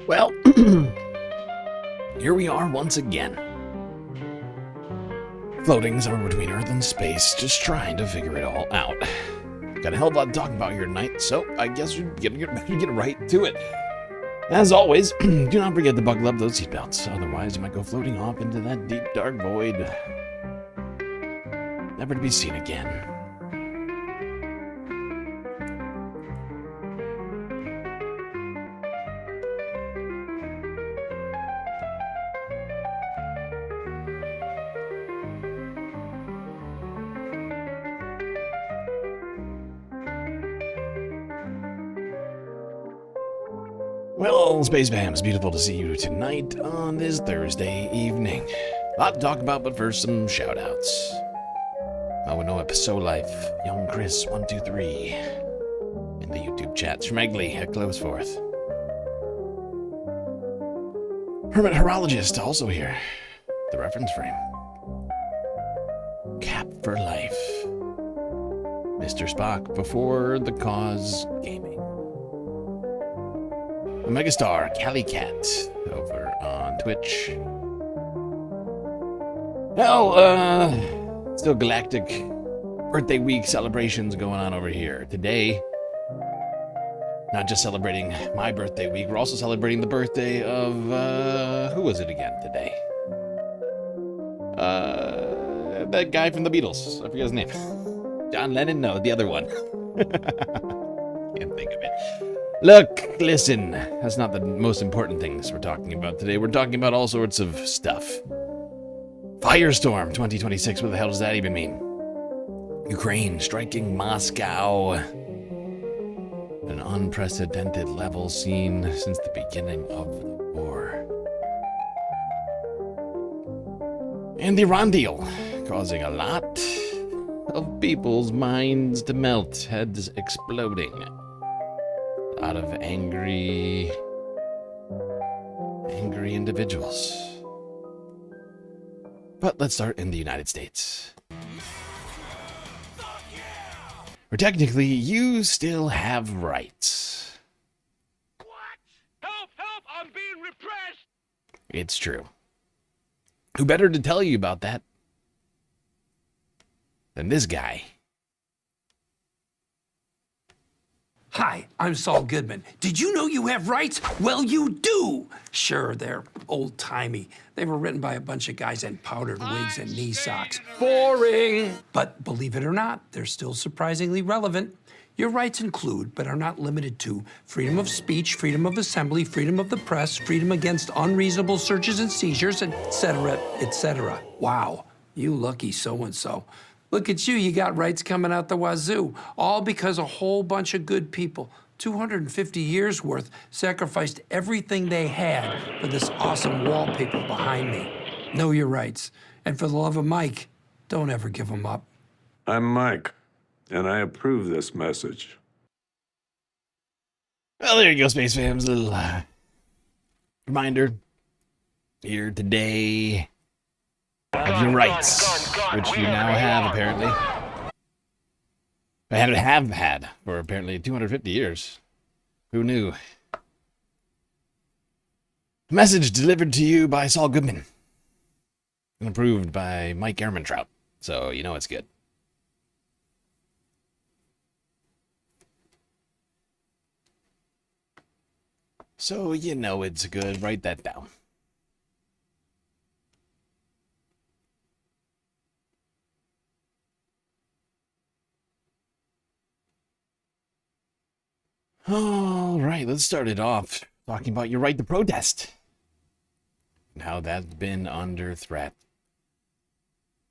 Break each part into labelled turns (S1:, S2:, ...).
S1: Well, here we are once again. Floating somewhere between Earth and space, just trying to figure it all out. Got a hell of a lot to talk about here tonight, so I guess we get right to it. As always, do not forget to buckle up those seatbelts, otherwise you might go floating off into that deep, dark void, never to be seen again. Well, Space Fams, beautiful to see you tonight on this Thursday evening. A lot to talk about, but first some shout-outs. Noah Episode Life, Young Chris 123 in the YouTube chat, Schmegley at Closeforth. Hermit Horologist also here, the reference frame. Cap for Life. Mr. Spock before the cause gaming. Megastar Cali Cat over on Twitch. Hell, still Galactic birthday week celebrations going on over here. Today, not just celebrating my birthday week, we're also celebrating the birthday of, who was it again today? That guy from the Beatles. I forget his name. John Lennon? No, the other one. Can't think of it. Look, listen, that's not the most important things we're talking about today. We're talking about all sorts of stuff. Firestorm 2026, what the hell does that even mean? Ukraine striking Moscow. An unprecedented level seen since the beginning of the war. And the Iran deal, causing a lot of people's minds to melt, heads exploding. A lot of angry individuals. But let's start in the United States. Where technically you still have rights.
S2: What? Help! Help! I'm being repressed!
S1: It's true. Who better to tell you about that than this guy?
S3: Hi, I'm Saul Goodman. Did you know you have rights? Well, you do. Sure, they're old-timey. They were written by a bunch of guys in powdered wigs and knee socks. Boring! But believe it or not, they're still surprisingly relevant. Your rights include, but are not limited to, freedom of speech, freedom of assembly, freedom of the press, freedom against unreasonable searches and seizures, etc., etc. Wow, you lucky so-and-so. Look at you, you got rights coming out the wazoo, all because a whole bunch of good people, 250 years worth, sacrificed everything they had for this awesome wallpaper behind me. Know your rights. And for the love of Mike, don't ever give them up.
S4: I'm Mike, and I approve this message.
S1: Well, there you go, Space Fams. A little reminder here today of your rights, which you now have, apparently. I have had for apparently 250 years. Who knew? A message delivered to you by Saul Goodman and approved by Mike Ehrmantraut, so you know it's good. So you know it's good. Write that down. All right, let's start it off talking about your right to protest and how that's been under threat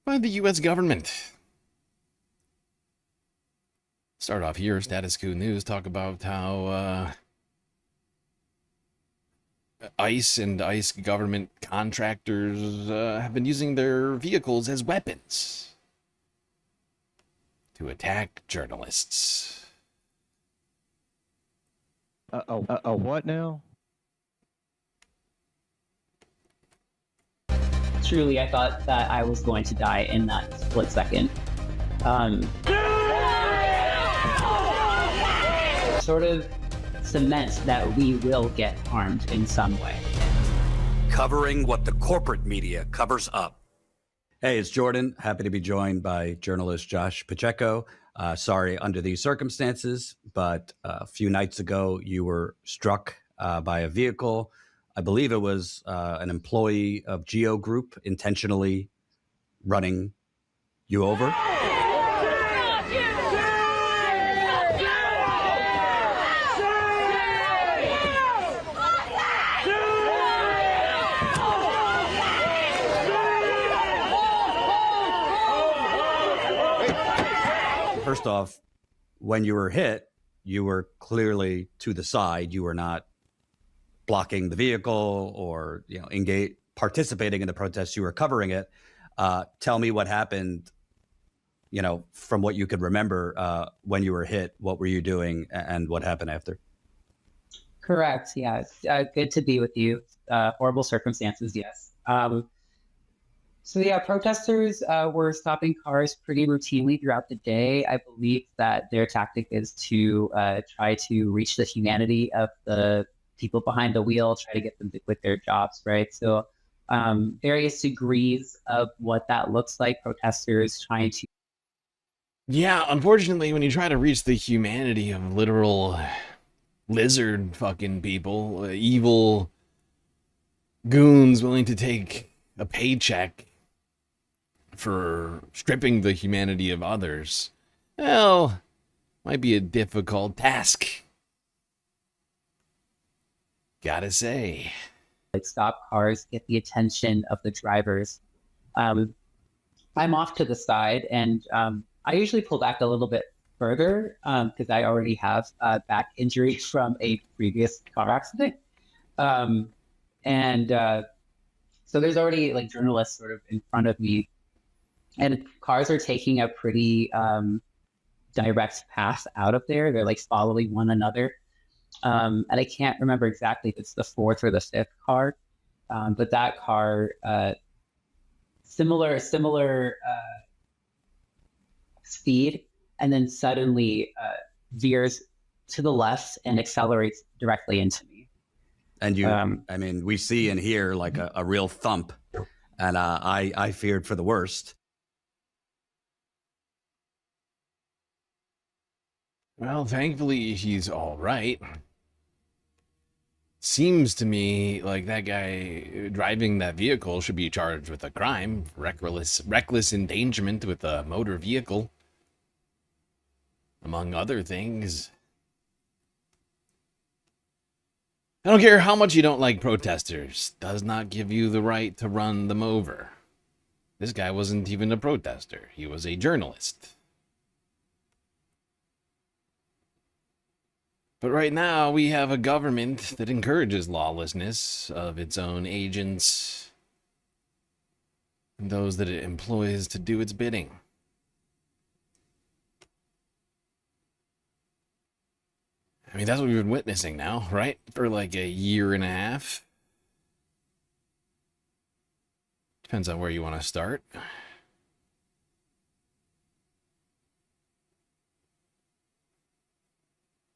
S1: by the U.S. government. Start off here, Status Quo News, talk about how ICE and ICE government contractors have been using their vehicles as weapons to attack journalists.
S5: What now?
S6: Truly, I thought that I was going to die in that split second. Sort of cements that we will get harmed in some way.
S7: Covering what the corporate media covers up. Hey, it's Jordan. Happy to be joined by journalist Josh Pacheco. Sorry under these circumstances, but a few nights ago you were struck by a vehicle. I believe it was an employee of Geo Group intentionally running you over. First off, when you were hit, you were clearly to the side. You were not blocking the vehicle or, participating in the protest. You were covering it. Tell me what happened, from what you could remember when you were hit. What were you doing and what happened after?
S6: Correct. Yeah. It's good to be with you. Horrible circumstances. Yes. Protesters were stopping cars pretty routinely throughout the day. I believe that their tactic is to try to reach the humanity of the people behind the wheel, try to get them to quit their jobs, right? So various degrees of what that looks like, protesters trying to...
S1: Yeah, unfortunately, when you try to reach the humanity of literal lizard fucking people, evil goons willing to take a paycheck for stripping the humanity of others, well, might be a difficult task. Gotta say.
S6: Stop cars, get the attention of the drivers. I'm off to the side, and I usually pull back a little bit further because I already have back injury from a previous car accident. So there's already journalists sort of in front of me, and cars are taking a pretty direct path out of there. They're following one another. And I can't remember exactly if it's the fourth or the fifth car, but that car, similar speed, and then suddenly veers to the left and accelerates directly into me.
S7: And we see and hear a real thump, and I feared for the worst.
S1: Well, thankfully, he's all right. Seems to me like that guy driving that vehicle should be charged with a crime, reckless endangerment with a motor vehicle, among other things. I don't care how much you don't like protesters, does not give you the right to run them over. This guy wasn't even a protester, he was a journalist. But right now, we have a government that encourages lawlessness of its own agents and those that it employs to do its bidding. I mean, that's what we've been witnessing now, right? For a year and a half. Depends on where you want to start.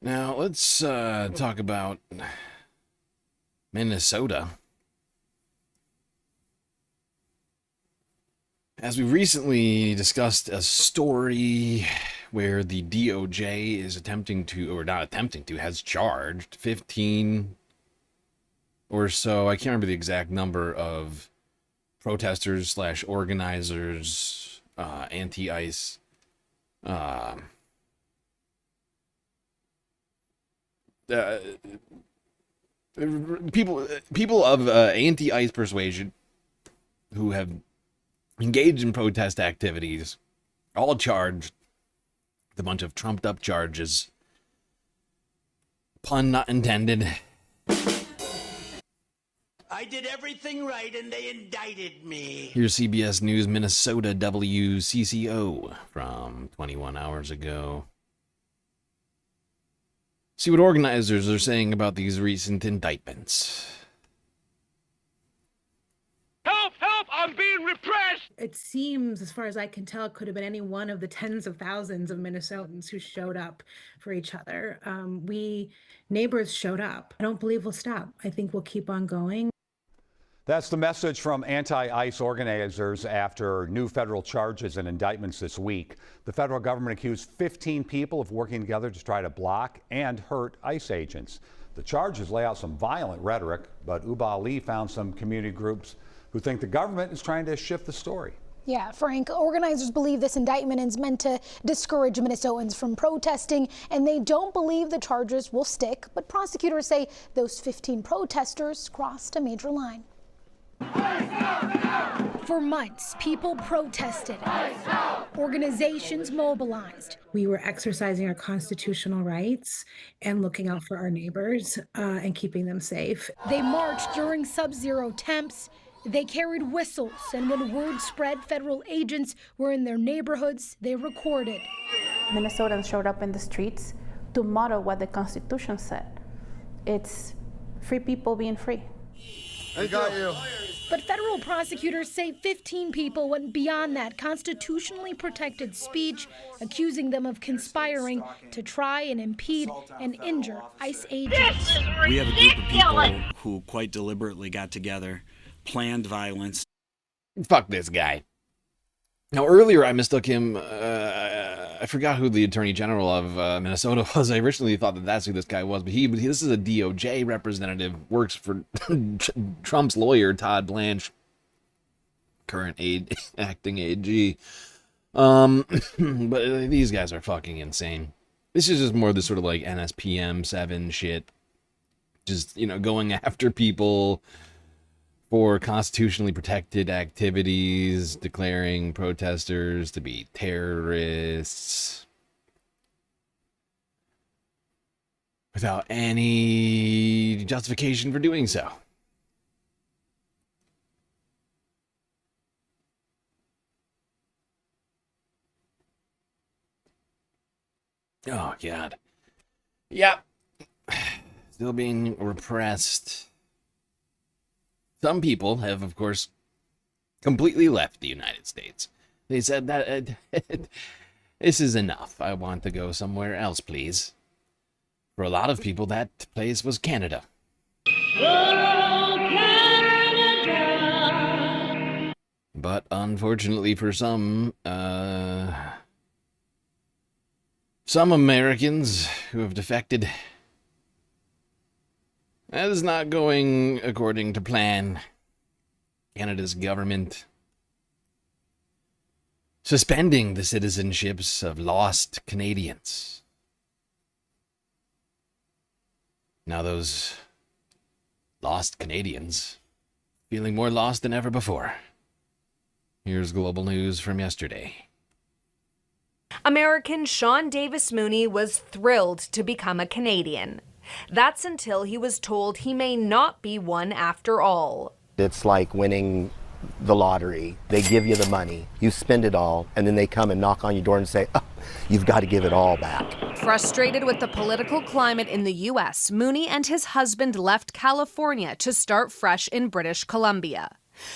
S1: Now, let's talk about Minnesota. As we recently discussed a story where the DOJ is has charged 15 or so, I can't remember the exact number of protesters / organizers, anti-ICE, people of anti-ICE persuasion who have engaged in protest activities, all charged The bunch of trumped up charges. Pun not intended.
S8: I did everything right and they indicted me.
S1: Here's CBS News Minnesota WCCO from 21 hours ago. See what organizers are saying about these recent indictments.
S2: Help! Help! I'm being repressed!
S9: It seems, as far as I can tell, it could have been any one of the tens of thousands of Minnesotans who showed up for each other. We neighbors showed up. I don't believe we'll stop. I think we'll keep on going.
S10: That's the message from anti-ICE organizers after new federal charges and indictments this week. The federal government accused 15 people of working together to try to block and hurt ICE agents. The charges lay out some violent rhetoric, but Uba Ali found some community groups who think the government is trying to shift the story.
S11: Yeah, Frank, organizers believe this indictment is meant to discourage Minnesotans from protesting, and they don't believe the charges will stick. But prosecutors say those 15 protesters crossed a major line. For months, people protested. Organizations mobilized.
S9: We were exercising our constitutional rights and looking out for our neighbors and keeping them safe.
S11: They marched during sub-zero temps. They carried whistles, and when word spread federal agents were in their neighborhoods, they recorded.
S12: Minnesotans showed up in the streets to model what the Constitution said. It's free people being free.
S8: I got you.
S11: But federal prosecutors say 15 people went beyond that constitutionally protected speech, accusing them of conspiring to try and impede and injure ICE agents.
S13: We have a group of people who quite deliberately got together, planned violence.
S1: Fuck this guy. Now, earlier I mistook him, I forgot who the Attorney General of Minnesota was. I originally thought that that's who this guy was, but this is a DOJ representative, works for Trump's lawyer, Todd Blanche, current acting AG. But these guys are fucking insane. This is just more the sort of like NSPM 7 shit. Just, going after people for constitutionally protected activities, declaring protesters to be terrorists without any justification for doing so. Oh, God. Yep. Still being repressed. Some people have, of course, completely left the United States. They said that this is enough. I want to go somewhere else, please. For a lot of people, that place was Canada. Oh, Canada. But unfortunately for some Americans who have defected, that is not going according to plan. Canada's government suspending the citizenships of lost Canadians. Now those lost Canadians feeling more lost than ever before. Here's global news from yesterday.
S14: American Sean Davis Mooney was thrilled to become a Canadian. That's until he was told he may not be one after all.
S15: It's like winning the lottery. They give you the money, you spend it all, and then they come and knock on your door and say, oh, you've got to give it all back.
S14: Frustrated with the political climate in the U.S., Mooney and his husband left California to start fresh in British Columbia.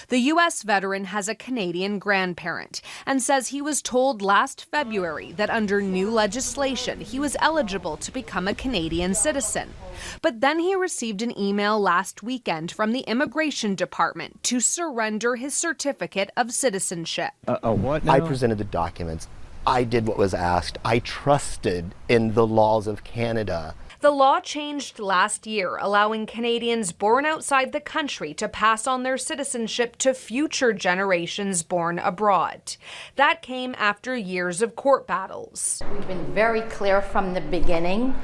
S14: The U.S. veteran has a Canadian grandparent and says he was told last February that under new legislation he was eligible to become a Canadian citizen. But then he received an email last weekend from the Immigration Department to surrender his certificate of citizenship.
S15: What now? I presented the documents. I did what was asked. I trusted in the laws of Canada.
S14: The law changed last year, allowing Canadians born outside the country to pass on their citizenship to future generations born abroad. That came after years of court battles.
S16: We've been very clear from the beginning.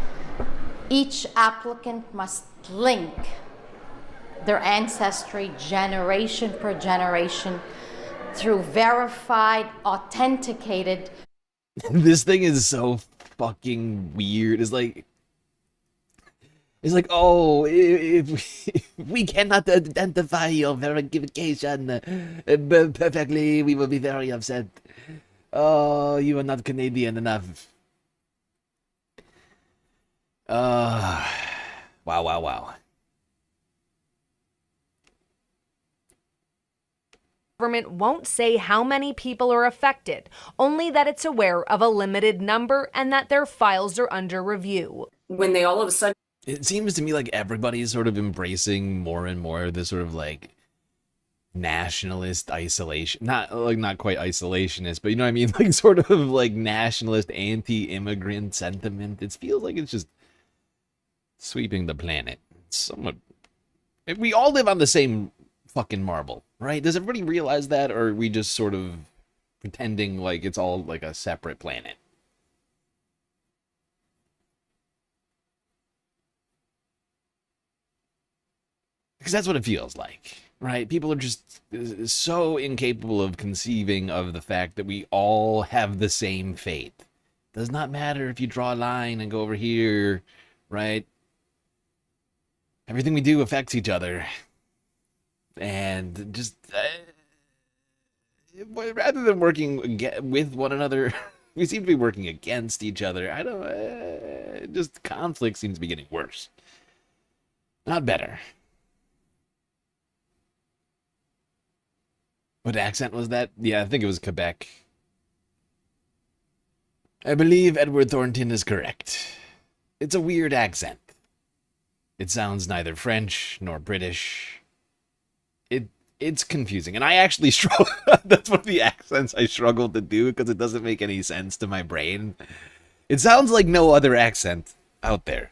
S16: Each applicant must link their ancestry generation per generation through verified, authenticated.
S1: This thing is so fucking weird. It's like, oh, if we cannot identify your verification perfectly, we will be very upset. Oh, you are not Canadian enough. Wow, wow, wow.
S14: Government won't say how many people are affected, only that it's aware of a limited number and that their files are under review.
S17: When they all of a sudden...
S1: It seems to me like everybody's sort of embracing more and more this sort of like nationalist isolation. Not quite isolationist, but you know what I mean? Like sort of like nationalist anti-immigrant sentiment. It feels like it's just sweeping the planet. It's somewhat... We all live on the same fucking marble, right? Does everybody realize that, or are we just sort of pretending like it's all like a separate planet? Because that's what it feels like, right? People are just so incapable of conceiving of the fact that we all have the same fate. Does not matter if you draw a line and go over here, right? Everything we do affects each other. And just rather than working with one another, we seem to be working against each other. I don't just conflict seems to be getting worse, not better. What accent was that? Yeah, I think it was Quebec. I believe Edward Thornton is correct. It's a weird accent. It sounds neither French nor British. It's confusing, and I actually struggle. That's one of the accents I struggle to do because it doesn't make any sense to my brain. It sounds like no other accent out there.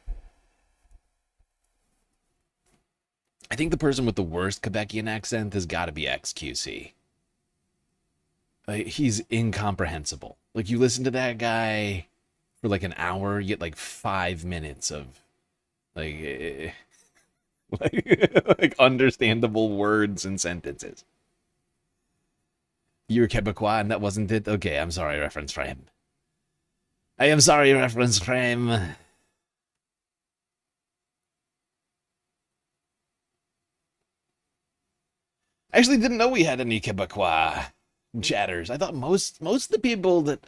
S1: I think the person with the worst Quebecian accent has got to be XQC. Like, he's incomprehensible. Like, you listen to that guy for like an hour, you get like 5 minutes of like understandable words and sentences. You're Quebecois and that wasn't it? Okay, I'm sorry, reference frame. I am sorry, reference frame. I actually didn't know we had any Quebecois chatters. I thought most of the people that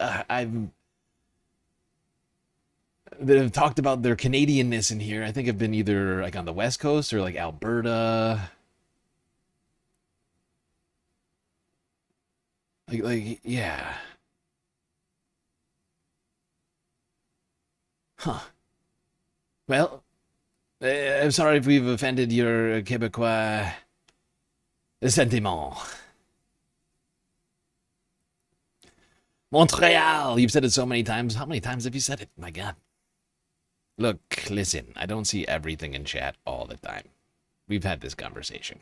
S1: that have talked about their Canadianness in here, I think have been either like on the West Coast or like Alberta. Like yeah. Huh. Well, I'm sorry if we've offended your Quebecois sentiment. Montreal, you've said it so many times. How many times have you said it? My God. Look, listen, I don't see everything in chat all the time. We've had this conversation.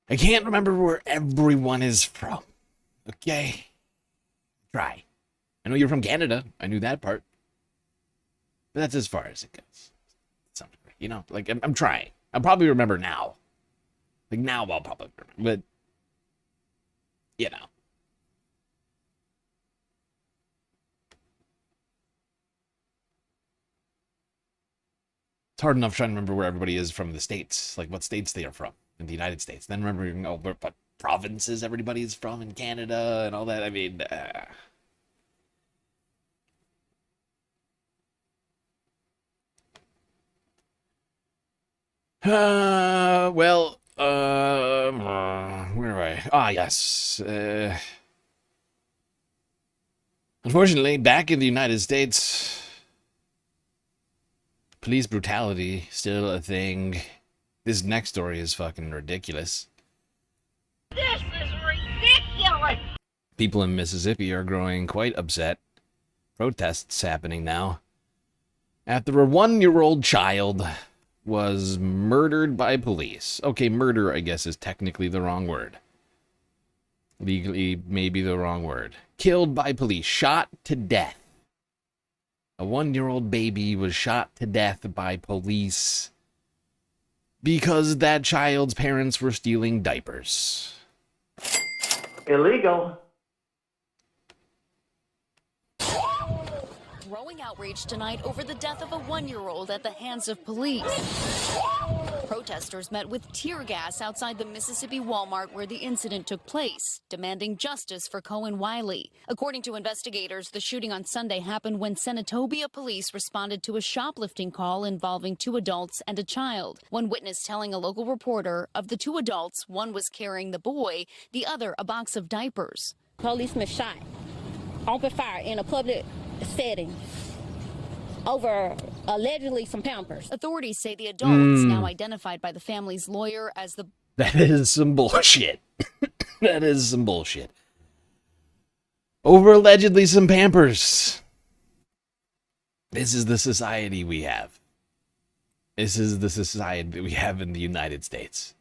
S1: I can't remember where everyone is from. Okay? Try. I know you're from Canada. I knew that part. But that's as far as it goes. You know, like, I'm trying. I'll probably remember now. Like, now I'll probably remember. But, you know. It's hard enough trying to remember where everybody is from the States. Like, what states they are from in the United States. Then remembering, oh, what provinces everybody's from in Canada and all that. I mean, well, where am I? Ah, yes. Unfortunately, back in the United States, police brutality still a thing. This next story is fucking ridiculous.
S2: This is ridiculous!
S1: People in Mississippi are growing quite upset. Protests happening now. After a 1-year-old child was murdered by police. Okay, murder, I guess, is technically the wrong word. Legally, maybe the wrong word. Killed by police. Shot to death. A 1-year-old baby was shot to death by police because that child's parents were stealing diapers.
S8: Illegal.
S17: Growing outrage tonight over the death of a 1-year-old at the hands of police. Protesters met with tear gas outside the Mississippi Walmart where the incident took place, demanding justice for Cohen Wiley. According to investigators, the shooting on Sunday happened when Senatobia police responded to a shoplifting call involving 2 adults and a child. One witness telling a local reporter of the 2 adults, one was carrying the boy, the other a box of diapers.
S18: Policeman shot, open fire in a public setting over allegedly some Pampers.
S17: Authorities say the adults, now identified by the family's lawyer as the...
S1: That is some bullshit. That is some bullshit. Over allegedly some Pampers. This is the society we have. This is the society that we have in the United States.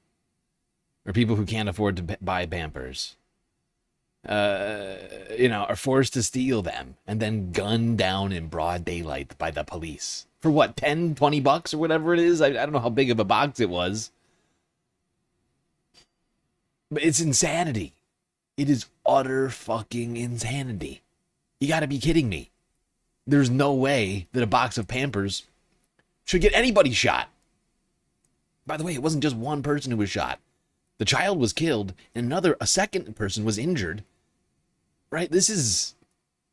S1: Where people who can't afford to buy Pampers, are forced to steal them and then gunned down in broad daylight by the police. For what, 10, 20 bucks or whatever it is? I don't know how big of a box it was. But it's insanity. It is utter fucking insanity. You gotta be kidding me. There's no way that a box of Pampers should get anybody shot. By the way, it wasn't just one person who was shot. The child was killed, and a second person was injured. Right? This is,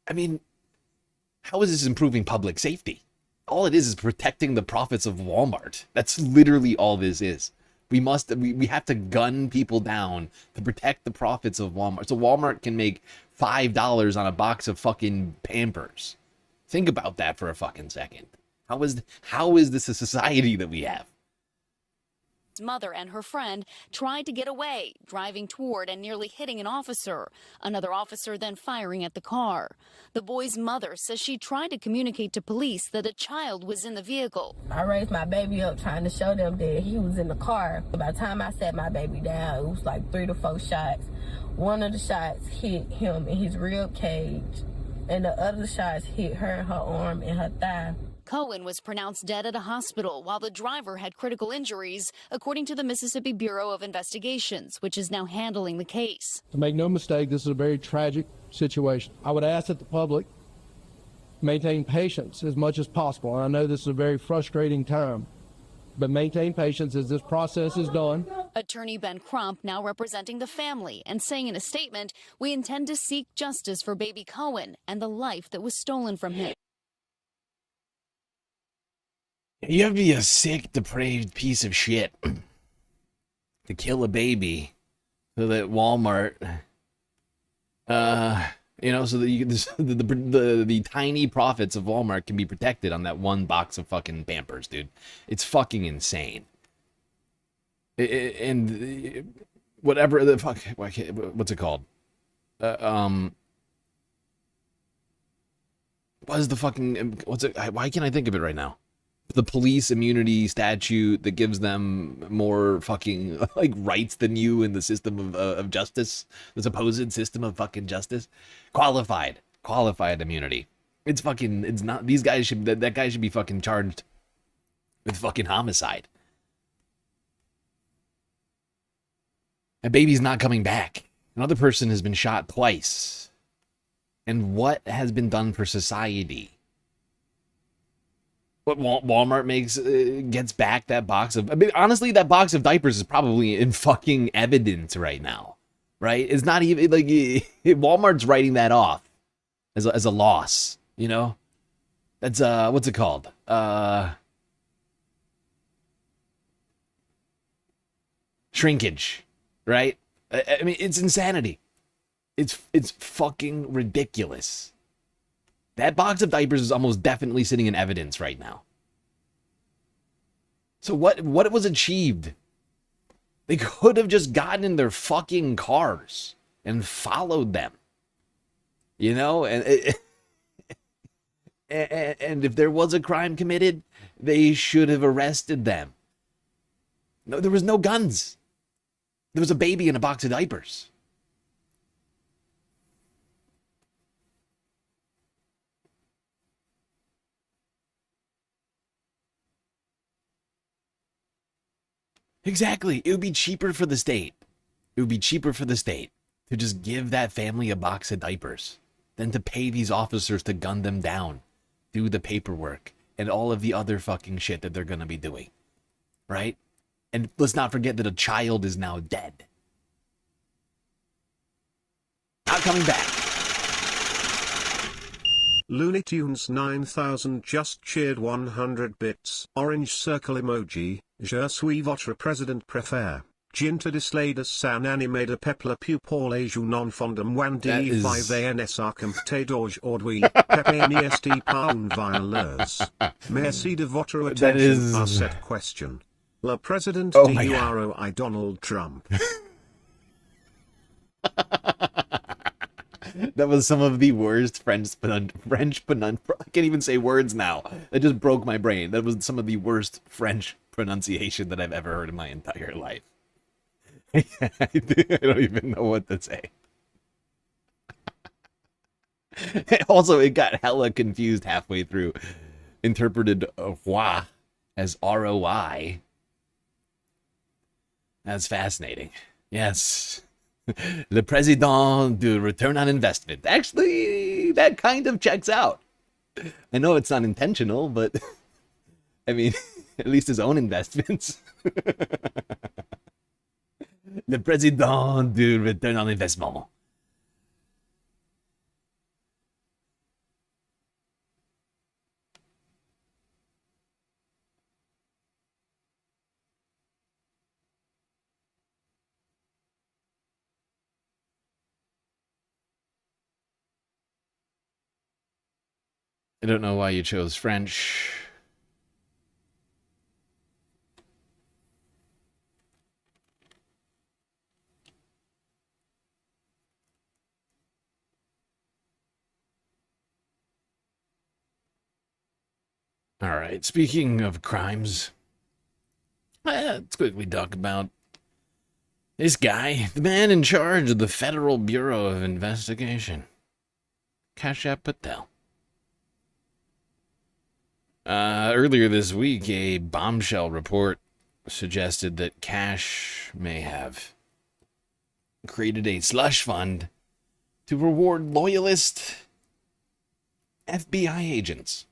S1: how is this improving public safety? All it is protecting the profits of Walmart. That's literally all this is. We have to gun people down to protect the profits of Walmart. So Walmart can make $5 on a box of fucking Pampers. Think about that for a fucking second. How is this a society that we have?
S17: Mother and her friend tried to get away, driving toward and nearly hitting an officer. Another officer then firing at the car. The boy's mother says she tried to communicate to police that a child was in the vehicle.
S18: I raised my baby up trying to show them that he was in the car. By the time I set my baby down, it was like 3 to 4 shots. One of the shots hit him in his rib cage, and the other shots hit her in her arm and her thigh.
S17: Cohen was pronounced dead at a hospital while the driver had critical injuries, according to the Mississippi Bureau of Investigations, which is now handling the case.
S19: To make no mistake, this is a very tragic situation. I would ask that the public maintain patience as much as possible. And I know this is a very frustrating time, but maintain patience as this process is done.
S17: Attorney Ben Crump now representing the family and saying in a statement, "We intend to seek justice for baby Cohen and the life that was stolen from him."
S1: You have to be a sick, depraved piece of shit to kill a baby so that Walmart, so that you can, the tiny profits of Walmart can be protected on that one box of fucking Pampers, dude. It's fucking insane. And whatever the fuck, what's it called? Why can't I think of it right now? The police immunity statute that gives them more fucking rights than you in the system of justice, the supposed system of fucking justice. Qualified immunity. It's not, these guys that guy should be fucking charged with fucking homicide. A baby's not coming back. Another person has been shot twice. And what has been done for society? What Walmart gets back that box of... honestly, that box of diapers is probably in fucking evidence right now. Right? It's not even... Walmart's writing that off as a loss, you know? That's, what's it called? Shrinkage, right? I mean, it's insanity. It's fucking ridiculous. That box of diapers is almost definitely sitting in evidence right now. So what was achieved? They could have just gotten in their fucking cars and followed them. You know? And if there was a crime committed, they should have arrested them. No, there was no guns. There was a baby in a box of diapers. Exactly. It would be cheaper for the state. It would be cheaper for the state to just give that family a box of diapers than to pay these officers to gun them down, do the paperwork, and all of the other fucking shit that they're going to be doing. Right? And let's not forget that a child is now dead. Not coming back.
S20: Looney Tunes 9000 just cheered 100 bits. Orange circle emoji. Je suis votre président préféré. Jinta dislaidas san anime de pepla pu pour les jeux non fondam wan d5ans comptador aujourd'hui, pepe nest pas un violeurs. Merci de votre attention à cette question. Le président du ROI Donald Trump.
S1: That was some of the worst French I can't even say words now. That just broke my brain. That was some of the worst French pronunciation that I've ever heard in my entire life. I don't even know what to say. Also, it got hella confused halfway through. Interpreted roi as ROI. That's fascinating. Yes. Le Président du Return on Investment. Actually, that kind of checks out. I know it's not intentional, but I mean, at least his own investments. Le Président du Return on Investment. I don't know why you chose French. All right, speaking of crimes, let's quickly talk about this guy, the man in charge of the Federal Bureau of Investigation, Kashyap Patel. Earlier this week, a bombshell report suggested that Cash may have created a slush fund to reward loyalist FBI agents.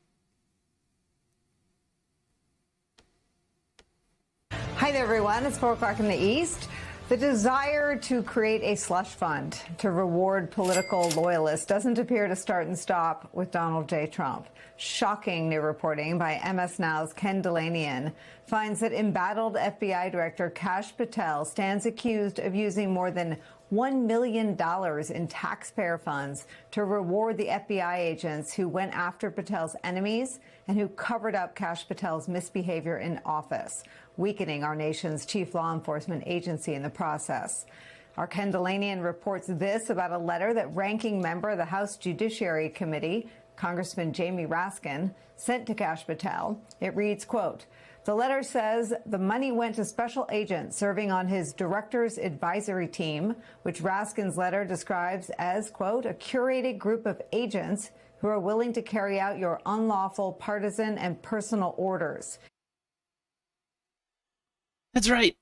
S21: Hi there, everyone. It's 4 o'clock in the East. The desire to create a slush fund to reward political loyalists doesn't appear to start and stop with Donald J. Trump. Shocking new reporting by MS Now's Ken Delanian finds that embattled FBI Director Kash Patel stands accused of using more than $1 million in taxpayer funds to reward the FBI agents who went after Patel's enemies and who covered up Kash Patel's misbehavior in office, weakening our nation's chief law enforcement agency in the process. Our Ken Delanian reports this about a letter that ranking member of the House Judiciary Committee, Congressman Jamie Raskin, sent to Kash Patel. It reads, quote, the letter says the money went to special agents serving on his director's advisory team, which Raskin's letter describes as, quote, a curated group of agents who are willing to carry out your unlawful partisan and personal orders.
S1: That's right.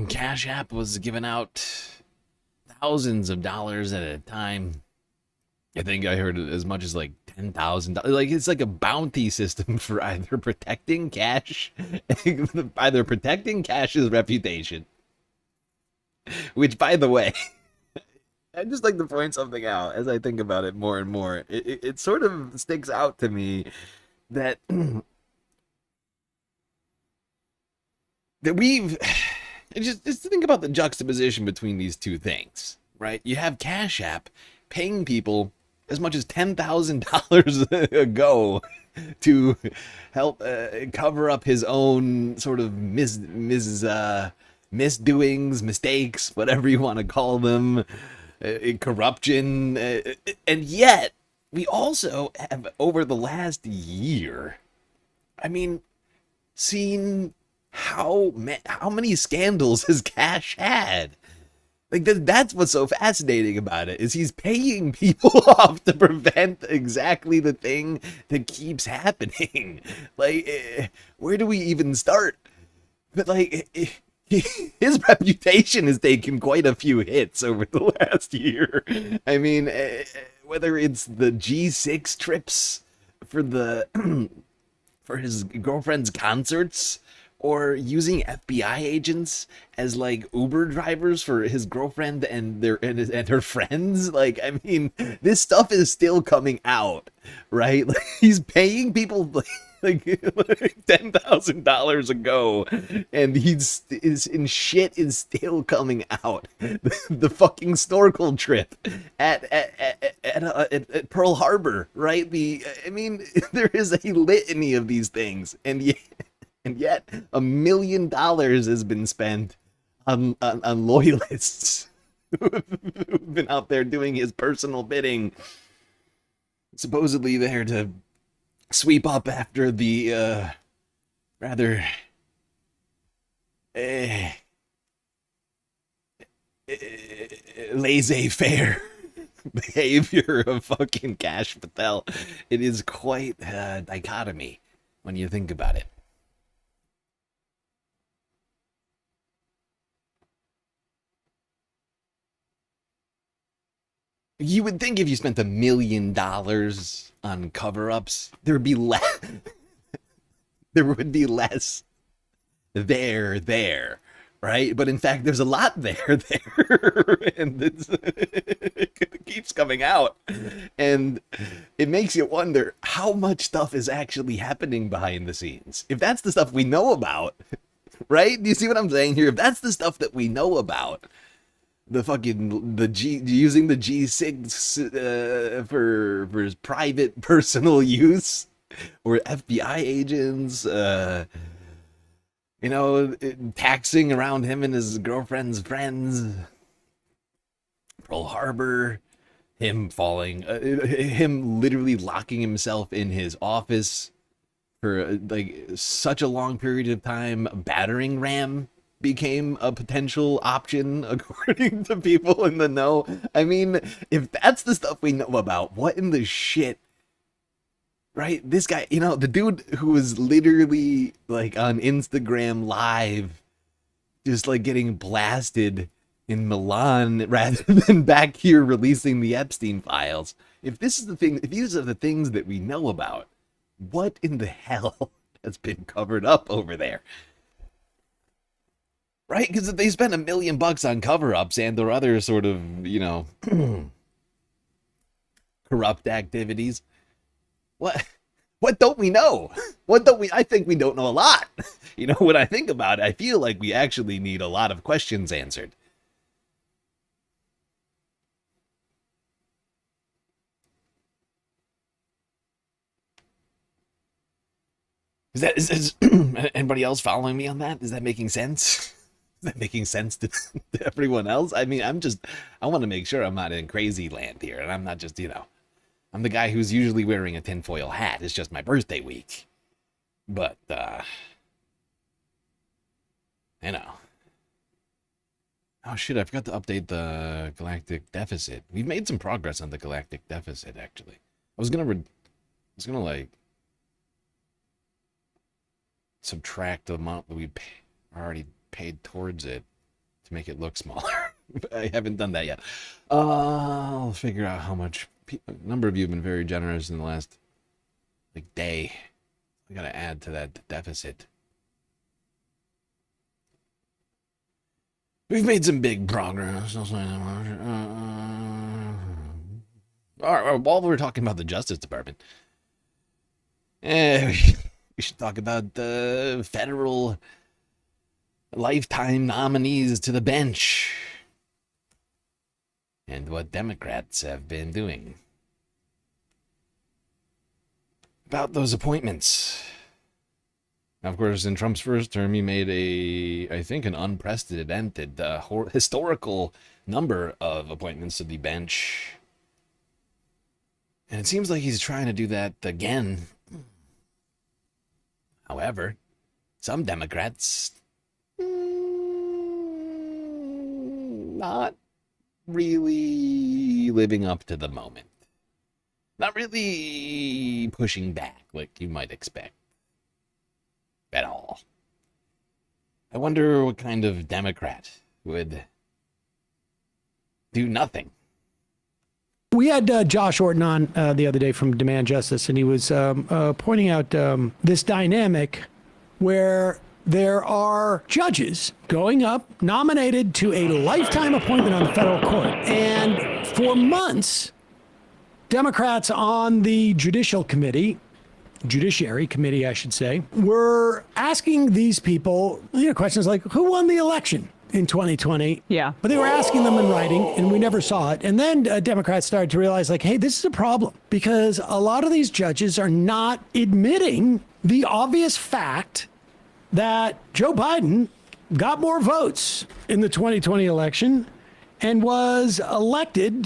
S1: Cash App was giving out thousands of dollars at a time. I think I heard as much as like $10,000. Like it's like a bounty system for either protecting Cash's reputation. Which, by the way, I'd just like to point something out as I think about it more and more. It sort of sticks out to me that we've just think about the juxtaposition between these two things, right? You have Cash App paying people as much as $10,000 ago to help cover up his own sort of misdoings, mistakes, whatever you want to call them, corruption. And yet, we also have, over the last year, I mean, seen how many scandals has Cash had. Like that's what's so fascinating about it, is he's paying people off to prevent exactly the thing that keeps happening. Like, where do we even start? But like, his reputation has taken quite a few hits over the last year. I mean, whether it's the G6 trips for the for his girlfriend's concerts, or using FBI agents as like Uber drivers for his girlfriend and and her friends. Like, I mean, this stuff is still coming out, right? Like, he's paying people like $10,000 a go, and his shit is still coming out. The fucking snorkel trip at Pearl Harbor, right? I mean, there is a litany of these things, and yet $1 million has been spent on loyalists who've been out there doing his personal bidding, supposedly there to sweep up after the rather laissez-faire behavior of fucking Cash Patel. It is quite a dichotomy when you think about it. You would think if you spent $1 million on cover-ups, there would be less. There would be less there, right? But in fact, there's a lot there, and it keeps coming out, and it makes you wonder how much stuff is actually happening behind the scenes. If that's the stuff we know about, right? Do you see what I'm saying here? If that's the stuff that we know about. Using the G6 for his private personal use, or FBI agents, taxing around him and his girlfriend's friends, Pearl Harbor, him literally locking himself in his office for like such a long period of time, a battering ram became a potential option according to people in the know. I mean, if that's the stuff we know about, what in the shit, right? This guy, the dude who was literally like on Instagram live, just like getting blasted in Milan rather than back here releasing the Epstein files. If these are the things that we know about, what in the hell has been covered up over there? Right? Because if they spent $1 million on cover-ups and or other sort of, corrupt activities, what don't we know? I think we don't know a lot. When I think about it, I feel like we actually need a lot of questions answered. Is anybody else following me on that? Is that making sense? Is that making sense to everyone else? I mean, I want to make sure I'm not in crazy land here, and I'm not just, I'm the guy who's usually wearing a tinfoil hat. It's just my birthday week. But, oh shit, I forgot to update the galactic deficit. We've made some progress on the galactic deficit, actually. I was gonna like subtract the amount that we already paid towards it to make it look smaller. I haven't done that yet. I'll figure out how much. A number of you have been very generous in the last day. I gotta add to that deficit. We've made some big progress. All right, while we're talking about the Justice Department, we should talk about the federal lifetime nominees to the bench and what Democrats have been doing about those appointments. Now, of course, in Trump's first term, he made I think an unprecedented historical number of appointments to the bench. And it seems like he's trying to do that again. However, some Democrats not really living up to the moment. Not really pushing back like you might expect. At all. I wonder what kind of Democrat would do nothing.
S3: We had Josh Orton on the other day from Demand Justice, and he was pointing out this dynamic where there are judges going up nominated to a lifetime appointment on the federal court. And for months, Democrats on the Judiciary Committee, I should say, were asking these people questions like, who won the election in 2020?
S22: Yeah.
S3: But they were asking them in writing, and we never saw it. And then Democrats started to realize, like, hey, this is a problem, because a lot of these judges are not admitting the obvious fact that Joe Biden got more votes in the 2020 election and was elected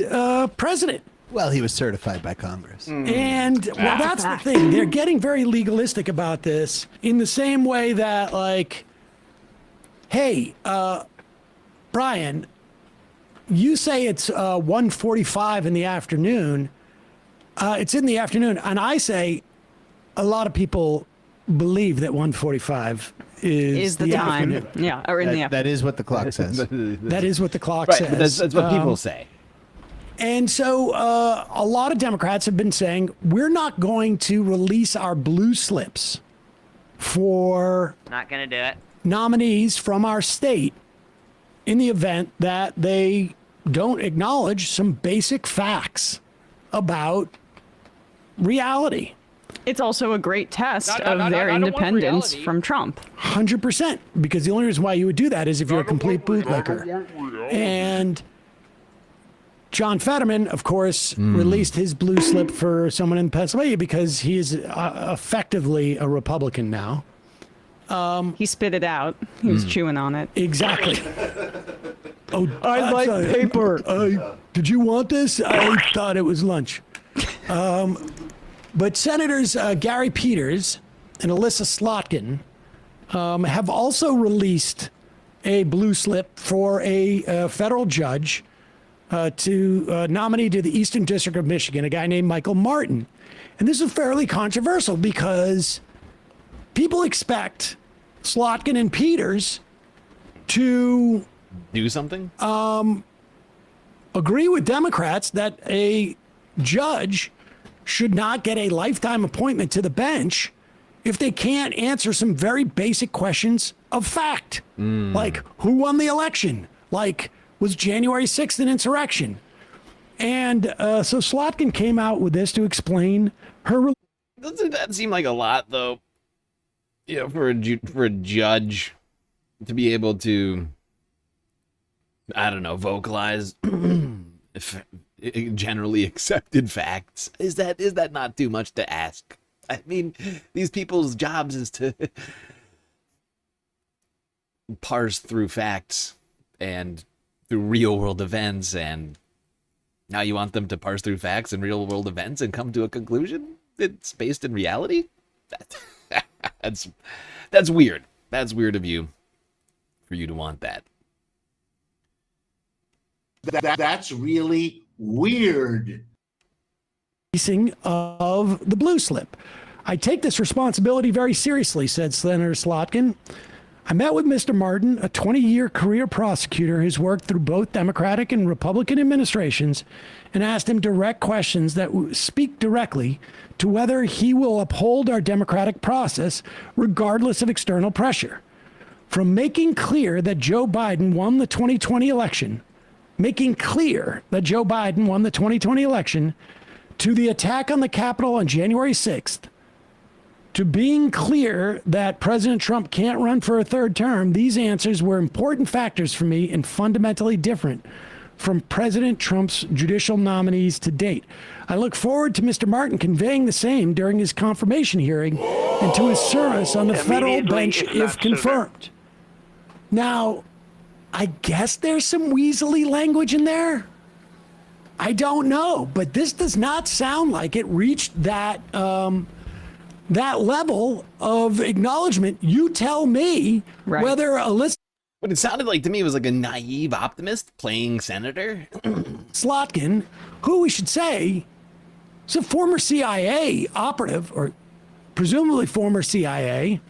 S3: president.
S23: Well, he was certified by Congress.
S3: And well, that's the thing. They're getting very legalistic about this in the same way that, like, hey, Brian, you say it's 1:45 in the afternoon. It's in the afternoon. And I say a lot of people believe that 1:45 is the time. Afternoon.
S22: Yeah, or in the afternoon.
S23: That is what the clock says.
S3: That is what the clock
S24: right,
S3: says.
S24: That's what people say.
S3: And so a lot of Democrats have been saying, we're not going to release our blue slips for
S25: Not going to do it.
S3: nominees from our state in the event that they don't acknowledge some basic facts about reality.
S22: It's also a great test of their independence from Trump.
S3: 100%, because the only reason why you would do that is if you're a complete bootlicker. And John Fetterman, of course, released his blue slip for someone in Pennsylvania because he is effectively a Republican now.
S22: He spit it out. He was chewing on it.
S3: Exactly. Oh,
S22: I like paper.
S3: Did you want this? I thought it was lunch. But Senators Gary Peters and Alyssa Slotkin have also released a blue slip for a federal judge to nominate to the Eastern District of Michigan, a guy named Michael Martin. And this is fairly controversial because people expect Slotkin and Peters to
S1: do something?
S3: Agree with Democrats that a judge should not get a lifetime appointment to the bench if they can't answer some very basic questions of fact. Like, who won the election? Like, was January 6th an insurrection? And so Slotkin came out with this to explain her.
S1: Doesn't that seem like a lot, though? You know, for a judge to be able to, I don't know, vocalize generally accepted facts. Is that not too much to ask? I mean, these people's jobs is to parse through facts and through real world events, and now you want them to parse through facts and real world events and come to a conclusion that's based in reality? That's weird. That's weird of you, for you to want that.
S8: That's really weird.
S3: Of the blue slip. I take this responsibility very seriously, said Senator Slotkin. I met with Mr. Martin, a 20-year career prosecutor who's worked through both Democratic and Republican administrations, and asked him direct questions that speak directly to whether he will uphold our democratic process regardless of external pressure. From making clear that Joe Biden won the 2020 election, to the attack on the Capitol on January 6th, to being clear that President Trump can't run for a third term, these answers were important factors for me and fundamentally different from President Trump's judicial nominees to date. I look forward to Mr. Martin conveying the same during his confirmation hearing and to his service on the federal bench if confirmed. Now, I guess there's some weaselly language in there. I don't know, but this does not sound like it reached that that level of acknowledgement. You tell me whether Alyssa.
S1: What it sounded like to me was like a naive optimist playing senator.
S3: Slotkin, who we should say is a former CIA operative, or presumably former CIA,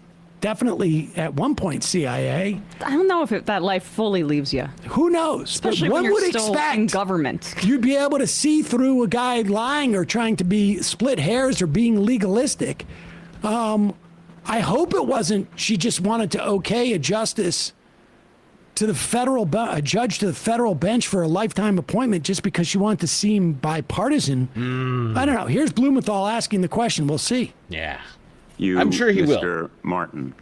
S3: definitely at one point CIA.
S22: I don't know if that life fully leaves you.
S3: Who knows?
S22: Especially
S3: But
S22: when
S3: one
S22: you're
S3: would
S22: still
S3: expect
S22: in government.
S3: you'd be able to see through a guy lying or trying to be split hairs or being legalistic. I hope it wasn't she just wanted to okay a justice to the a judge to the federal bench for a lifetime appointment just because she wanted to seem bipartisan. I don't know. Here's Blumenthal asking the question. We'll see.
S1: Yeah.
S4: I'm
S1: sure he will.
S4: Mr. Martin,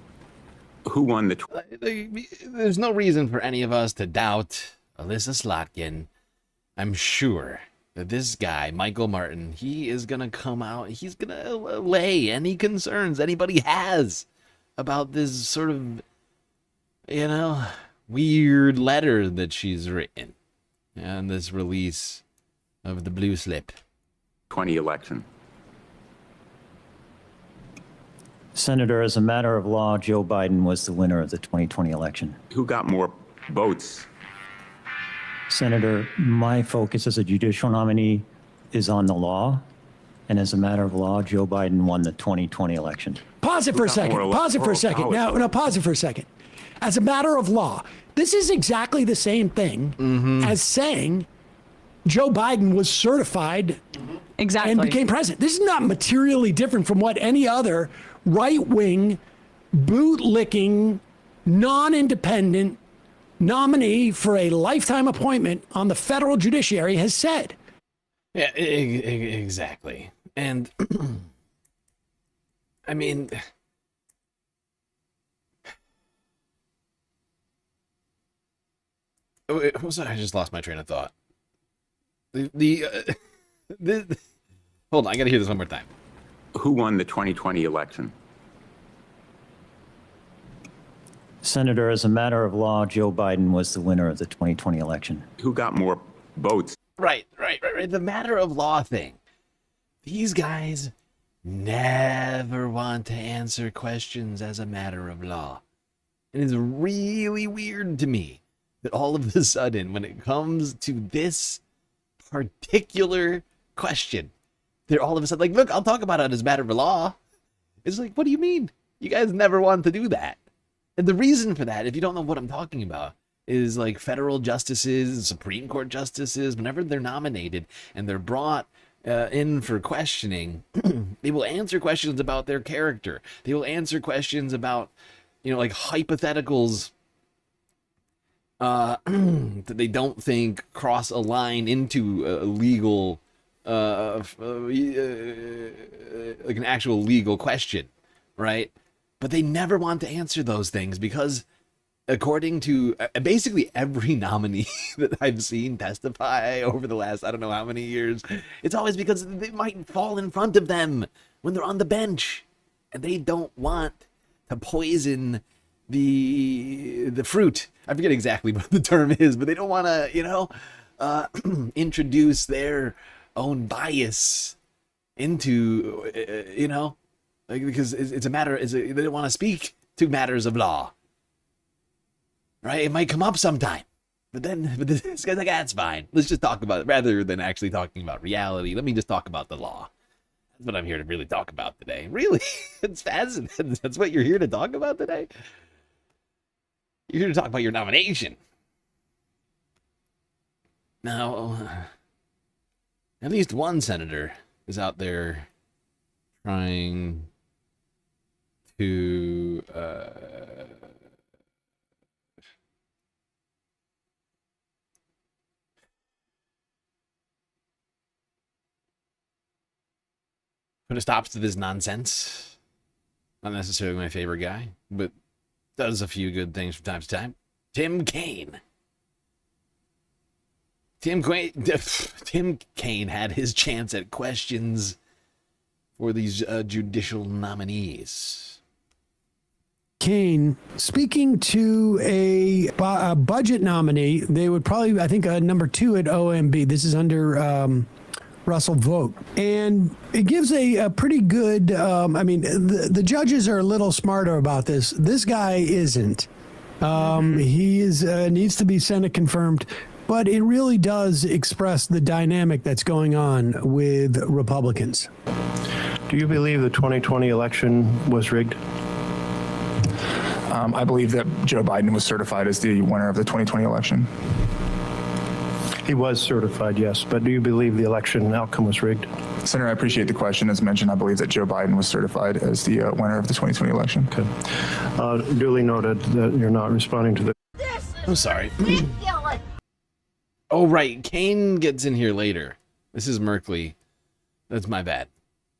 S4: who won the...
S1: There's no reason for any of us to doubt Alyssa Slotkin. I'm sure that this guy, Michael Martin, he is going to come out. He's going to allay any concerns anybody has about this sort of, weird letter that she's written and this release of the blue slip.
S4: 20 election.
S5: Senator, as a matter of law, Joe Biden was the winner of the 2020 election.
S4: Who got more votes?
S5: Senator, my focus as a judicial nominee is on the law. And as a matter of law, Joe Biden won the 2020 election.
S3: Pause it for a second. Pause it for a second. No, pause it for a second. As a matter of law, this is exactly the same thing as saying Joe Biden was certified and became president. This is not materially different from what any other right-wing, boot-licking, non-independent nominee for a lifetime appointment on the federal judiciary has said.
S1: Yeah, exactly. And, I mean... I just lost my train of thought. Hold on, I gotta hear this one more time.
S4: Who won the 2020 election?
S5: Senator, as a matter of law, Joe Biden was the winner of the 2020 election.
S4: Who got more votes?
S1: Right. The matter of law thing. These guys never want to answer questions as a matter of law. It is really weird to me that all of a sudden, when it comes to this particular question, they're all of a sudden like, look, I'll talk about it as a matter of law. It's like, what do you mean? You guys never want to do that. And the reason for that, if you don't know what I'm talking about, is like federal justices, Supreme Court justices, whenever they're nominated and they're brought in for questioning, they will answer questions about their character. They will answer questions about, like hypotheticals that they don't think cross a line into a legal, like an actual legal question, right? But they never want to answer those things because, according to basically every nominee that I've seen testify over the last, I don't know how many years, it's always because they might fall in front of them when they're on the bench, and they don't want to poison the fruit. I forget exactly what the term is, but they don't want to, introduce their own bias into, because it's a matter. They don't want to speak to matters of law. Right? It might come up sometime. But this guy's like, that's fine. Let's just talk about it. Rather than actually talking about reality, let me just talk about the law. That's what I'm here to really talk about today. Really? It's fascinating. That's what you're here to talk about today? You're here to talk about your nomination. Now, at least one senator is out there trying to... put a stop to this nonsense. Not necessarily my favorite guy, but does a few good things from time to time. Tim Kaine. Tim Kaine had his chance at questions for these judicial nominees.
S3: Kaine, speaking to a budget nominee, they would probably, I think, number 2 at OMB. This is under Russell Vogt. And it gives a pretty good, the judges are a little smarter about this. This guy isn't. He needs to be Senate confirmed, but it really does express the dynamic that's going on with Republicans.
S6: Do you believe the 2020 election was rigged? I believe that Joe Biden was certified as the winner of the 2020 election.
S7: He was certified, yes, but do you believe the election outcome was rigged?
S6: Senator, I appreciate the question. As mentioned, I believe that Joe Biden was certified as the winner of the 2020 election.
S7: Okay. Duly noted that you're not responding to the...
S1: I'm sorry. Oh, right. Kane gets in here later. This is Merkley. That's my bad.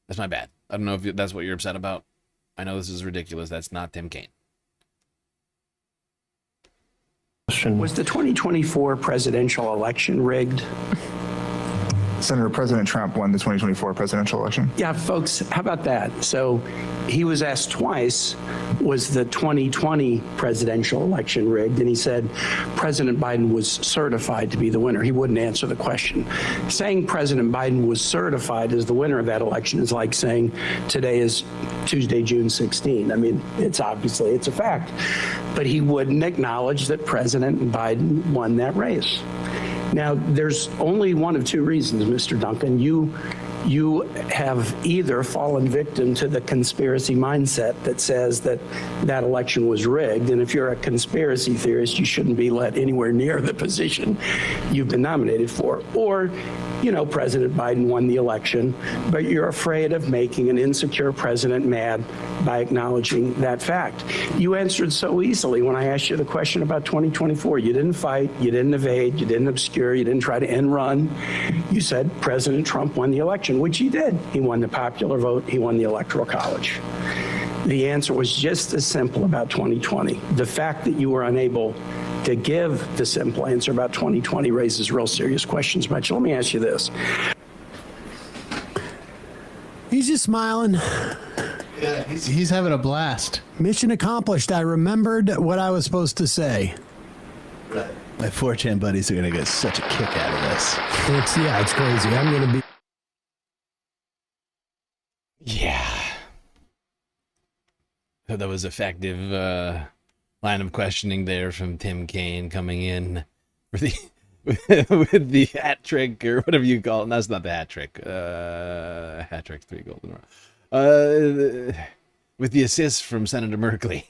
S1: That's my bad. I don't know if that's what you're upset about. I know this is ridiculous. That's not Tim Kaine.
S10: Was the 2024 presidential election rigged?
S6: Senator, President Trump won the 2024 presidential election.
S10: Yeah, folks, how about that? So he was asked twice, was the 2020 presidential election rigged? And he said President Biden was certified to be the winner. He wouldn't answer the question. Saying President Biden was certified as the winner of that election is like saying today is Tuesday, June 16. I mean, it's a fact. But he wouldn't acknowledge that President Biden won that race. Now, there's only one of two reasons, Mr. Duncan. You have either fallen victim to the conspiracy mindset that says that that election was rigged, and if you're a conspiracy theorist, you shouldn't be let anywhere near the position you've been nominated for. Or, you know, President Biden won the election, but you're afraid of making an insecure president mad by acknowledging that fact. You answered so easily when I asked you the question about 2024. You didn't fight, you didn't evade, you didn't obscure, you didn't try to end run. You said President Trump won the election, which he did. He won the popular vote, he won the Electoral College. The answer was just as simple about 2020. The fact that you were unable to give the simple answer about 2020 raises real serious questions about you. Let me ask you this.
S3: He's just smiling.
S23: Yeah, he's having a blast.
S3: Mission accomplished. I remembered what I was supposed to say.
S23: Right. My 4chan buddies are going to get such a kick out of this.
S3: It's crazy. I'm going to be...
S1: Yeah. So that was effective line of questioning there from Tim Kaine coming in for the with the hat trick or whatever you call it. That's not the hat trick. Hat trick, 3 goals in a row. With the assist from Senator Merkley.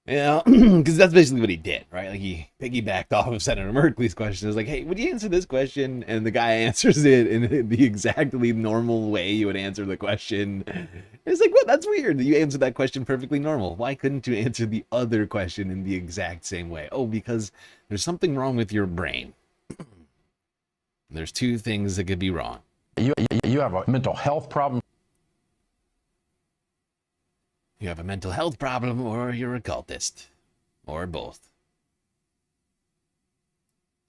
S1: Yeah, because that's basically what he did, right? Like he piggybacked off of Senator Merkley's question. It's like, hey, would you answer this question? And the guy answers it in the exactly normal way you would answer the question. It's like, what? That's weird. You answered that question perfectly normal. Why couldn't you answer the other question in the exact same way? Oh, because there's something wrong with your brain. There's 2 things that could be wrong.
S24: You have a mental health problem.
S1: You have a mental health problem, or you're a cultist. Or both.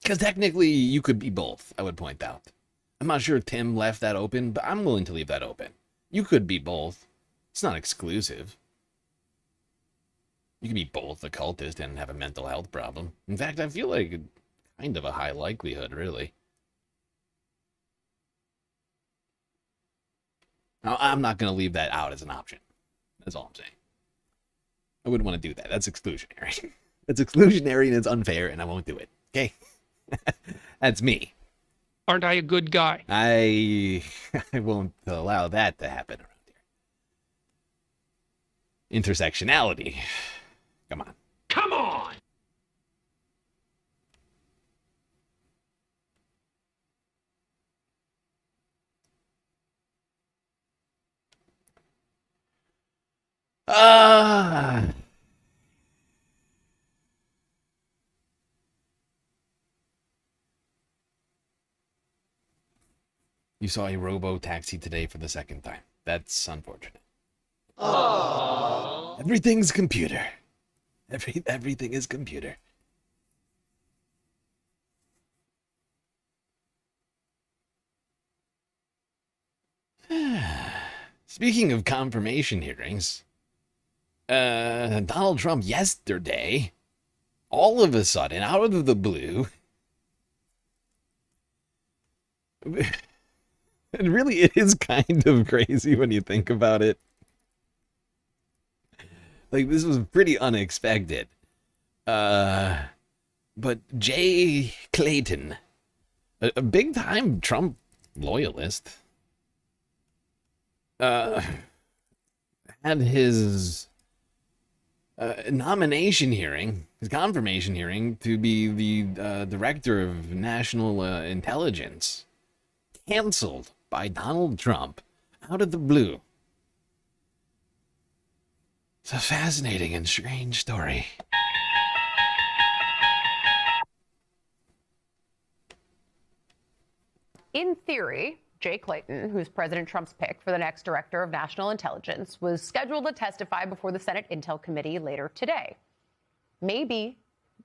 S1: Because technically, you could be both, I would point out. I'm not sure Tim left that open, but I'm willing to leave that open. You could be both. It's not exclusive. You could be both a cultist and have a mental health problem. In fact, I feel like kind of a high likelihood, really. Now, I'm not going to leave that out as an option. That's all I'm saying. I wouldn't want to do that. That's exclusionary. It's exclusionary and it's unfair, and I won't do it. Okay? That's me.
S25: Aren't I a good guy?
S1: I won't allow that to happen around here. Intersectionality. Come on.
S25: Come on!
S1: You saw a robo-taxi today for the 2nd time. That's unfortunate.
S2: Aww.
S1: Everything's computer. Everything is computer. Speaking of confirmation hearings, Donald Trump yesterday, all of a sudden, out of the blue, and really it is kind of crazy when you think about it. Like, this was pretty unexpected. But Jay Clayton, a big-time Trump loyalist, had his nomination hearing, his confirmation hearing to be the director of national intelligence, canceled by Donald Trump out of the blue. It's a fascinating and strange story.
S9: In theory, Jay Clayton, who's President Trump's pick for the next director of national intelligence, was scheduled to testify before the Senate Intel Committee later today. Maybe.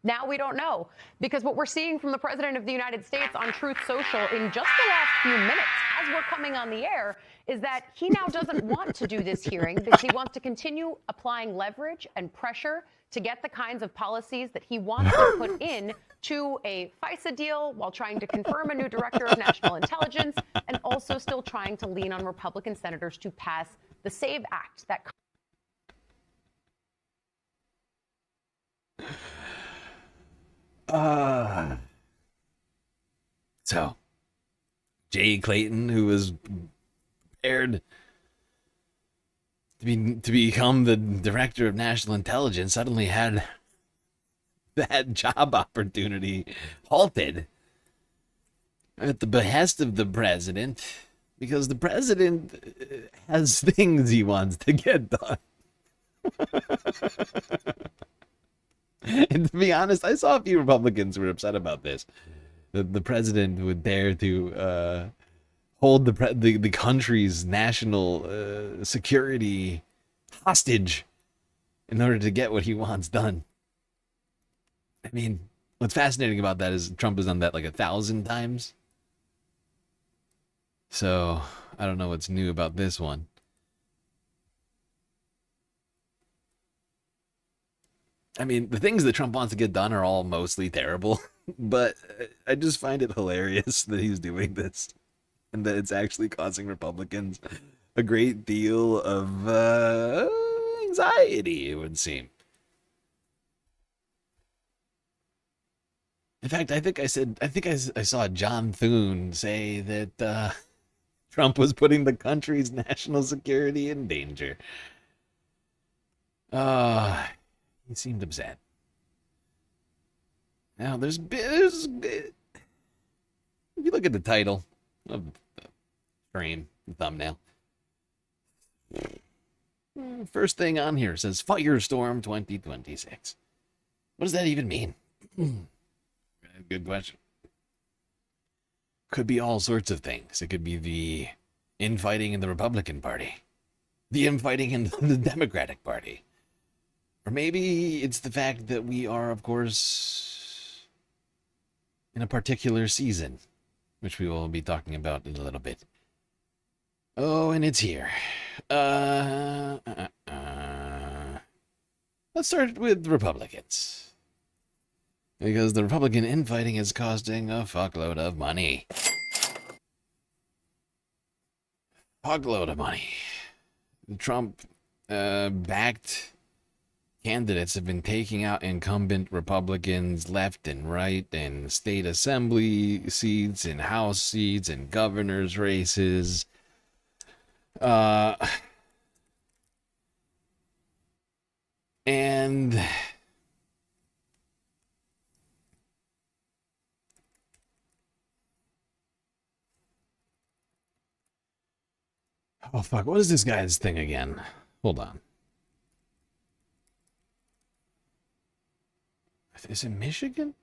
S9: Now we don't know, because what we're seeing from the President of the United States on Truth Social in just the last few minutes as we're coming on the air is that he now doesn't want to do this hearing because he wants to continue applying leverage and pressure to get the kinds of policies that he wants to put in to a FISA deal while trying to confirm a new director of national intelligence and also still trying to lean on Republican senators to pass the SAVE Act that
S1: So, Jay Clayton, who was prepared to become the director of national intelligence, suddenly had that job opportunity halted at the behest of the president, because the president has things he wants to get done. And to be honest, I saw a few Republicans who were upset about this. The president would dare to hold the country's national security hostage in order to get what he wants done. I mean, what's fascinating about that is Trump has done that like 1,000 times. So I don't know what's new about this one. I mean, the things that Trump wants to get done are all mostly terrible, but I just find it hilarious that he's doing this and that it's actually causing Republicans a great deal of anxiety, it would seem. In fact, I think I saw John Thune say that Trump was putting the country's national security in danger. He seemed upset. Now, if you look at the title of the stream, the thumbnail, first thing on here says Firestorm 2026. What does that even mean? Good question. Could be all sorts of things. It could be the infighting in the Republican Party, the infighting in the Democratic Party. Or maybe it's the fact that we are, of course, in a particular season, which we will be talking about in a little bit. Oh, and it's here. Let's start with Republicans. Because the Republican infighting is costing a fuckload of money. Fuckload of money. The Trump-backed candidates have been taking out incumbent Republicans left and right in state assembly seats and House seats and governor's races. And oh fuck, what is this guy's thing again? Hold on. Is it Michigan?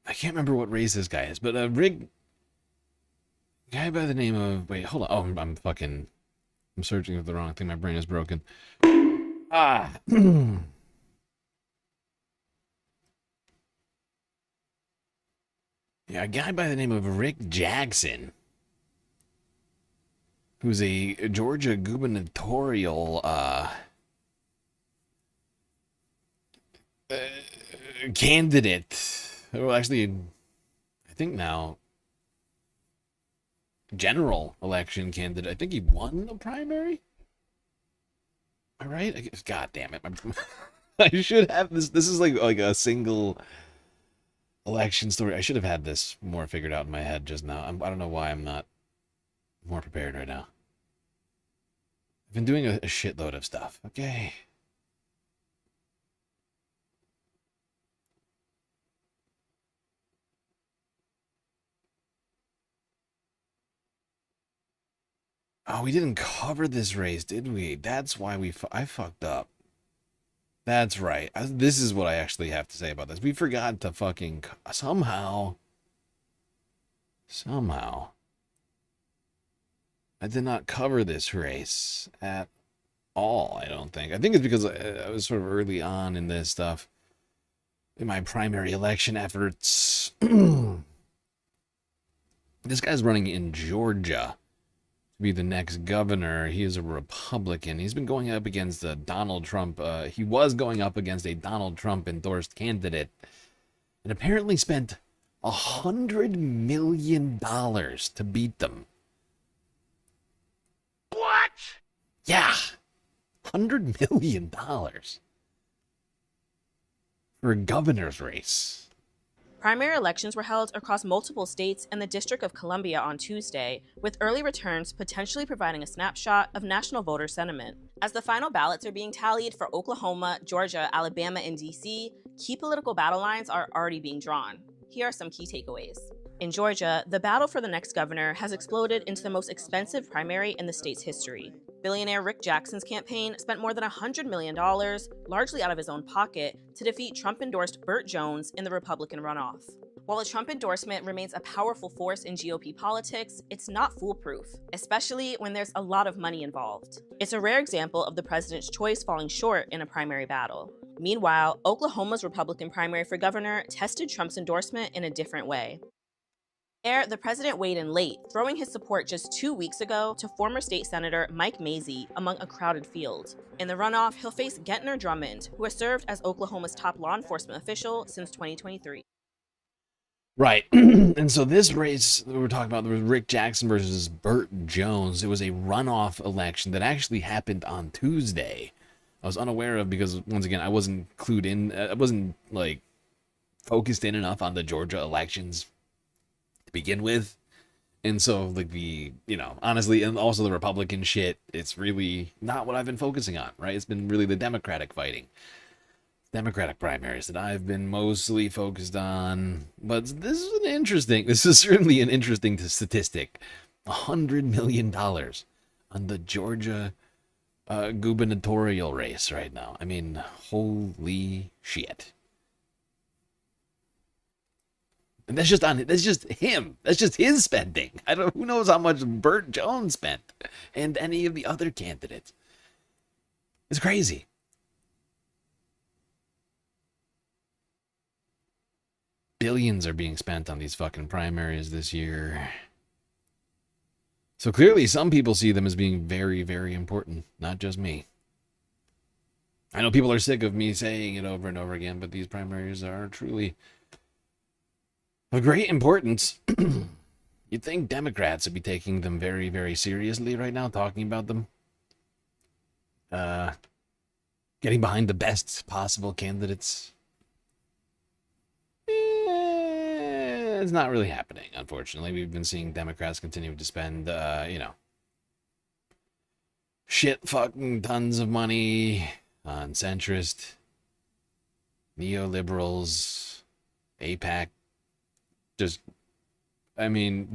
S1: I can't remember what race this guy is, but a guy by the name of, wait, hold on. Oh, I'm searching for the wrong thing. My brain is broken. Yeah, a guy by the name of Rick Jackson, who's a Georgia gubernatorial candidate. Well, actually, I think now general election candidate. I think he won the primary. Am I right? God damn it! I should have this. This is like a single election story. I should have had this more figured out in my head just now. I don't know why I'm not more prepared right now. I've been doing a shitload of stuff. Okay. Oh, we didn't cover this race, did we? That's why I fucked up. That's right. This is what I actually have to say about this. We forgot to fucking somehow, I did not cover this race at all, I don't think. I think it's because I was sort of early on in this stuff, in my primary election efforts. This guy's running in Georgia to be the next governor. He is a Republican. He's been going up against Donald Trump. He was going up against a Donald Trump endorsed candidate and apparently spent $100 million to beat them.
S2: What?
S1: Yeah. $100 million for a governor's race.
S11: Primary elections were held across multiple states and the District of Columbia on Tuesday, with early returns potentially providing a snapshot of national voter sentiment. As the final ballots are being tallied for Oklahoma, Georgia, Alabama, and DC, key political battle lines are already being drawn. Here are some key takeaways. In Georgia, the battle for the next governor has exploded into the most expensive primary in the state's history. Billionaire Rick Jackson's campaign spent more than $100 million, largely out of his own pocket, to defeat Trump-endorsed Burt Jones in the Republican runoff. While a Trump endorsement remains a powerful force in GOP politics, it's not foolproof, especially when there's a lot of money involved. It's a rare example of the president's choice falling short in a primary battle. Meanwhile, Oklahoma's Republican primary for governor tested Trump's endorsement in a different way. There, the president weighed in late, throwing his support just 2 weeks ago to former state senator Mike Mazzei among a crowded field. In the runoff, he'll face Gentner Drummond, who has served as Oklahoma's top law enforcement official since 2023.
S1: Right. And so this race that we're talking about, there was Rick Jackson versus Burt Jones. It was a runoff election that actually happened on Tuesday. I was unaware of because, once again, I wasn't clued in. I wasn't, like, focused in enough on the Georgia elections to begin with. And so, like, honestly, and also the Republican shit, it's really not what I've been focusing on, right? It's been really the Democratic fighting. Democratic primaries that I've been mostly focused on. But this is certainly an interesting statistic. $100 million on the Georgia gubernatorial race right now. I mean, holy shit. And that's just him. That's just his spending. Who knows how much Burt Jones spent and any of the other candidates. It's crazy. Billions are being spent on these fucking primaries this year. So clearly some people see them as being very, very important. Not just me. I know people are sick of me saying it over and over again, but these primaries are truly of great importance. You'd think Democrats would be taking them very, very seriously right now, talking about them. Getting behind the best possible candidates. It's not really happening, unfortunately. We've been seeing Democrats continue to spend, shit fucking tons of money on centrist, neoliberals, AIPAC,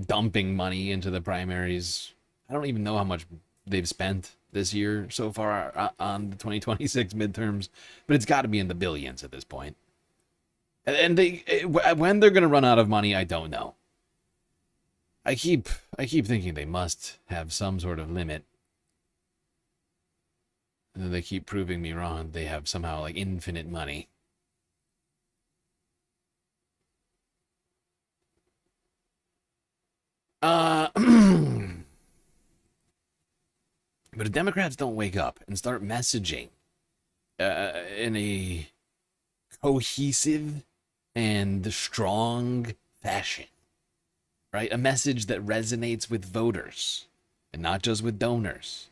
S1: dumping money into the primaries. I don't even know how much they've spent this year so far on the 2026 midterms, but it's got to be in the billions at this point. And when they're going to run out of money, I don't know. I keep thinking they must have some sort of limit. And then they keep proving me wrong. They have somehow like infinite money. But if Democrats don't wake up and start messaging in a cohesive and strong fashion, right? A message that resonates with voters and not just with donors.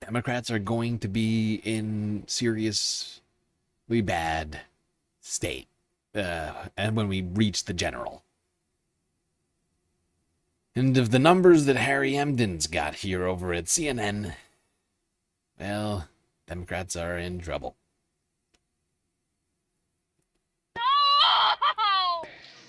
S1: Democrats are going to be in seriously bad state and when we reach the general. And of the numbers that Harry Emden's got here over at CNN, well, Democrats are in trouble.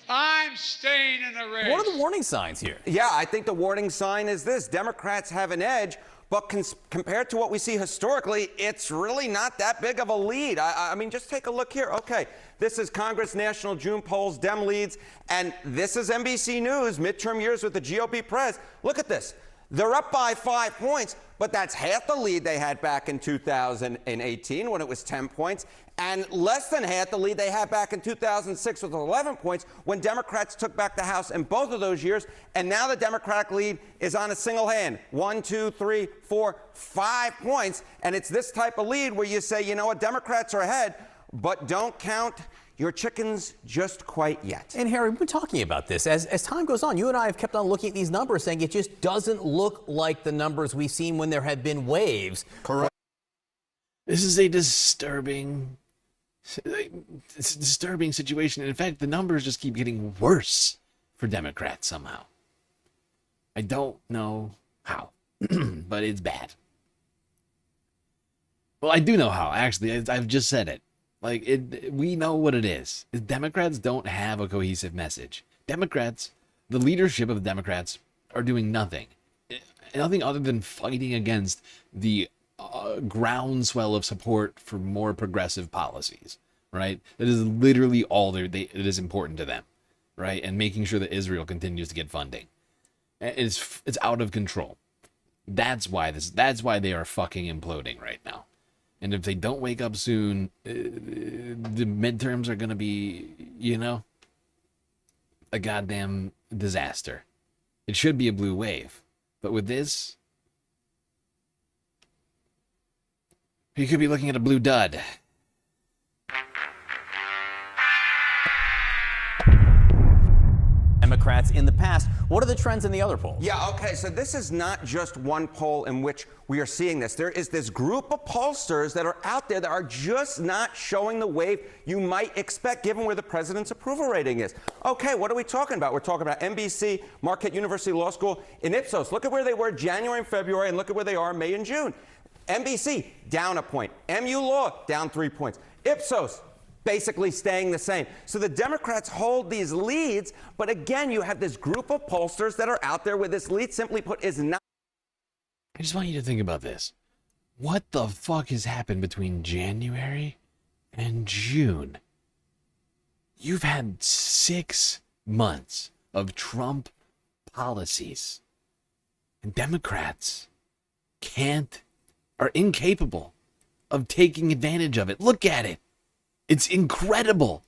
S2: I'm staying in the race.
S12: What are the warning signs here?
S13: Yeah, I think the warning sign is this. Democrats have an edge, but compared to what we see historically, it's really not that big of a lead. I mean, just take a look here. Okay, this is Congress National June polls, Dem leads, and this is NBC News, midterm years with the GOP press. Look at this. They're up by 5 points, but that's half the lead they had back in 2018 when it was 10 points, and less than half the lead they had back in 2006 with 11 points when Democrats took back the House in both of those years. And now the Democratic lead is on a single hand. 1, 2, 3, 4, 5 points. And it's this type of lead where you say, you know what, Democrats are ahead, but don't count your chickens just quite yet.
S12: And Harry, we've been talking about this. As time goes on, you and I have kept on looking at these numbers saying it just doesn't look like the numbers we've seen when there have been waves.
S1: Correct. This is a disturbing situation. And in fact, the numbers just keep getting worse for Democrats somehow. I don't know how, but it's bad. Well, I do know how, actually. I've just said it. Like, we know what it is. Democrats don't have a cohesive message. Democrats, the leadership of the Democrats, are doing nothing. Nothing other than fighting against the groundswell of support for more progressive policies, right? That is literally all it is important to them, right? And making sure that Israel continues to get funding. It's out of control. That's why they are fucking imploding right now. And if they don't wake up soon, the midterms are going to be, a goddamn disaster. It should be a blue wave. But with this, you could be looking at a blue dud.
S12: Democrats in the past. What are the trends in the other polls?
S13: Yeah, okay, so this is not just one poll in which we are seeing this. There is this group of pollsters that are out there that are just not showing the wave you might expect given where the president's approval rating is. Okay, what are we talking about? We're talking about NBC, Marquette University Law School, and Ipsos. Look at where they were January and February, and look at where they are May and June. NBC, down a point. MU Law, down 3 points. Ipsos, basically staying the same. So the Democrats hold these leads, but again, you have this group of pollsters that are out there where this lead, simply put, is not.
S1: I just want you to think about this. What the fuck has happened between January and June? You've had 6 months of Trump policies, and Democrats are incapable of taking advantage of it. Look at it. It's incredible.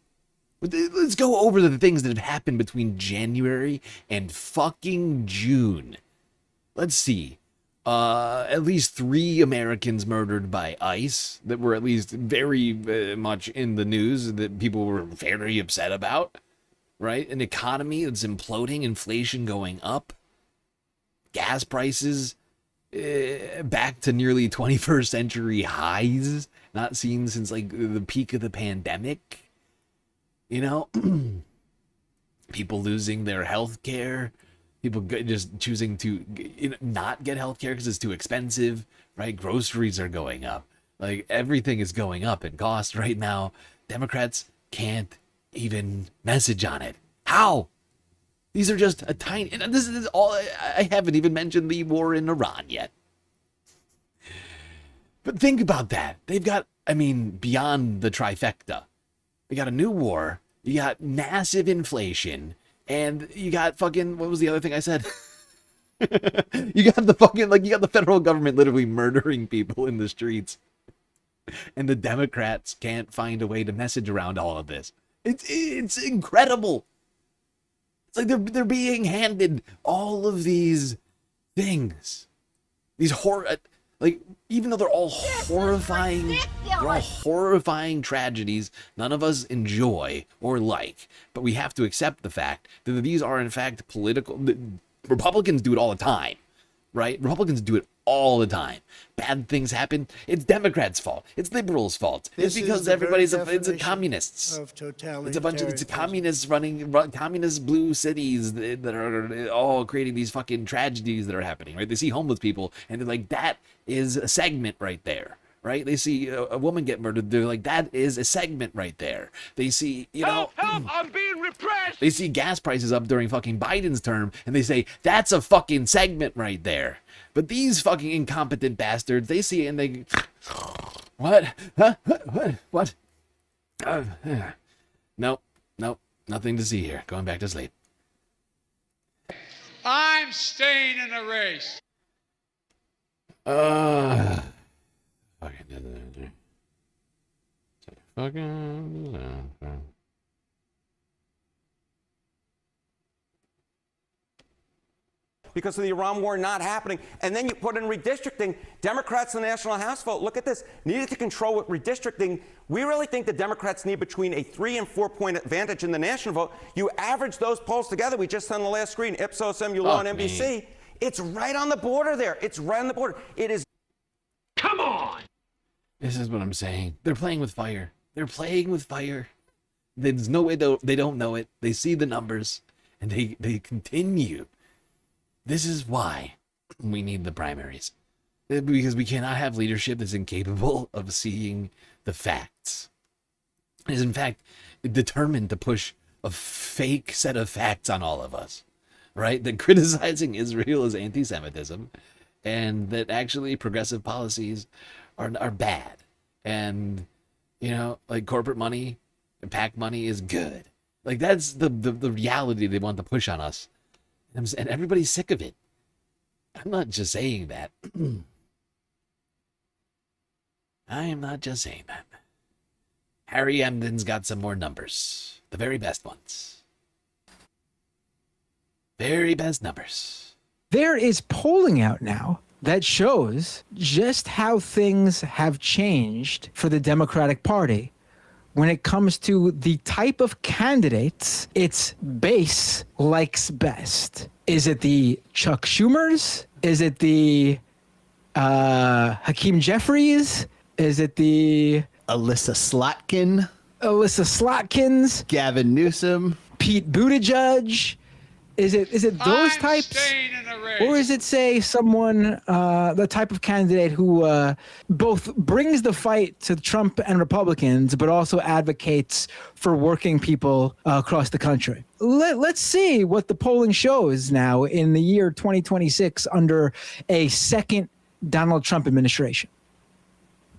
S1: Let's go over the things that have happened between January and fucking June. Let's see. At least 3 Americans murdered by ICE that were at least very much in the news that people were very upset about, right? An economy that's imploding, inflation going up, gas prices back to nearly 21st century highs, not seen since like the peak of the pandemic. People losing their health care, people just choosing to not get health care because it's too expensive, right? Groceries are going up. Like, everything is going up in cost right now. Democrats can't even message on it. How? These are just a tiny, and this is all, I haven't even mentioned the war in Iran yet. But think about that. They've got, beyond the trifecta, they got a new war, you got massive inflation, and you got fucking, what was the other thing I said? You got the federal government literally murdering people in the streets. And the Democrats can't find a way to message around all of this. It's incredible. It's like they're being handed all of these things. These even though they're all horrifying tragedies none of us enjoy or like, but we have to accept the fact that these are in fact political. Republicans do it all the time, right? Republicans do it all the time. Bad things happen. It's Democrats' fault. It's liberals' fault. It's because everybody's it's a communists. It's a communists running communist blue cities that are all creating these fucking tragedies that are happening, right? They see homeless people and they're like, that is a segment right there. Right? They see a woman get murdered. They're like, that is a segment right there. They see,
S2: Help! I'm being repressed!
S1: They see gas prices up during fucking Biden's term, and they say, that's a fucking segment right there. But these fucking incompetent bastards, they see it and they, what? Huh? What? Nope, nothing to see here. Going back to sleep.
S2: I'm staying in the race.
S13: Because of the Iran war not happening. And then you put in redistricting. Democrats in the National House vote, look at this, needed to control with redistricting. We really think the Democrats need between a 3 and 4 point advantage in the national vote. You average those polls together. We just on the last screen, Ipsos, MULO, and NBC. It's right on the border there. It's right on the border. It is.
S2: Come on!
S1: This is what I'm saying. They're playing with fire. They're playing with fire. There's no way they don't know it. They see the numbers, and they continue. This is why we need the primaries. Because we cannot have leadership that's incapable of seeing the facts. Is in fact determined to push a fake set of facts on all of us. Right? That criticizing Israel is anti-Semitism, and that actually progressive policies are bad. And, you know, like corporate money and PAC money is good. Like that's the reality they want to push on us. And everybody's sick of it. I'm not just saying that. I am not just saying that. Harry Emden's got some more numbers. The very best ones. Very best numbers.
S14: There is polling out now that shows just how things have changed for the Democratic Party when it comes to the type of candidates its base likes best. Is it the Chuck Schumers? Is it the Hakeem Jeffries? Is it the
S23: Alyssa Slotkins?
S14: Gavin Newsom? Pete Buttigieg? Is it those types? Or is it, say, someone, the type of candidate who both brings the fight to Trump and Republicans, but also advocates for working people across the country? Let's see what the polling shows now in the year 2026 under a second Donald Trump administration.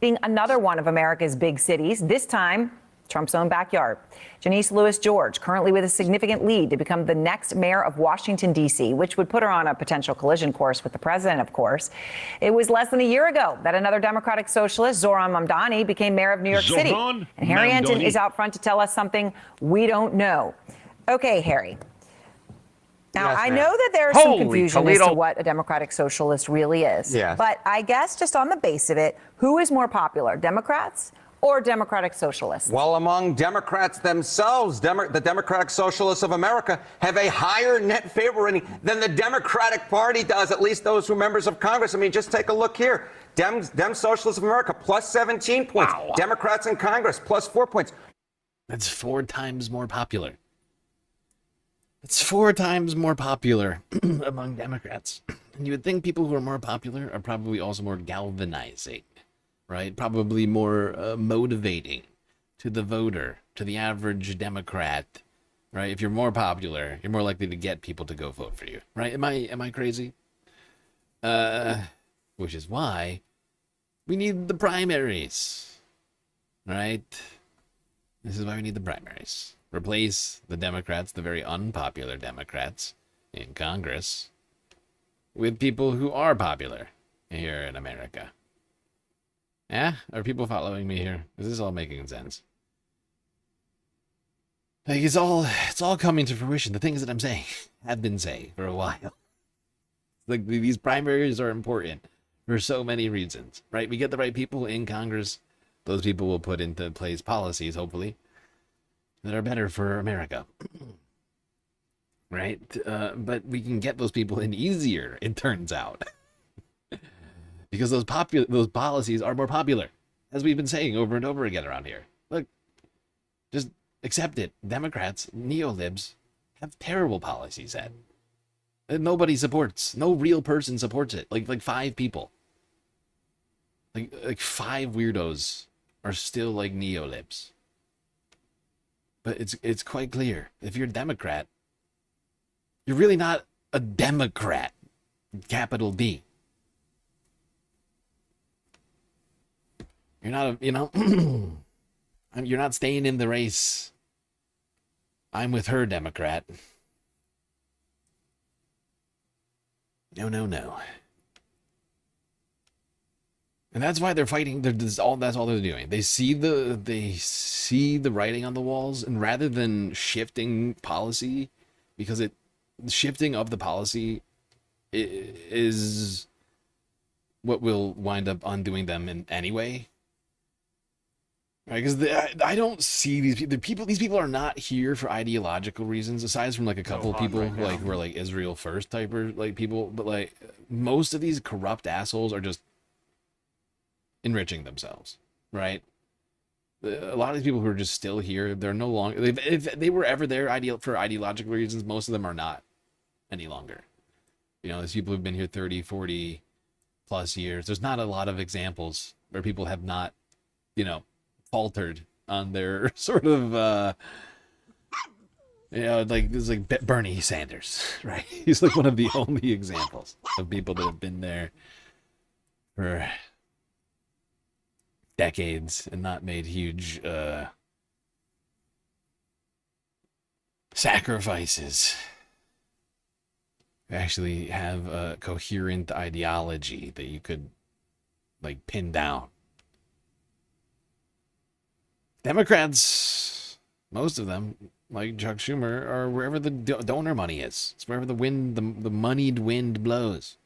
S15: Being another one of America's big cities, this time Trump's own backyard. Janice Lewis George, currently with a significant lead to become the next mayor of Washington, D.C., which would put her on a potential collision course with the president, of course. It was less than a year ago that another Democratic socialist, Zohran Mamdani, became mayor of New York City. And Harry Enten is out front to tell us something we don't know. Okay, Harry. Now,
S13: Yes,
S15: I
S13: ma'am.
S15: know that there's some confusion as to what a Democratic socialist really is.
S13: Yes.
S15: But I guess just on the base of it, who is more popular, Democrats or Democratic socialists?
S13: Well, among Democrats themselves, the Democratic Socialists of America have a higher net favor rating than the Democratic Party does, at least those who are members of Congress. I mean, just take a look here. Dem Socialists of America, plus 17 points. Wow. Democrats in Congress, plus 4 points.
S1: That's 4 times more popular. It's 4 times more popular among Democrats. And you would think people who are more popular are probably also more galvanizing, right? Probably more motivating to the voter, to the average Democrat, right? If you're more popular, you're more likely to get people to go vote for you, right? Am I crazy? Which is why we need the primaries, right? This is why we need the primaries. Replace the Democrats, the very unpopular Democrats in Congress, with people who are popular here in America. Yeah? Are people following me here? Is this all making sense? Like, it's all coming to fruition. The things that I'm saying have been saying for a while. Like, these primaries are important for so many reasons, right? We get the right people in Congress. Those people will put into place policies, hopefully, that are better for America. Right? But we can get those people in easier, it turns out. because those policies are more popular, as we've been saying over and over again around here. Look, just accept it. Democrats, neolibs, have terrible policies that nobody supports. No real person supports it. Like 5 people. Like 5 weirdos are still like neolibs. But it's quite clear. If you're a Democrat, you're really not a Democrat. Capital D. You're not you're not staying in the race. I'm with her, Democrat. No. And that's why they're fighting. That's all they're doing. They see the writing on the walls, and rather than shifting policy, because the shifting of the policy is what will wind up undoing them in anyway. Right? Because I don't see these people. These people are not here for ideological reasons, aside from like a couple of people who are like Israel first type people. But like most of these corrupt assholes are just enriching themselves, right? A lot of these people who are just still here, they're no longer. If they were ever there for ideological reasons, most of them are not any longer. You know, these people who've been here 30, 40 plus years. There's not a lot of examples where people have not, faltered on their sort of, like there's like Bernie Sanders, right? He's like one of the only examples of people that have been there for decades and not made huge sacrifices. You actually have a coherent ideology that you could like pin down. Democrats, most of them, like Chuck Schumer, are wherever the donor money is. It's wherever the moneyed wind blows.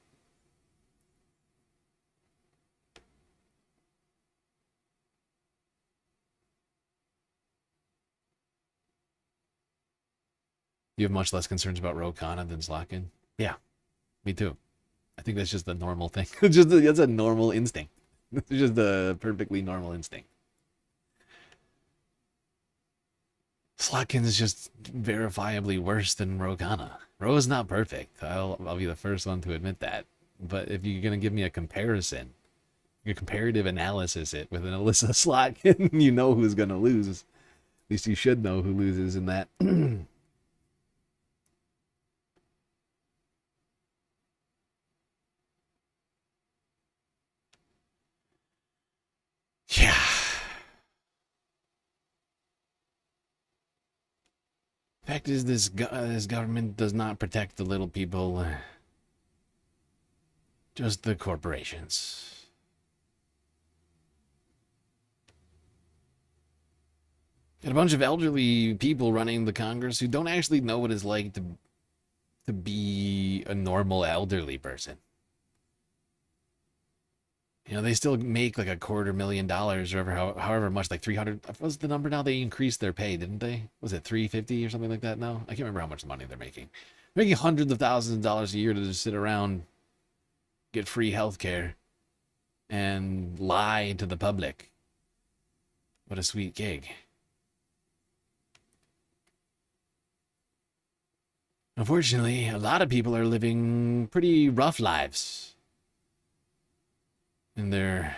S1: You have much less concerns about Ro Khanna than Slotkin? Yeah, me too. I think that's just a normal thing. That's a normal instinct. It's just a perfectly normal instinct. Slotkin is just verifiably worse than Ro Khanna. Ro is not perfect. I'll be the first one to admit that. But if you're gonna give me a comparison, a comparative analysis with an Alyssa Slotkin, you know who's gonna lose. At least you should know who loses in that. Yeah. Fact is, this government does not protect the little people, just the corporations. Got a bunch of elderly people running the Congress who don't actually know what it's like to be a normal elderly person. You know, they still make like $250,000 or however much, like 300. What's the number now? They increased their pay, didn't they? Was it 350 or something like that now? I can't remember how much money they're making. They're making hundreds of thousands of dollars a year to just sit around, get free health care, and lie to the public. What a sweet gig. Unfortunately, a lot of people are living pretty rough lives in their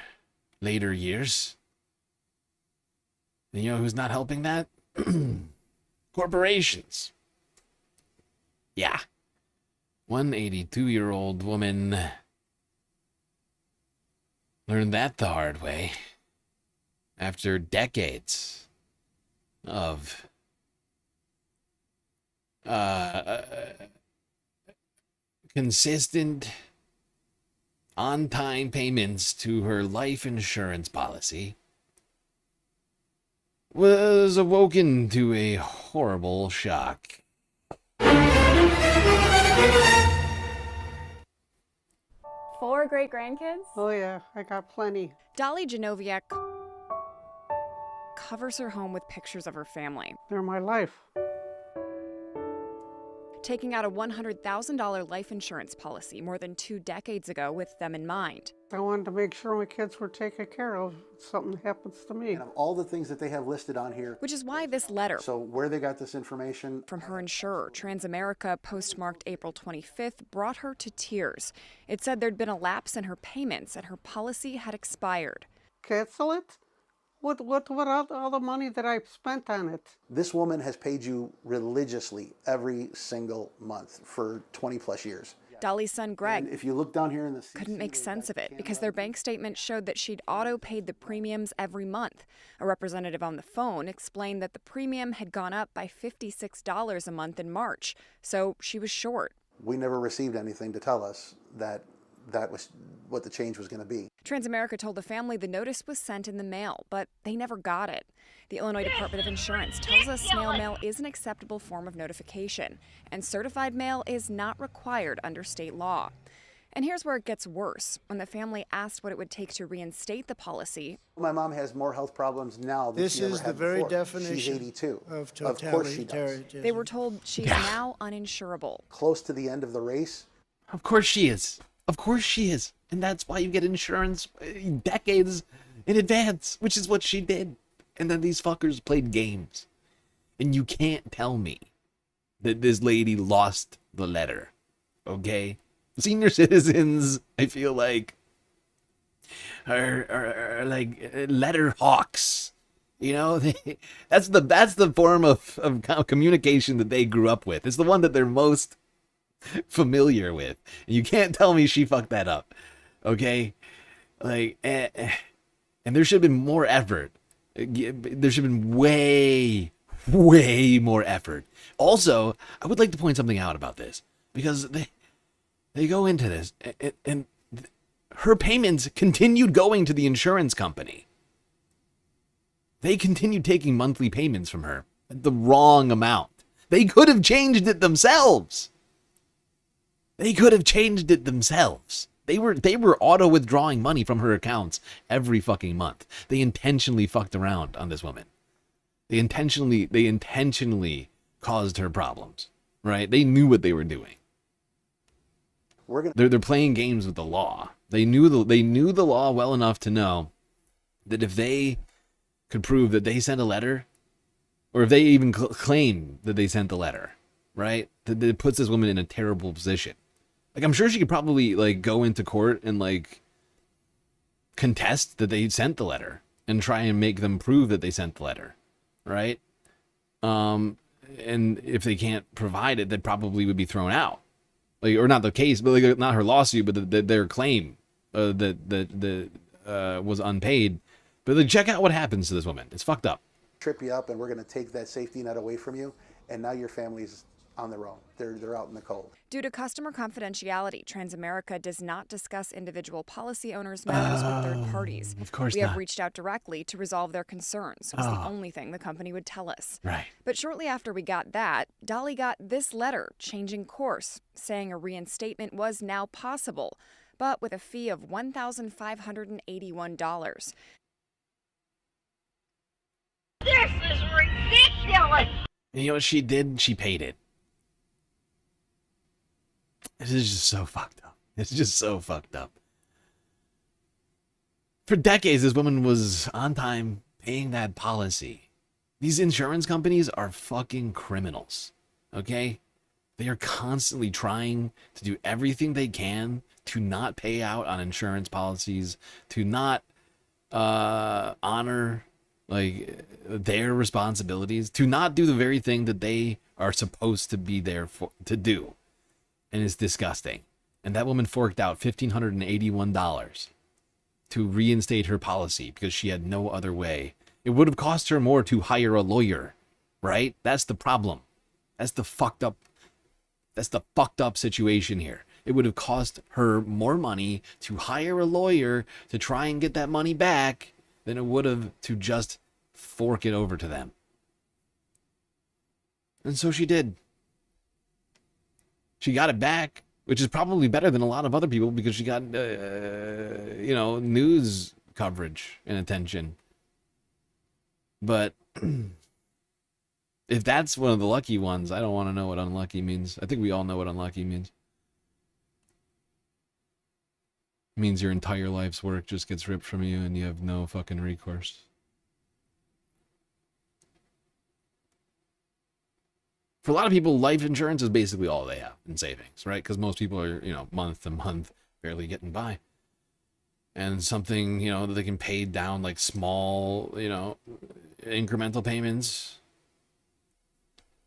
S1: later years. And you know who's not helping that? Corporations. Yeah. One 82-year-old woman learned that the hard way after decades of consistent on-time payments to her life insurance policy, was awoken to a horrible shock.
S16: 4 great-grandkids?
S17: Oh yeah, I got plenty.
S16: Dolly Genoviak covers her home with pictures of her family.
S17: They're my life.
S16: taking out a $100,000 life insurance policy more than 2 decades ago with them in mind.
S17: I wanted to make sure my kids were taken care of if something happens to me.
S8: And of all the things that they have listed on here.
S16: Which is why this letter.
S8: So where they got this information.
S16: From her insurer, Transamerica, postmarked April 25th, brought her to tears. It said there'd been a lapse in her payments and her policy had expired.
S17: Cancel it? What all the money that I've spent on it?
S8: This woman has paid you religiously every single month for 20 plus years.
S16: Dolly's son Greg,
S8: and if you look down here in the
S16: couldn't make sense of it because their bank statement showed that she'd auto-paid the premiums every month. A representative on the phone explained that the premium had gone up by $56 a month in March, so she was short.
S8: We never received anything to tell us that that was what the change was going to be.
S16: Transamerica told the family the notice was sent in the mail, but they never got it. The Illinois Department of Insurance tells us snail mail is an acceptable form of notification, and certified mail is not required under state law. And here's where it gets worse. When the family asked what it would take to reinstate the policy.
S8: My mom has more health problems now than she ever had before.
S18: This is the very definition
S8: She's 82.
S18: of
S8: course she does.
S16: They were told she's now uninsurable.
S8: Close to the end of the race.
S1: Of course she is. Of course she is. And that's why you get insurance decades in advance, which is what she did. And then these fuckers played games. And you can't tell me that this lady lost the letter. Okay? Senior citizens, I feel like, are like letter hawks. You know, that's the form of communication that they grew up with. It's the one that they're most familiar with. And you can't tell me she fucked that up. Okay? Like, and there should have been more effort. There should have been way more effort. Also, I would like to point something out about this, because they go into this, and her payments continued going to the insurance company. They continued taking monthly payments from her at the wrong amount. They could have changed it themselves. They were auto withdrawing money from her accounts every fucking month. They intentionally fucked around on this woman. They intentionally caused her problems, right? They knew what they were doing. They're playing games with the law. They knew the law well enough to know that if they could prove that they sent a letter, or if they even claim that they sent the letter, right? That it puts this woman in a terrible position. Like, I'm sure she could probably like go into court and like contest that they sent the letter and try and make them prove that they sent the letter, right? And if they can't provide it, they probably would be thrown out. Like, or not the case, but like not her lawsuit, but their claim that was unpaid. But like, check out what happens to this woman. It's fucked up.
S8: Trip you up, and we're going to take that safety net away from you, and now your family's on their own. They're out in the cold.
S16: Due to customer confidentiality, Transamerica does not discuss individual policy owners' matters with third parties.
S1: Of course
S16: we
S1: not.
S16: have reached out directly to resolve their concerns. It was the only thing the company would tell us.
S1: Right.
S16: But shortly after we got that, Dolly got this letter changing course, saying a reinstatement was now possible, but with a fee of $1,581.
S2: This is ridiculous!
S1: And you know what she did? She paid it. It is just so fucked up. It's just so fucked up. For decades, this woman was on time paying that policy. These insurance companies are fucking criminals. Okay? They are constantly trying to do everything they can to not pay out on insurance policies, to not honor like their responsibilities, to not do the very thing that they are supposed to be there for to do. And it's disgusting. And that woman forked out $1,581 to reinstate her policy because she had no other way. It would have cost her more to hire a lawyer, right? That's the problem. That's the fucked up situation here. It would have cost her more money to hire a lawyer to try and get that money back than it would have to just fork it over to them. And so she did. She got it back, which is probably better than a lot of other people because she got, news coverage and attention. But If that's one of the lucky ones, I don't want to know what unlucky means. I think we all know what unlucky means. It means your entire life's work just gets ripped from you and you have no fucking recourse. For a lot of people, life insurance is basically all they have in savings, right? Because most people are, month to month, barely getting by. And something, that they can pay down like small, incremental payments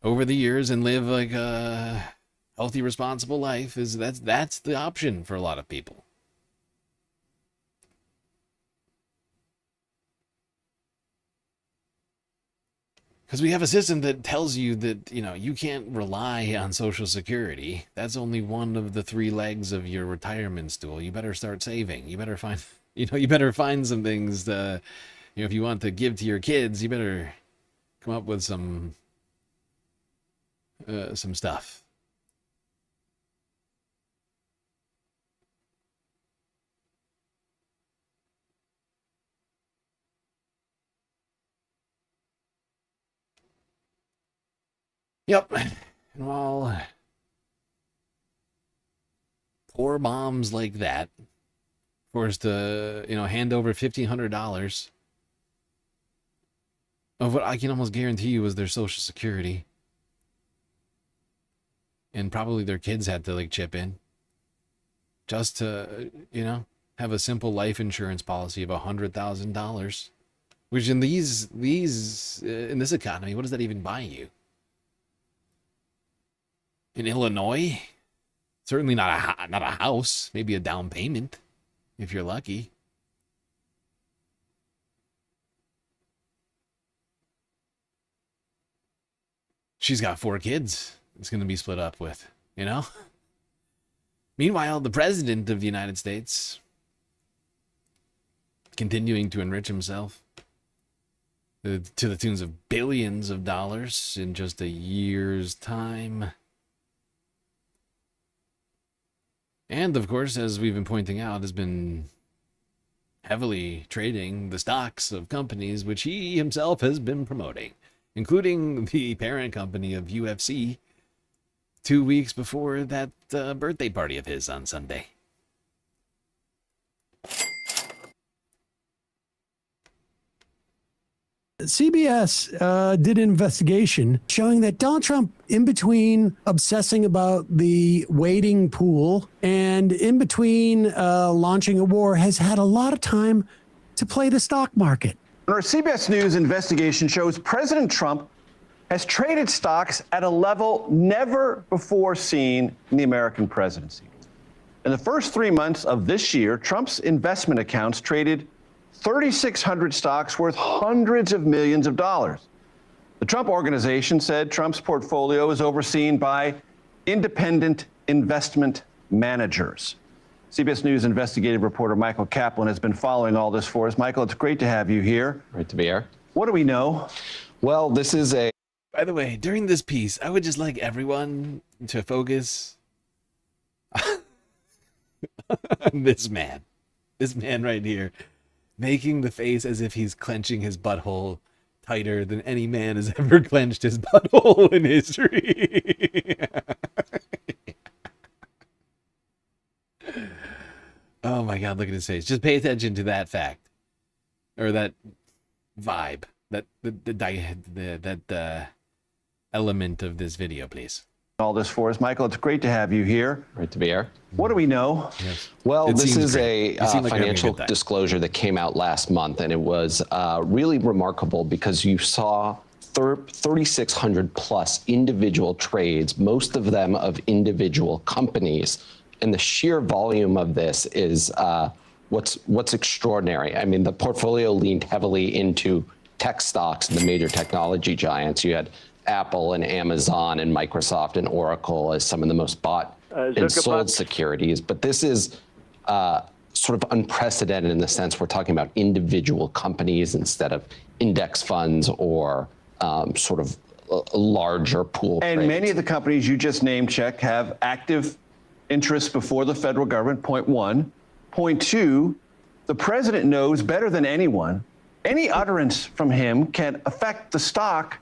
S1: over the years and live like a healthy, responsible life that's the option for a lot of people. Because we have a system that tells you that, you can't rely on Social Security. That's only one of the 3 legs of your retirement stool. You better start saving. You better find, you better find some things to, if you want to give to your kids, you better come up with some stuff. Yep. Well, poor moms like that, forced to, hand over $1,500 of what I can almost guarantee you was their Social Security. And probably their kids had to chip in just to, have a simple life insurance policy of $100,000, which in in this economy, what does that even buy you? In Illinois, certainly not a house, maybe a down payment, if you're lucky. She's got 4 kids it's going to be split up with, Meanwhile, the president of the United States, continuing to enrich himself to the tunes of billions of dollars in just a year's time. And, of course, as we've been pointing out, has been heavily trading the stocks of companies which he himself has been promoting, including the parent company of UFC, 2 weeks before that birthday party of his on Sunday.
S3: CBS did an investigation showing that Donald Trump, in between obsessing about the waiting pool and in between launching a war, has had a lot of time to play the stock market.
S18: Our CBS News investigation shows President Trump has traded stocks at a level never before seen in the American presidency. In the first 3 months of this year, Trump's investment accounts traded 3,600 stocks worth hundreds of millions of dollars. The Trump Organization said Trump's portfolio is overseen by independent investment managers. CBS News investigative reporter Michael Kaplan has been following all this for us. Michael, it's great to have you here.
S19: Great to be here.
S18: What do we know?
S19: Well, this is a...
S1: By the way, during this piece, I would just like everyone to focus on this man right here, making the face as if he's clenching his butthole tighter than any man has ever clenched his butthole in history. Oh my God, look at his face. Just pay attention to that fact, or that vibe, that element of this video, please.
S18: All this for us. Michael, it's great to have you here.
S19: Great to be here.
S18: What do we know?
S1: Yes.
S19: Well, this is
S1: great.
S19: a financial disclosure that came out last month, and it was really remarkable because you saw 3,600 plus individual trades, most of them of individual companies. And the sheer volume of this is what's extraordinary. I mean, the portfolio leaned heavily into tech stocks and the major technology giants. You had Apple and Amazon and Microsoft and Oracle as some of the most bought and sold securities. But this is sort of unprecedented in the sense we're talking about individual companies instead of index funds or sort of a larger pool.
S18: And
S19: trades.
S18: many of the companies you just named, Check, have active interests before the federal government, point one. Point two, the president knows better than anyone, any utterance from him can affect the stock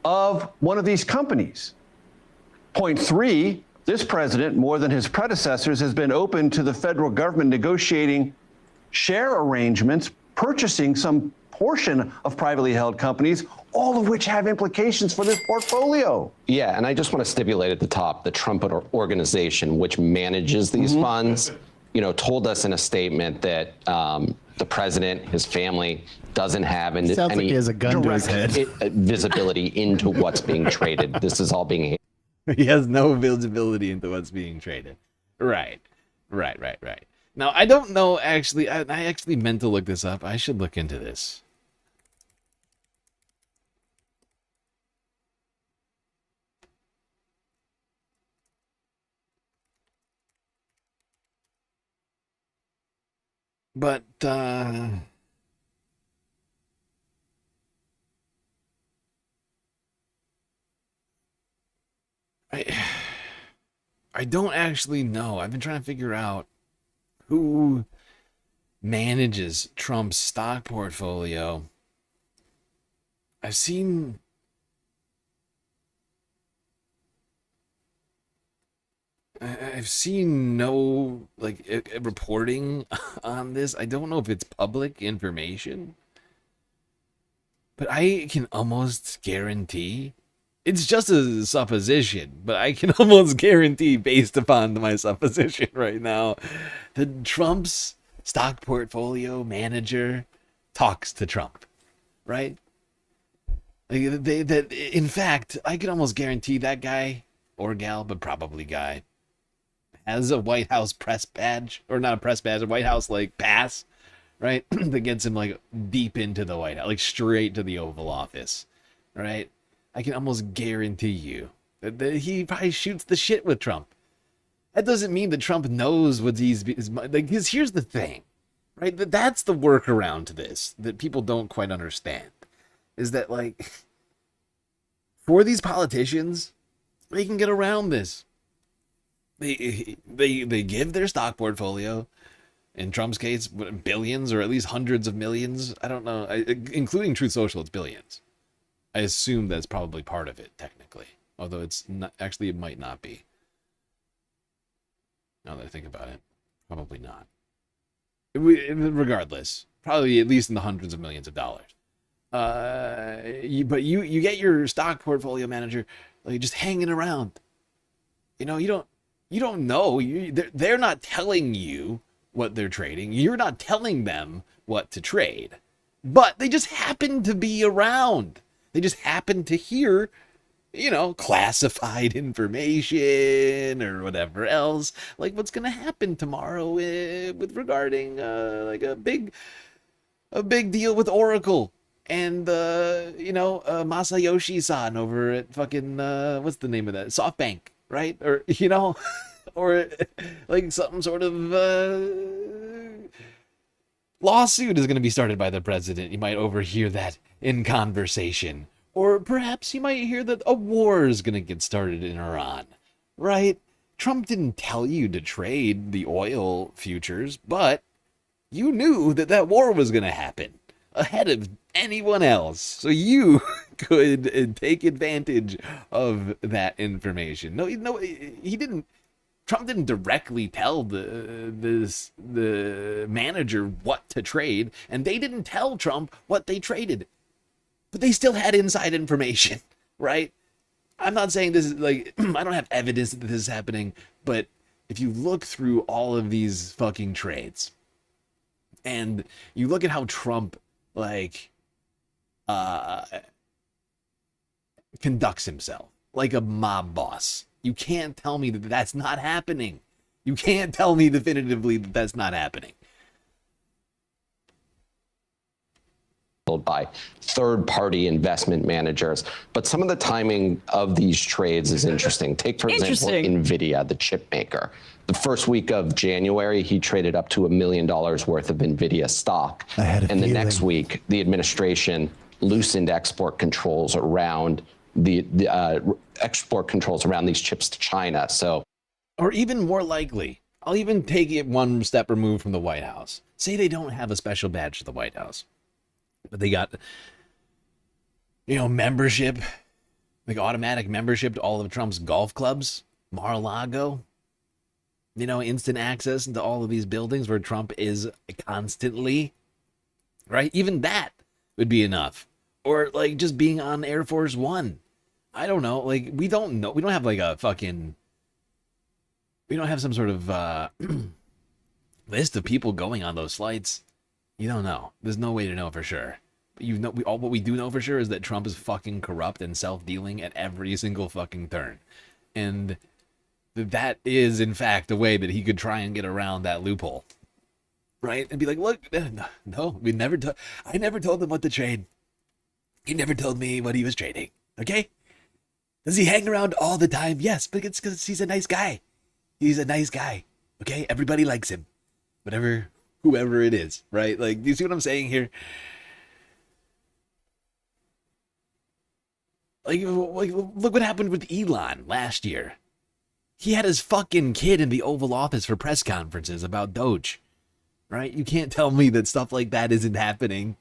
S18: of one of these companies. Point three, this president, more than his predecessors, has been open to the federal government negotiating share arrangements, purchasing some portion of privately held companies, all of which have implications for this portfolio.
S19: Yeah, and I just want to stipulate at the top, the Trump organization, which manages these funds, told us in a statement that the president, his family, doesn't have any
S23: Sounds like he has a gun to his
S19: direct visibility into what's being traded. This is all being.
S1: He has no visibility into what's being traded. Right. Now, I don't know, actually. I actually meant to look this up. I should look into this. But, I don't actually know. I've been trying to figure out who manages Trump's stock portfolio. I've seen no reporting on this. I don't know if it's public information, but I can almost guarantee it's just a supposition, but I can almost guarantee, based upon my supposition right now, that Trump's stock portfolio manager talks to Trump, right? In fact, I can almost guarantee that guy or gal, but probably guy, has a White House press badge, or not a press badge, a White House pass, right? That gets him deep into the White House, straight to the Oval Office, right? I can almost guarantee you that he probably shoots the shit with Trump. That doesn't mean that Trump knows what because here's the thing, right? That's the workaround to this that people don't quite understand, is that for these politicians, they can get around this. They give their stock portfolio, in Trump's case, billions or at least hundreds of millions. I don't know, including Truth Social, it's billions. I assume that's probably part of it, technically. Although it's not, actually, it might not be. Now that I think about it, probably not. Regardless, probably at least in the hundreds of millions of dollars. But you get your stock portfolio manager just hanging around. You don't know. They're not telling you what they're trading. You're not telling them what to trade. But they just happen to be around. They just happen to hear, classified information or whatever else, what's going to happen tomorrow with regarding a big deal with Oracle and Masayoshi-san over at fucking what's the name of that, SoftBank, right? Or or some sort of lawsuit is going to be started by the president. You might overhear that in conversation. Or perhaps you might hear that a war is going to get started in Iran, right? Trump didn't tell you to trade the oil futures, but you knew that war was going to happen ahead of anyone else. So you could take advantage of that information. No, he didn't. Trump didn't directly tell the manager what to trade, and they didn't tell Trump what they traded. But they still had inside information, right? I'm not saying this is I don't have evidence that this is happening, but if you look through all of these fucking trades and you look at how Trump conducts himself like a mob boss, you can't tell me that that's not happening. You can't tell me definitively that that's not happening.
S19: By third-party investment managers, but some of the timing of these trades is interesting. Take, for example, NVIDIA, the chip maker. The first week of January, he traded up to $1 million worth of NVIDIA stock. And the next week, the administration loosened export controls around these chips to China. So,
S1: or even more likely, I'll even take it one step removed from the White House. Say they don't have a special badge to the White House, but they got, membership like automatic membership to all of Trump's golf clubs, Mar-a-Lago, you know, instant access into all of these buildings where Trump is constantly, right? Even that would be enough. Or like just being on Air Force One. I don't know. Like, we don't know. We don't have like a fucking, we don't have some sort of list of people going on those flights. You don't know. There's no way to know for sure. You know, what we do know for sure is that Trump is fucking corrupt and self-dealing at every single fucking turn. And that is, in fact, a way that he could try and get around that loophole. Right? And be like, look, no, I never told him what to trade. He never told me what he was trading. Okay? Does he hang around all the time? Yes, but it's because he's a nice guy. He's a nice guy. Okay? Everybody likes him. Whoever it is, right? Like, do you see what I'm saying here? Like, look what happened with Elon last year. He had his fucking kid in the Oval Office for press conferences about Doge, right? You can't tell me that stuff like that isn't happening.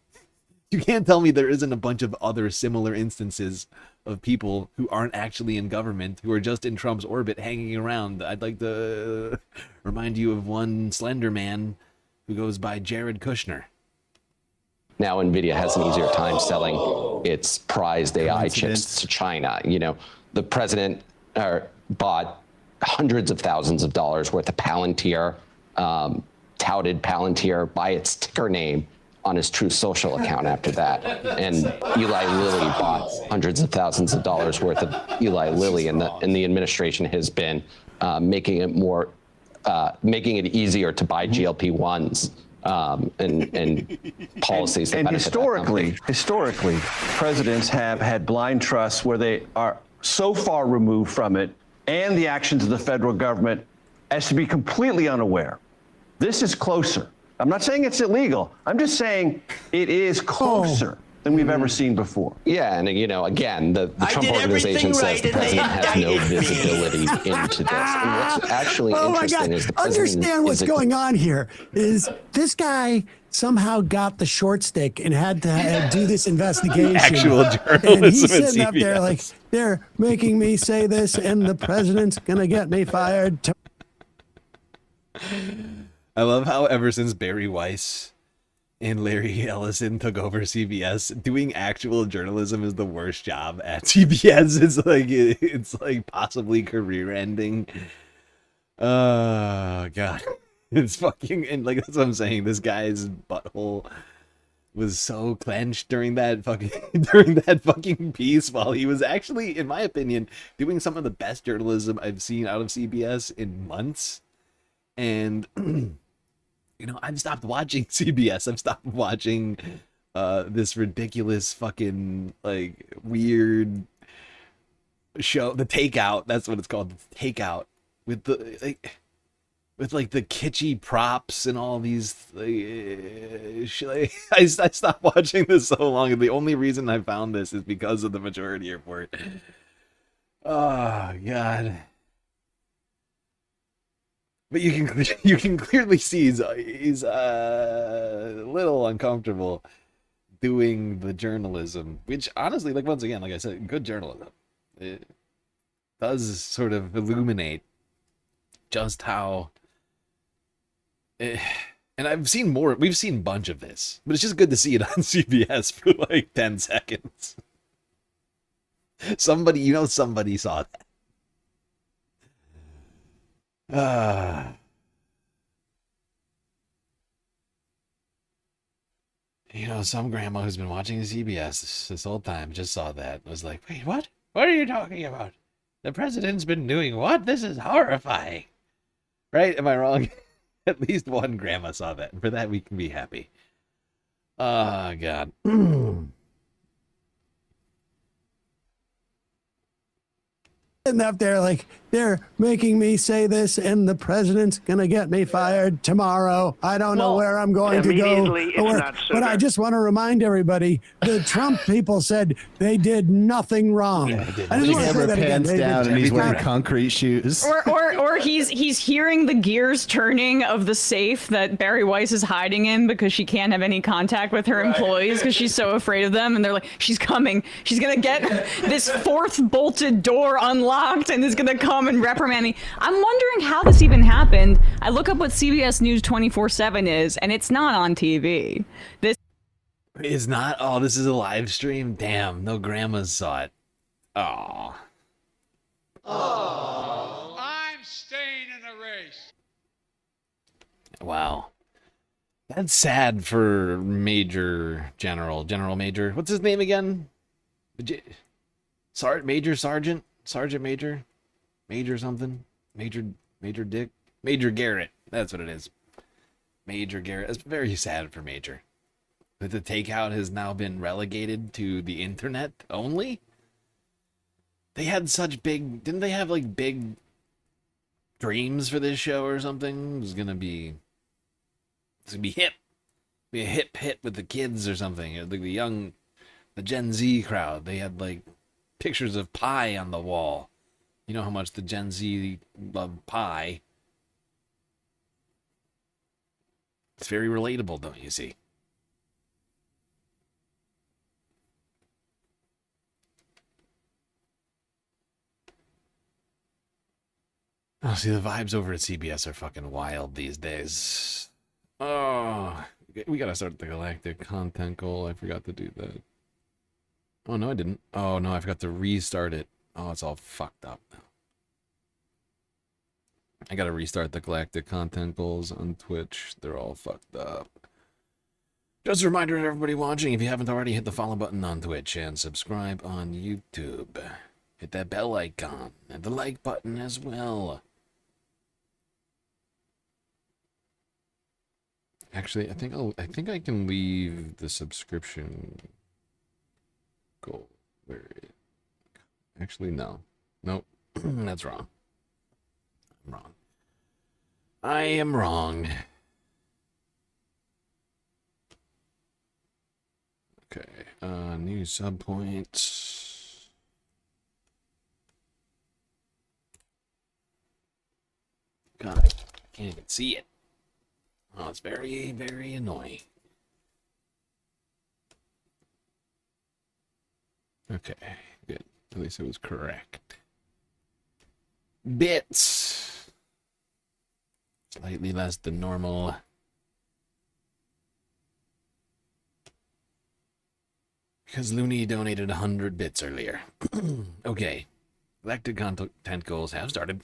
S1: You can't tell me there isn't a bunch of other similar instances of people who aren't actually in government, who are just in Trump's orbit hanging around. I'd like to remind you of one slender man who goes by Jared Kushner.
S19: Now NVIDIA has an easier time selling its prized AI chips to China. You know, the president bought hundreds of thousands of dollars worth of Palantir, touted Palantir by its ticker name on his True Social account after that. And Eli Lilly bought hundreds of thousands of dollars worth of Eli Lilly, and the administration has been making it easier to buy GLP-1s. And policies that
S18: and
S19: benefit
S18: historically, presidents have had blind trusts where they are so far removed from it and the actions of the federal government as to be completely unaware. This is closer. I'm not saying it's illegal. I'm just saying it is closer than we've ever seen before.
S19: Yeah, and you know, again, the Trump organization says the president has no visibility into this. And what's actually interesting is the president
S3: understand what's going on here is this guy somehow got the short stick and had to do this investigation.
S1: Actual journalism.
S3: And he's
S1: at
S3: sitting up there
S1: CBS.
S3: like, they're making me say this and the president's gonna get me fired.
S1: I love how ever since Barry Weiss and Larry Ellison took over CBS, doing actual journalism is the worst job at CBS. It's like possibly career ending. Oh God, it's fucking, and like that's what I'm saying. This guy's butthole was so clenched during that fucking piece, while he was actually, in my opinion, doing some of the best journalism I've seen out of CBS in months. And you know, I've stopped watching CBS. I've stopped watching this ridiculous fucking like weird show, The Takeout. That's what it's called, The Takeout, with the like the kitschy props and all these. I stopped watching this so long, and the only reason I found this is because of the Majority Report. Oh God. But you can clearly see he's a little uncomfortable doing the journalism, which honestly, like once again, like I said, good journalism. It does sort of illuminate just how. And we've seen a bunch of this, but it's just good to see it on CBS for like 10 seconds. Somebody saw that. You know, some grandma who's been watching CBS this whole time just saw that and was like, wait, what? What are you talking about? The president's been doing what? This is horrifying. Right? Am I wrong? At least one grandma saw that, and for that we can be happy. Oh, God.
S3: Sitting up there like, they're making me say this and the president's gonna get me fired tomorrow. I don't know where I'm going to go. But I just want to remind everybody, the Trump people said they did nothing wrong. I just want to say that again.
S23: Pants down and he's wearing concrete shoes.
S15: Or
S4: Or he's hearing the gears turning of the safe that Barry Weiss is hiding in because she can't have any contact with her employees because she's so afraid of them. And they're like, she's coming. She's going to get this fourth bolted door unlocked and is going to come and reprimand me. I'm wondering how this even happened. I look up what CBS News 24/7 is, and it's not on TV. This
S1: is not. Oh, this is a live stream. Damn, no grandmas saw it. Oh.
S2: I'm staying in the race.
S1: Wow. That's sad for General Major. What's his name again? Sergeant Major something? Major Dick? Major Garrett. That's what it is. Major Garrett. It's very sad for Major. That the takeout has now been relegated to the internet only? They had such big... Didn't they have, like, big dreams for this show or something? It was gonna be... It's gonna be hip. Be a hip hit with the kids or something. Like the Gen Z crowd. They had, like, pictures of pie on the wall. You know how much the Gen Z love pie. It's very relatable, don't you see? Oh, see, the vibes over at CBS are fucking wild these days. Oh, we gotta start the galactic content goal. I forgot to do that. Oh, no, I didn't. Oh, no, I forgot to restart it. Oh, it's all fucked up now. I gotta restart the galactic content goals on Twitch. They're all fucked up. Just a reminder to everybody watching, if you haven't already, hit the follow button on Twitch and subscribe on YouTube. Hit that bell icon and the like button as well. Actually, I think I can leave the subscription goal. Actually, no. Nope. That's wrong. I'm wrong. I am wrong. Okay. New sub points. God, I can't even see it. Oh, it's very, very annoying. Okay, good. At least it was correct. Bits. Slightly less than normal. Because Looney donated 100 bits earlier. Okay. Galactic content goals have started.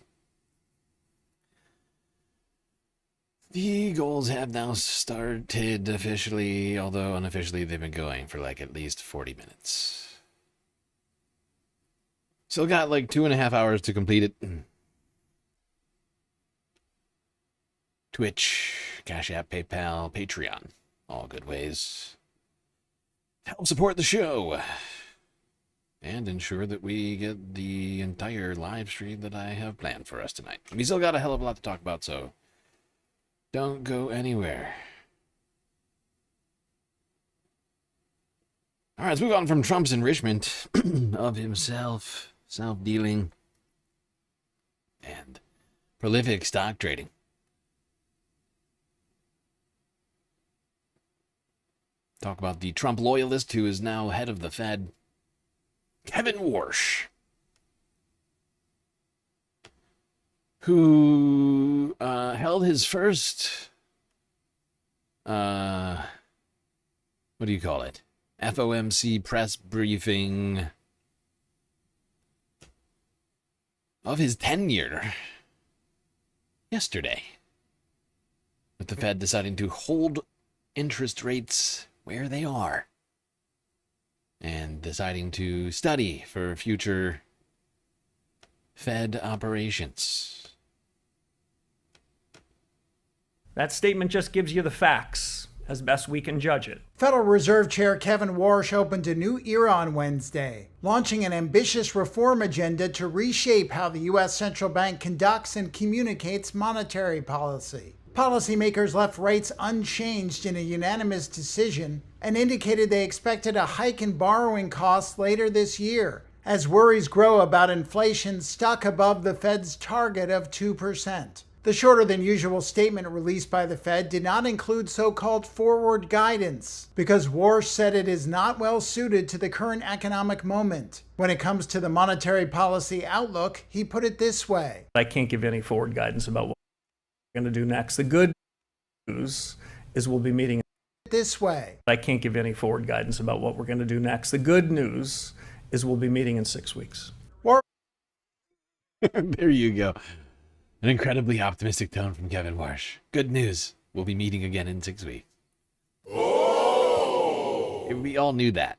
S1: The goals have now started officially, although unofficially they've been going for like at least 40 minutes. Still got like 2.5 hours to complete it. Twitch, Cash App, PayPal, Patreon. All good ways to help support the show. And ensure that we get the entire live stream that I have planned for us tonight. We still got a hell of a lot to talk about, so don't go anywhere. All right, let's move on from Trump's enrichment of himself, self-dealing, and prolific stock trading. Talk about the Trump loyalist who is now head of the Fed, Kevin Warsh, who held his first, what do you call it? FOMC press briefing of his tenure yesterday, with the Fed deciding to hold interest rates where they are and deciding to study for future Fed operations.
S5: That statement just gives you the facts, as best we can judge it.
S20: Federal Reserve Chair Kevin Warsh opened a new era on Wednesday, launching an ambitious reform agenda to reshape how the U.S. central bank conducts and communicates monetary policy. Policymakers left rates unchanged in a unanimous decision and indicated they expected a hike in borrowing costs later this year, as worries grow about inflation stuck above the Fed's target of 2%. The shorter than usual statement released by the Fed did not include so-called forward guidance, because Warsh said it is not well suited to the current economic moment. When it comes to the monetary policy outlook, he put it this way.
S5: I can't give any forward guidance about what we're going to do next. The good news is we'll be meeting
S20: this way.
S5: I can't give any forward guidance about what we're going to do next. The good news is we'll be meeting in 6 weeks.
S1: There you go. An incredibly optimistic tone from Kevin Warsh. Good news. We'll be meeting again in 6 weeks. Oh! We all knew that.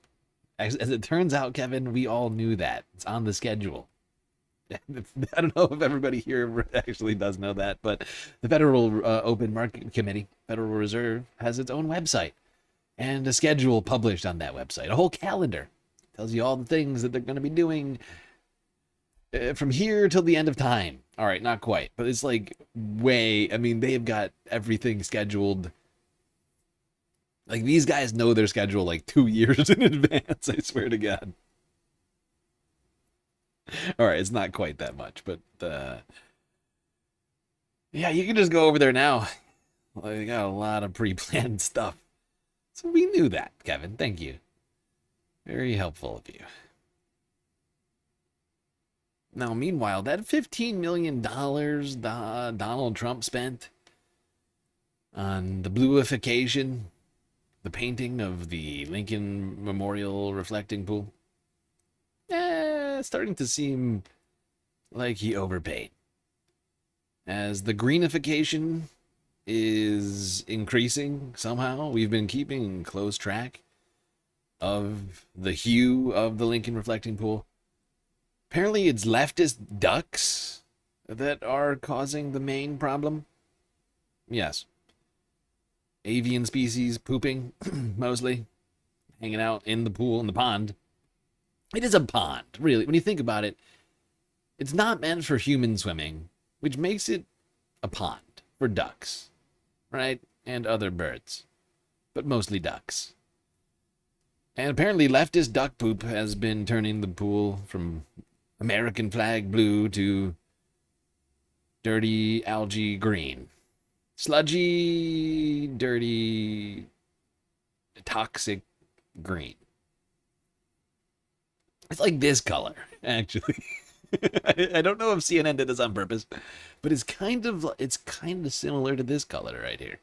S1: As it turns out, Kevin, we all knew that. It's on the schedule. I don't know if everybody here actually does know that, but the Federal Open Market Committee, Federal Reserve, has its own website and a schedule published on that website. A whole calendar. Tells you all the things that they're going to be doing from here till the end of time. All right, not quite, but it's like way, I mean, they have got everything scheduled. Like, these guys know their schedule like 2 years in advance, I swear to God. All right, it's not quite that much, but yeah, you can just go over there now. They got a lot of pre-planned stuff. So we knew that, Kevin. Thank you. Very helpful of you. Now, meanwhile, that $15 million Donald Trump spent on the bluification, the painting of the Lincoln Memorial reflecting pool, starting to seem like he overpaid. As the greenification is increasing somehow, we've been keeping close track of the hue of the Lincoln reflecting pool. Apparently it's leftist ducks that are causing the main problem. Yes. Avian species pooping, mostly. Hanging out in the pool, in the pond. It is a pond, really. When you think about it, it's not meant for human swimming, which makes it a pond for ducks, right? And other birds, but mostly ducks. And apparently leftist duck poop has been turning the pool from American flag blue to dirty algae green. Sludgy, dirty, toxic green. It's like this color, actually. I don't know if CNN did this on purpose, but it's kind of similar to this color right here.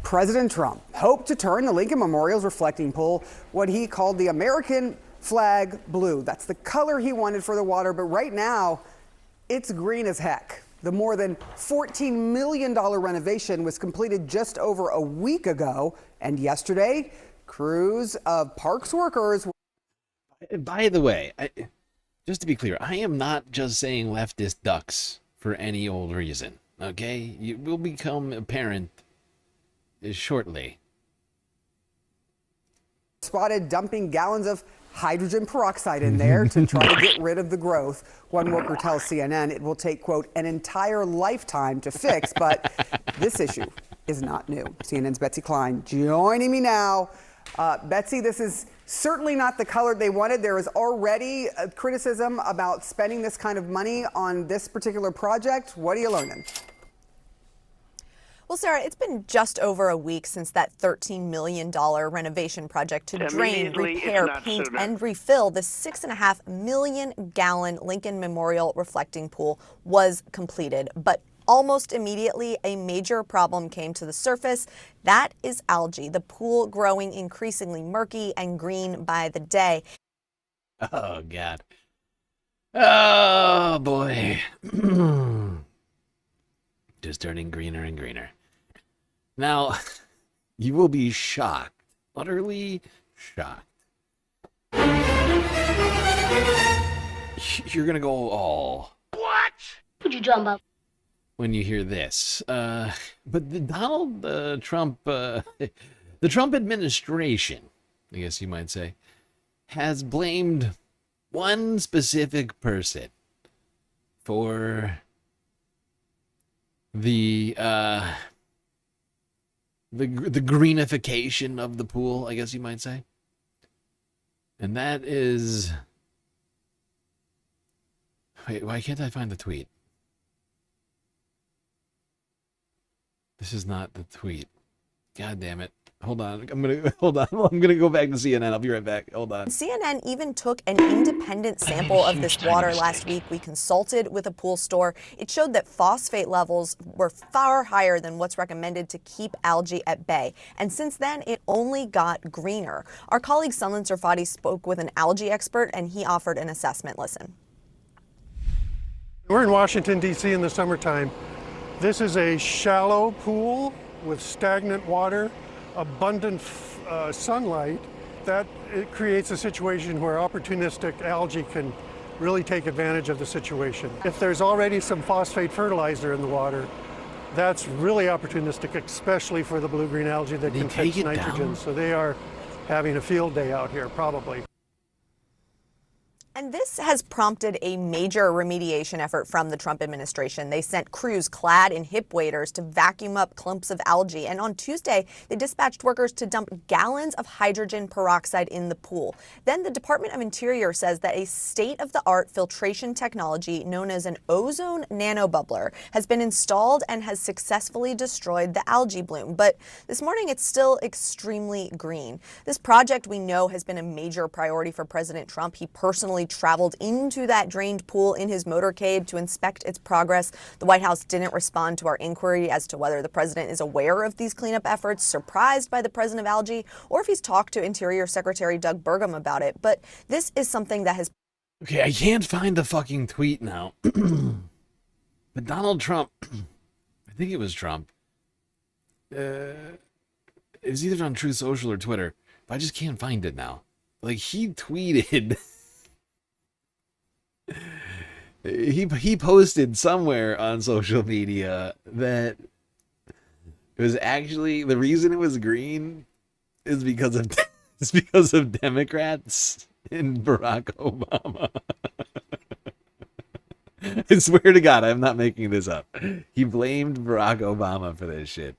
S6: President Trump hoped to turn the Lincoln Memorial's reflecting pool what he called the American flag blue. That's the color he wanted for the water, but right now it's green as heck. The more than $14 million renovation was completed just over a week ago, and yesterday, crews of parks workers.
S1: By the way, just to be clear, I am not just saying leftist ducks for any old reason, okay? It will become apparent shortly.
S6: Spotted dumping gallons of hydrogen peroxide in there to try to get rid of the growth. One worker tells CNN it will take, quote, an entire lifetime to fix, but this issue is not new. CNN's Betsy Klein joining me now. Betsy, this is certainly not the color they wanted. There is already criticism about spending this kind of money on this particular project. What are you learning?
S7: Well, Sarah, it's been just over a week since that $13 million renovation project to drain, repair, paint, and refill the 6.5 million gallon Lincoln Memorial reflecting pool was completed. But almost immediately, a major problem came to the surface. That is algae, the pool growing increasingly murky and green by the day.
S1: Oh, God. Oh, boy. Just turning greener and greener. Now, you will be shocked, utterly shocked. You're going to go, oh.
S2: What? Would you jump up?
S1: When you hear this. But the Donald Trump, the Trump administration, I guess you might say, has blamed one specific person for the greenification of the pool, I guess you might say. And that is... Wait, why can't I find the tweet? This is not the tweet. God damn it. Hold on. Hold on. I'm gonna go back to CNN. I'll be right back. Hold on.
S7: CNN even took an independent sample of this water last week. We consulted with a pool store. It showed that phosphate levels were far higher than what's recommended to keep algae at bay. And since then, it only got greener. Our colleague Sunlen Sarfati spoke with an algae expert, and he offered an assessment. Listen.
S10: We're in Washington, D.C. in the summertime. This is a shallow pool with stagnant water, abundant sunlight. That it creates a situation where opportunistic algae can really take advantage of the situation. If there's already some phosphate fertilizer in the water, that's really opportunistic, especially for the blue-green algae that can fix nitrogen. So they are having a field day out here, probably.
S7: And this has prompted a major remediation effort from the Trump administration. They sent crews clad in hip waders to vacuum up clumps of algae. And on Tuesday, they dispatched workers to dump gallons of hydrogen peroxide in the pool. Then the Department of Interior says that a state-of-the-art filtration technology known as an ozone nanobubbler has been installed and has successfully destroyed the algae bloom. But this morning, it's still extremely green. This project, we know, has been a major priority for President Trump. He personally traveled into that drained pool in his motorcade to inspect its progress. The White House didn't respond to our inquiry as to whether the president is aware of these cleanup efforts, surprised by the presence of algae, or if he's talked to Interior Secretary Doug Burgum about it. But this is something that has...
S1: Okay, I can't find the fucking tweet now. But Donald Trump, I think it was Trump, it was either on Truth Social or Twitter, but I just can't find it now. Like, he tweeted... He posted somewhere on social media that it was actually the reason it was green is because of Democrats and Barack Obama. I swear to God, I'm not making this up. He blamed Barack Obama for this shit.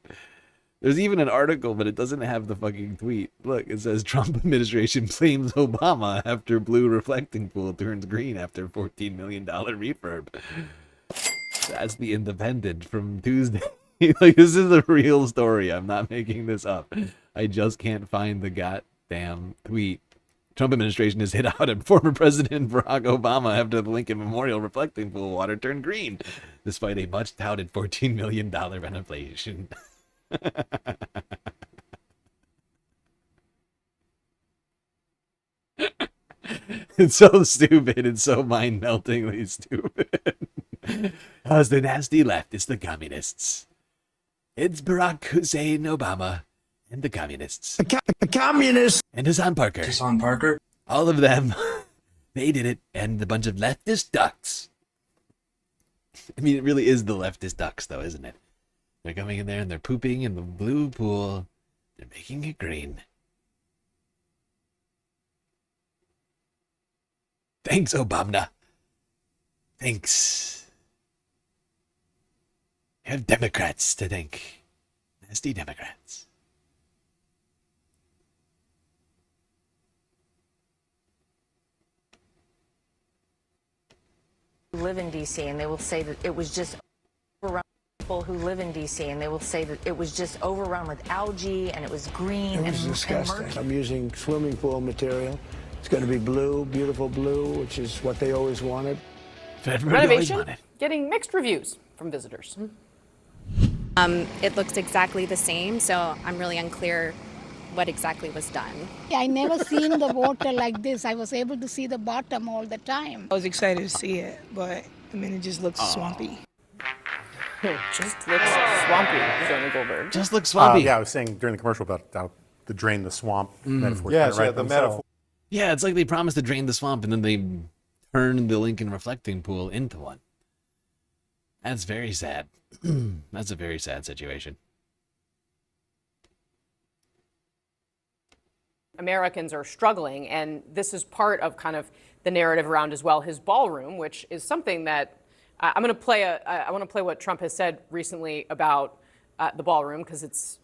S1: There's even an article, but it doesn't have the fucking tweet. Look, it says Trump administration blames Obama after blue reflecting pool turns green after $14 million refurb. That's the Independent from Tuesday. Like, this is a real story. I'm not making this up. I just can't find the goddamn tweet. Trump administration has hit out at former President Barack Obama after the Lincoln Memorial reflecting pool water turned green, despite a much-touted $14 million renovation. It's so stupid. It's so mind-meltingly stupid. Oh, it's the nasty left. It's the communists. It's Barack Hussein Obama and the communists. The communists. And Hassan Parker.
S21: Hassan Parker.
S1: All of them. They did it. And a bunch of leftist ducks. I mean, it really is the leftist ducks, though, isn't it? They're coming in there and they're pooping in the blue pool. They're making it green. Thanks, Obama. Thanks. You have Democrats to thank. Nasty Democrats.
S15: Live in D.C. and they will say that it was just overrun. People who live in D.C. and they will say that it was just overrun with algae and it was green
S22: It was disgusting. I'm using swimming pool material. It's going to be blue, beautiful blue, which is what they always wanted.
S24: Renovation getting mixed reviews from visitors.
S25: It looks exactly the same, so I'm really unclear what exactly was done.
S26: I never seen the water like this. I was able to see the bottom all the time.
S27: I was excited to see it, but I mean, it just looks swampy.
S24: It just looks swampy, Jonah Goldberg.
S1: Just looks swampy.
S28: Yeah, I was saying during the commercial about how to drain the swamp metaphor.
S1: Yeah,
S28: right, the metaphor.
S1: Yeah, it's like they promised to drain the swamp and then they turned the Lincoln reflecting pool into one. That's very sad. That's a very sad situation.
S24: Americans are struggling, and this is part of kind of the narrative around as well his ballroom, which is something that I want to play what Trump has said recently about the ballroom because it's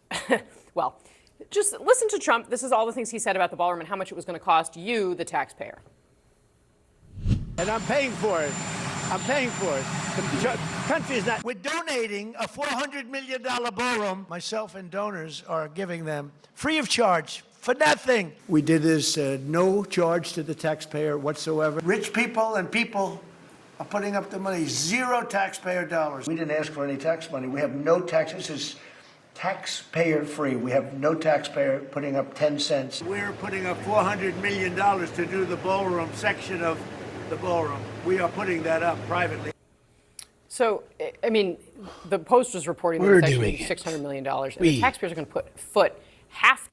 S24: well, Just listen to Trump. This is all the things he said about the ballroom and how much it was going to cost you, the taxpayer.
S22: And I'm paying for it. I'm paying for it. The country is not. We're donating a $400 million ballroom. Myself and donors are giving them free of charge for nothing. We did this no charge to the taxpayer whatsoever. Rich people and people are putting up the money. Zero taxpayer dollars. We didn't ask for any tax money. We have no tax. This is taxpayer free. We have no taxpayer putting up 10 cents. We're putting up $400 million to do the ballroom section of the ballroom. We are putting that up privately.
S24: So, I mean, the Post was reporting that
S1: We're
S24: it's
S1: doing
S24: actually $600 million. And
S1: We-
S24: the taxpayers are going to foot half.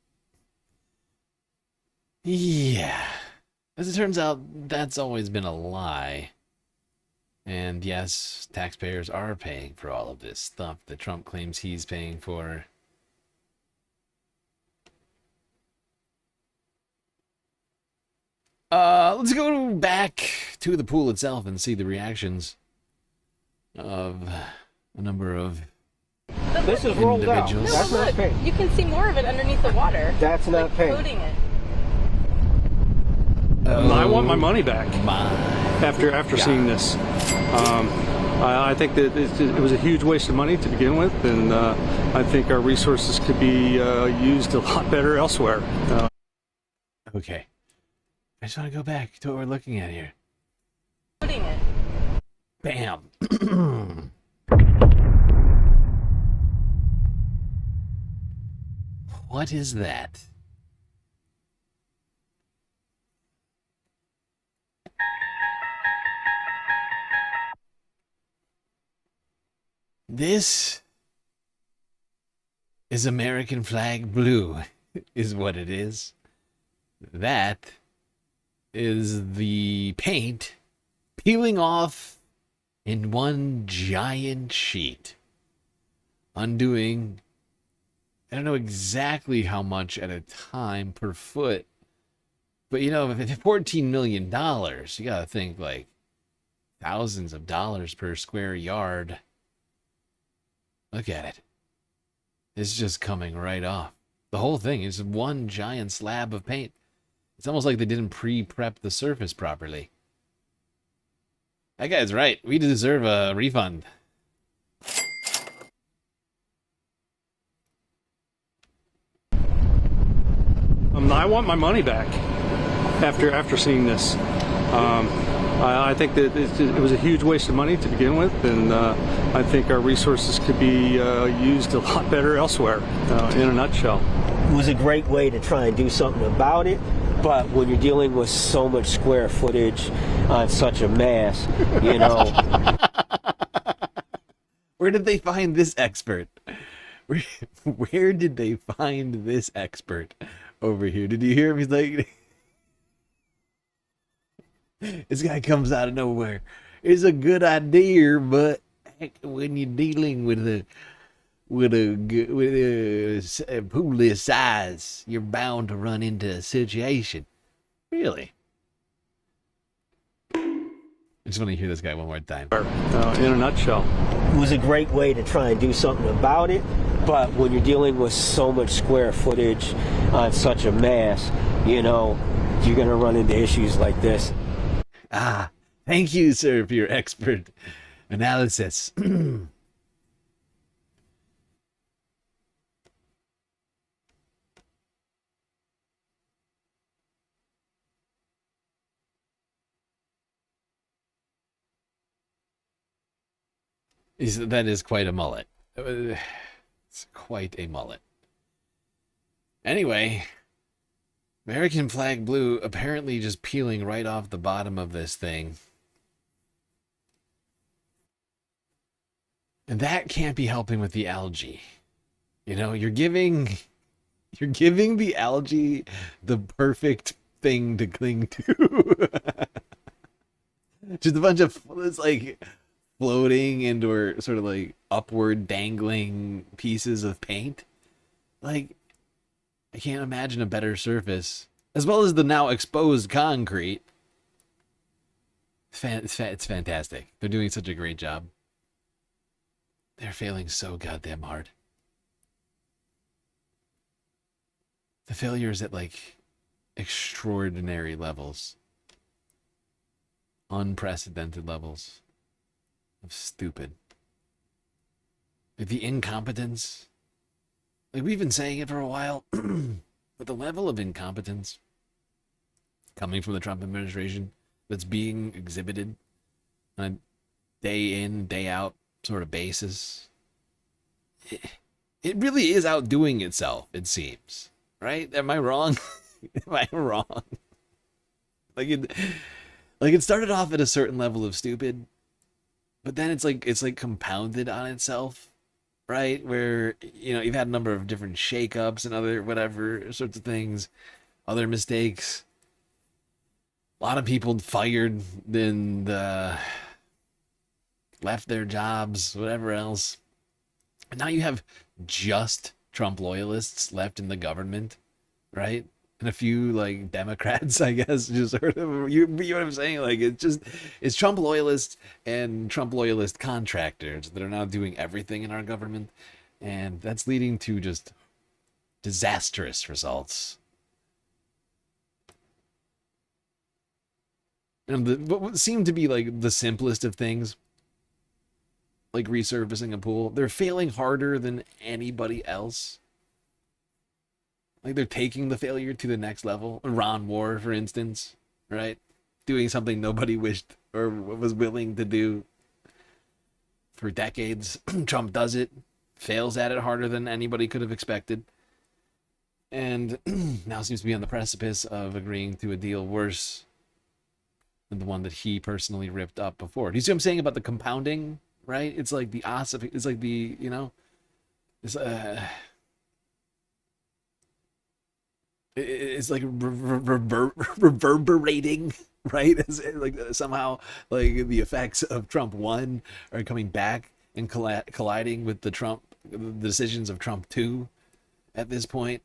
S1: Yeah. As it turns out, that's always been a lie. And yes, taxpayers are paying for all of this stuff that Trump claims he's paying for. Let's go back to the pool itself and see the reactions of a number of
S8: This is rolled out.
S1: individuals.
S8: That's not paint.
S25: You can see more of it underneath the water.
S8: That's not
S25: like
S8: paint.
S25: coating it.
S9: I want my money back after seeing this. I think that it was a huge waste of money to begin with, and I think our resources could be used a lot better elsewhere.
S1: Okay. I just want to go back to what we're looking at here.
S25: Coating it.
S1: Bam. What is that? This is American flag blue, is what it is. That is the paint peeling off in one giant sheet, undoing, I don't know exactly how much at a time per foot, but you know, if it's $14 million, you gotta think like thousands of dollars per square yard. Look at it. It's just coming right off. The whole thing is one giant slab of paint. It's almost like they didn't pre-prep the surface properly. That guy's right. We deserve a refund.
S9: I want my money back after seeing this. I think that it was a huge waste of money to begin with, and I think our resources could be used a lot better elsewhere, in a nutshell.
S8: It was a great way to try and do something about it, but when you're dealing with so much square footage on such a mass, you know.
S1: Where did they find this expert? Where did they find this expert over here? Did you hear him? He's like, this guy comes out of nowhere. It's a good idea, but when you're dealing with a pool this size, you're bound to run into a situation. Really? I just want to hear this guy one more time.
S9: In a nutshell.
S8: It was a great way to try and do something about it, but when you're dealing with so much square footage on such a mass, you know, you're going to run into issues like this.
S1: Ah, thank you, sir, for your expert analysis. That is quite a mullet. It's quite a mullet. Anyway, American flag blue apparently just peeling right off the bottom of this thing. And that can't be helping with the algae. You know, you're giving the algae the perfect thing to cling to. Just a bunch of, it's like floating into or sort of like upward dangling pieces of paint. Like, I can't imagine a better surface, as well as the now exposed concrete. It's fantastic. They're doing such a great job. They're failing so goddamn hard. The failure is at like extraordinary levels, unprecedented levels of stupid. Like the incompetence, like we've been saying it for a while, but the level of incompetence coming from the Trump administration that's being exhibited on a day in, day out sort of basis, it really is outdoing itself, it seems. Right? Am I wrong? Am I wrong? Like it started off at a certain level of stupid, but then it's like compounded on itself, right? Where, you know, you've had a number of different shakeups and other whatever sorts of things, other mistakes. A lot of people fired, then left their jobs, whatever else. And now you have just Trump loyalists left in the government, right? And a few like Democrats, I guess, just sort of, you know what I'm saying? Like it's Trump loyalists and Trump loyalist contractors that are now doing everything in our government. And that's leading to just disastrous results. And what seemed to be like the simplest of things, like resurfacing a pool, they're failing harder than anybody else. Like they're taking the failure to the next level. Iran war, for instance, right? Doing something nobody wished or was willing to do for decades. Trump does it, fails at it harder than anybody could have expected. And now seems to be on the precipice of agreeing to a deal worse than the one that he personally ripped up before. Do you see what I'm saying about the compounding? Right? It's like the it's like the, you know, it's like reverberating, right? It's like somehow like the effects of Trump 1 are coming back and colliding with the decisions of Trump 2 at this point,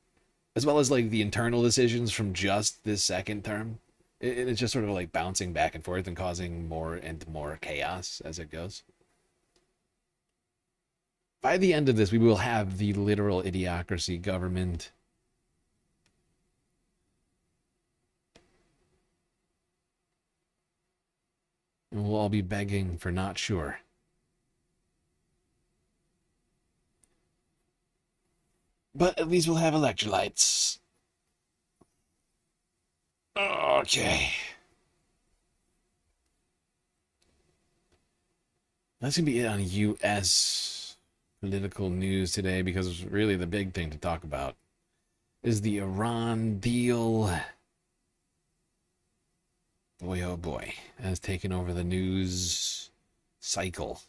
S1: as well as like the internal decisions from just this second term. It's just sort of like bouncing back and forth and causing more and more chaos as it goes. By the end of this, we will have the literal idiocracy government. And we'll all be begging for not sure. But at least we'll have electrolytes. Okay. That's going to be it on U.S. political news today, because really the big thing to talk about is the Iran deal. Boy, oh boy, has taken over the news cycle.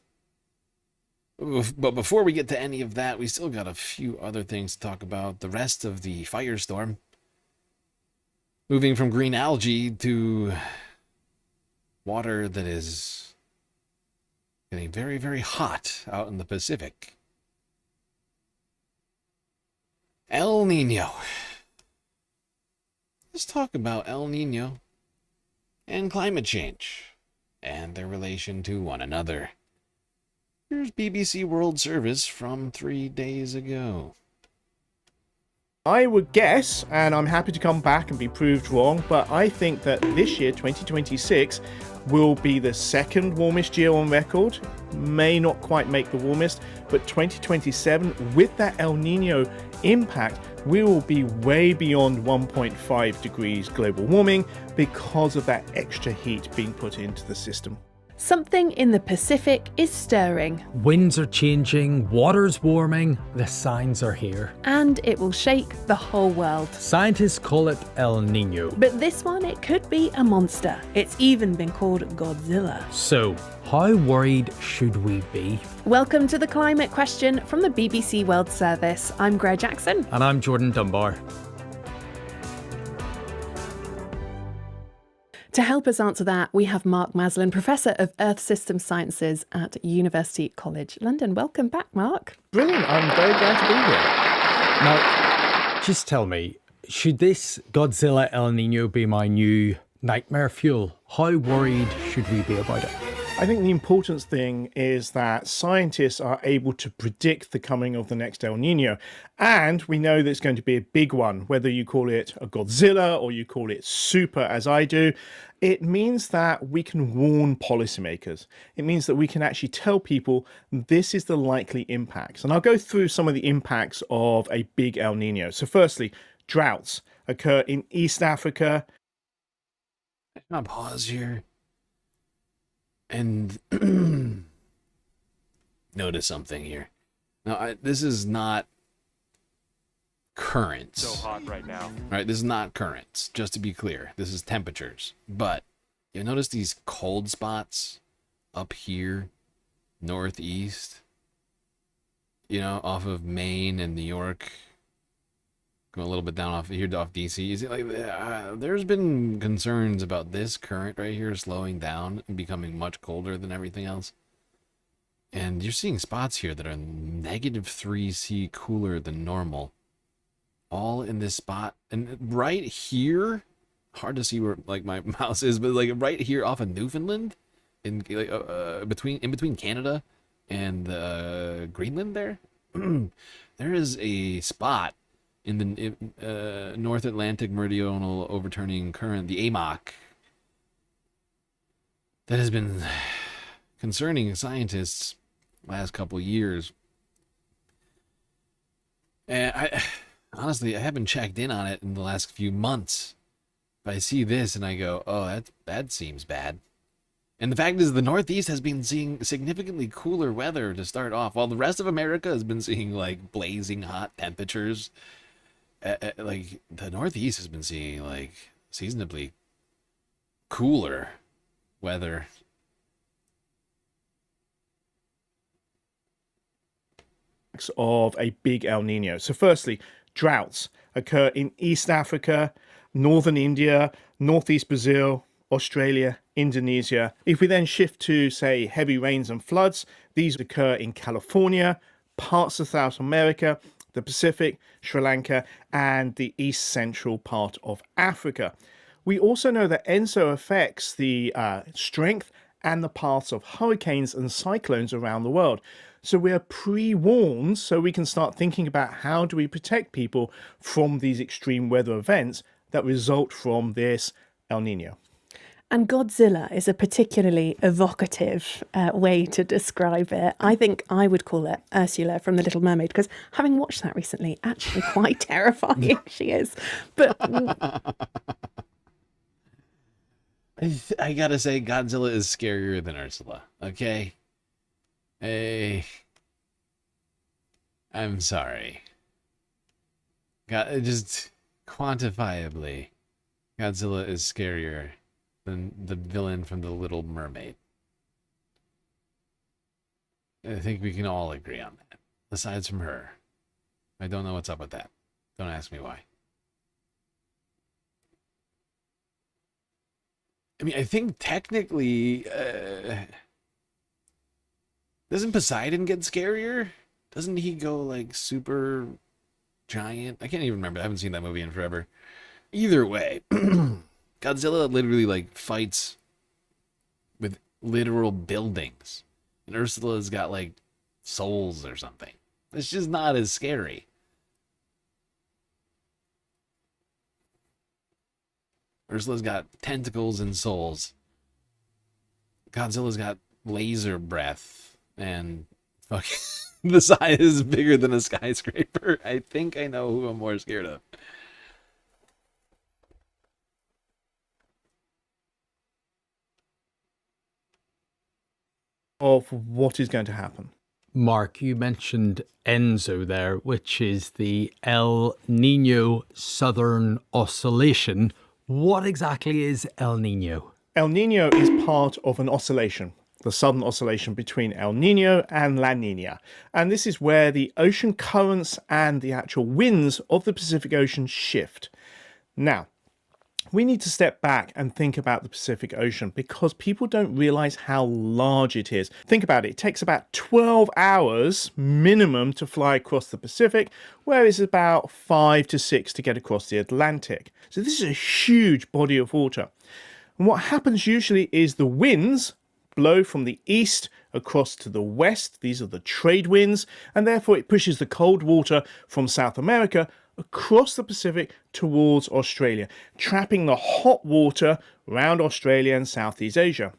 S1: But before we get to any of that, we still got a few other things to talk about. The rest of the Firestorm. Moving from green algae to water that is getting very, very hot out in the Pacific. El Nino. Let's talk about El Nino and climate change and their relation to one another. Here's BBC World Service from 3 days ago.
S11: I would guess, and I'm happy to come back and be proved wrong, but I think that this year, 2026, will be the second warmest year on record. May not quite make the warmest, but 2027, with that El Nino impact, we will be way beyond 1.5 degrees global warming because of that extra heat being put into the system.
S12: Something in the Pacific is stirring.
S13: Winds are changing, water's warming, the signs are here.
S12: And it will shake the whole world.
S13: Scientists call it El Nino.
S12: But this one, it could be a monster. It's even been called Godzilla.
S13: So, how worried should we be?
S12: Welcome to The Climate Question from the BBC World Service. I'm Greg Jackson.
S13: And I'm Jordan Dunbar.
S12: To help us answer that, we have Mark Maslin, Professor of Earth System Sciences at University College London. Welcome back, Mark.
S11: Brilliant. I'm very glad to be here.
S13: Now, just tell me, should this Godzilla El Nino be my new nightmare fuel? How worried should we be about it?
S11: I think the important thing is that scientists are able to predict the coming of the next El Nino. And we know that it's going to be a big one, whether you call it a Godzilla or you call it super, as I do. It means that we can warn policymakers. It means that we can actually tell people this is the likely impacts. And I'll go through some of the impacts of a big El Nino. So firstly, droughts occur in East Africa.
S1: I'll pause here and notice something here. Now, this is not currents.
S2: So hot right now.
S1: Right, this is not currents, just to be clear. This is temperatures. But you notice these cold spots up here, northeast, you know, off of Maine and New York, going a little bit down off here, off DC. You see, like, there's been concerns about this current right here slowing down and becoming much colder than everything else. And you're seeing spots here that are -3°C cooler than normal. All in this spot. And right here, hard to see where like my mouse is, but like right here off of Newfoundland, in like, between Canada and Greenland there, there is a spot in the North Atlantic Meridional Overturning Current, the AMOC, that has been concerning scientists last couple of years. And honestly, I haven't checked in on it in the last few months. But I see this and I go, oh, that seems bad. And the fact is, the Northeast has been seeing significantly cooler weather to start off, while the rest of America has been seeing like blazing hot temperatures. Like the Northeast has been seeing like seasonably cooler weather.
S11: Of a big El Nino. So firstly, droughts occur in East Africa, northern India, northeast Brazil, Australia, Indonesia. If we then shift to, say, heavy rains and floods, these occur in California, parts of South America, the Pacific, Sri Lanka, and the east central part of Africa. We also know that ENSO affects the strength and the paths of hurricanes and cyclones around the world. So we are pre-warned so we can start thinking about how do we protect people from these extreme weather events that result from this El Nino.
S12: And Godzilla is a particularly evocative way to describe it. I think I would call it Ursula from The Little Mermaid, because having watched that recently, actually quite terrifying she is. But
S1: I gotta say, Godzilla is scarier than Ursula, okay? Hey, I'm sorry. Just quantifiably, Godzilla is scarier than the villain from The Little Mermaid. I think we can all agree on that. Aside from her. I don't know what's up with that. Don't ask me why. I mean, I think technically, doesn't Poseidon get scarier? Doesn't he go like super giant? I can't even remember. I haven't seen that movie in forever. Either way, Godzilla literally like fights with literal buildings. And Ursula's got like souls or something. It's just not as scary. Ursula's got tentacles and souls. Godzilla's got laser breath and fucking the size is bigger than a skyscraper. I think I know who I'm more scared of.
S11: Of what is going to happen.
S13: Mark, you mentioned ENSO there, which is the El Nino Southern Oscillation. What exactly is El Nino?
S11: El Nino is part of an oscillation, the southern oscillation between El Nino and La Nina. And this is where the ocean currents and the actual winds of the Pacific Ocean shift. Now, we need to step back and think about the Pacific Ocean because people don't realize how large it is. Think about it. It takes about 12 hours minimum to fly across the Pacific, whereas it's about 5 to 6 to get across the Atlantic. So this is a huge body of water. And what happens usually is the winds blow from the east across to the west. These are the trade winds, and therefore it pushes the cold water from South America across the Pacific towards Australia, trapping the hot water around Australia and Southeast Asia.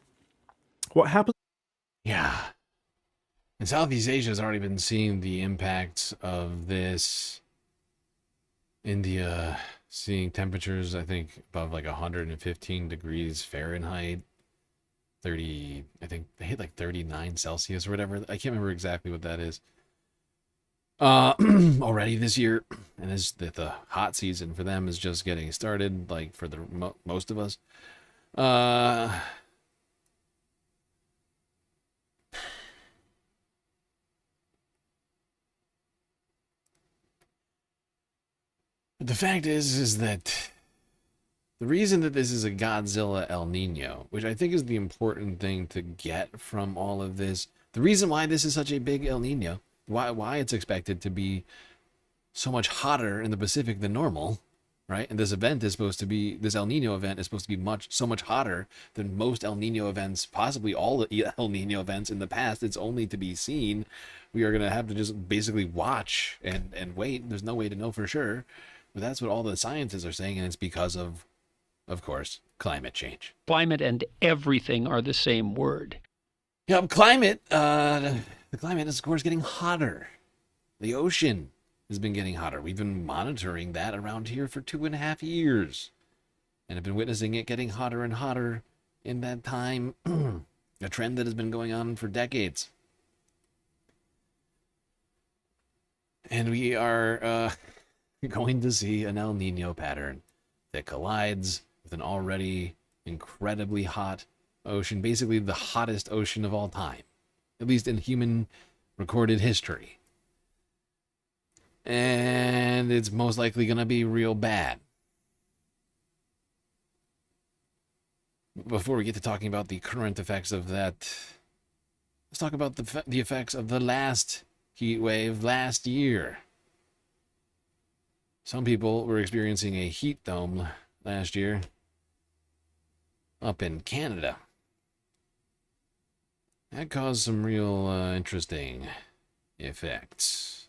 S11: What happens?
S1: Yeah. And Southeast Asia has already been seeing the impacts of this. India seeing temperatures, I think, above like 115 degrees Fahrenheit. 30, I think they hit like 39 Celsius or whatever. I can't remember exactly what that is. Already this year, and the hot season for them is just getting started, like for the most of us. But the fact is that the reason that this is a Godzilla El Nino, which I think is the important thing to get from all of this, the reason why this is such a big El Nino, why it's expected to be so much hotter in the Pacific than normal, right? And this El Nino event is supposed to be so much hotter than most El Nino events, possibly all the El Nino events in the past. It's only to be seen. We are going to have to just basically watch and wait. There's no way to know for sure. But that's what all the scientists are saying, and it's because of course, climate change.
S3: Climate and everything are the same word.
S1: Yep, climate. The climate is, of course, getting hotter. The ocean has been getting hotter. We've been monitoring that around here for 2.5 years, and have been witnessing it getting hotter and hotter in that time. A trend that has been going on for decades. And we are going to see an El Nino pattern that collides with an already incredibly hot ocean, basically the hottest ocean of all time, at least in human recorded history. And it's most likely going to be real bad. Before we get to talking about the current effects of that, let's talk about the effects of the last heat wave last year. Some people were experiencing a heat dome last year up in Canada. That caused some real interesting effects.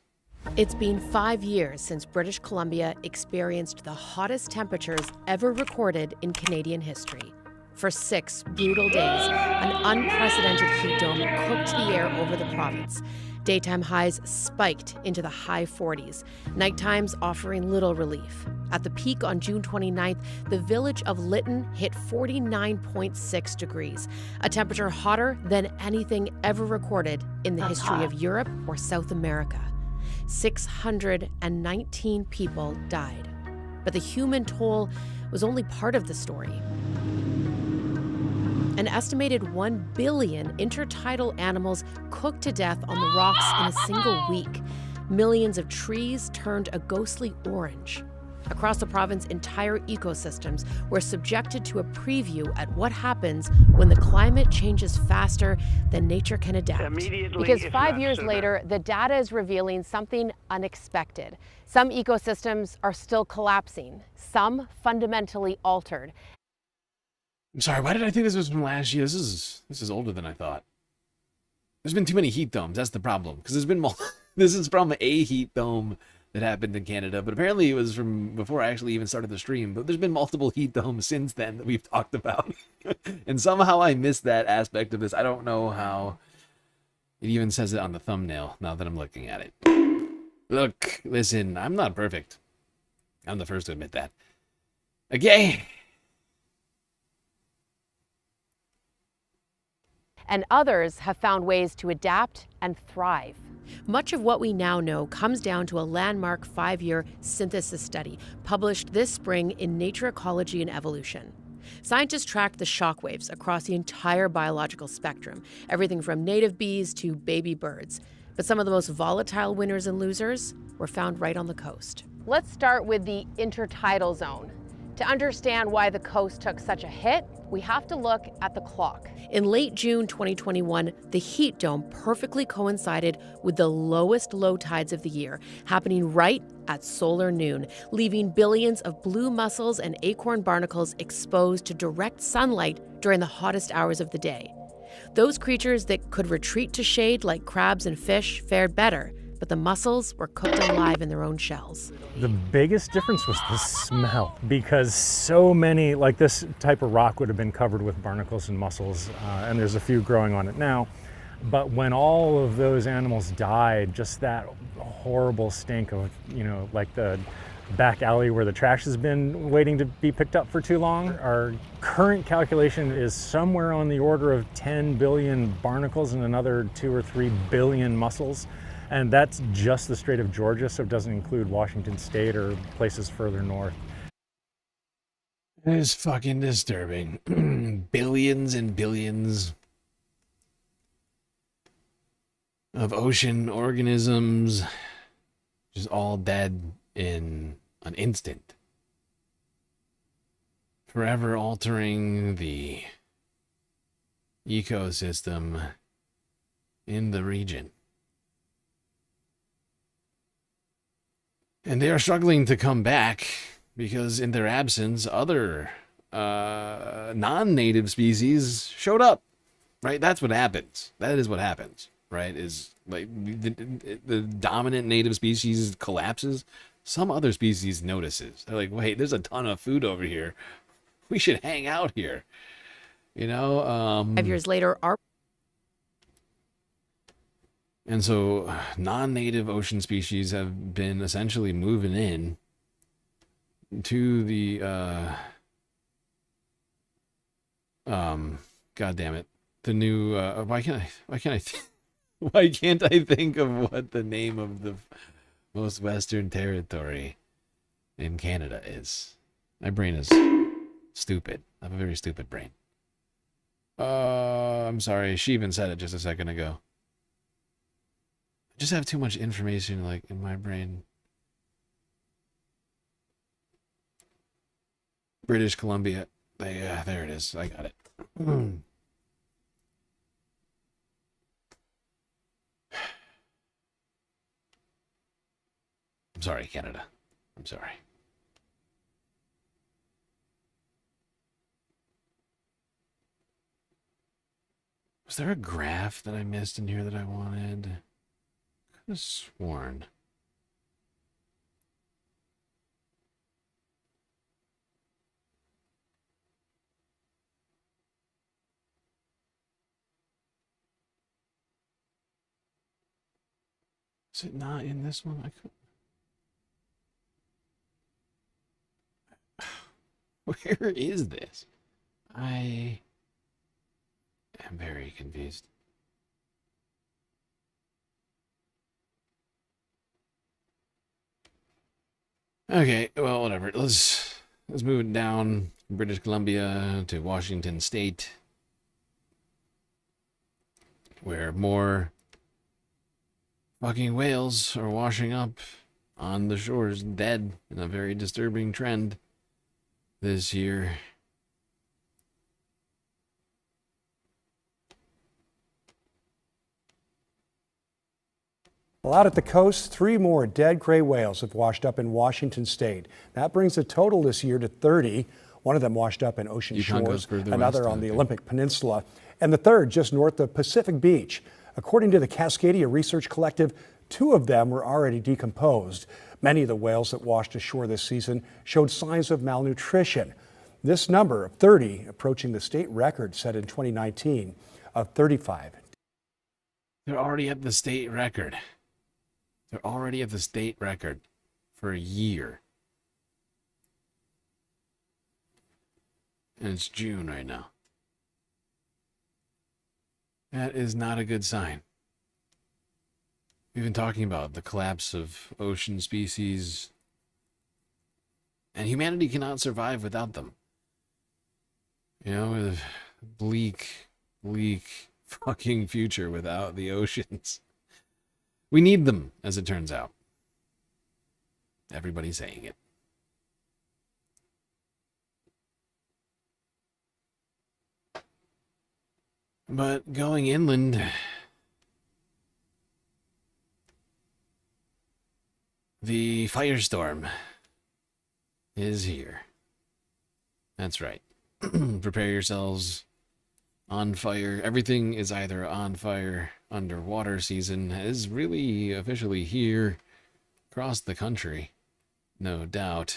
S14: It's been 5 years since British Columbia experienced the hottest temperatures ever recorded in Canadian history. For 6 brutal days, an unprecedented heat dome cooked the air over the province. Daytime highs spiked into the high 40s, nighttimes offering little relief. At the peak on June 29th, the village of Lytton hit 49.6 degrees, a temperature hotter than anything ever recorded in the history of Europe or South America. 619 people died. But the human toll was only part of the story. An estimated 1 billion intertidal animals cooked to death on the rocks in a single week. Millions of trees turned a ghostly orange. Across the province, entire ecosystems were subjected to a preview at what happens when the climate changes faster than nature can adapt.
S25: Because 5 years later, the data is revealing something unexpected. Some ecosystems are still collapsing, some fundamentally altered.
S1: I'm sorry, why did I think this was from last year? This is older than I thought. There's been too many heat domes. That's the problem. Because there's been this is from a heat dome that happened in Canada, but apparently it was from before I actually even started the stream. But there's been multiple heat domes since then that we've talked about. And somehow I missed that aspect of this. I don't know how. It even says it on the thumbnail now that I'm looking at it. Look, listen, I'm not perfect. I'm the first to admit that. Okay.
S25: And others have found ways to adapt and thrive.
S14: Much of what we now know comes down to a landmark 5-year synthesis study published this spring in Nature Ecology and Evolution. Scientists tracked the shockwaves across the entire biological spectrum, everything from native bees to baby birds. But some of the most volatile winners and losers were found right on the coast.
S25: Let's start with the intertidal zone. To understand why the coast took such a hit, we have to look at the clock.
S14: In late June 2021, the heat dome perfectly coincided with the lowest low tides of the year, happening right at solar noon, leaving billions of blue mussels and acorn barnacles exposed to direct sunlight during the hottest hours of the day. Those creatures that could retreat to shade like crabs and fish fared better, but the mussels were cooked alive in their own shells.
S4: The biggest difference was the smell, because so many, like this type of rock would have been covered with barnacles and mussels, and there's a few growing on it now. But when all of those animals died, just that horrible stink of, you know, like the back alley where the trash has been waiting to be picked up for too long. Our current calculation is somewhere on the order of 10 billion barnacles and another 2 or 3 billion mussels. And that's just the Strait of Georgia, so it doesn't include Washington State or places further north.
S1: It is fucking disturbing. Billions and billions of ocean organisms just all dead in an instant, forever altering the ecosystem in the region. And they are struggling to come back because in their absence, other non-native species showed up, right? That's what happens. That is what happens, right? Is like the dominant native species collapses. Some other species notices. They're like, wait, there's a ton of food over here. We should hang out here. You know?
S14: 5 years later, our...
S1: And so non-native ocean species have been essentially moving in to the, God damn it. The new, why can't I think of what the name of the most western territory in Canada is? My brain is stupid. I have a very stupid brain. I'm sorry. She even said it just a second ago. I just have too much information, like, in my brain. British Columbia. There it is. I got it. I'm sorry, Canada. I'm sorry. Was there a graph that I missed in here that I wanted? Could have sworn. Is it not in this one? Where is this? I am very confused. Okay, well, whatever. Let's move it down from British Columbia to Washington State, where more fucking whales are washing up on the shores, dead, in a very disturbing trend this year.
S16: Well, out at the coast, 3 more dead gray whales have washed up in Washington State. That brings the total this year to 30. One of them washed up in Ocean Shores, another on the Olympic Peninsula, and the third just north of Pacific Beach. According to the Cascadia Research Collective, 2 of them were already decomposed. Many of the whales that washed ashore this season showed signs of malnutrition. This number of 30 approaching the state record set in 2019 of 35.
S1: They're already at the state record. They're already at the state record for a year. And it's June right now. That is not a good sign. We've been talking about the collapse of ocean species, and humanity cannot survive without them. You know, with a bleak fucking future without the oceans. We need them, as it turns out. Everybody's saying it. But going inland, the Firestorm is here. That's right. Prepare yourselves on fire. Everything is either on fire. Underwater season is really officially here across the country, no doubt,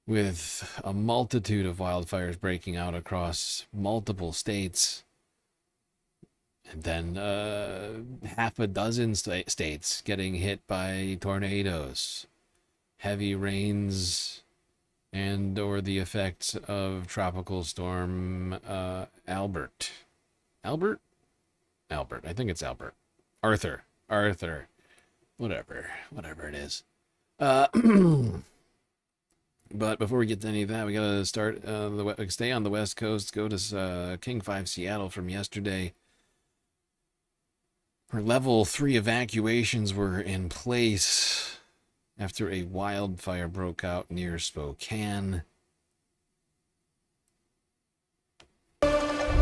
S1: with a multitude of wildfires breaking out across multiple states. And then half a dozen states getting hit by tornadoes, heavy rains, and or the effects of tropical storm Albert. Albert? Albert. I think it's Albert. Arthur. Whatever it is. But before we get to any of that, we gotta start stay on the West Coast. Go to King 5 Seattle from yesterday, where level 3 evacuations were in place after a wildfire broke out near Spokane.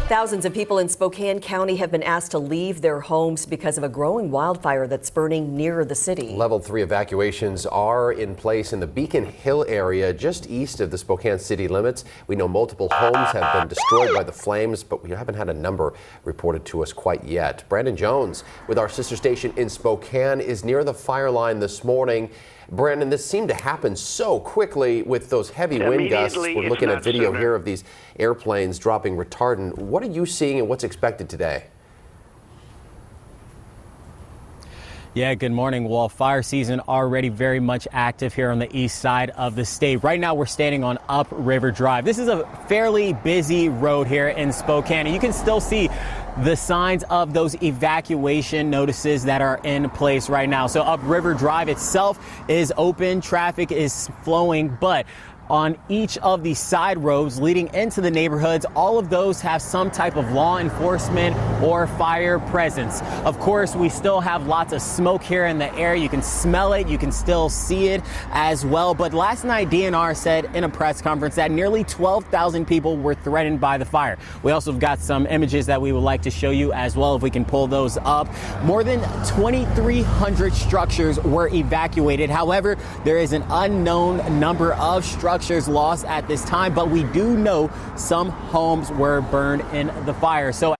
S5: Thousands of people in Spokane County have been asked to leave their homes because of a growing wildfire that's burning near the city.
S6: Level 3 evacuations are in place in the Beacon Hill area, just east of the Spokane city limits. We know multiple homes have been destroyed by the flames, but we haven't had a number reported to us quite yet. Brandon Jones with our sister station in Spokane is near the fire line this morning. Brandon, this seemed to happen so quickly with those heavy wind gusts. We're looking at video here of these airplanes dropping retardant. What are you seeing and what's expected today?
S17: Yeah, good morning. Well, fire season already very much active here on the east side of the state. Right now, we're standing on Up River Drive. This is a fairly busy road here in Spokane. You can still see the signs of those evacuation notices that are in place right now. So Up River Drive itself is open. Traffic is flowing, but on each of the side roads leading into the neighborhoods, all of those have some type of law enforcement or fire presence. Of course, we still have lots of smoke here in the air. You can smell it. You can still see it as well. But last night, DNR said in a press conference that nearly 12,000 people were threatened by the fire. We also have got some images that we would like to show you as well, if we can pull those up. More than 2,300 structures were evacuated. However, there is an unknown number of structures lost at this time, but we do know some homes were burned in the fire. So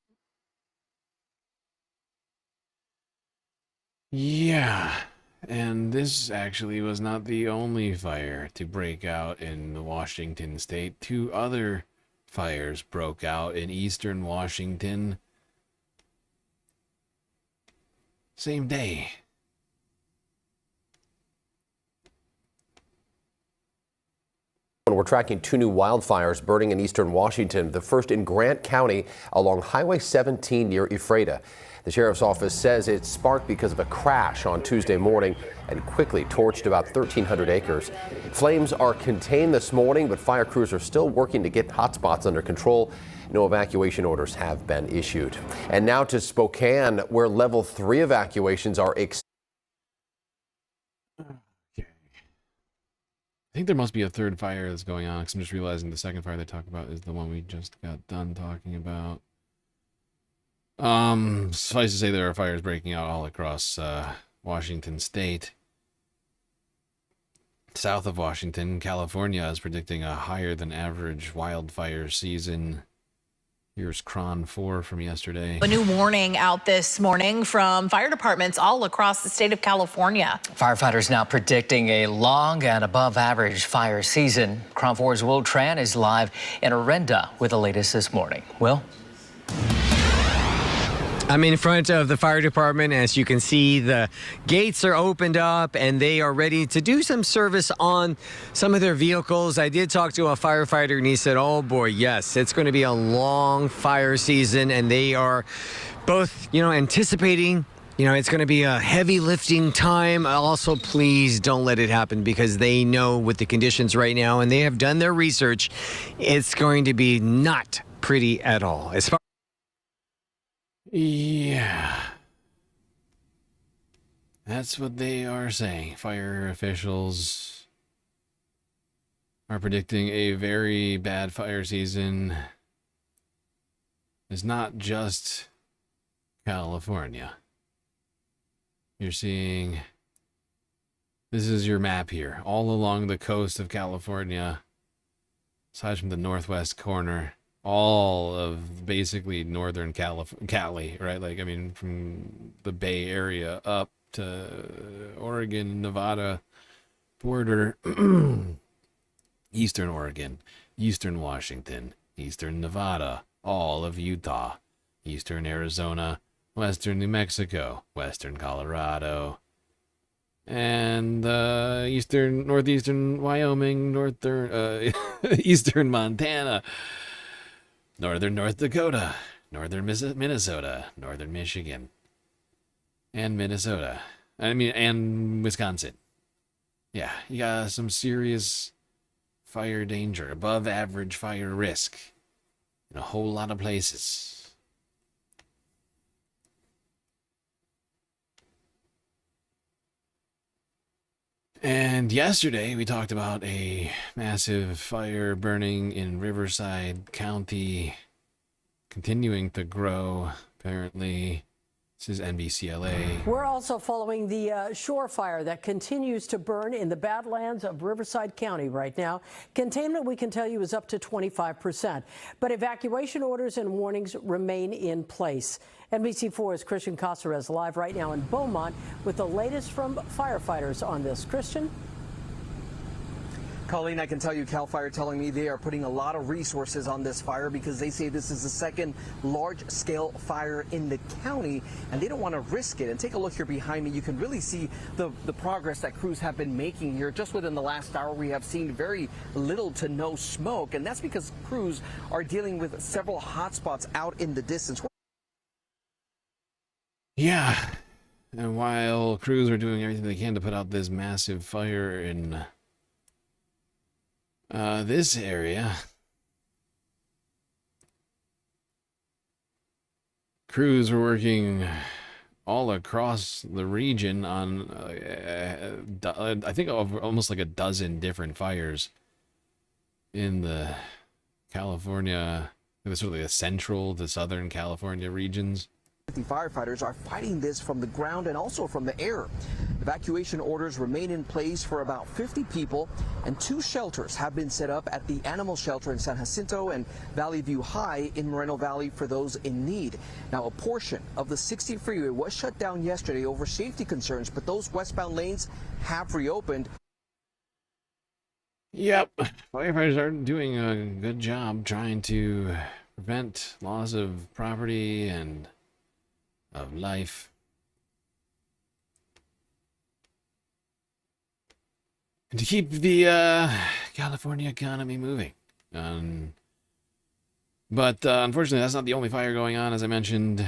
S1: yeah, and this actually was not the only fire to break out in Washington state. 2 other fires broke out in eastern Washington same day.
S6: We're tracking 2 new wildfires burning in eastern Washington, the first in Grant County along Highway 17 near Ephrata. The sheriff's office says it sparked because of a crash on Tuesday morning and quickly torched about 1,300 acres. Flames are contained this morning, but fire crews are still working to get hotspots under control. No evacuation orders have been issued. And now to Spokane, where level 3 evacuations are
S1: I think there must be a third fire that's going on, because I'm just realizing the second fire they talk about is the one we just got done talking about. Suffice to say, there are fires breaking out all across Washington state. South of Washington, California is predicting a higher than average wildfire season. Here's Cron 4 from yesterday.
S18: A new warning out this morning from fire departments all across the state of California.
S19: Firefighters now predicting a long and above average fire season. Cron 4's Will Tran is live in Arenda with the latest this morning. Will?
S20: I'm in front of the fire department. As you can see, the gates are opened up and they are ready to do some service on some of their vehicles. I did talk to a firefighter and he said, oh boy, yes, it's going to be a long fire season, and they are both, anticipating, it's going to be a heavy lifting time. Also, please don't let it happen, because they know with the conditions right now and they have done their research, it's going to be not pretty at all. As far
S1: Yeah. That's what they are saying. Fire officials are predicting a very bad fire season. It's not just California. You're seeing, this is your map here, all along the coast of California, aside from the northwest corner. all of basically northern Cali, right? Like, I mean, from the Bay Area up to Oregon, Nevada border, Eastern Oregon, Eastern Washington, Eastern Nevada, all of Utah, Eastern Arizona, Western New Mexico, Western Colorado, and northeastern Wyoming, eastern Montana, northern North Dakota, northern Minnesota, northern Michigan, and Minnesota. I mean, and Wisconsin. Yeah, you got some serious fire danger, above average fire risk in a whole lot of places. And yesterday we talked about a massive fire burning in Riverside County, continuing to grow, apparently. This is NBCLA.
S7: We're also following the shore fire that continues to burn in the Badlands of Riverside County right now. Containment, we can tell you, is up to 25%. But evacuation orders and warnings remain in place. NBC4's Christian Caceres live right now in Beaumont with the latest from firefighters on this. Christian?
S10: Colleen, I can tell you CAL FIRE telling me they are putting a lot of resources on this fire because they say this is the second large-scale fire in the county, and they don't want to risk it. And take a look here behind me. You can really see the progress that crews have been making here. Just within the last hour, we have seen very little to no smoke, and that's because crews are dealing with several hot spots out in the distance.
S1: Yeah, and while crews are doing everything they can to put out this massive fire in this area, crews were working all across the region on, I think, almost like a dozen different fires in the California, sort of like the central to southern California regions.
S10: The firefighters are fighting this from the ground and also from the air. Evacuation orders remain in place for about 50 people, and 2 shelters have been set up at the animal shelter in San Jacinto and Valley View High in Moreno Valley for those in need. Now, a portion of the 60 freeway was shut down yesterday over safety concerns, but those westbound lanes have reopened.
S1: Yep, firefighters are doing a good job trying to prevent loss of property and of life. And to keep the California economy moving. But unfortunately, that's not the only fire going on. As I mentioned,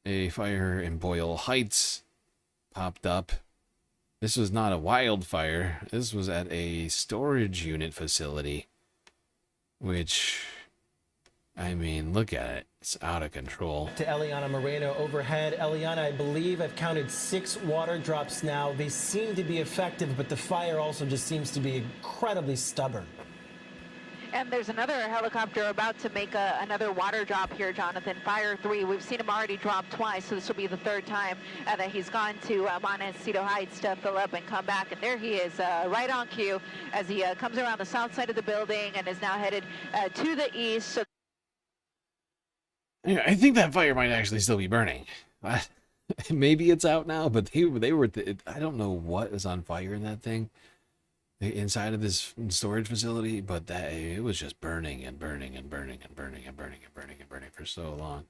S1: a fire in Boyle Heights popped up. This was not a wildfire. This was at a storage unit facility, which, I mean, look at it. It's out of control.
S15: To Eliana Moreno overhead. Eliana, I believe I've counted 6 water drops now. They seem to be effective, but the fire also just seems to be incredibly stubborn.
S21: And there's another helicopter about to make another water drop here, Jonathan. Fire 3. We've seen him already drop twice, so this will be the 3rd time that he's gone to Montecito Heights to fill up and come back. And there he is, right on cue, as he comes around the south side of the building and is now headed to the east. So
S1: I think that fire might actually still be burning. Maybe it's out now, but they were. I don't know what is on fire in that thing inside of this storage facility, but it was just burning and burning and burning and burning and burning and burning and burning for so long.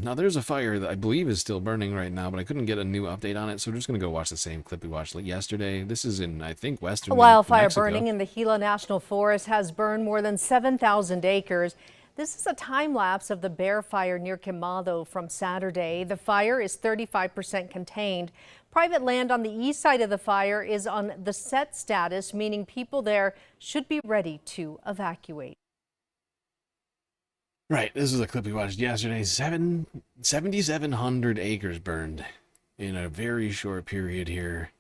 S1: Now there's a fire that I believe is still burning right now, but I couldn't get a new update on it, so we're just gonna go watch the same clip we watched yesterday. This is in, I think, western
S23: A wildfire
S1: Mexico.
S23: burning in the Gila National Forest has burned more than 7,000 acres. This is a time lapse of the Bear Fire near Quemado from Saturday. The fire is 35% contained. Private land on the east side of the fire is on the set status, meaning people there should be ready to evacuate.
S1: Right, this is a clip we watched yesterday. 7,700 acres burned in a very short period here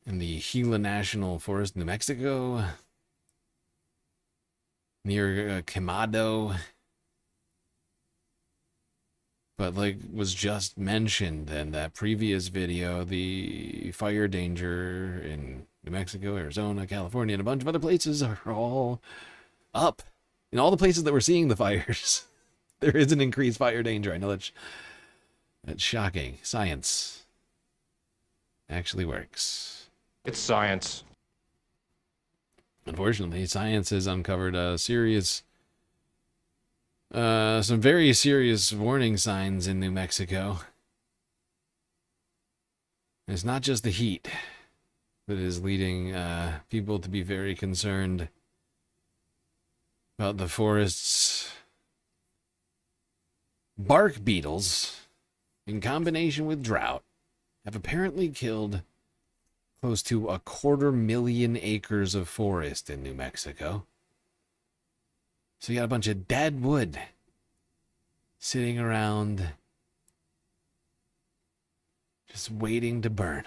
S1: in the Gila National Forest, New Mexico, near Quemado. But like was just mentioned in that previous video, the fire danger in New Mexico, Arizona, California, and a bunch of other places are all up. In all the places that we're seeing the fires, there is an increased fire danger. I know that's shocking. Science actually works.
S2: It's science.
S1: Unfortunately, science has uncovered some very serious warning signs in New Mexico. It's not just the heat that is leading people to be very concerned about the forest's bark beetles, in combination with drought, have apparently killed close to 250,000 acres of forest in New Mexico. So you got a bunch of dead wood sitting around just waiting to burn.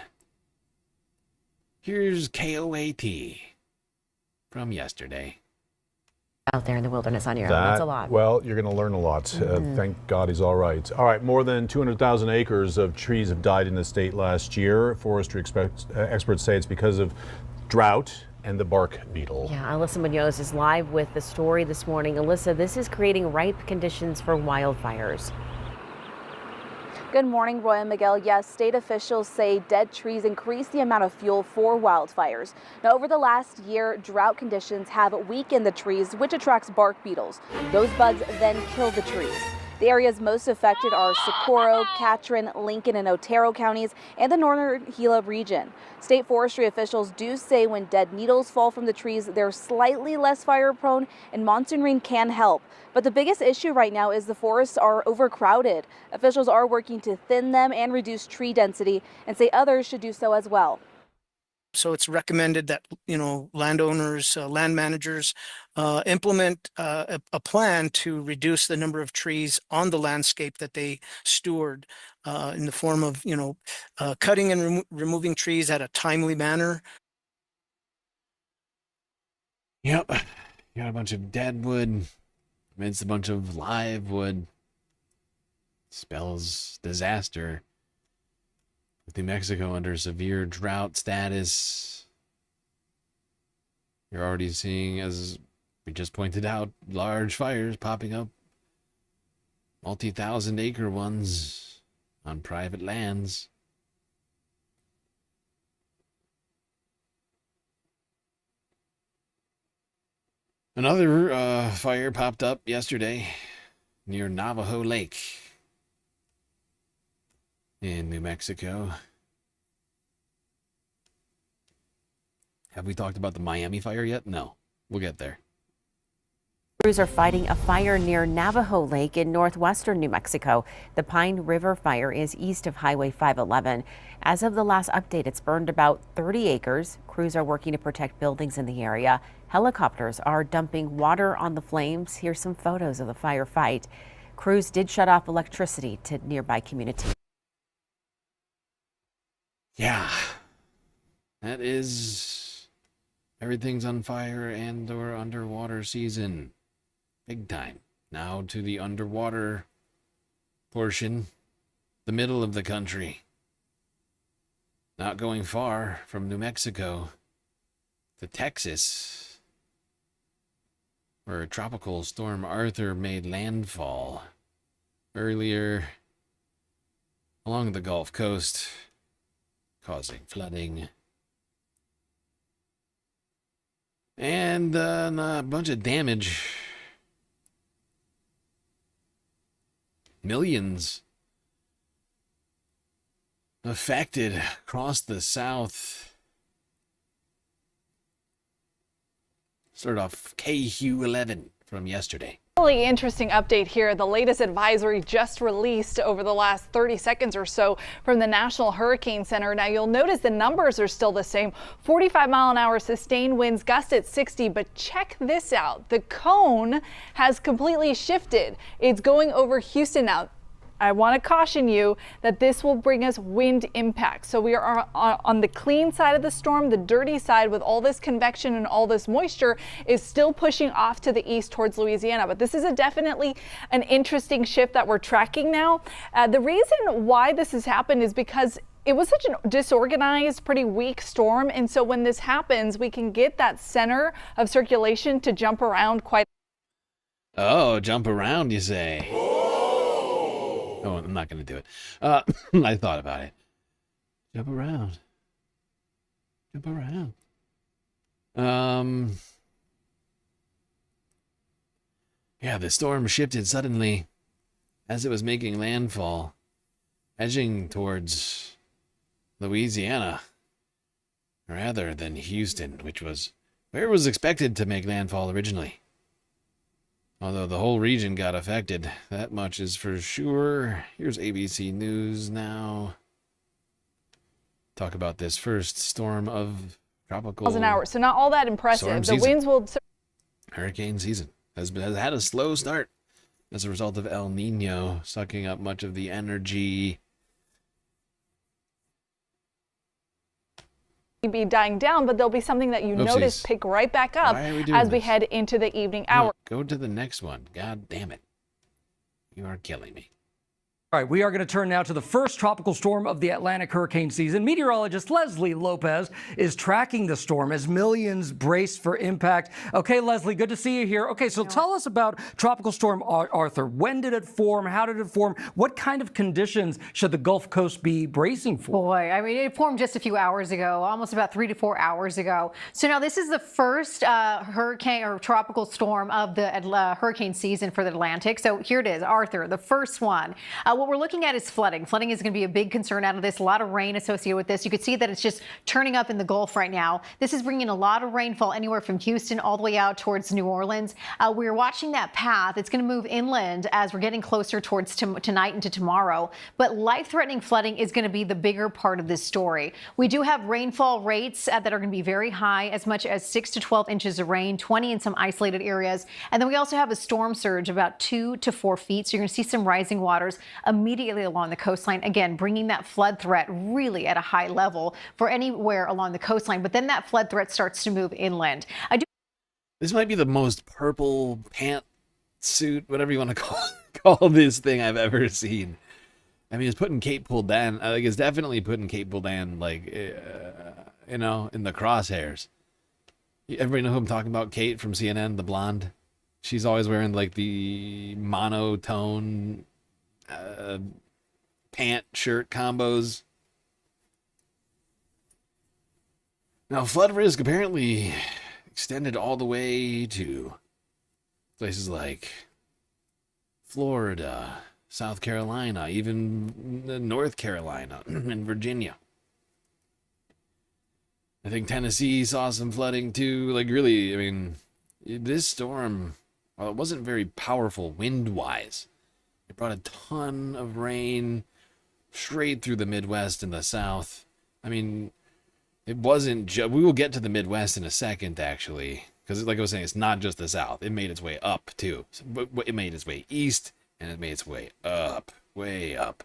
S1: Here's KOAT from yesterday.
S8: Out there in the wilderness on your own. That's a lot.
S9: Well, you're going to learn a lot. Thank God he's all right. All right, more than 200,000 acres of trees have died in the state last year. Forestry experts say it's because of drought and the bark beetle.
S8: Yeah, Alyssa Munoz is live with the story this morning. Alyssa, this is creating ripe conditions for wildfires.
S22: Good morning, Roy and Miguel. Yes, state officials say dead trees increase the amount of fuel for wildfires. Now, over the last year, drought conditions have weakened the trees, which attracts bark beetles. Those bugs then kill the trees. The areas most affected are Socorro, Catron, Lincoln, and Otero counties, and the northern Gila region. State forestry officials do say when dead needles fall from the trees, they're slightly less fire prone, and monsoon rain can help. But the biggest issue right now is the forests are overcrowded. Officials are working to thin them and reduce tree density, and say others should do so as well.
S24: So it's recommended that, landowners, land managers implement a plan to reduce the number of trees on the landscape that they steward in the form of, cutting and removing trees at a timely manner.
S1: Yep. You got a bunch of dead wood amidst a bunch of live wood. Spells disaster. With New Mexico under severe drought status. You're already seeing, as we just pointed out, large fires popping up. Multi-thousand acre ones on private lands. Another fire popped up yesterday near Navajo Lake in New Mexico. Have we talked about the Miami fire yet? No. We'll get there.
S8: Crews are fighting a fire near Navajo Lake in northwestern New Mexico. The Pine River fire is east of Highway 511. As of the last update, it's burned about 30 acres. Crews are working to protect buildings in the area. Helicopters are dumping water on the flames. Here's some photos of the firefight. Crews did shut off electricity to nearby communities.
S1: Yeah. That is... everything's on fire and or underwater season. Big time. Now to the underwater portion, the middle of the country. Not going far from New Mexico to Texas, where Tropical Storm Arthur made landfall earlier along the Gulf Coast, causing flooding and a bunch of damage. Millions affected across the South. Start off KQ11 from yesterday.
S26: Really interesting update here. The latest advisory just released over the last 30 seconds or so from the National Hurricane Center. Now you'll notice the numbers are still the same. 45-mile-an-hour sustained winds, gusts at 60, but check this out. The cone has completely shifted. It's going over Houston now. I want to caution you that this will bring us wind impacts. So we are on the clean side of the storm. The dirty side, with all this convection and all this moisture, is still pushing off to the east towards Louisiana. But this is definitely an interesting shift that we're tracking now. The reason why this has happened is because it was such a disorganized, pretty weak storm. And so when this happens, we can get that center of circulation to jump around quite.
S1: Oh, jump around, you say? Oh, I'm not going to do it. I thought about it. Jump around. Jump around. Yeah, the storm shifted suddenly as it was making landfall, edging towards Louisiana, rather than Houston, which was where it was expected to make landfall originally. Although the whole region got affected, that much is for sure. Here's ABC News now. Talk about this first storm of tropical
S26: miles an hour, so not all that impressive. The winds will.
S1: Hurricane season has had a slow start as a result of El Nino sucking up much of the energy.
S26: Be dying down, but there'll be something that you notice pick right back up as we head into the evening hour.
S1: Go to the next one. God damn it. You are killing me.
S2: All right, we are going to turn now to the first tropical storm of the Atlantic hurricane season. Meteorologist Leslie Lopez is tracking the storm as millions brace for impact. Okay, Leslie, good to see you here. Okay, so tell us about Tropical Storm Arthur. When did it form? How did it form? What kind of conditions should the Gulf Coast be bracing for?
S3: Boy, I mean, it formed just a few hours ago, almost about 3 to 4 hours ago. So now this is the first hurricane or tropical storm of the hurricane season for the Atlantic. So here it is, Arthur, the first one. What we're looking at is flooding. Flooding is going to be a big concern out of this. A lot of rain associated with this. You can see that it's just turning up in the Gulf right now. This is bringing a lot of rainfall anywhere from Houston all the way out towards New Orleans. We're watching that path. It's going to move inland as we're getting closer towards tonight into tomorrow. But life-threatening flooding is going to be the bigger part of this story. We do have rainfall rates that are going to be very high, as much as 6 to 12 inches of rain, 20 in some isolated areas. And then we also have a storm surge about 2 to 4 feet. So you're going to see some rising waters immediately along the coastline, again, bringing that flood threat really at a high level for anywhere along the coastline. But then that flood threat starts to move inland.
S1: This might be the most purple pantsuit, whatever you want to call this thing I've ever seen. I mean, it's putting Kate Puldan, it's definitely putting Kate Puldan, in the crosshairs. Everybody know who I'm talking about? Kate from CNN, the blonde. She's always wearing the monotone pant shirt combos. Now, flood risk apparently extended all the way to places like Florida, South Carolina, even North Carolina and Virginia. I think Tennessee saw some flooding too. Really, I mean, this storm, while it wasn't very powerful wind-wise, it brought a ton of rain straight through the Midwest and the South. I mean, it wasn't we will get to the Midwest in a second, actually, because like I was saying, it's not just the South. It made its way up, too. It made its way east, and it made its way up, way up.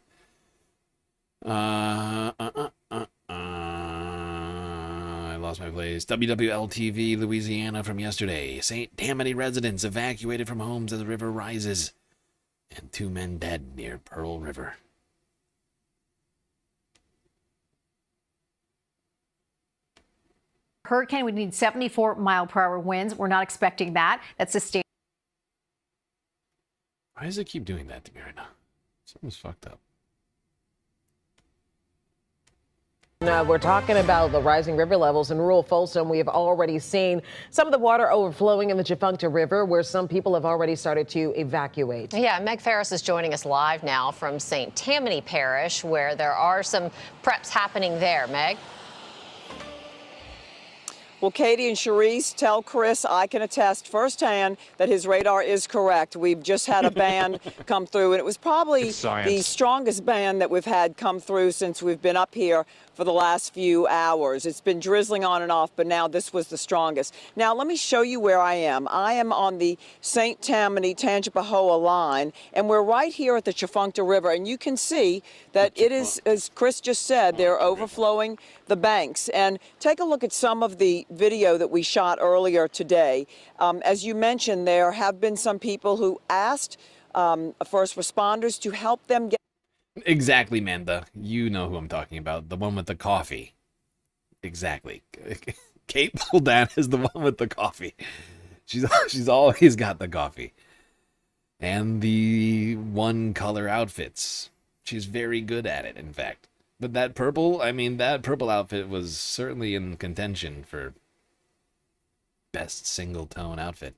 S1: I lost my place. WWL-TV, Louisiana from yesterday. St. Tammany residents evacuated from homes as the river rises. And 2 men dead near Pearl River.
S3: Hurricane would need 74-mile-per-hour winds. We're not expecting that. That's sustained.
S1: Why does it keep doing that to me right now? Something's fucked up.
S11: Now we're talking about the rising river levels in rural Folsom. We have already seen some of the water overflowing in the Tchefuncte River, where some people have already started to evacuate.
S12: Yeah, Meg Ferris is joining us live now from St. Tammany Parish, where there are some preps happening there. Meg?
S13: Well, Katie and Cherise, tell Chris I can attest firsthand that his radar is correct. We've just had a band come through, and it was probably the strongest band that we've had come through since we've been up here for the last few hours. It's been drizzling on and off, but now this was the strongest. Now, let me show you where I am. I am on the St. Tammany-Tangipahoa line, and we're right here at the Tchefuncte River, and you can see that it is, as Chris just said, they're overflowing the banks. And take a look at some of the video that we shot earlier today. As you mentioned, there have been some people who asked first responders to help them get.
S1: Exactly, Manda. You know who I'm talking about. The one with the coffee. Exactly. Kate Puldan is the one with the coffee. She's always got the coffee. and the one color outfits. She's very good at it, in fact. But that purple, I mean, that purple outfit was certainly in contention for best single tone outfit.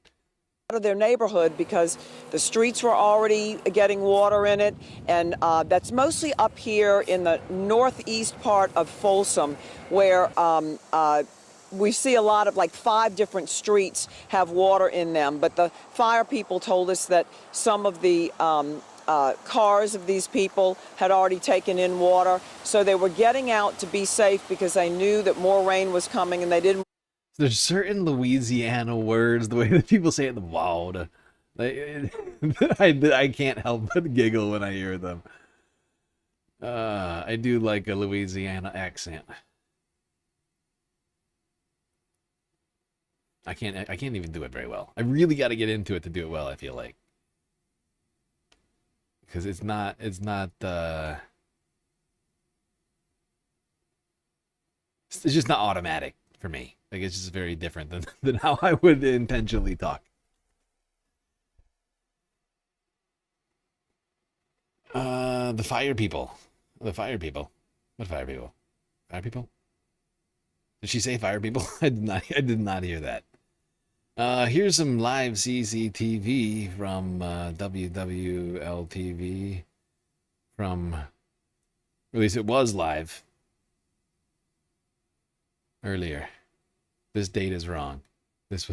S13: Out of their neighborhood because the streets were already getting water in it, and that's mostly up here in the northeast part of Folsom, where we see a lot of, like, 5 different streets have water in them. But the fire people told us that some of the cars of these people had already taken in water, so they were getting out to be safe because they knew that more rain was coming and they didn't.
S1: There's certain Louisiana words, the way that people say it, the wild. I can't help but giggle when I hear them. I do like a Louisiana accent. I can't even do it very well. I really got to get into it to do it well, I feel like. Because it's not it's just not automatic for me. Like, it's just very different than how I would intentionally talk. The fire people. The fire people. What fire people? Fire people? Did she say fire people? I did not hear that. Here's some live CCTV from WWL-TV. From, or at least it was live earlier. This date is wrong. This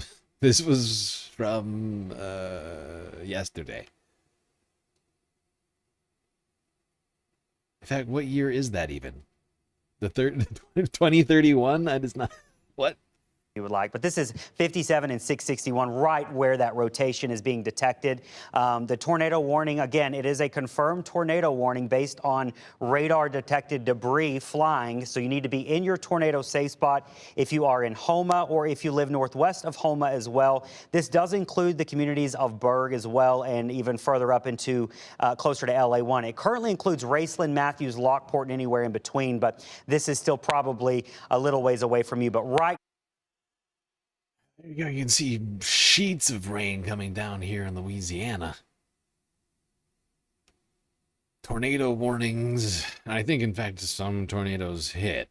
S1: was from yesterday. In fact, what year is that even? The 2031? That is not what
S4: you would like, but this is 57 and 661, right where that rotation is being detected. The tornado warning, again, it is a confirmed tornado warning based on radar detected debris flying. So you need to be in your tornado safe spot if you are in Houma or if you live northwest of Houma as well. This does include the communities of Berg as well, and even further up into closer to LA1. It currently includes Raceland, Matthews, Lockport, and anywhere in between, but this is still probably a little ways away from you. But right.
S1: You can see sheets of rain coming down here in Louisiana. Tornado warnings. I think, in fact, some tornadoes hit.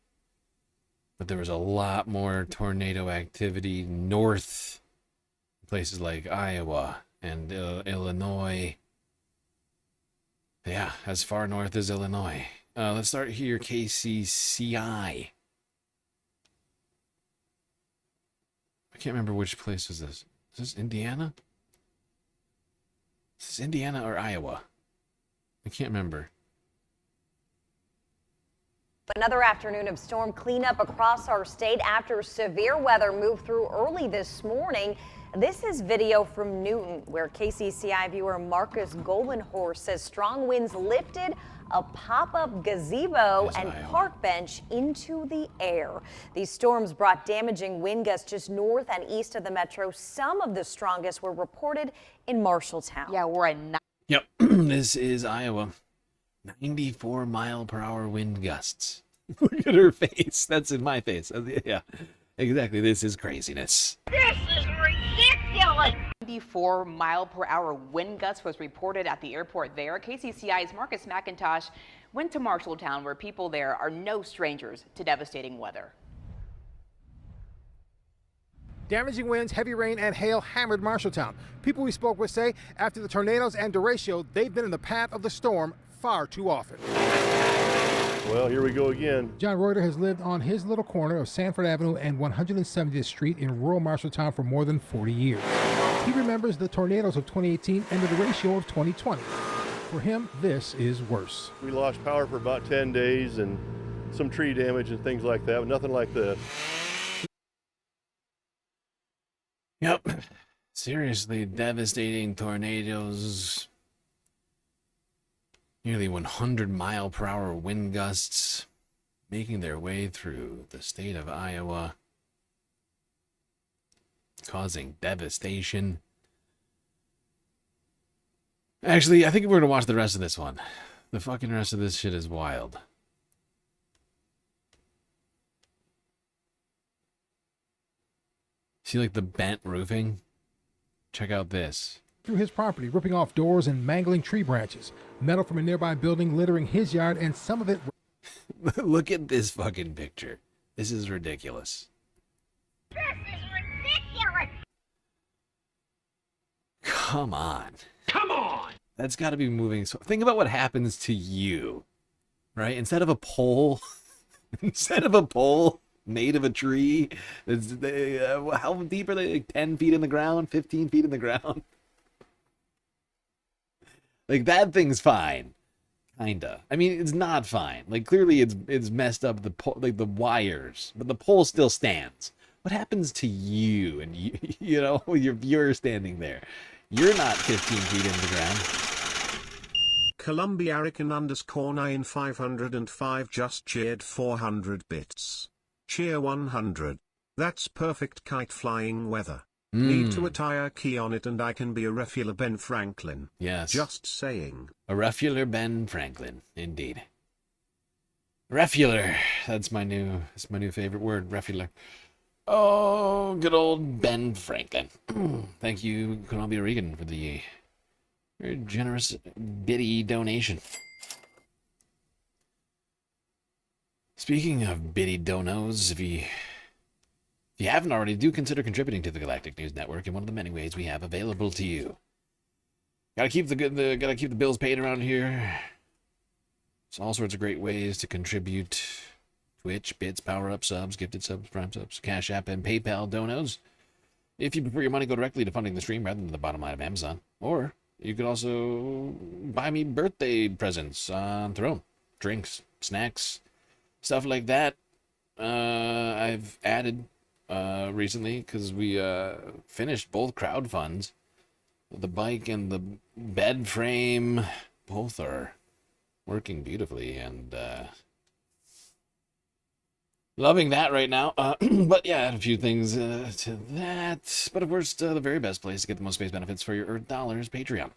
S1: But there was a lot more tornado activity north. Places like Iowa and Illinois. Yeah, as far north as Illinois. Let's start here, KCCI. I can't remember which place is this. Is this Indiana? Is this Indiana or Iowa? I can't remember.
S5: Another afternoon of storm cleanup across our state after severe weather moved through early this morning. This is video from Newton, where KCCI viewer Marcus Goldenhorse says strong winds lifted a pop-up gazebo and park bench into the air. These storms brought damaging wind gusts just north and east of the metro. Some of the strongest were reported in Marshalltown. Yeah, we're at
S1: Yep, this is Iowa. 94 mile per hour wind gusts. Look at her face. That's in my face. Yeah, exactly. This is craziness.
S14: This is ridiculous! 94 mile per hour wind gusts was reported at the airport there. KCCI's Marcus McIntosh went to Marshalltown, where people there are no strangers to devastating weather.
S16: Damaging winds, heavy rain, and hail hammered Marshalltown. People we spoke with say after the tornadoes and derecho, they've been in the path of the storm far too often.
S17: Well, here we go again.
S16: John Reuter has lived on his little corner of Sanford Avenue and 170th Street in rural Marshalltown for more than 40 years. He remembers the tornadoes of 2018 and the derecho of 2020. For him, this is worse.
S17: We lost power for about 10 days and some tree damage and things like that, but nothing like this.
S1: Yep. Seriously devastating tornadoes. Nearly 100 mile per hour wind gusts making their way through the state of Iowa, causing devastation. Actually, I think we're going to watch the rest of this one. The fucking rest of this shit is wild. See, like, the bent roofing? Check out this.
S16: through his property, ripping off doors and mangling tree branches. Metal from a nearby building littering his yard, and some of it...
S1: Look at this fucking picture. This is ridiculous.
S6: This is ridiculous!
S1: Come on. Come on! That's got to be moving. So think about what happens to you, right? Instead of a pole, made of a tree, how deep are they? Like 10 feet in the ground? 15 feet in the ground? Like, that thing's fine. Kinda. I mean, it's not fine. Like, clearly it's messed up the wires, but the pole still stands. What happens to you? And you know, you're standing there. You're not 15 feet in the ground.
S7: Columbiarican_9505 just cheered 400 bits. Cheer 100. That's perfect kite flying weather. Need to attire a key on it and I can be a refueler Ben Franklin.
S1: Yes.
S7: Just saying.
S1: A refueler Ben Franklin, indeed. Refueler. That's my new favorite word, refueler. Oh, good old Ben Franklin. Thank you, Columbia Regan, for the very generous bitty donation. Speaking of bitty donos, if you haven't already, do consider contributing to the Galactic News Network in one of the many ways we have available to you. Gotta keep the bills paid around here. There's all sorts of great ways to contribute. Twitch, bits, power-up subs, gifted subs, prime subs, Cash App, and PayPal donos. If you prefer your money go directly to funding the stream rather than the bottom line of Amazon. Or you could also buy me birthday presents on Throne. Drinks, snacks, stuff like that. I've added recently because we finished both crowd funds. The bike and the bed frame both are working beautifully, and loving that right now. But yeah, add a few things to that. But of course, the very best place to get the most space benefits for your Earth dollars, Patreon.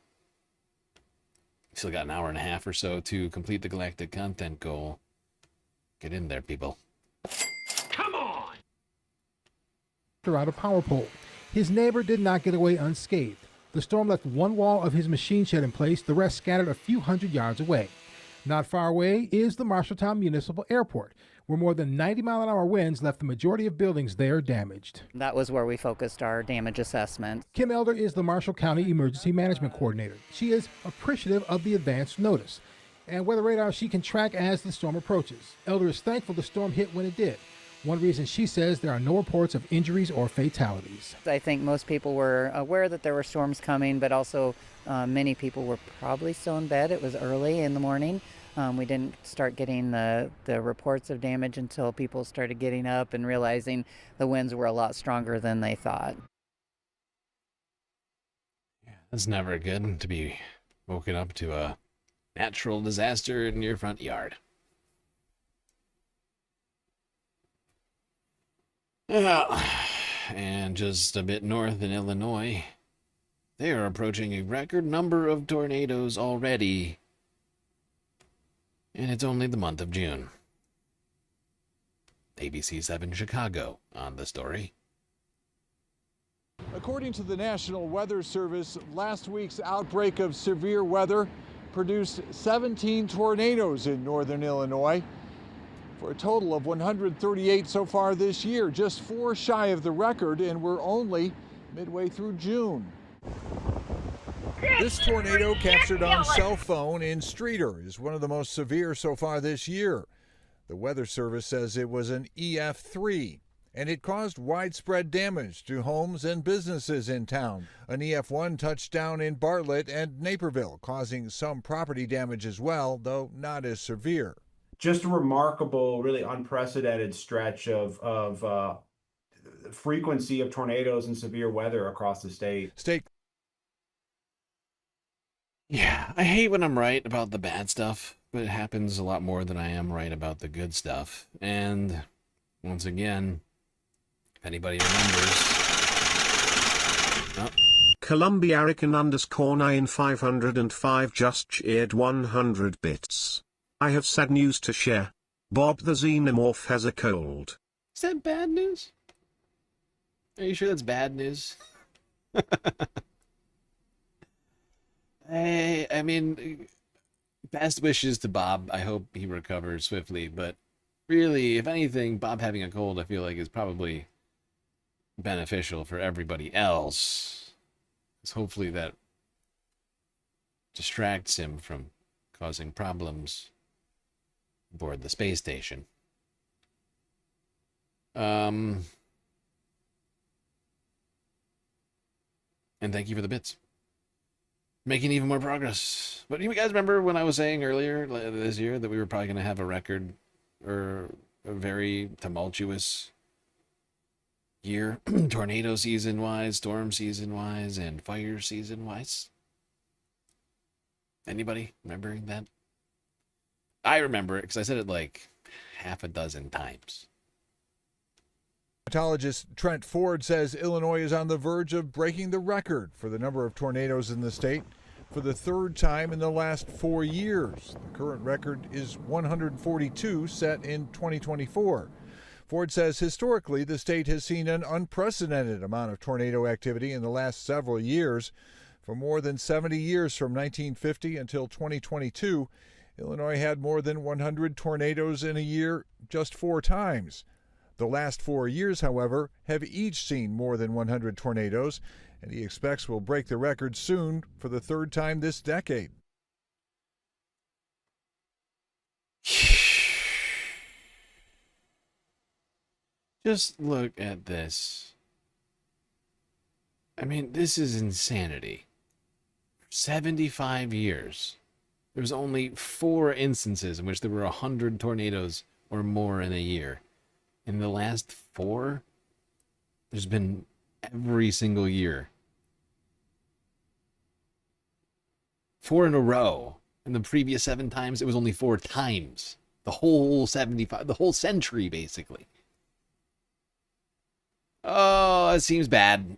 S1: Still got an hour and a half or so to complete the galactic content goal. Get in there, people.
S16: Come on! Out a power pole. His neighbor did not get away unscathed. The storm left one wall of his machine shed in place, the rest scattered a few hundred yards away. Not far away is the Marshalltown Municipal Airport, where more than 90-mile-an-hour winds left the majority of buildings there damaged.
S18: That was where we focused our damage assessment.
S16: Kim Elder is the Marshall County Emergency Management Coordinator. She is appreciative of the advance notice and weather radar she can track as the storm approaches. Elder is thankful the storm hit when it did. One reason she says there are no reports of injuries or fatalities.
S18: I think most people were aware that there were storms coming, but also many people were probably still in bed. It was early in the morning. We didn't start getting the reports of damage until people started getting up and realizing the winds were a lot stronger than they thought.
S1: Yeah, it's never good to be woken up to a natural disaster in your front yard. And just a bit north in Illinois, they are approaching a record number of tornadoes already. And it's only the month of June. ABC 7 Chicago on the story.
S19: According to the National Weather Service, last week's outbreak of severe weather produced 17 tornadoes in northern Illinois, for a total of 138 so far this year, just 4 shy of the record, and we're only midway through June. This tornado, captured on cell phone in Streeter, is one of the most severe so far this year. The Weather Service says it was an EF3, and it caused widespread damage to homes and businesses in town. An EF1 touched down in Bartlett and Naperville, causing some property damage as well, though not as severe.
S20: Just a remarkable, really unprecedented stretch of frequency of tornadoes and severe weather across the state.
S1: Yeah, I hate when I'm right about the bad stuff, but it happens a lot more than I am right about the good stuff. And once again, if anybody remembers...
S7: Columbiarican_9505 just cheered 100 bits. I have sad news to share. Bob the Xenomorph has a cold.
S1: Is that bad news? Are you sure that's bad news? I mean, best wishes to Bob. I hope he recovers swiftly. But really, if anything, Bob having a cold, I feel like is probably beneficial for everybody else. Because hopefully that distracts him from causing problems aboard the space station. And thank you for the bits. Making even more progress. But you guys remember when I was saying earlier this year that we were probably going to have a record or a very tumultuous year, tornado season wise, storm season wise, and fire season wise? Anybody remembering that? I remember it because I said it like half a dozen times.
S19: Meteorologist Trent Ford says Illinois is on the verge of breaking the record for the number of tornadoes in the state for the third time in the last 4 years. The current record is 142, set in 2024. Ford says historically the state has seen an unprecedented amount of tornado activity in the last several years. For more than 70 years, from 1950 until 2022, Illinois had more than 100 tornadoes in a year just 4 times. The last 4 years, however, have each seen more than 100 tornadoes, and he expects will break the record soon for the third time this decade.
S1: Just look at this. I mean, this is insanity. 75 years. There was only 4 instances in which there were 100 tornadoes or more in a year. In the last 4, there's been every single year. 4 in a row. In the previous 7 times, it was only 4 times. The whole 75, the whole century, basically. Oh, it seems bad.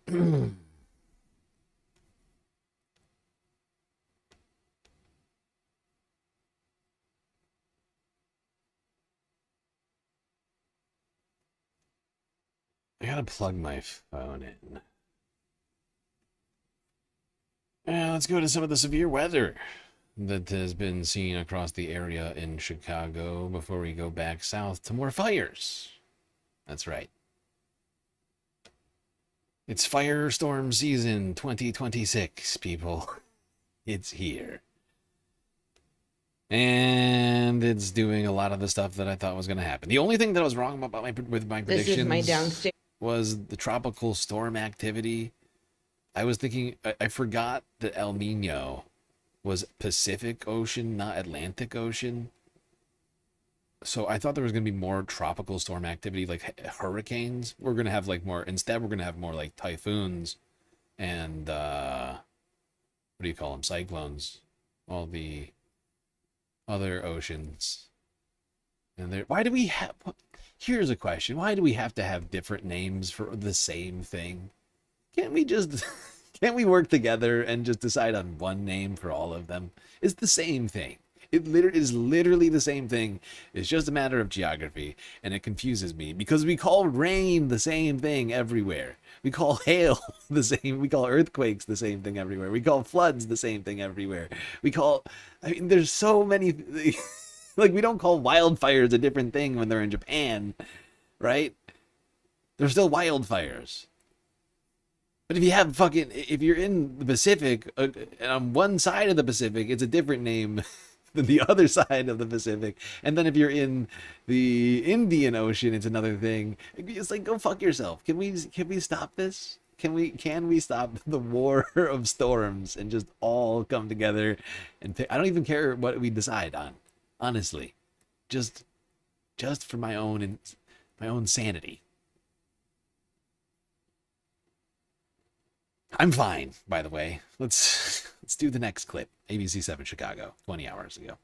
S1: I gotta plug my phone in. Let's go to some of the severe weather that has been seen across the area in Chicago before we go back south to more fires. That's right. It's Firestorm season 2026, people. It's here. And it's doing a lot of the stuff that I thought was going to happen. The only thing that I was wrong about with my predictions
S9: This is my downstairs.
S1: Was the tropical storm activity. I was thinking, I forgot that El Nino was Pacific Ocean, not Atlantic Ocean. So I thought there was going to be more tropical storm activity, like hurricanes. We're going to have like more, instead we're going to have more like typhoons and, what do you call them? Cyclones. All the other oceans. And there, why do we have, here's a question. Why do we have to have different names for the same thing? Can't we just, can't we work together and just decide on one name for all of them? It's the same thing. It is literally the same thing. It's just a matter of geography, and it confuses me because we call rain the same thing everywhere. We call hail the same. We call earthquakes the same thing everywhere. We call floods the same thing everywhere. We call, I mean, there's so many, like we don't call wildfires a different thing when they're in Japan, right? They're still wildfires. But if you have fucking, if you're in the Pacific, on one side of the Pacific, it's a different name than the other side of the Pacific. And then if you're in the Indian Ocean, it's another thing. It's like, go fuck yourself. Can we stop this? Can we stop the war of storms and just all come together and pick? I don't even care what we decide on, honestly. Just for my own sanity. I'm fine, by the way. Let's do the next clip. ABC 7 Chicago, 20 hours ago.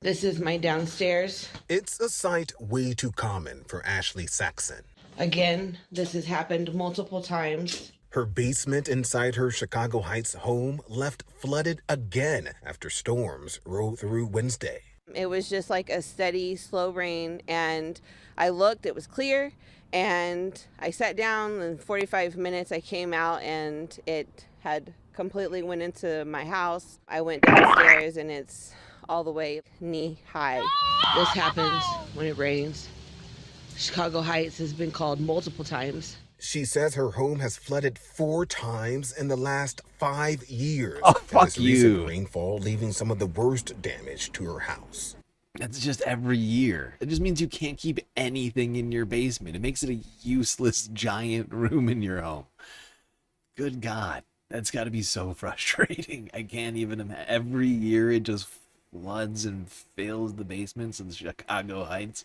S9: This is my downstairs.
S10: It's a sight way too common for Ashley Saxon.
S9: Again, this has happened multiple times.
S10: Her basement inside her Chicago Heights home left flooded again after storms rolled through Wednesday.
S9: It was just like a steady, slow rain, and I looked, it was clear, and I sat down. In 45 minutes I came out and it had completely went into my house. I went downstairs and it's all the way knee high. This happens when it rains. Chicago Heights has been called multiple times.
S10: She says her home has flooded 4 times in the last 5 years.
S1: Oh, fuck
S10: this recent
S1: you.
S10: rainfall leaving some of the worst damage to her house.
S1: That's just every year. It just means you can't keep anything in your basement. It makes it a useless giant room in your home. Good God. That's got to be so frustrating. I can't even imagine. Every year it just floods and fills the basements of the Chicago Heights.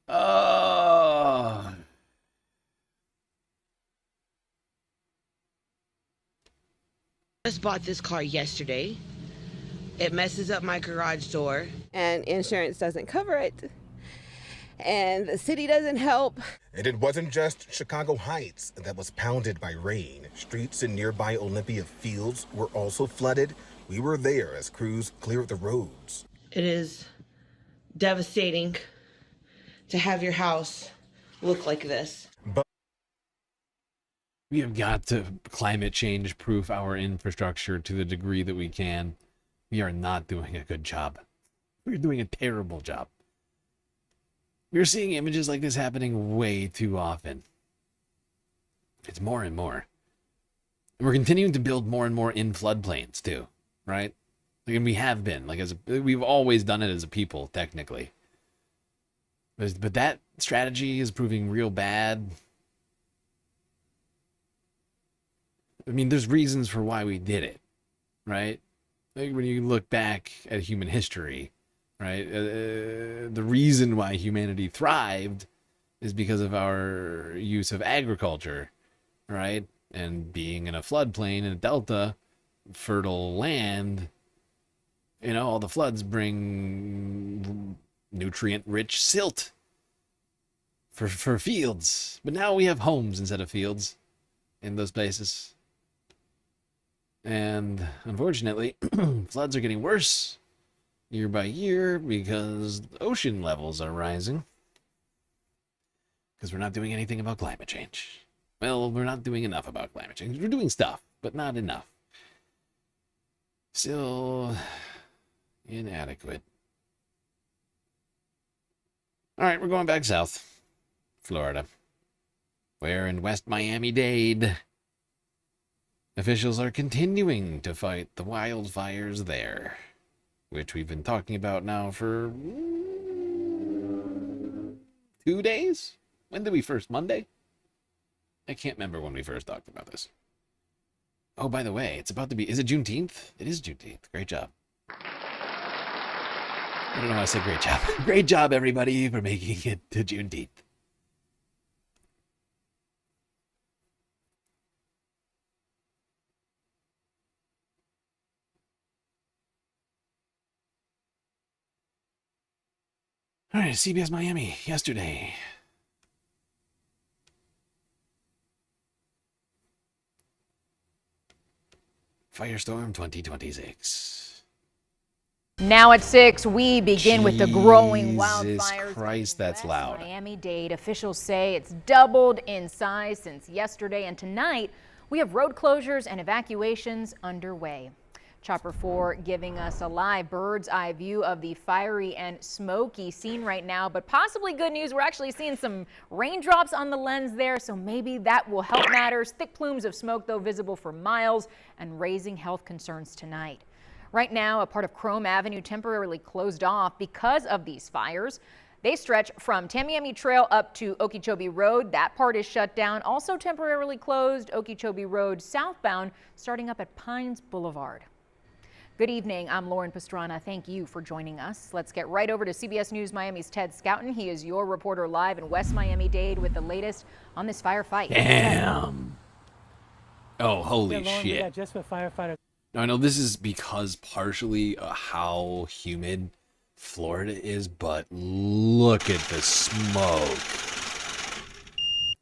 S1: Oh.
S9: I just bought this car yesterday. It messes up my garage door, and insurance doesn't cover it, and the city doesn't help.
S10: And it wasn't just Chicago Heights that was pounded by rain. Streets in nearby Olympia Fields were also flooded. We were there as crews cleared the roads.
S9: It is devastating to have your house look like this.
S10: But
S1: we have got to climate change proof our infrastructure to the degree that we can. We are not doing a good job. We're doing a terrible job. We're seeing images like this happening way too often. It's more and more. And we're continuing to build more and more in floodplains too, right? Like, and we have been, like, we've always done it as a people, technically. But that strategy is proving real bad. I mean, there's reasons for why we did it, right? Like, when you look back at human history, right? The reason why humanity thrived is because of our use of agriculture, right? And being in a floodplain, in a delta, fertile land, you know, all the floods bring nutrient-rich silt for fields. But now we have homes instead of fields in those places. And unfortunately, floods are getting worse year by year because ocean levels are rising. Because we're not doing anything about climate change. Well, we're not doing enough about climate change. We're doing stuff, but not enough. Still inadequate. All right, we're going back south. Florida. Where in West Miami-Dade, officials are continuing to fight the wildfires there, which we've been talking about now for 2 days? When did we first? Monday? I can't remember when we first talked about this. Oh, by the way, it's about to be... Is it Juneteenth? It is Juneteenth. Great job. I don't know why I said great job. Great job, everybody, for making it to Juneteenth. All right, CBS Miami yesterday. Firestorm 2026.
S15: Now at 6, we begin with the growing wildfires.
S1: Jesus Christ, that's loud.
S15: Miami-Dade officials say it's doubled in size since yesterday, and tonight we have road closures and evacuations underway. Chopper 4 giving us a live bird's eye view of the fiery and smoky scene right now, but possibly good news. We're actually seeing some raindrops on the lens there, so maybe that will help matters. Thick plumes of smoke, though, visible for miles and raising health concerns tonight. Right now, a part of Chrome Avenue temporarily closed off because of these fires. They stretch from Tamiami Trail up to Okeechobee Road. That part is shut down. Also temporarily closed Okeechobee Road southbound, starting up at Pines Boulevard. Good evening. I'm Lauren Pastrana. Thank you for joining us. Let's get right over to CBS News Miami's Ted Scouten. He is your reporter live in West Miami-Dade with the latest on this firefight.
S1: Damn. Oh, holy
S21: Lauren,
S1: shit.
S21: we got just for firefighters.
S1: Now, I know this is because partially how humid Florida is, but look at the smoke.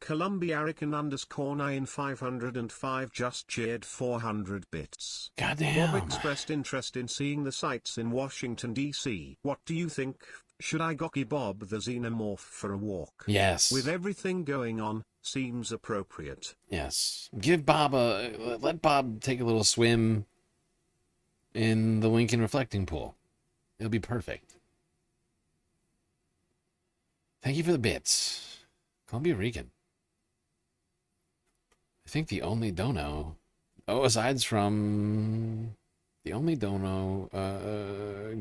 S7: Columbia_9 just cheered 400 bits.
S1: Goddamn.
S7: Bob expressed interest in seeing the sights in Washington, D.C. What do you think? Should I gocky Bob the Xenomorph for a walk?
S1: Yes.
S7: With everything going on, seems appropriate.
S1: Yes. Give Bob let Bob take a little swim in the Lincoln reflecting pool. It'll be perfect. Thank you for the bits. Columbia Rican. I think the only dono. Oh, aside from the only dono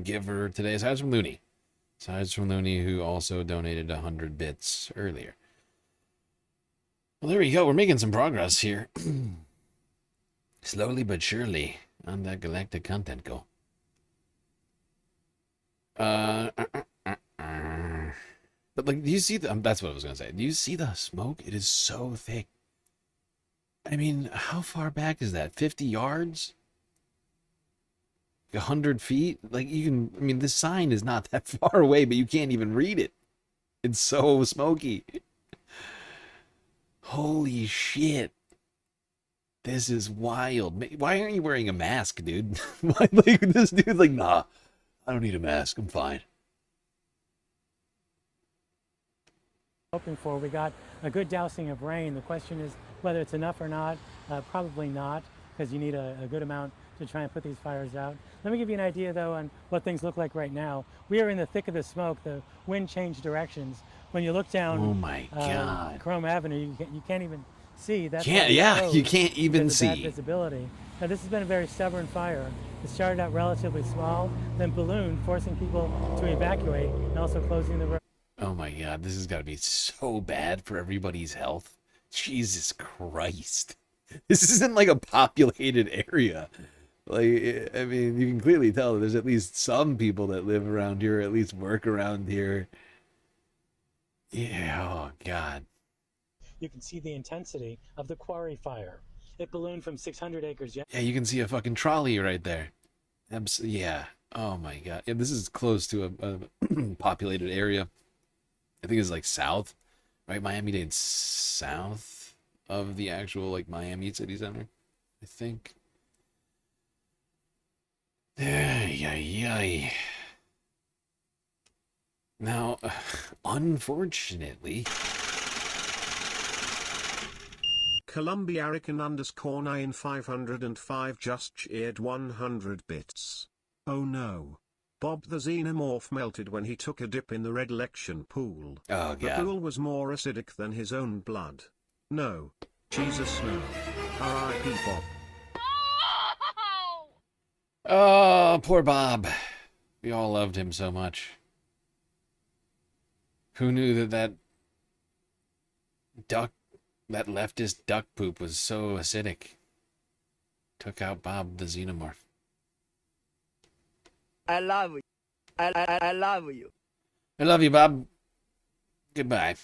S1: giver today, aside from Looney. Aside from Looney, who also donated 100 bits earlier. Well, there we go. We're making some progress here. Slowly but surely on that galactic content goal. But like, do you see the? That's what I was gonna say. Do you see the smoke? It is so thick. I mean, how far back is that? 50 yards? 100 feet? Like, you can. I mean, this sign is not that far away, but you can't even read it. It's so smoky. Holy shit. This is wild. Why aren't you wearing a mask, dude? Why, like, this dude's like, nah, I don't need a mask. I'm fine.
S8: Hoping for. We got a good dousing of rain. The question is whether it's enough or not. Probably not, because you need a good amount to try and put these fires out. Let me give you an idea, though, on what things look like right now. We are in the thick of the smoke. The wind changed directions. When you look down,
S1: oh my God,
S8: Chrome Avenue, you can't even see. That's
S1: you can't even see.
S8: Bad visibility. Now, this has been a very stubborn fire. It started out relatively small, then ballooned, forcing people to evacuate and also closing the road.
S1: Oh my God, this has got to be so bad for everybody's health. Jesus Christ. This isn't like a populated area. Like, I mean, you can clearly tell that there's at least some people that live around here, or at least work around here. Yeah, oh God.
S8: You can see the intensity of the quarry fire. It ballooned from 600 acres.
S1: Yeah, you can see a fucking trolley right there. Yeah. Oh my God. Yeah, this is close to a populated area. I think it's like south, right? Miami-Dade's south of the actual like Miami city center, I think. Ay. Now, unfortunately,
S7: Columbia_9 505 just cheered 100 bits. Oh no. Bob the Xenomorph melted when he took a dip in the red election pool.
S1: Oh,
S7: The
S1: God.
S7: pool was more acidic than his own blood. No. Jesus no. R.I.P. Bob.
S1: oh, poor Bob. We all loved him so much. Who knew that leftist duck poop was so acidic? Took out Bob the Xenomorph.
S21: I love you. I love you.
S1: I love you, Bob. Goodbye.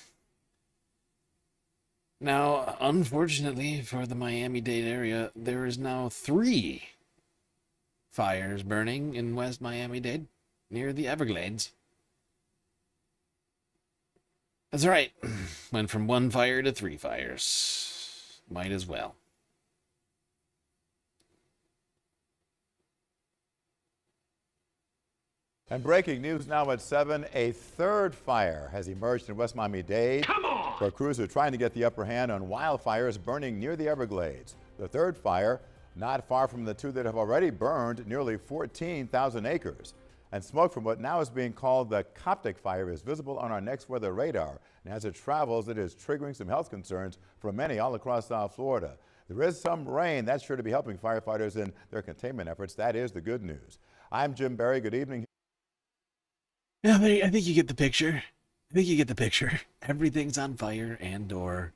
S1: Now, unfortunately for the Miami-Dade area, there is now 3 fires burning in West Miami-Dade near the Everglades. That's right. Went from 1 fire to 3 fires. Might as well.
S22: And breaking news now at 7, a third fire has emerged in West Miami-Dade, where crews are trying to get the upper hand on wildfires burning near the Everglades. The third fire, not far from the 2 that have already burned nearly 14,000 acres. And smoke from what now is being called the Coptic fire is visible on our next weather radar. And as it travels, it is triggering some health concerns for many all across South Florida. There is some rain. That's sure to be helping firefighters in their containment efforts. That is the good news. I'm Jim Barry. Good evening.
S1: Yeah, I think you get the picture. Everything's on fire and or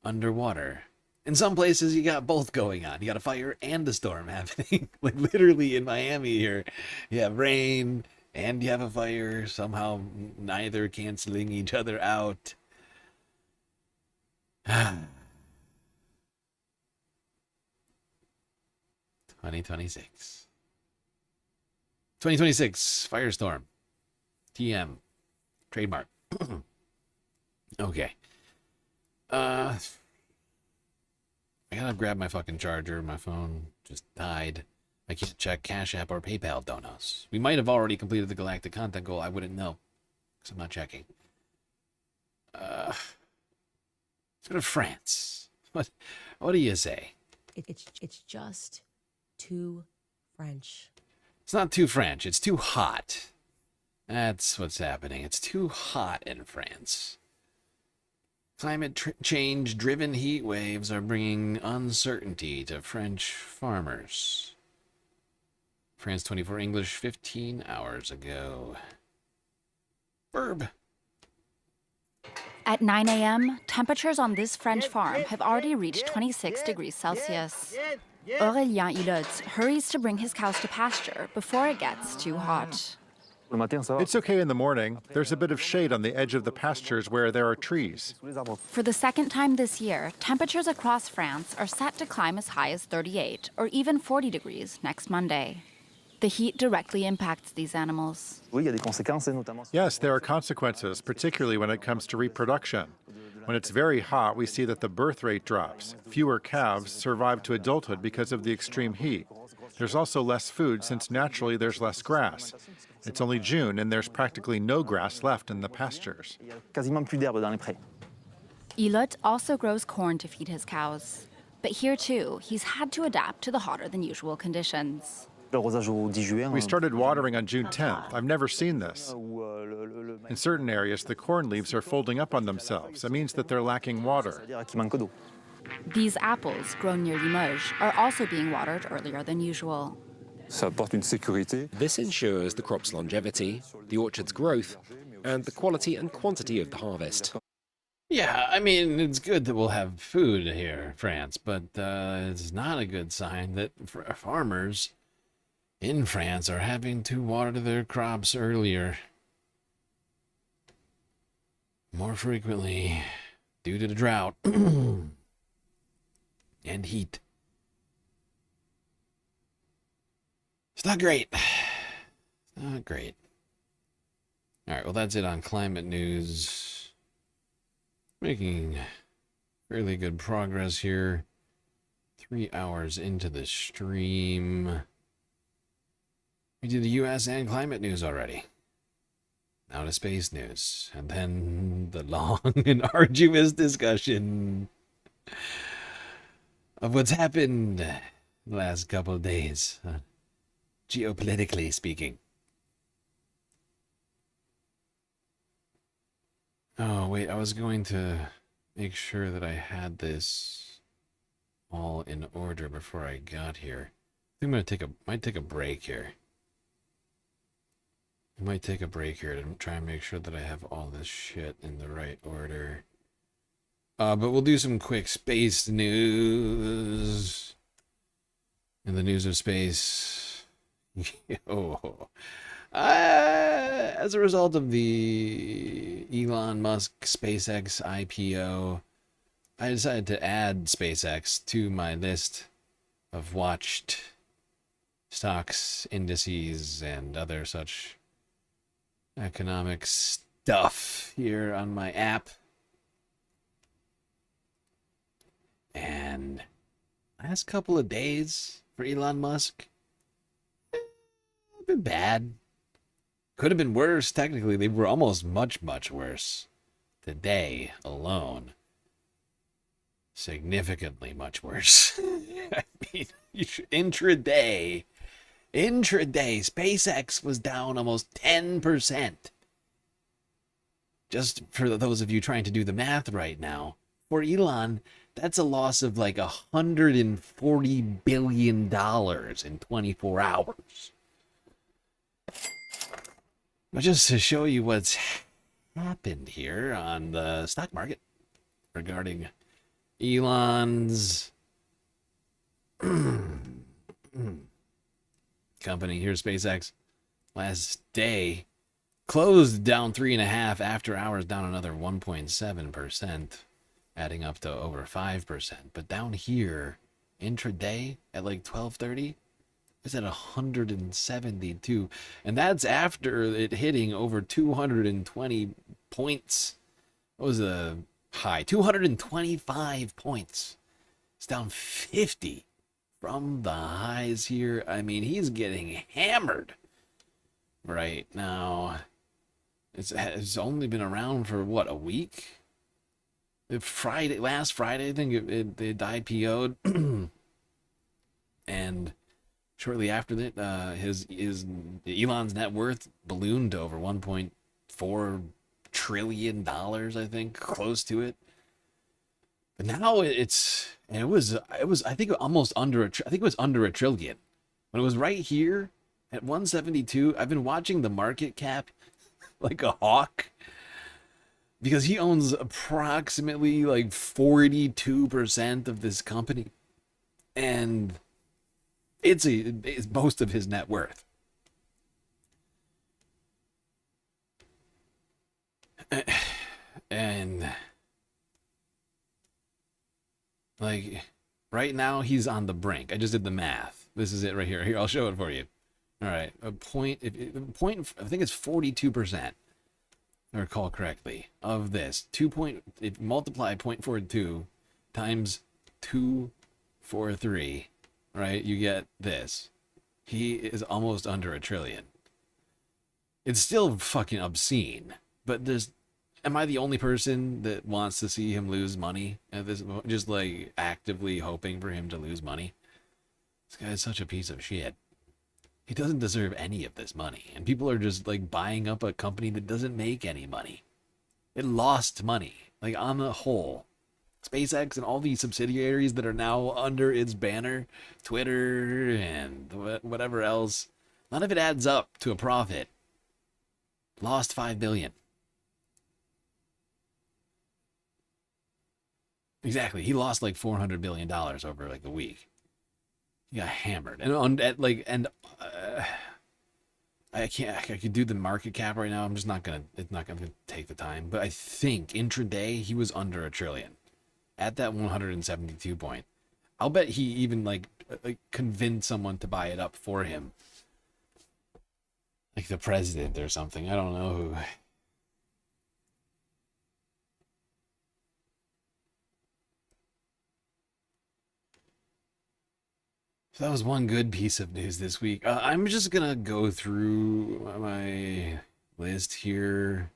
S1: underwater. In some places, you got both going on. You got a fire and a storm happening. Like literally in Miami here, you have rain and you have a fire. Somehow neither canceling each other out. 2026. 2026 Firestorm. TM. Trademark. Okay. I gotta grab my fucking charger. My phone just died. I can't check Cash App or PayPal donos. We might have already completed the galactic content goal. I wouldn't know, because I'm not checking. Let's go to France. What do you say?
S2: It's just too French.
S1: It's not too French. It's too hot. That's what's happening. It's too hot in France. Climate change-driven heat waves are bringing uncertainty to French farmers. France 24 English 15 hours ago. Verb.
S3: At 9 a.m., temperatures on this French farm have already reached 26 degrees Celsius. Aurélien Hilot hurries to bring his cows to pasture before it gets too hot.
S23: It's okay in the morning. There's a bit of shade on the edge of the pastures where there are trees.
S3: For the second time this year, temperatures across France are set to climb as high as 38 or even 40 degrees next Monday. The heat directly impacts these animals.
S23: Yes, there are consequences, particularly when it comes to reproduction. When it's very hot, we see that the birth rate drops. Fewer calves survive to adulthood because of the extreme heat. There's also less food since naturally there's less grass. It's only June and there's practically no grass left in the pastures.
S3: Hilot also grows corn to feed his cows. But here too, he's had to adapt to the hotter than usual conditions.
S23: We started watering on June 10th. I've never seen this. In certain areas, the corn leaves are folding up on themselves. That means that they're lacking water.
S3: These apples, grown near Limoges, are also being watered earlier than usual.
S24: This ensures the crop's longevity, the orchard's growth, and the quality and quantity of the harvest.
S1: Yeah, I mean, it's good that we'll have food here in France, but it's not a good sign that farmers in France are having to water their crops earlier, more frequently, due to the drought and heat. It's not great. It's not great. All right, well, that's it on climate news. Making fairly good progress here. 3 hours into the stream. We did the U.S. and climate news already. Now to space news. And then the long and arduous discussion of what's happened the last couple of days, geopolitically speaking. Oh, wait, I was going to make sure that I had this all in order before I got here. I think I'm gonna might take a break here. I might take a break here to try and make sure that I have all this shit in the right order. But we'll do some quick space news. In the news of space. As a result of the Elon Musk SpaceX IPO, I decided to add SpaceX to my list of watched stocks, indices, and other such economic stuff here on my app. And last couple of days for Elon Musk have been bad. Could have been worse. Technically, they were almost much worse. Today alone, significantly much worse. I mean, intraday, SpaceX was down almost 10%. Just for those of you trying to do the math right now, for Elon, that's a loss of like $140 billion in 24 hours. But just to show you what's happened here on the stock market regarding Elon's company here, SpaceX, last day closed down 3.5%, after hours down another 1.7%, adding up to over 5%. But down here, intraday at like 12:30, it's at 172, and that's after it hitting over 220 points. What was high, 225 points. It's down 50 from the highs here. I mean, he's getting hammered right now. It's only been around for what, a week? Last Friday, I think it IPO'd, and shortly after that, his Elon's net worth ballooned to over 1.4 trillion dollars, I think, close to it. But now it was I think almost under I think it was under a trillion when it was right here at 172. I've been watching the market cap like a hawk, because he owns approximately like 42% of this company, and it's most of his net worth. And like right now he's on the brink. I just did the math. This is it right here. Here, I'll show it for you. All right, I think it's 42%, if I recall correctly, of this. If multiply 0.42 times 243, right? You get this. He is almost under a trillion. It's still fucking obscene, but am I the only person that wants to see him lose money at this, just like actively hoping for him to lose money? This guy is such a piece of shit. He doesn't deserve any of this money, and people are just like buying up a company that doesn't make any money. It lost money, like on the whole. SpaceX and all these subsidiaries that are now under its banner, Twitter and whatever else, none of it adds up to a profit. Lost $5 billion. Exactly. He lost like $400 billion over like a week. He got hammered. I could do the market cap right now. I'm just not gonna. It's not gonna take the time. But I think intraday he was under a trillion, at that 172 point. I'll bet he even like convinced someone to buy it up for him, like the president or something. I don't know who. So that was one good piece of news this week. I'm just gonna go through my list here,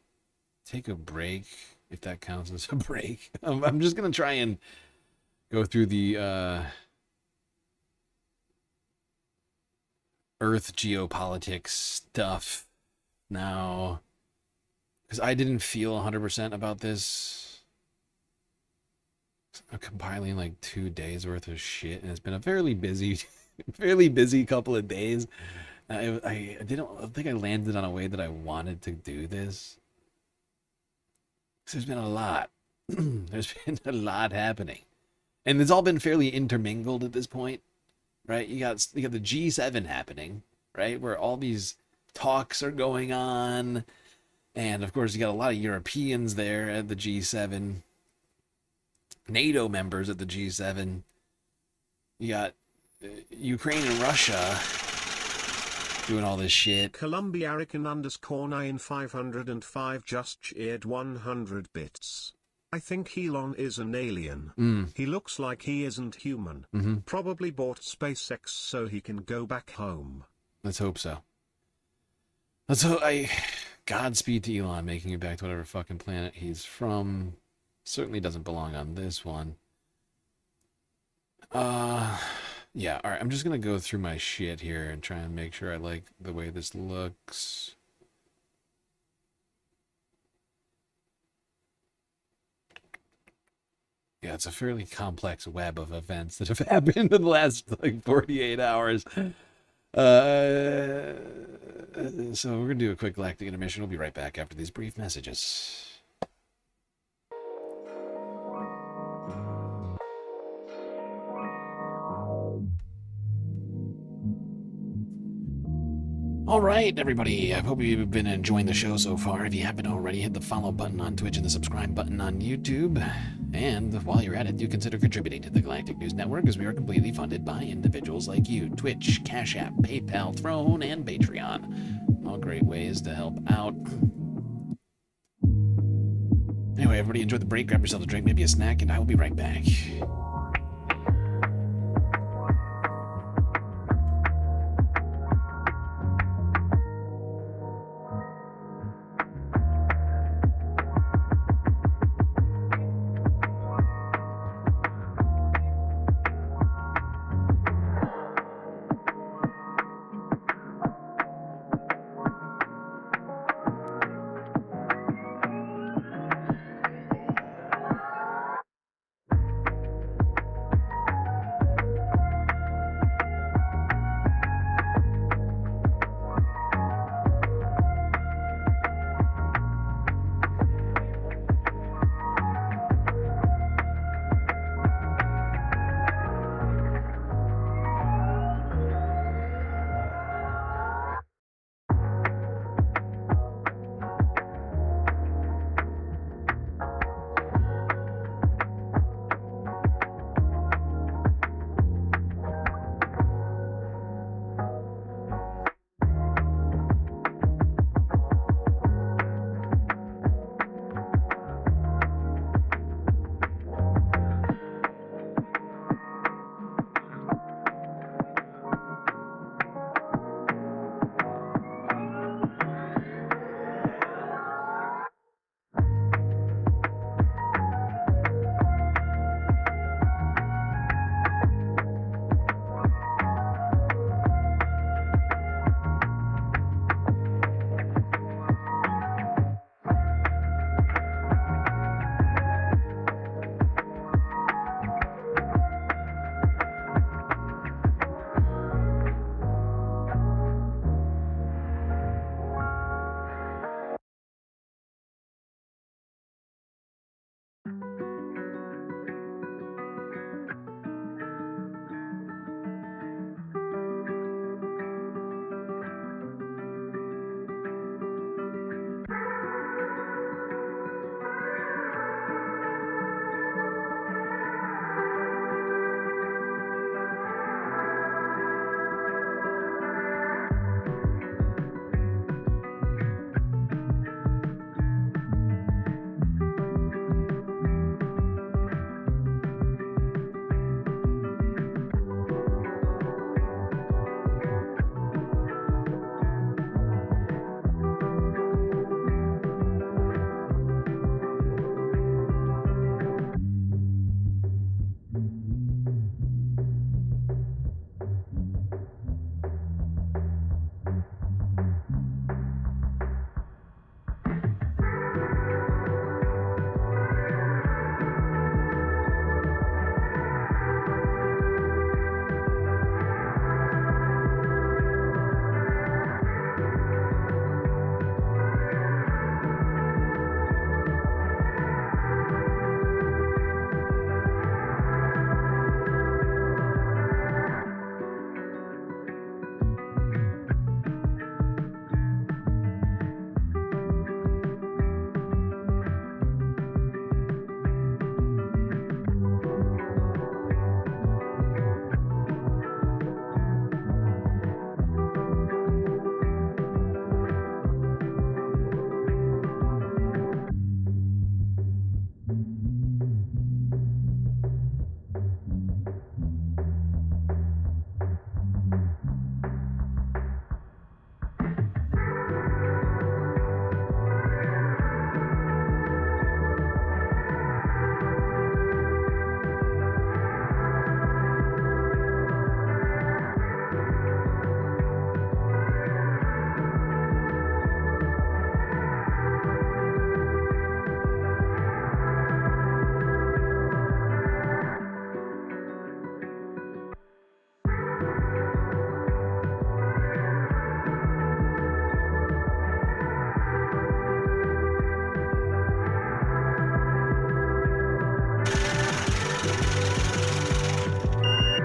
S1: take a break, if that counts as a break. I'm just gonna try and go through the Earth geopolitics stuff now, because I didn't feel 100% about this. I'm compiling like 2 days worth of shit, and it's been a fairly busy couple of days. I think I landed on a way that I wanted to do this. There's been a lot. There's been a lot happening, and it's all been fairly intermingled at this point, right? You got the G7 happening, right, where all these talks are going on, and of course you got a lot of Europeans there at the G7. NATO members at the G7. You got Ukraine and Russia doing all this shit.
S7: Colombiarican_9505 just cheered 100 bits. I think Elon is an alien. He looks like he isn't human. Probably bought SpaceX so he can go back home.
S1: Let's hope so. Godspeed to Elon making it back to whatever fucking planet he's from. Certainly doesn't belong on this one. Yeah, alright, I'm just gonna go through my shit here and try and make sure I like the way this looks. Yeah, it's a fairly complex web of events that have happened in the last like 48 hours. So we're gonna do a quick galactic intermission. We'll be right back after these brief messages. All right, everybody. I hope you've been enjoying the show so far. If you haven't already, hit the follow button on Twitch and the subscribe button on YouTube. And while you're at it, do consider contributing to the Galactic News Network, as we are completely funded by individuals like you. Twitch, Cash App, PayPal, Throne, and Patreon. All great ways to help out. Anyway, everybody enjoy the break. Grab yourself a drink, maybe a snack, and I will be right back.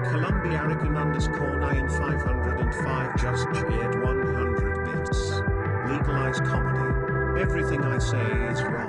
S7: Colombianican_9505 just cheered 100 bits. Legalize comedy. Everything I say is wrong.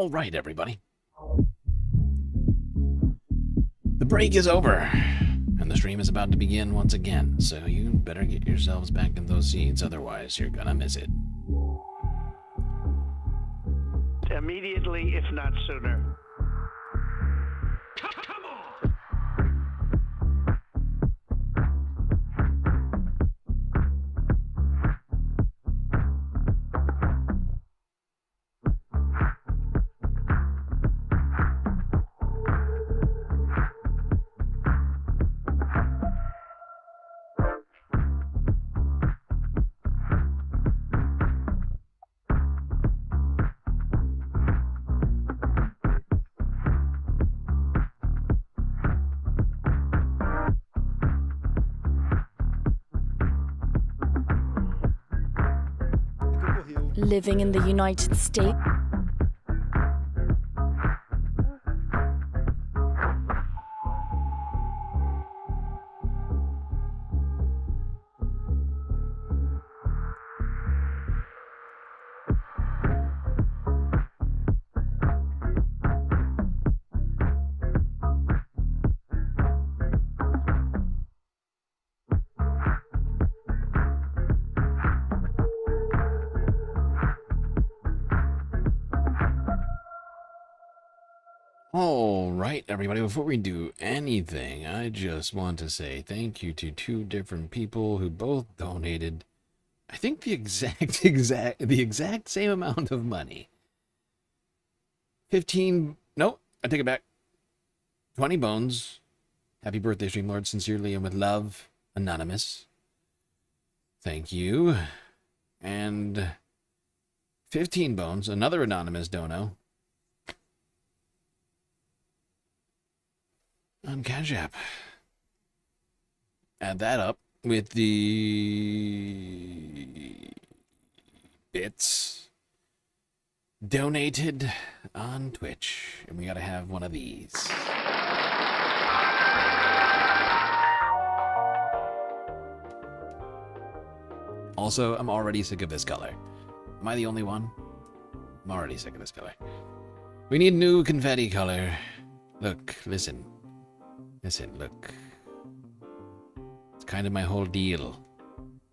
S1: All right, everybody. The break is over, and the stream is about to begin once again, so you better get yourselves back in those seats, otherwise you're gonna miss it.
S21: Immediately, if not sooner.
S4: Living in the United States.
S1: All right, everybody, before we do anything, I just want to say thank you to two different people who both donated, I think the exact same amount of money. 15, no, I take it back. 20 bones. Happy birthday, StreamLord. Sincerely and with love, Anonymous. Thank you. And 15 bones, another anonymous dono. On Cash App. Add that up with the bits donated on Twitch. And we gotta have one of these. Also, I'm already sick of this color. Am I the only one? I'm already sick of this color. We need new confetti color. Look, listen. Listen, look. It's kind of my whole deal.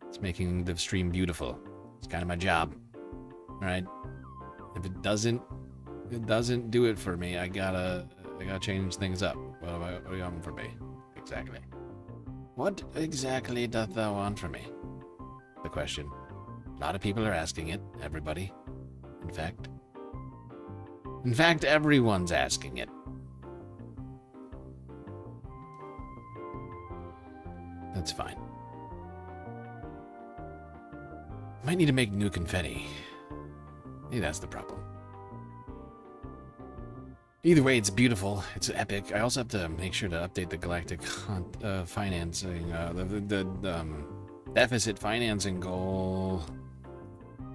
S1: It's making the stream beautiful. It's kind of my job. Alright? If it doesn't do it for me, I gotta change things up. What do you want from me? Exactly. What exactly doth thou want from me? The question. A lot of people are asking it. Everybody. In fact, everyone's asking it. That's fine. Might need to make new confetti. Maybe that's the problem. Either way, it's beautiful. It's epic. I also have to make sure to update the galactic financing, the deficit financing goal,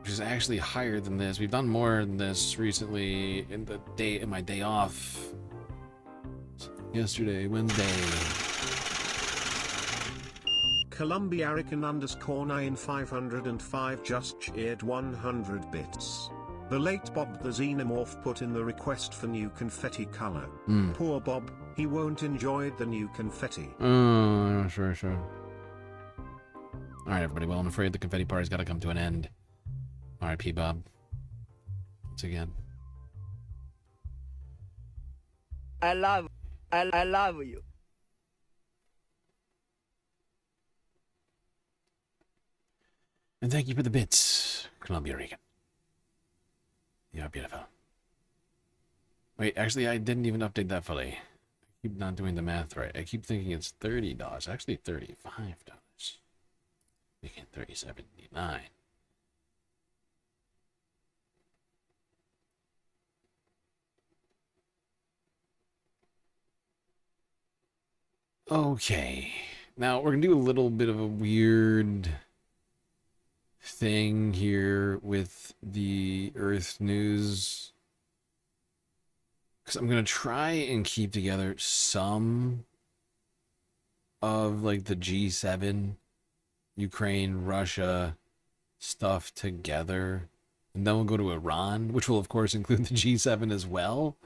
S1: which is actually higher than this. We've done more than this recently in my day off. Yesterday, Wednesday.
S7: Columbiarican_9505 just shared 100 bits. The late Bob the Xenomorph put in the request for new confetti color. Poor Bob, he won't enjoy the new confetti.
S1: Sure. Alright, everybody, well, I'm afraid the confetti party's gotta come to an end. R.I.P. Bob. Once again.
S21: I love you.
S1: And thank you for the bits, Columbia Regan. You're beautiful. Wait, actually, I didn't even update that fully. I keep not doing the math right. I keep thinking it's $30. Actually, $35. Making $37.99. Okay. Now, we're going to do a little bit of a weird thing here with the Earth news, because I'm gonna try and keep together some of like the G7 Ukraine Russia stuff together And then we'll go to Iran, which will, of course, include the G7 as well.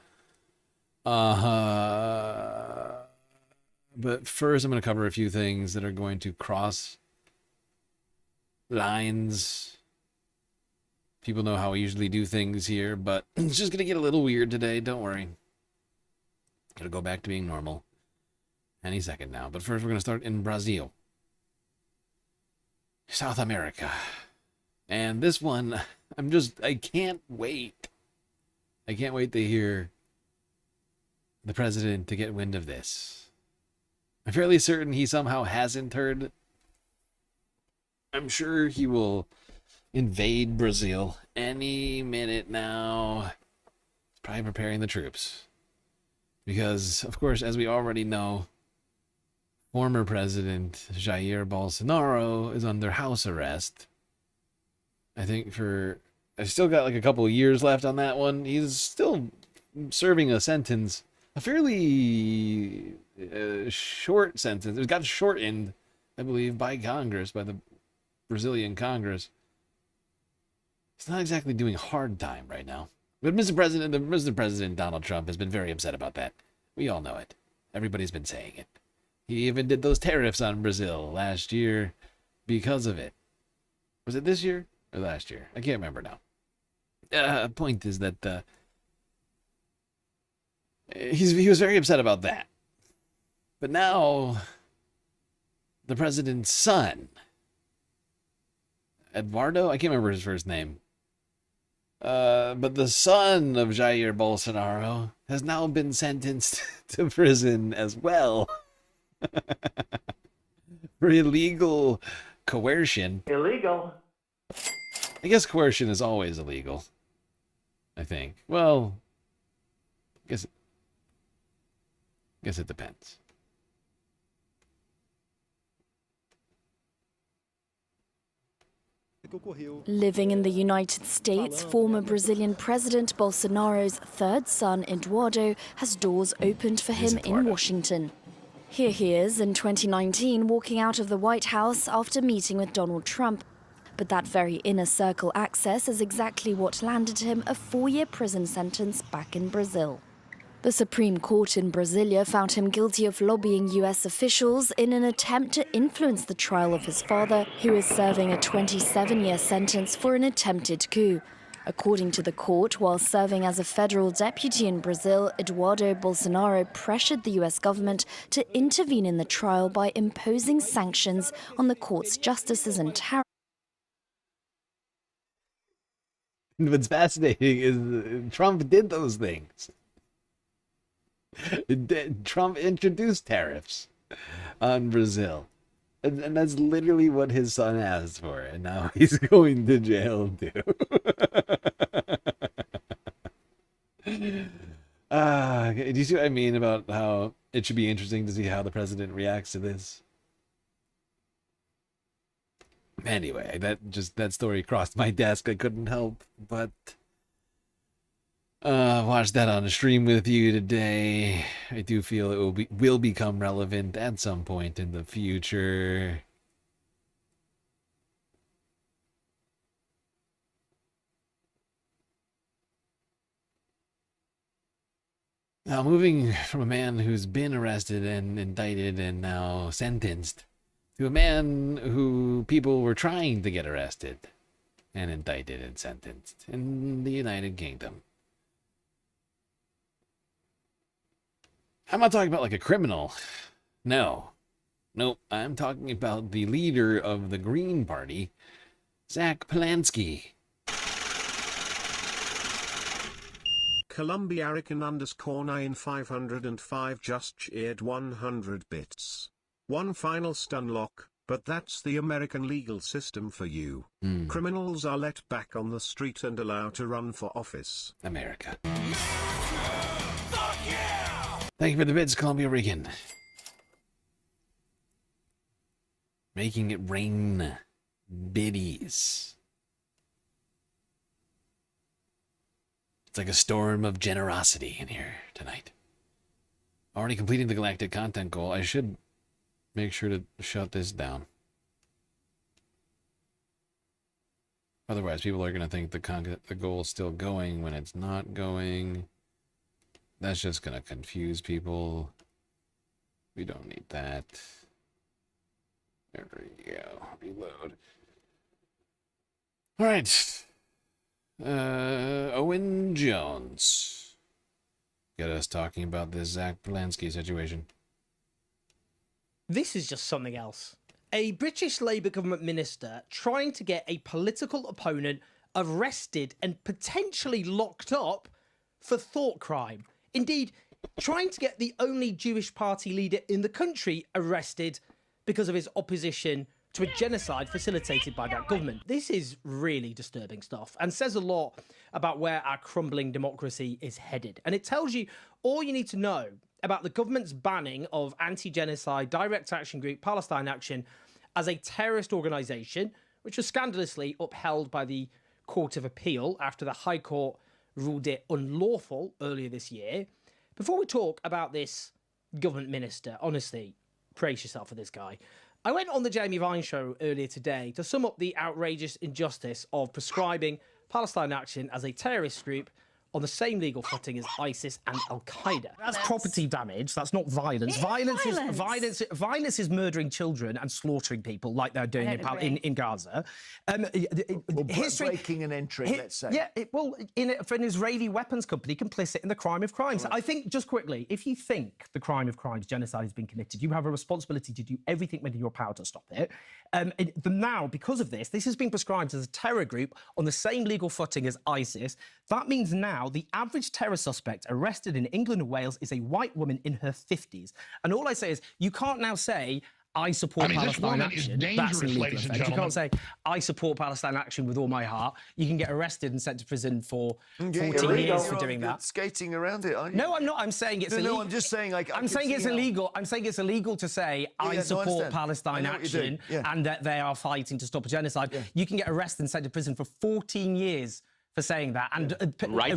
S1: But first, I'm going to cover a few things that are going to cross lines. People know how I usually do things here, but it's just going to get a little weird today. Don't worry. It'll go back to being normal any second now. But first, we're going to start in Brazil, South America. And this one, I can't wait. I can't wait to hear the president to get wind of this. I'm fairly certain he somehow hasn't heard. I'm sure he will invade Brazil any minute now. He's probably preparing the troops. Because, of course, as we already know, former President Jair Bolsonaro is under house arrest. I think I've still got like a couple of years left on that one. He's still serving a sentence, a fairly short sentence. It got shortened, I believe, by Congress, by the Brazilian Congress. It's not exactly doing hard time right now. But Mr. President Donald Trump has been very upset about that. We all know it. Everybody's been saying it. He even did those tariffs on Brazil last year because of it. Was it this year or last year? I can't remember now. Point is that he was very upset about that. But now, the president's son, Eduardo, I can't remember his first name. But the son of Jair Bolsonaro has now been sentenced to prison as well for illegal coercion.
S21: Illegal.
S1: I guess coercion is always illegal. I think. Well, guess it depends.
S4: Living in the United States, former Brazilian President Bolsonaro's third son, Eduardo, has doors opened for him in Washington. Here he is in 2019 walking out of the White House after meeting with Donald Trump. But that very inner circle access is exactly what landed him a 4-year prison sentence back in Brazil. The Supreme Court in Brasilia found him guilty of lobbying US officials in an attempt to influence the trial of his father, who is serving a 27-year sentence for an attempted coup. According to the court, while serving as a federal deputy in Brazil, Eduardo Bolsonaro pressured the US government to intervene in the trial by imposing sanctions on the court's justices and tariffs.
S1: What's fascinating is Trump did those things. Trump introduced tariffs on Brazil. And that's literally what his son asked for. And now he's going to jail too. Do you see what I mean about how it should be interesting to see how the president reacts to this? Anyway, that story crossed my desk. I couldn't help but watch that on a stream with you today. I do feel it will become relevant at some point in the future. Now, moving from a man who's been arrested and indicted and now sentenced to a man who people were trying to get arrested and indicted and sentenced in the United Kingdom. I'm not talking about like a criminal. No. Nope. I'm talking about the leader of the Green Party, Zach Polanski.
S7: Columbia Arican _9505 just cheered 100 bits. One final stun lock, but that's the American legal system for you. Criminals are let back on the street and allowed to run for office.
S1: America. Thank you for the bits, Columbia Rican. Making it rain biddies. It's like a storm of generosity in here tonight. Already completing the galactic content goal. I should make sure to shut this down. Otherwise, people are going to think the goal is still going when it's not going. That's just going to confuse people. We don't need that. There we go. Reload. All right. Owen Jones. Get us talking about this Zach Polanski situation.
S5: This is just something else. A British Labour government minister trying to get a political opponent arrested and potentially locked up for thought crime. Indeed, trying to get the only Jewish party leader in the country arrested because of his opposition to a genocide facilitated by that government. This is really disturbing stuff and says a lot about where our crumbling democracy is headed. And it tells you all you need to know about the government's banning of anti-genocide direct action group Palestine Action as a terrorist organisation, which was scandalously upheld by the Court of Appeal after the High Court ruled it unlawful earlier this year. Before we talk about this government minister, honestly, brace yourself for this guy. I went on the Jamie Vine show earlier today to sum up the outrageous injustice of prescribing Palestine Action as a terrorist group on the same legal footing as ISIS and Al-Qaeda. That's property damage. That's not violence. Violence is murdering children and slaughtering people like they're doing in Gaza.
S21: Breaking an entry, let's say.
S5: Yeah, for an Israeli weapons company complicit in the crime of crimes. Right. I think, just quickly, if you think the crime of crimes, genocide, has been committed, you have a responsibility to do everything within your power to stop it. Now, because of this has been prescribed as a terror group on the same legal footing as ISIS. That means now the average terror suspect arrested in England and Wales is a white woman in her 50s. And all I say is, you can't now say, I support Palestine Action. That's an illegal offence. You can't say, I support Palestine Action with all my heart. You can get arrested and sent to prison for 14 years for doing that.
S21: Skating around it, aren't you?
S5: No, I'm not. I'm saying it's illegal.
S21: No, I'm just saying,
S5: I'm saying it's illegal. I'm saying it's illegal to say, I support Palestine Action and that they are fighting to stop a genocide. Yeah. You can get arrested and sent to prison for 14 years for saying that. And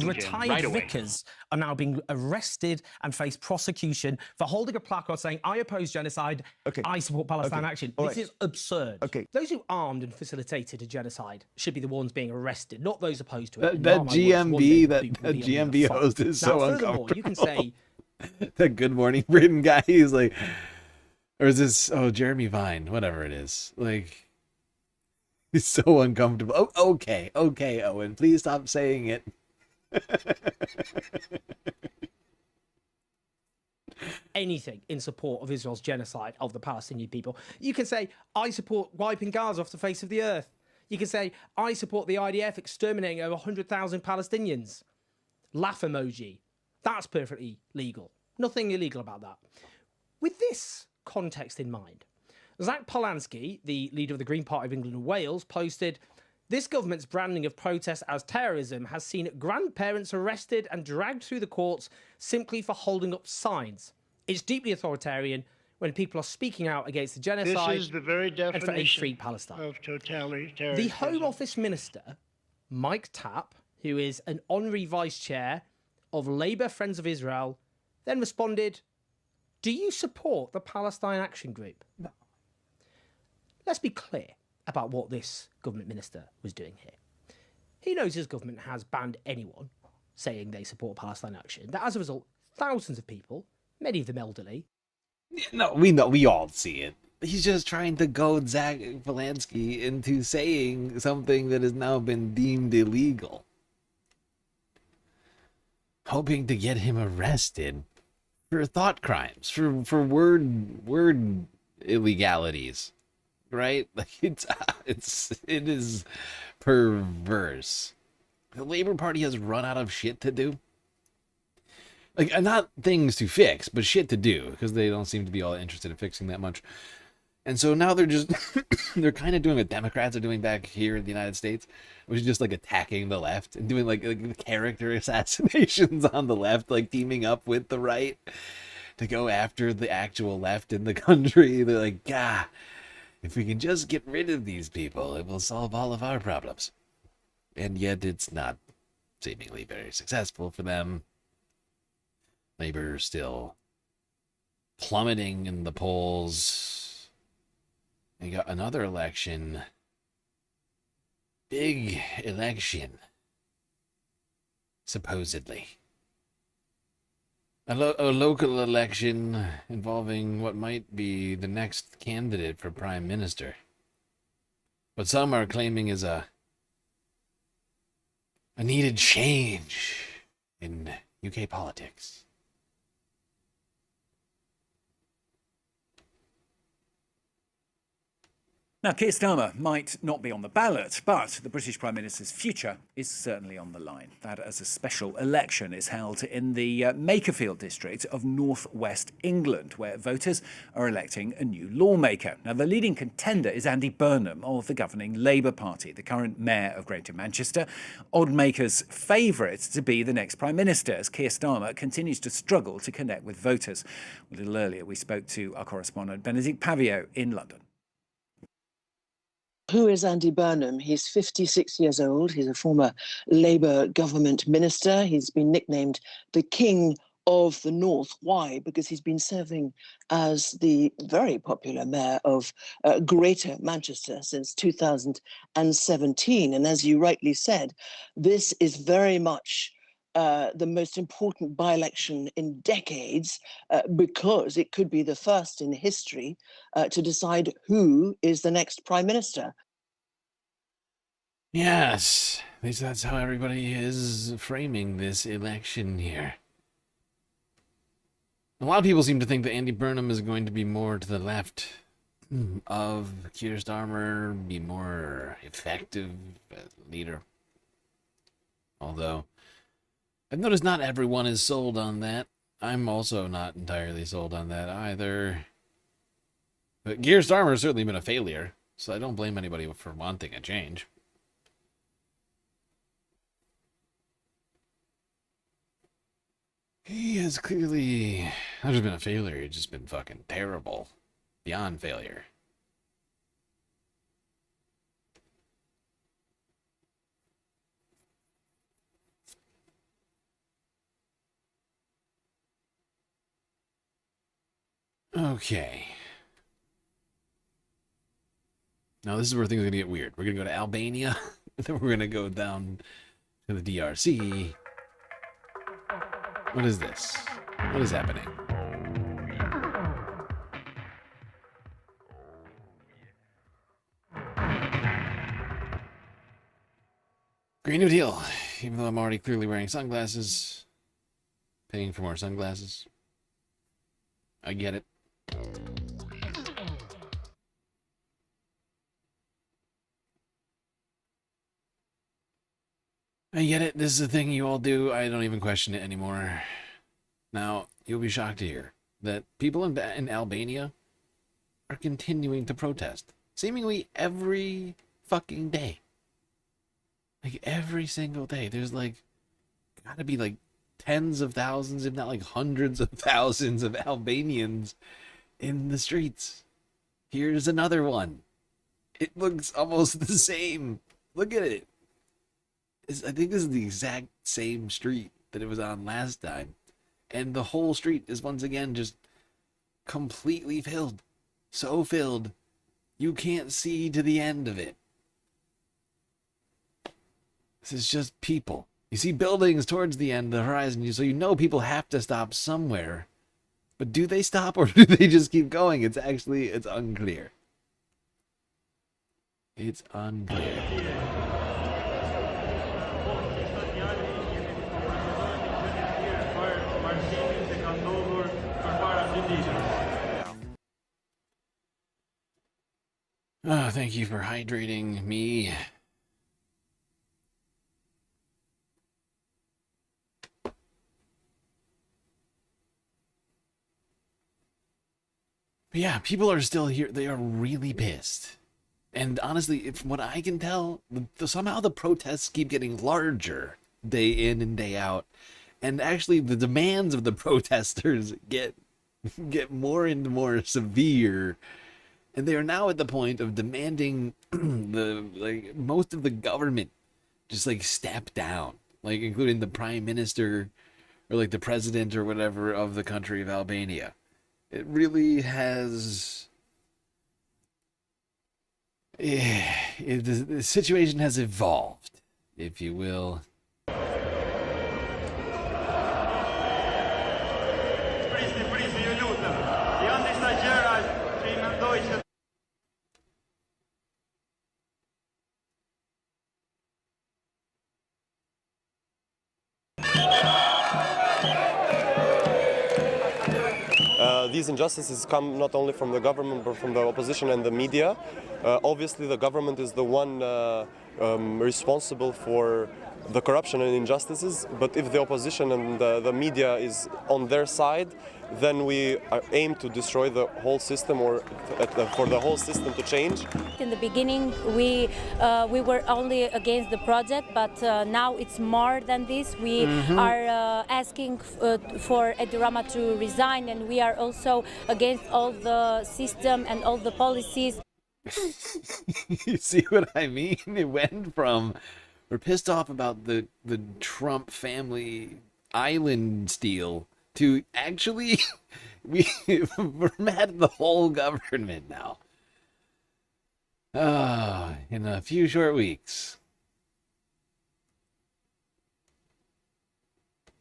S5: retired vicars are now being arrested and face prosecution for holding a placard saying, I oppose genocide, I support Palestine Action. This is absurd. Those who armed and facilitated a genocide should be the ones being arrested, not those opposed to it.
S1: That GMB host is so uncomfortable.
S5: You can say...
S1: that Good Morning Britain guy, he's like... Or is this... Oh, Jeremy Vine, whatever it is. Like... He's so uncomfortable. Oh, okay, Owen, please stop saying it.
S5: Anything in support of Israel's genocide of the Palestinian people. You can say, I support wiping Gaza off the face of the earth. You can say, I support the IDF exterminating over 100,000 Palestinians. Laugh emoji. That's perfectly legal. Nothing illegal about that. With this context in mind, Zach Polanski, the leader of the Green Party of England and Wales, posted, this government's branding of protests as terrorism has seen grandparents arrested and dragged through the courts simply for holding up signs. It's deeply authoritarian when people are speaking out against the genocide
S21: this is the very definition
S5: and for a free Palestine.
S21: Of totalitarianism.
S5: The Home Office Minister, Mike Tapp, who is an honorary vice chair of Labour Friends of Israel, then responded, do you support the Palestine Action Group? No. Let's be clear about what this government minister was doing here. He knows his government has banned anyone saying they support Palestine Action. That as a result, thousands of people, many of them elderly.
S1: No, we all see it. He's just trying to goad Zach Polanski into saying something that has now been deemed illegal. Hoping to get him arrested for thought crimes, for word illegalities. Right? Like it is perverse. The Labour Party has run out of shit to do. Like, not things to fix, but shit to do, because they don't seem to be all interested in fixing that much. And so now they're just, they're kind of doing what Democrats are doing back here in the United States, which is just like attacking the left and doing like character assassinations on the left, like teaming up with the right to go after the actual left in the country. They're like, God, if we can just get rid of these people, it will solve all of our problems. And yet it's not seemingly very successful for them. Labor still plummeting in the polls. We got another election big election, supposedly. A local election involving what might be the next candidate for prime minister. What some are claiming is a needed change in UK politics.
S11: Now, Keir Starmer might not be on the ballot, but the British Prime Minister's future is certainly on the line. That as a special election is held in the Makerfield district of northwest England, where voters are electing a new lawmaker. Now, the leading contender is Andy Burnham of the governing Labour Party, the current mayor of Greater Manchester, Oddmaker's favourite to be the next Prime Minister, as Keir Starmer continues to struggle to connect with voters. A little earlier, we spoke to our correspondent Benedict Pavio in London.
S12: Who is Andy Burnham? He's 56 years old. He's a former Labour government minister. He's been nicknamed the King of the North. Why? Because he's been serving as the very popular mayor of Greater Manchester since 2017. And as you rightly said, this is very much the most important by-election in decades because it could be the first in history to decide who is the next prime minister.
S1: Yes, at least that's how everybody is framing this election here. A lot of people seem to think that Andy Burnham is going to be more to the left of Keir Starmer, be more effective leader. Although, I've noticed not everyone is sold on that. I'm also not entirely sold on that either. But Keir Starmer has certainly been a failure, so I don't blame anybody for wanting a change. He has clearly not just been a failure, he's just been fucking terrible. Beyond failure. Okay. Now this is where things are going to get weird. We're going to go to Albania, then we're going to go down to the DRC. What is this? What is happening? Green New Deal. Even though I'm already clearly wearing sunglasses. Paying for more sunglasses. I get it. I get it. This is a thing you all do. I don't even question it anymore. Now, you'll be shocked to hear that people in Albania are continuing to protest. Seemingly every fucking day. Like, every single day. There's, like, gotta be, like, tens of thousands, if not, like, hundreds of thousands of Albanians in the streets. Here's another one. It looks almost the same. Look at it. I think this is the exact same street that it was on last time. And the whole street is once again just completely filled. So filled, you can't see to the end of it. This is just people. You see buildings towards the end of the horizon, so you know people have to stop somewhere. But do they stop or do they just keep going? It's unclear. It's unclear. Oh, thank you for hydrating me. But yeah, people are still here. They are really pissed. And honestly, from what I can tell, somehow the protests keep getting larger day in and day out. And actually, the demands of the protesters get more and more severe. And they are now at the point of demanding most of the government just step down, including the prime minister or the president or whatever of the country of Albania. It really has. the situation has evolved, if you will.
S6: These injustices come not only from the government but from the opposition and the media. Obviously the government is the one responsible for the corruption and injustices, but if the opposition and the media is on their side, then we aim to destroy the whole system or for the whole system to change.
S13: In the beginning, we were only against the project, but now it's more than this. We are asking for Edi Rama to resign, and we are also against all the system and all the policies.
S1: You see what I mean? It went from we're pissed off about the Trump family island steal to actually we're mad at the whole government now. In a few short weeks.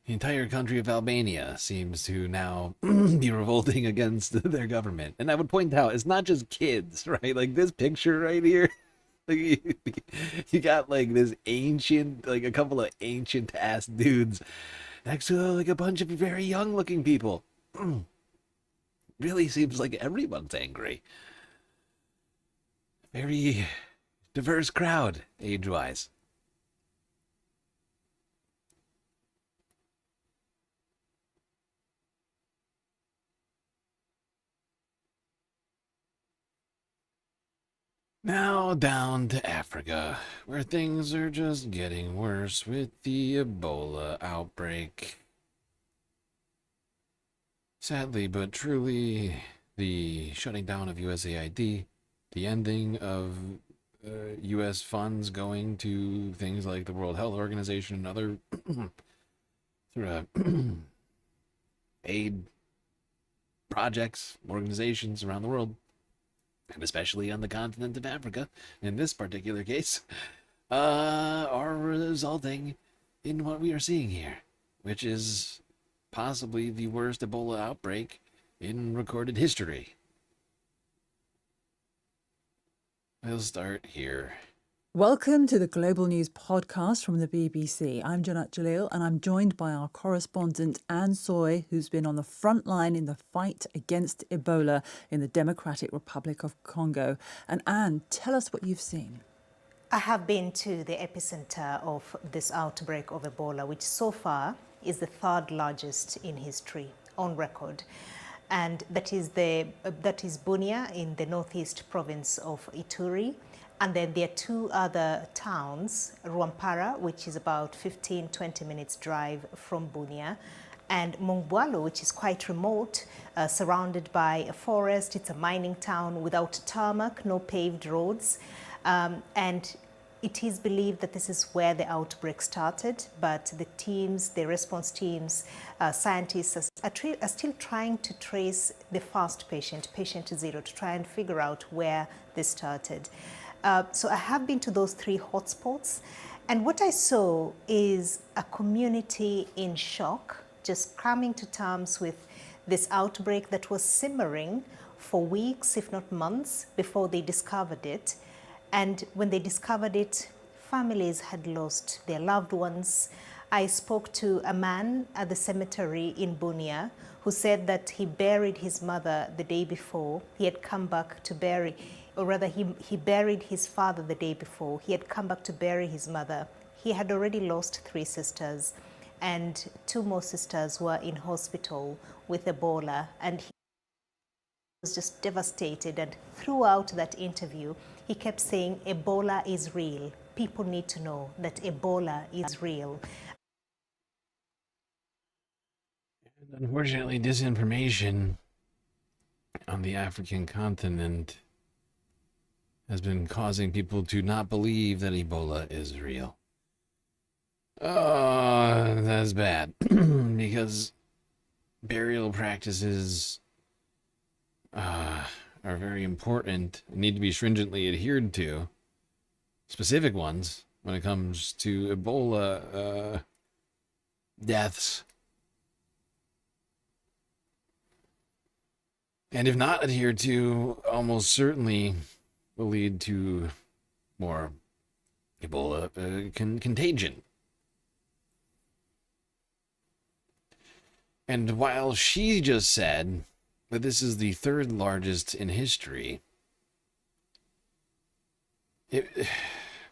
S1: The entire country of Albania seems to now be revolting against their government. And I would point out, it's not just kids, right? Like this picture right here. Like you got like this ancient, like a couple of ancient ass dudes next to like a bunch of very young looking people. Really seems like everyone's angry. Very diverse crowd, age-wise. Now down to Africa, where things are just getting worse with the Ebola outbreak. Sadly but truly, the shutting down of USAID, the ending of U.S. funds going to things like the World Health Organization and other sort of aid projects, organizations around the world, and especially on the continent of Africa, in this particular case, are resulting in what we are seeing here, which is possibly the worst Ebola outbreak in recorded history. We'll start here.
S14: Welcome to the Global News podcast from the BBC. I'm Janat Jalil, and I'm joined by our correspondent Anne Soy, who's been on the front line in the fight against Ebola in the Democratic Republic of Congo. And Anne, tell us what you've seen.
S17: I have been to the epicenter of this outbreak of Ebola, which so far is the third largest in history on record. And that is Bunia in the northeast province of Ituri. And then there are two other towns, Rwampara, which is about 15-20 minutes drive from Bunia, and Mongbualo, which is quite remote, surrounded by a forest. It's a mining town without tarmac, no paved roads. And it is believed that this is where the outbreak started, but the teams, the response teams, scientists are still trying to trace the first patient 0, to try and figure out where this started. So I have been to those 3 hotspots, and what I saw is a community in shock, just coming to terms with this outbreak that was simmering for weeks, if not months, before they discovered it. And when they discovered it, families had lost their loved ones. I spoke to a man at the cemetery in Bunia who said that he buried his mother the day before. He had come back to bury, or rather he buried his father the day before. He had come back to bury his mother. He had already lost 3 sisters, and 2 more sisters were in hospital with Ebola, and he was just devastated. And throughout that interview, he kept saying, Ebola is real. People need to know that Ebola is real.
S1: Unfortunately, disinformation on the African continent has been causing people to not believe that Ebola is real. Oh, that's bad. Because burial practices are very important, need to be stringently adhered to. specific ones when it comes to Ebola deaths. And if not adhered to, almost certainly will lead to more Ebola contagion. And while she just said that this is the third largest in history,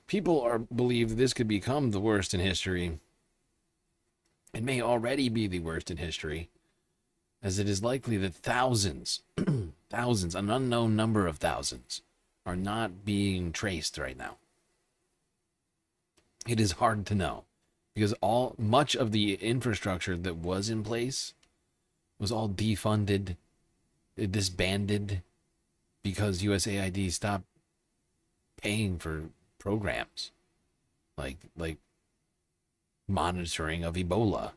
S1: people believe that this could become the worst in history. It may already be the worst in history, as it is likely that thousands, thousands, an unknown number of thousands, are not being traced right now. It is hard to know, because much of the infrastructure that was in place was all defunded, disbanded, because USAID stopped paying for programs like monitoring of Ebola,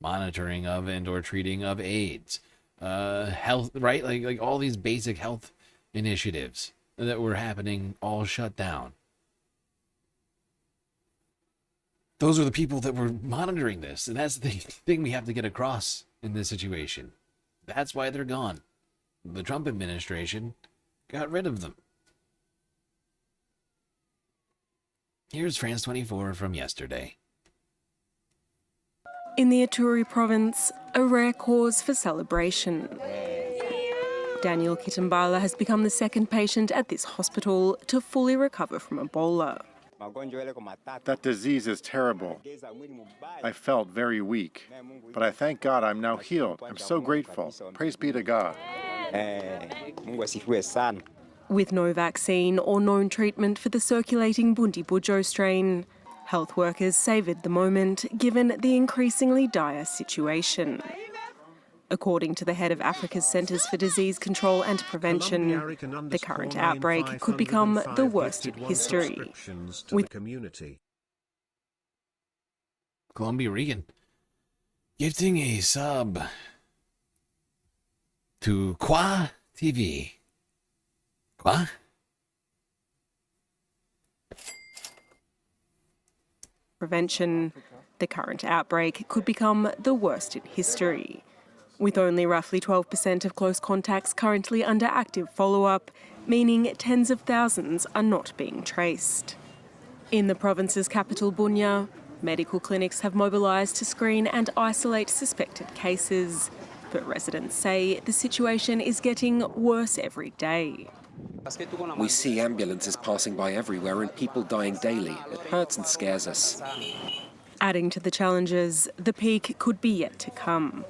S1: monitoring of and/or treating of AIDS, health, right? Like all these basic health initiatives that were happening all shut down. Those are the people that were monitoring this, and that's the thing we have to get across in this situation. That's why they're gone. The Trump administration got rid of them. Here's France 24 from yesterday.
S16: In the Ituri province, a rare cause for celebration. Daniel Kitambala has become the second patient at this hospital to fully recover from Ebola.
S23: That disease is terrible. I felt very weak, but I thank God I'm now healed. I'm so grateful. Praise be to God.
S16: With no vaccine or known treatment for the circulating Bundibujo strain, health workers savoured the moment given the increasingly dire situation. According to the head of Africa's Centres for Disease Control and Prevention, the current outbreak could become the worst in history.
S1: Columbia Regan gifting a sub to Qua TV. Qua?
S16: Prevention, the current outbreak could become the worst in history. With only roughly 12% of close contacts currently under active follow-up, meaning tens of thousands are not being traced. In the province's capital, Bunia, medical clinics have mobilised to screen and isolate suspected cases. But residents say the situation is getting worse every day.
S24: We see ambulances passing by everywhere and people dying daily. It hurts and scares us.
S16: Adding to the challenges, the peak could be yet to come.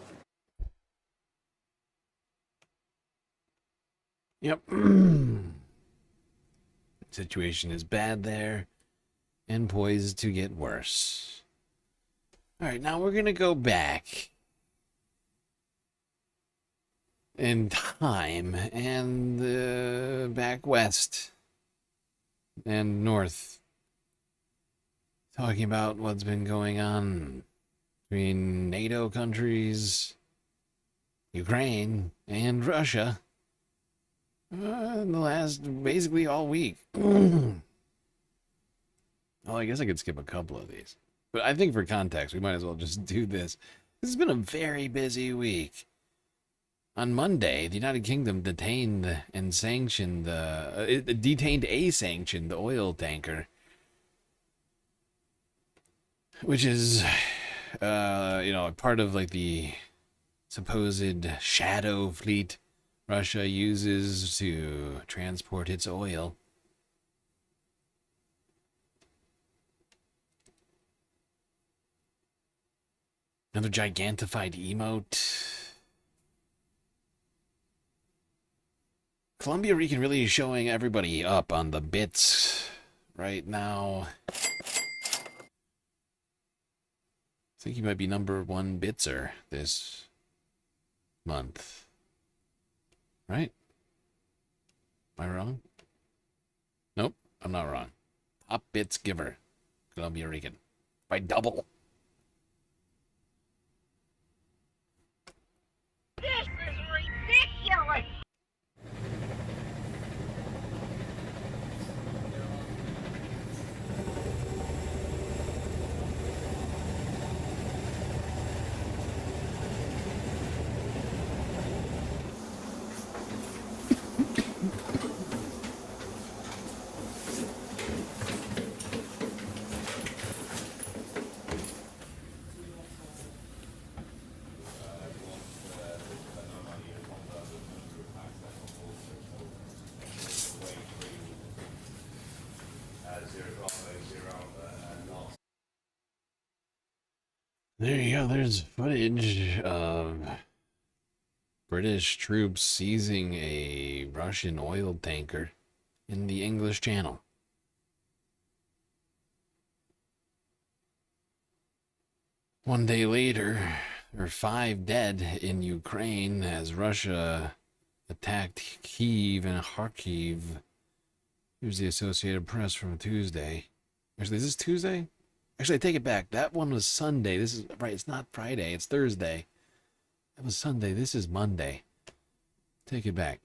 S1: Yep. Situation is bad there and poised to get worse. All right, now we're going to go back in time and back west and north, talking about what's been going on between NATO countries, Ukraine, and Russia in the last, basically all week. Well, I guess I could skip a couple of these, but I think for context, we might as well just do this. This has been a very busy week. On Monday, the United Kingdom detained a sanctioned oil tanker, which is, part of like the supposed shadow fleet Russia uses to transport its oil. Another gigantified emote. Columbia Regan really is showing everybody up on the bits right now. I think he might be #1 bitser this month. Right? Am I wrong? Nope, I'm not wrong. Top bits giver, Columbia Regan. By double.
S18: This is ridiculous!
S1: There you go. There's footage of British troops seizing a Russian oil tanker in the English Channel. One day later, there are 5 dead in Ukraine as Russia attacked Kyiv and Kharkiv. Here's the Associated Press from Tuesday. Actually, is this Tuesday? Actually, I take it back. That one was Sunday. This is right. It's not Friday. It's Thursday. That was Sunday. This is Monday. Take it back.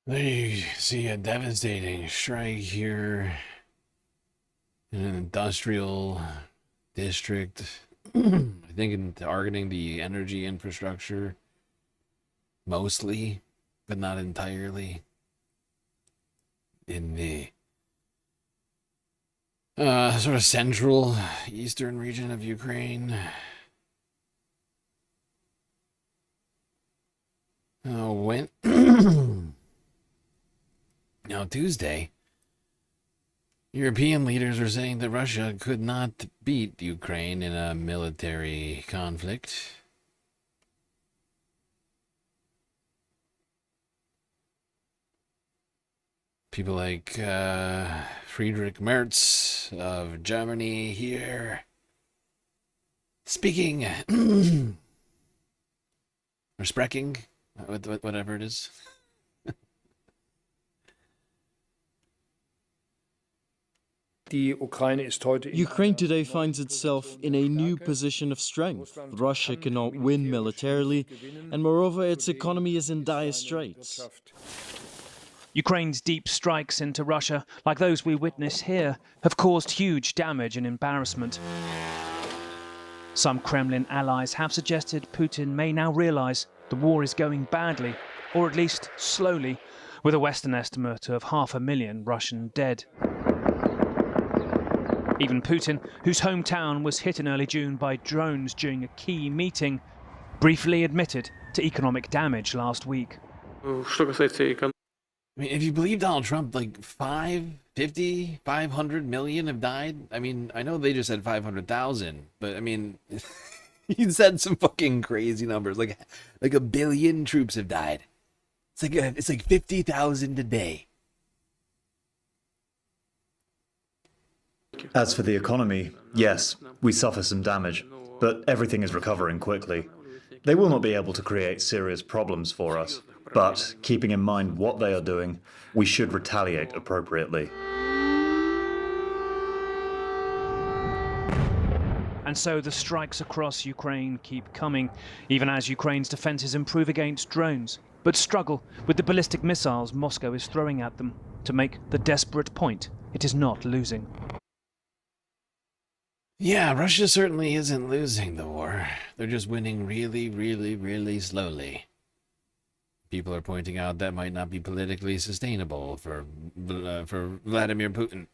S1: There you see a devastating strike here in an industrial district. I think in targeting the energy infrastructure mostly, but not entirely. In the sort of central eastern region of Ukraine. Now, Tuesday, European leaders are saying that Russia could not beat Ukraine in a military conflict. People like Friedrich Merz of Germany here speaking, or spreking, whatever it is.
S9: Ukraine today finds itself in a new position of strength. Russia cannot win militarily, and moreover, its economy is in dire straits.
S10: Ukraine's deep strikes into Russia, like those we witness here, have caused huge damage and embarrassment. Some Kremlin allies have suggested Putin may now realise the war is going badly, or at least slowly, with a Western estimate of 500,000 Russian dead. Even Putin, whose hometown was hit in early June by drones during a key meeting, briefly admitted to economic damage last week.
S1: I mean, if you believe Donald Trump, like 500 million have died. I mean, I know they just said 500,000, but I mean, he said some fucking crazy numbers. Like 1 billion troops have died. It's like 50,000 a day.
S19: As for the economy, yes, we suffer some damage, but everything is recovering quickly. They will not be able to create serious problems for us, but keeping in mind what they are doing, we should retaliate appropriately.
S10: And so the strikes across Ukraine keep coming, even as Ukraine's defences improve against drones, but struggle with the ballistic missiles Moscow is throwing at them to make the desperate point it is not losing.
S1: Yeah, Russia certainly isn't losing the war. They're just winning really, really, really slowly. People are pointing out that might not be politically sustainable for Vladimir Putin.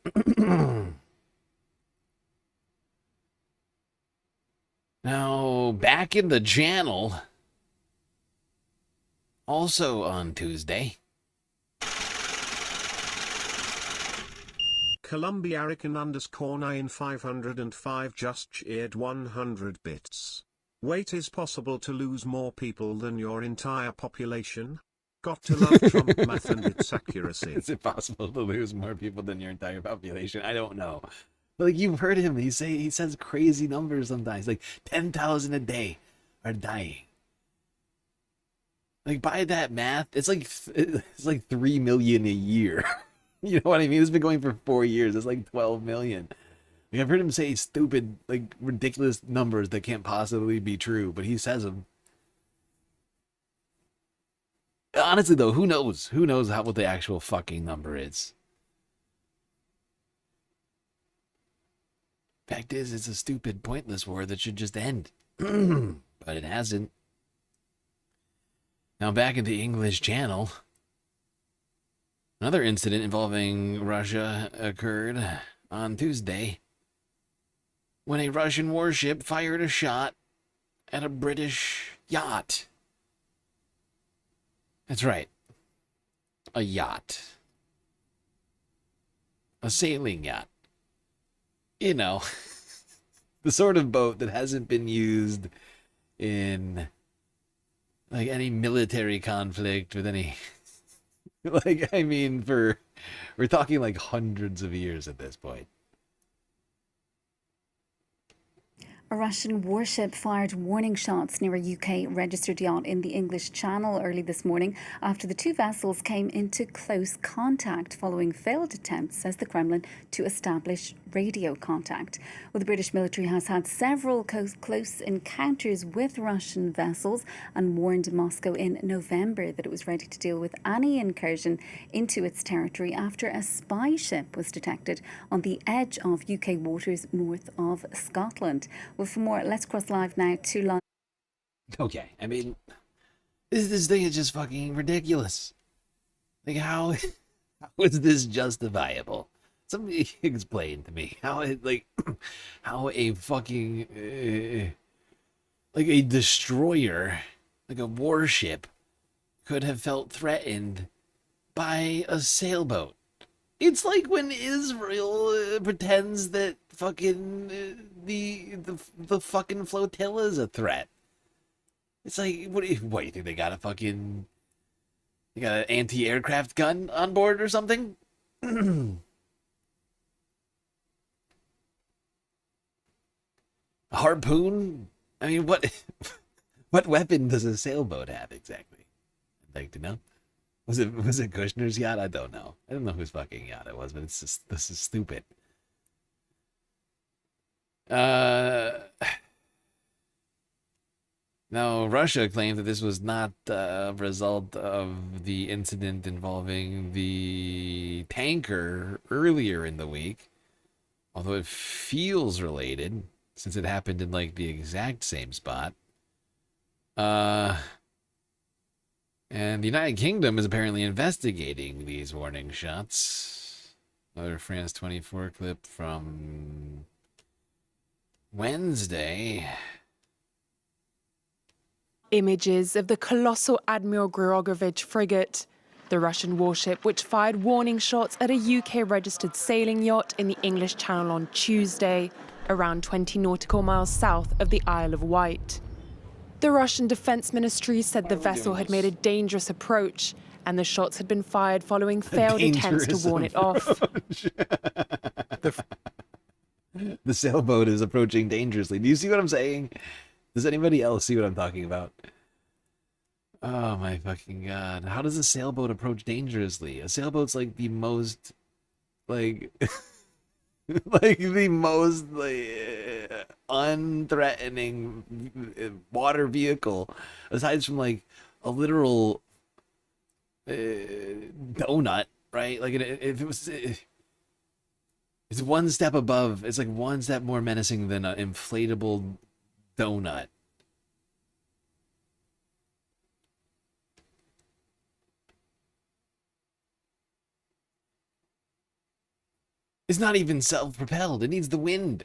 S1: Now, back in the channel, also on Tuesday.
S7: Columbia _90505 just cheered 100 bits. Wait, is possible to lose more people than your entire population? Got to love Trump math and its accuracy.
S1: Is it possible to lose more people than your entire population? I don't know. But like, you've heard him. He says crazy numbers sometimes. Like 10,000 a day are dying. Like, by that math, it's like 3 million a year. You know what I mean? It's been going for 4 years. It's like 12 million. Like, I've heard him say stupid, like, ridiculous numbers that can't possibly be true, but he says them. honestly, though, who knows? Who knows what the actual fucking number is? Fact is, it's a stupid, pointless war that should just end. But it hasn't. Now, back in the English Channel, another incident involving Russia occurred on Tuesday when a Russian warship fired a shot at a British yacht. That's right. A yacht. A sailing yacht. You know, the sort of boat that hasn't been used in, like, any military conflict with any, like, I mean, we're talking, like, hundreds of years at this point.
S8: A Russian warship fired warning shots near a UK-registered yacht in the English Channel early this morning after the two vessels came into close contact following failed attempts, says the Kremlin, to establish radio contact. Well, the British military has had several close encounters with Russian vessels and warned Moscow in November that it was ready to deal with any incursion into its territory after a spy ship was detected on the edge of UK waters north of Scotland. Well, for more, let's cross live now to London.
S1: Okay, I mean, this thing is just fucking ridiculous. Like, how is this justifiable? Somebody explain to me how it, like, how a fucking, like a destroyer, like a warship, could have felt threatened by a sailboat. It's like when Israel pretends that fucking the fucking flotilla is a threat. It's like, what do you think they got an anti-aircraft gun on board or something? A harpoon? I mean, what weapon does a sailboat have exactly? I'd like to know. Was it Kushner's yacht? I don't know. I don't know whose fucking yacht it was, but this is stupid. Now, Russia claimed that this was not a result of the incident involving the tanker earlier in the week, although it feels related since it happened in like the exact same spot. And the United Kingdom is apparently investigating these warning shots. Another France 24 clip from Wednesday.
S16: Images of the colossal Admiral Georgovich frigate, the Russian warship which fired warning shots at a UK-registered sailing yacht in the English Channel on Tuesday, around 20 nautical miles south of the Isle of Wight. The Russian Defense Ministry said the vessel had made a dangerous approach and the shots had been fired following failed attempts to warn it off.
S1: The sailboat is approaching dangerously. Do you see what I'm saying? Does anybody else see what I'm talking about? Oh my fucking god. How does a sailboat approach dangerously? A sailboat's like the most, like, like the most, like, unthreatening water vehicle, aside from like a literal donut, right? Like if it was, it's one step above. It's like one step more menacing than an inflatable donut. It's not even self-propelled. It needs the wind.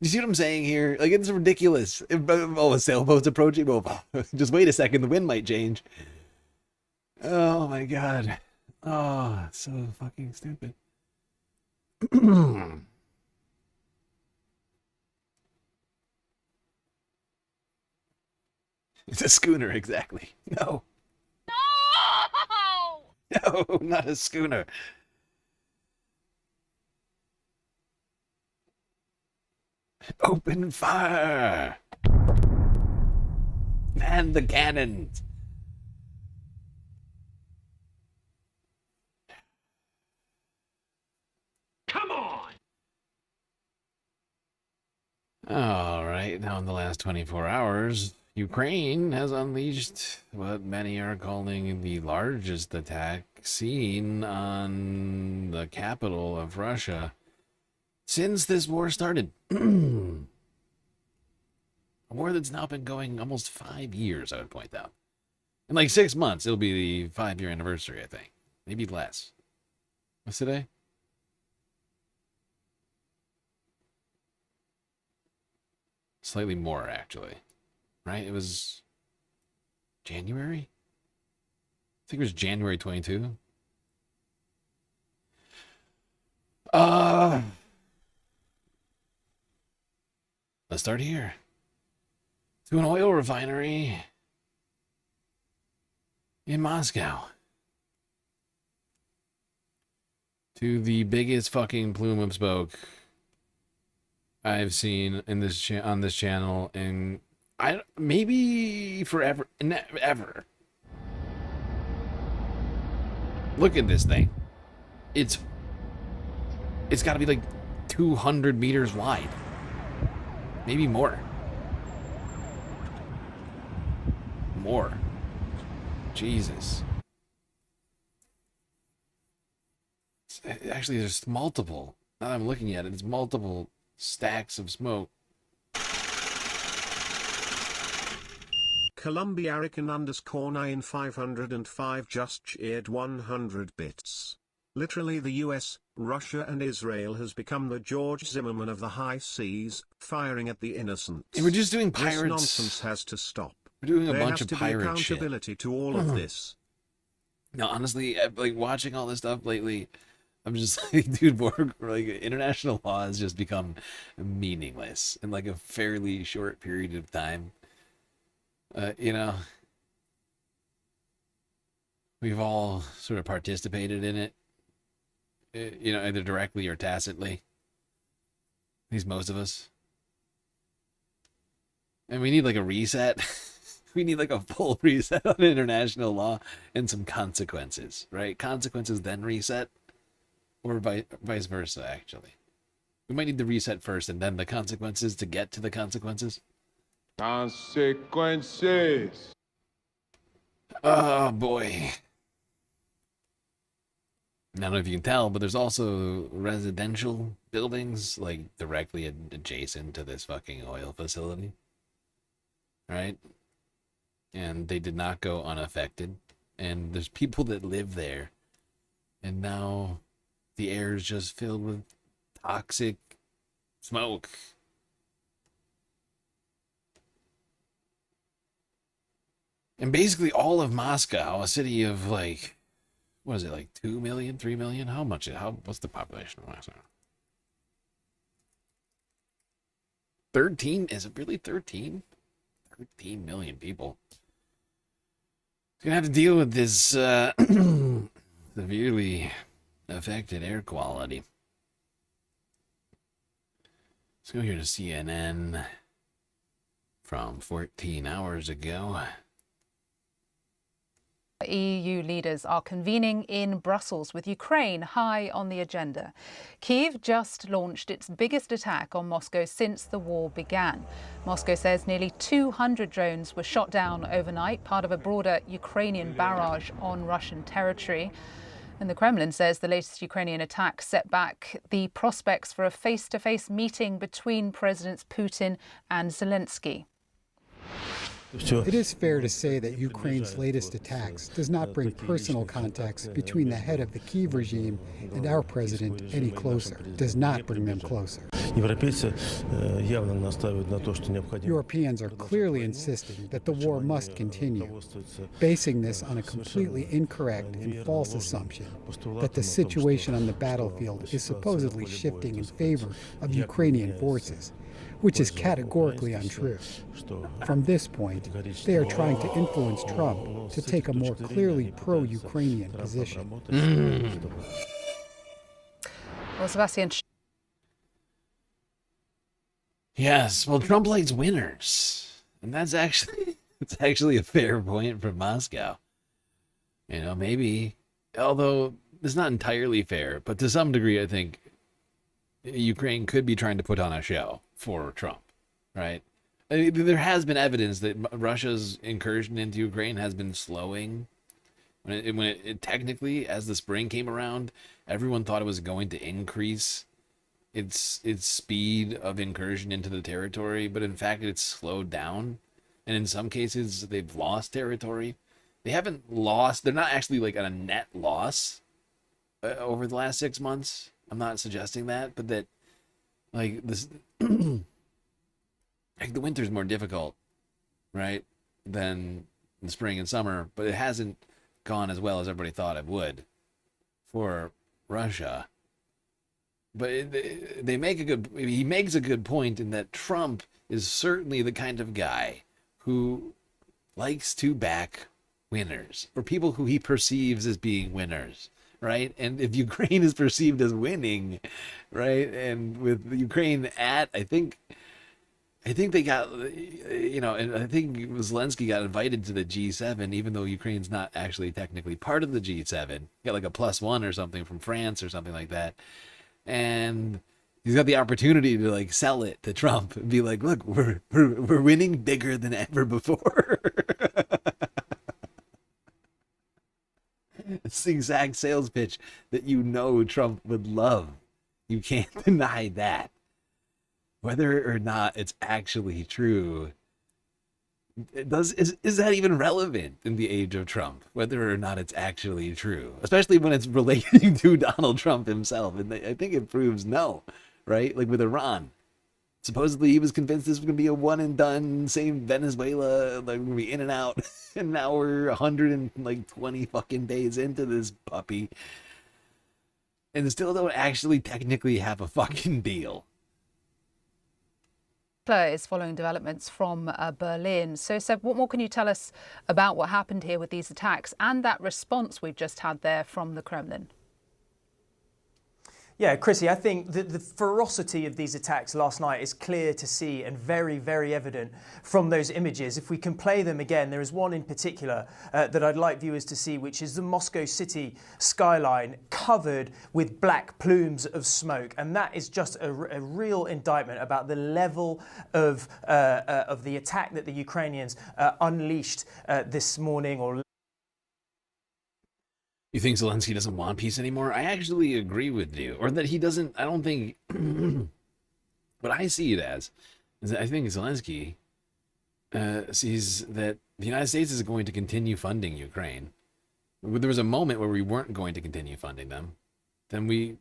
S1: You see what I'm saying here? Like, it's ridiculous. A sailboat's approaching. Well, just wait a second. The wind might change. Oh, my God. Oh, so fucking stupid. It's a schooner, exactly. No. No! No, not a schooner. Open fire! Man the cannons!
S21: Come on!
S1: Alright, now in the last 24 hours, Ukraine has unleashed what many are calling the largest attack seen on the capital of Russia since this war started. A war that's now been going almost 5 years, I would point out. In like 6 months, it'll be the 5-year anniversary, I think. Maybe less. What's today? Slightly more, actually. Right? It was January? I think it was January 22. Let's start here. To an oil refinery in Moscow. To the biggest fucking plume of smoke I've seen in this on this channel in maybe forever, ever. Look at this thing. It's got to be like 200 meters wide. Maybe more. More. Jesus. Actually, there's multiple. Now that I'm looking at it, it's multiple stacks of smoke.
S7: Columbia _9505 just cheered 100 bits. Literally the US, Russia and Israel has become the George Zimmerman of the high seas, firing at the innocents.
S1: And we're just doing pirates.
S7: This nonsense has to stop.
S1: We're doing a
S7: There
S1: bunch
S7: has
S1: of
S7: to be
S1: pirate shit.
S7: accountability to all of this.
S1: No, honestly, like watching all this stuff lately, I'm just like, dude, more like international law has just become meaningless in like a fairly short period of time. You know, we've all sort of participated in it, you know, either directly or tacitly. At least most of us. And we need like a reset. We need like a full reset on international law and some consequences, right? Consequences, then reset. Or vice versa, actually. We might need the reset first and then the consequences to get to the consequences.
S2: Consequences.
S1: Oh, boy. I don't know if you can tell, but there's also residential buildings, like, directly adjacent to this fucking oil facility. Right? And they did not go unaffected. And there's people that live there. And now the air is just filled with toxic smoke. And basically all of Moscow, a city of like, what is it, like 2 million, 3 million? What's the population of Moscow? 13? Is it really 13? 13 million people. It's gonna have to deal with this severely affected air quality. Let's go here to CNN from 14 hours ago.
S15: EU leaders are convening in Brussels with Ukraine high on the agenda. Kyiv just launched its biggest attack on Moscow since the war began. Moscow says nearly 200 drones were shot down overnight, part of a broader Ukrainian barrage on Russian territory. And the Kremlin says the latest Ukrainian attack set back the prospects for a face-to-face meeting between Presidents Putin and Zelensky.
S20: It is fair to say that Ukraine's latest attacks does not bring personal contacts between the head of the Kyiv regime and our president any closer. Does not bring them closer. Europeans are clearly insisting that the war must continue, basing this on a completely incorrect and false assumption that the situation on the battlefield is supposedly shifting in favor of Ukrainian forces, which is categorically untrue. From this point, they are trying to influence Trump to take a more clearly pro-Ukrainian position.
S15: Well, Sebastian.
S1: Yes, well, Trump likes winners. And it's actually a fair point from Moscow. You know, maybe, although it's not entirely fair, but to some degree, I think Ukraine could be trying to put on a show for Trump, right? I mean, there has been evidence that Russia's incursion into Ukraine has been slowing. When it technically, as the spring came around, everyone thought it was going to increase its speed of incursion into the territory, but in fact it's slowed down, and in some cases they've lost territory. They haven't lost. They're not actually like on a net loss over the last 6 months. I'm not suggesting that, but that like this, like the winter's more difficult, right, than the spring and summer, but it hasn't gone as well as everybody thought it would for Russia. But he makes a good point in that Trump is certainly the kind of guy who likes to back winners, or people who he perceives as being winners, right? And if Ukraine is perceived as winning, right, and with Ukraine at, I think they got, and I think Zelensky got invited to the G7, even though Ukraine's not actually technically part of the G7. Got like a +1 or something from France or something like that. And he's got the opportunity to like sell it to Trump and be like, look, we're winning bigger than ever before. It's the exact sales pitch that Trump would love. You can't deny that. Whether or not it's actually true, is that even relevant in the age of Trump? Whether or not it's actually true, especially when it's relating to Donald Trump himself, and I think it proves no, right? Like with Iran, supposedly he was convinced this was gonna be a one and done, same Venezuela, like we're gonna be in and out, and now we're 120 fucking days into this puppy, and still don't actually technically have a fucking deal.
S15: Is following developments from Berlin. So, Seb, what more can you tell us about what happened here with these attacks and that response we've just had there from the Kremlin?
S2: Yeah, Chrissy, I think the ferocity of these attacks last night is clear to see and very, very evident from those images. If we can play them again, there is one in particular that I'd like viewers to see, which is the Moscow city skyline covered with black plumes of smoke. And that is just a real indictment about the level of the attack that the Ukrainians unleashed this morning. Or
S1: You think Zelensky doesn't want peace anymore? I actually agree with you. Or that he doesn't, I don't think, what I see it as, is that I think Zelensky sees that the United States is going to continue funding Ukraine. There was a moment where we weren't going to continue funding them. Then we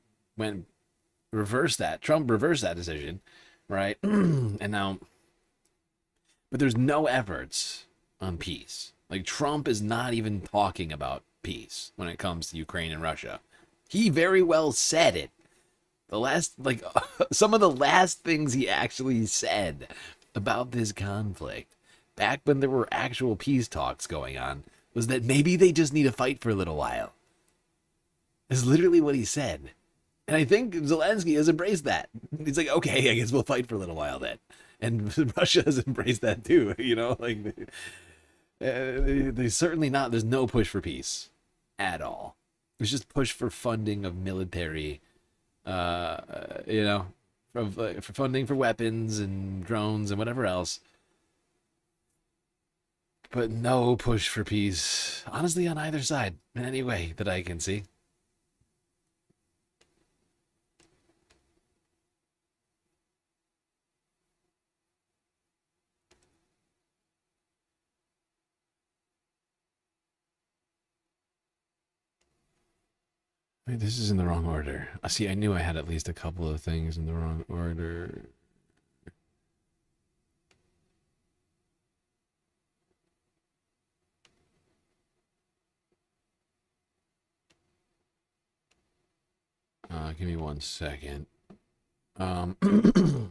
S1: reversed that. Trump reversed that decision, right? And now, but there's no efforts on peace. Like Trump is not even talking about peace when it comes to Ukraine and Russia. He very well said it. Some of the last things he actually said about this conflict, back when there were actual peace talks going on, was that maybe they just need to fight for a little while. That's literally what he said. And I think Zelensky has embraced that. He's like, okay, I guess we'll fight for a little while then. And Russia has embraced that too, there's certainly not, there's no push for peace at all. There's just push for funding of military, for funding for weapons and drones and whatever else. But no push for peace, honestly, on either side, in any way that I can see. Wait, this is in the wrong order. See, I knew I had at least a couple of things in the wrong order. Give me 1 second. All right,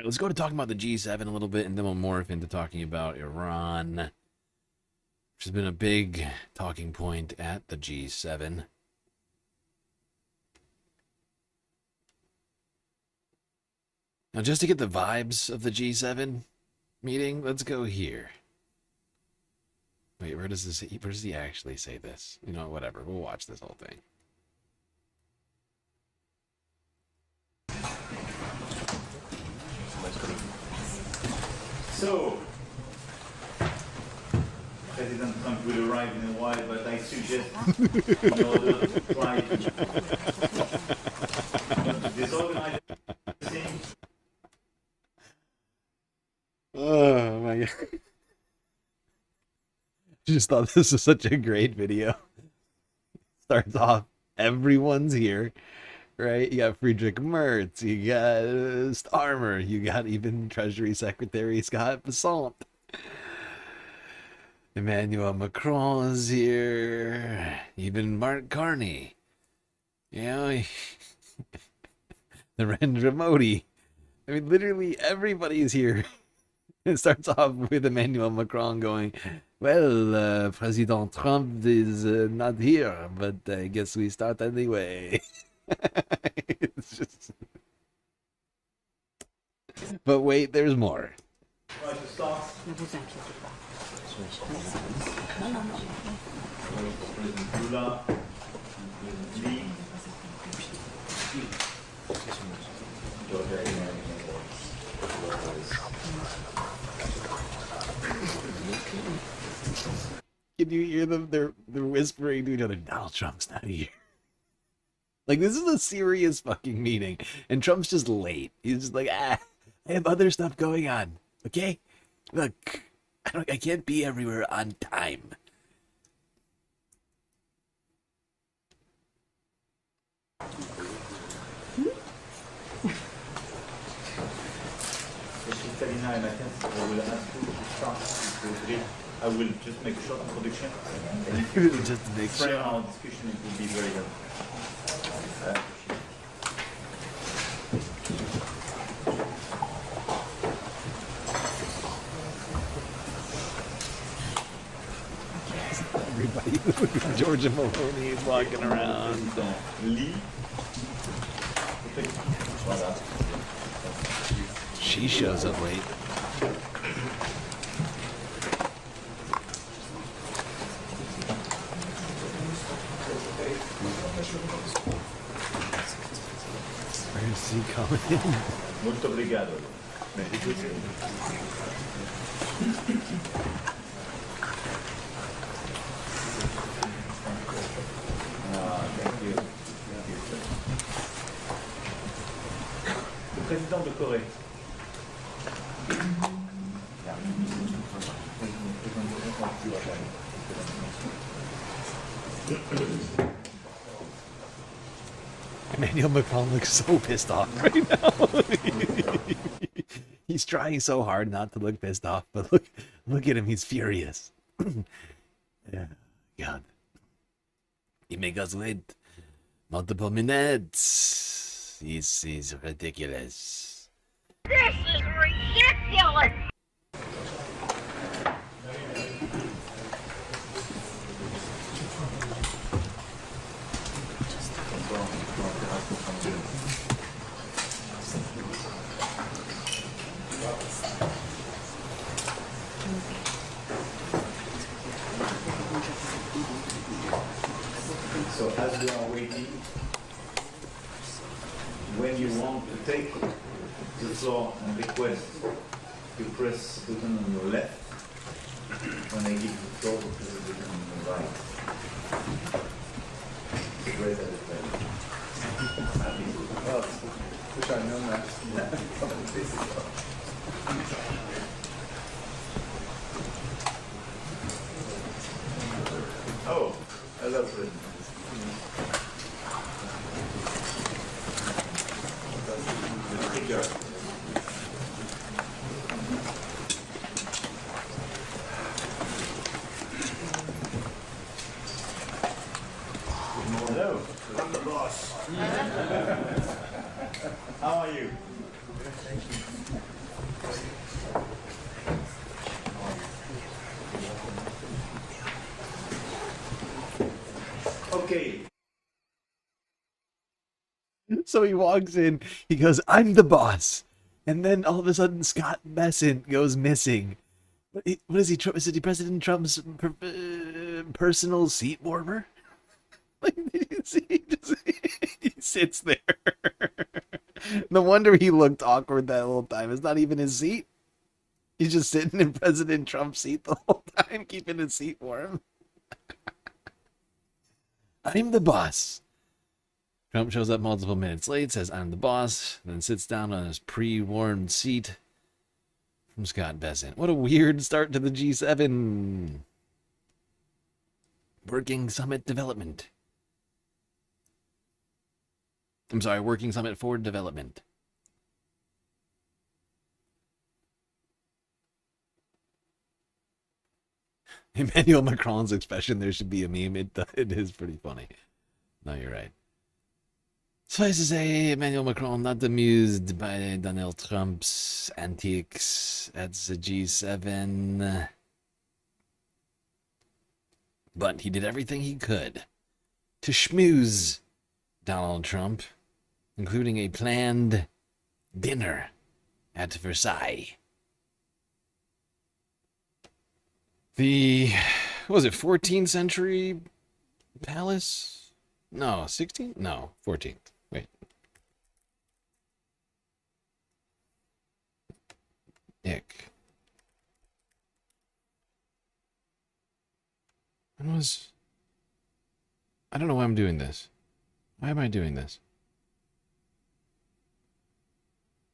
S1: let's go to talking about the G7 a little bit, and then we'll morph into talking about Iran, which has been a big talking point at the G7. Now, just to get the vibes of the G7 meeting, let's go here. Wait, where does he actually say this? Whatever, we'll watch this whole thing.
S3: So, President Trump will arrive in a while, but I suggest in order to try to disorganize things.
S1: Oh my god. Just thought this was such a great video. Starts off, everyone's here, right? You got Friedrich Merz, you got Starmer, you got even Treasury Secretary Scott Bessent. Emmanuel Macron's here, even Mark Carney. You know, Narendra Modi. I mean, literally everybody's here. It starts off with Emmanuel Macron going, well, President Trump is not here, but I guess we start anyway. It's just... But wait, there's more.
S3: Right, to start. President Lula, President Lee.
S1: Can you hear them? They're whispering to each other, Donald Trump's not here. Like, this is a serious fucking meeting, and Trump's just late. He's just like, I have other stuff going on, okay? Look, I can't be everywhere on time.
S3: Kalina and I will ask you to start with this. I will just make a short introduction.
S1: Just to make
S3: sure. Our discussion, it will be very helpful.
S1: Everybody, Georgia Maloney is walking around.
S3: Lee.
S1: She shows up late. Where's he coming in?
S3: Muito obrigado. Thank you. Le président de Corée.
S1: Emmanuel Macron looks so pissed off right now. He's trying so hard not to look pissed off, but look at him, he's furious. Yeah, God. He make us wait multiple minutes. He's ridiculous.
S18: This is ridiculous!
S3: So as we are waiting, when you want to take the floor and request, you press the button on your left. When I give the floor, you press the button on your right. Great at it. Well, wish I'd known that. Oh, hello, President. Hello, I'm the boss. How are you? Okay.
S1: So he walks in, he goes, I'm the boss. And then all of a sudden Scott Bessent goes missing. What is he? Is it President Trump's personal seat warmer? Like, he sits there. No wonder he looked awkward that whole time. It's not even his seat. He's just sitting in President Trump's seat the whole time, keeping his seat warm. I'm the boss. Trump shows up multiple minutes late, says, I'm the boss, then sits down on his pre-warmed seat from Scott Bessent. What a weird start to the G7. Working Summit Development. I'm sorry, Working Summit for Development. Emmanuel Macron's expression, there should be a meme. It is pretty funny. No, you're right. Suffice to say, Emmanuel Macron not amused by Donald Trump's antics at the G7. But he did everything he could to schmooze Donald Trump, including a planned dinner at Versailles. The, was it 14th century palace? No, 16th? No, 14th. Wait. Ick. When was... I don't know why I'm doing this. Why am I doing this?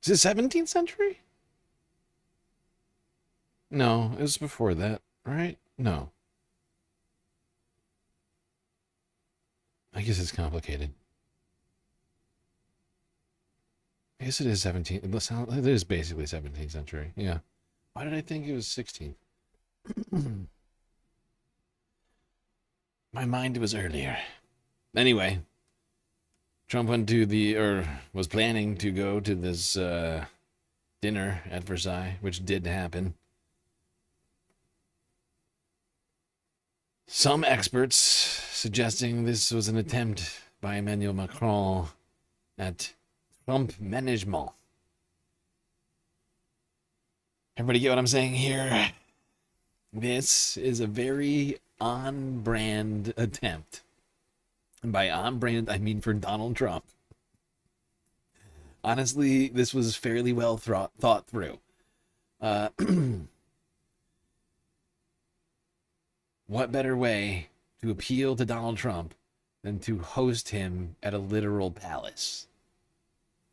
S1: Is it 17th century? No, it was before that, right? No. I guess it's complicated. I guess it is 17th. It is basically 17th century. Yeah. Why did I think it was 16th? My mind was earlier. Anyway, Trump went to was planning to go to this dinner at Versailles, which did happen. Some experts suggesting this was an attempt by Emmanuel Macron at Trump management. Everybody get what I'm saying here? This is a very on-brand attempt. And by on-brand, I mean for Donald Trump. Honestly, this was fairly well thought through. What better way to appeal to Donald Trump than to host him at a literal palace?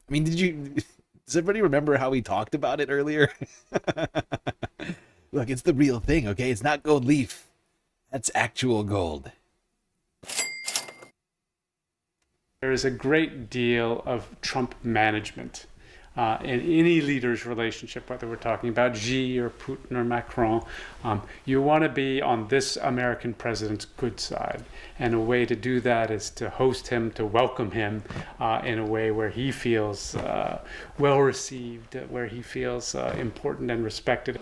S1: I mean, does everybody remember how we talked about it earlier? Look, it's the real thing, okay? It's not gold leaf. That's actual gold.
S4: There is a great deal of Trump management in any leader's relationship, whether we're talking about Xi or Putin or Macron. You want to be on this American president's good side. And a way to do that is to host him, to welcome him in a way where he feels well received, where he feels important and respected.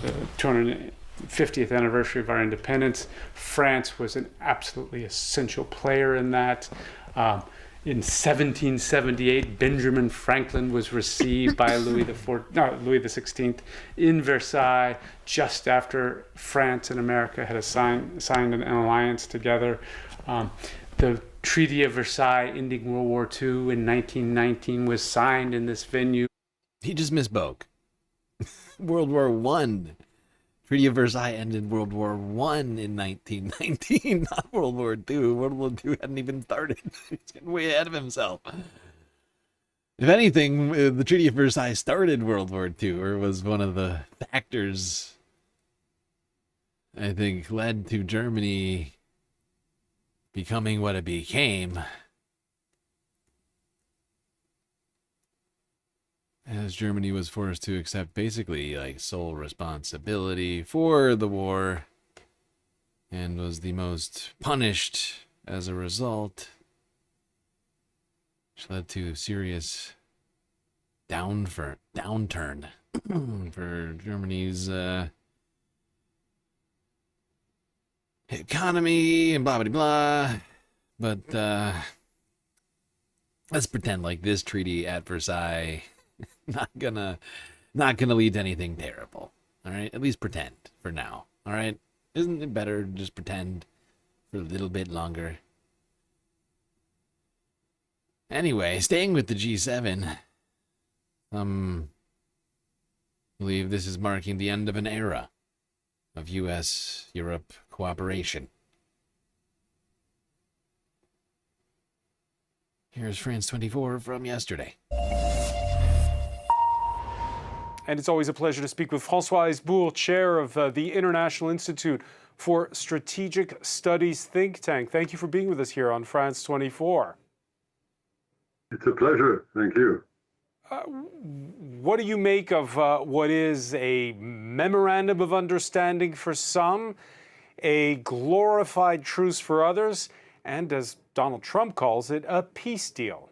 S4: The 250th anniversary of our independence, France was an absolutely essential player in that. In 1778, Benjamin Franklin was received by Louis XVI in Versailles just after France and America had signed an alliance together. The Treaty of Versailles ending World War II in 1919 was signed in this venue.
S1: He just misspoke. World War I. Treaty of Versailles ended World War I in 1919, not World War II. World War II hadn't even started. He's getting way ahead of himself. If anything, the Treaty of Versailles started World War II, or was one of the factors, I think, led to Germany becoming what it became. As Germany was forced to accept basically like sole responsibility for the war and was the most punished as a result, which led to serious downturn for Germany's economy and blah blah blah. But let's pretend like this treaty at Versailles not gonna lead to anything terrible. All right, at least pretend for now. All right, isn't it better to just pretend for a little bit longer? Anyway, staying with the G7, believe this is marking the end of an era of U.S.-Europe cooperation. Here's France 24 from yesterday.
S4: And it's always a pleasure to speak with François Bourg, chair of the International Institute for Strategic Studies think tank. Thank you for being with us here on France 24.
S5: It's a pleasure. Thank you.
S4: What do you make of what is a memorandum of understanding for some, a glorified truce for others, and as Donald Trump calls it, a peace deal?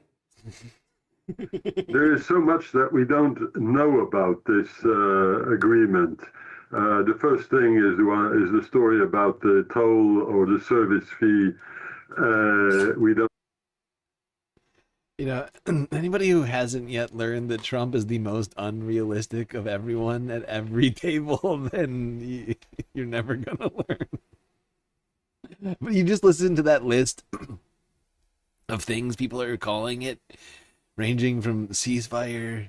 S5: There is so much that we don't know about this agreement. The first thing is the story about the toll or the service fee. We don't.
S1: You know, anybody who hasn't yet learned that Trump is the most unrealistic of everyone at every table, then you're never gonna learn. But you just listen to that list of things people are calling it, ranging from ceasefire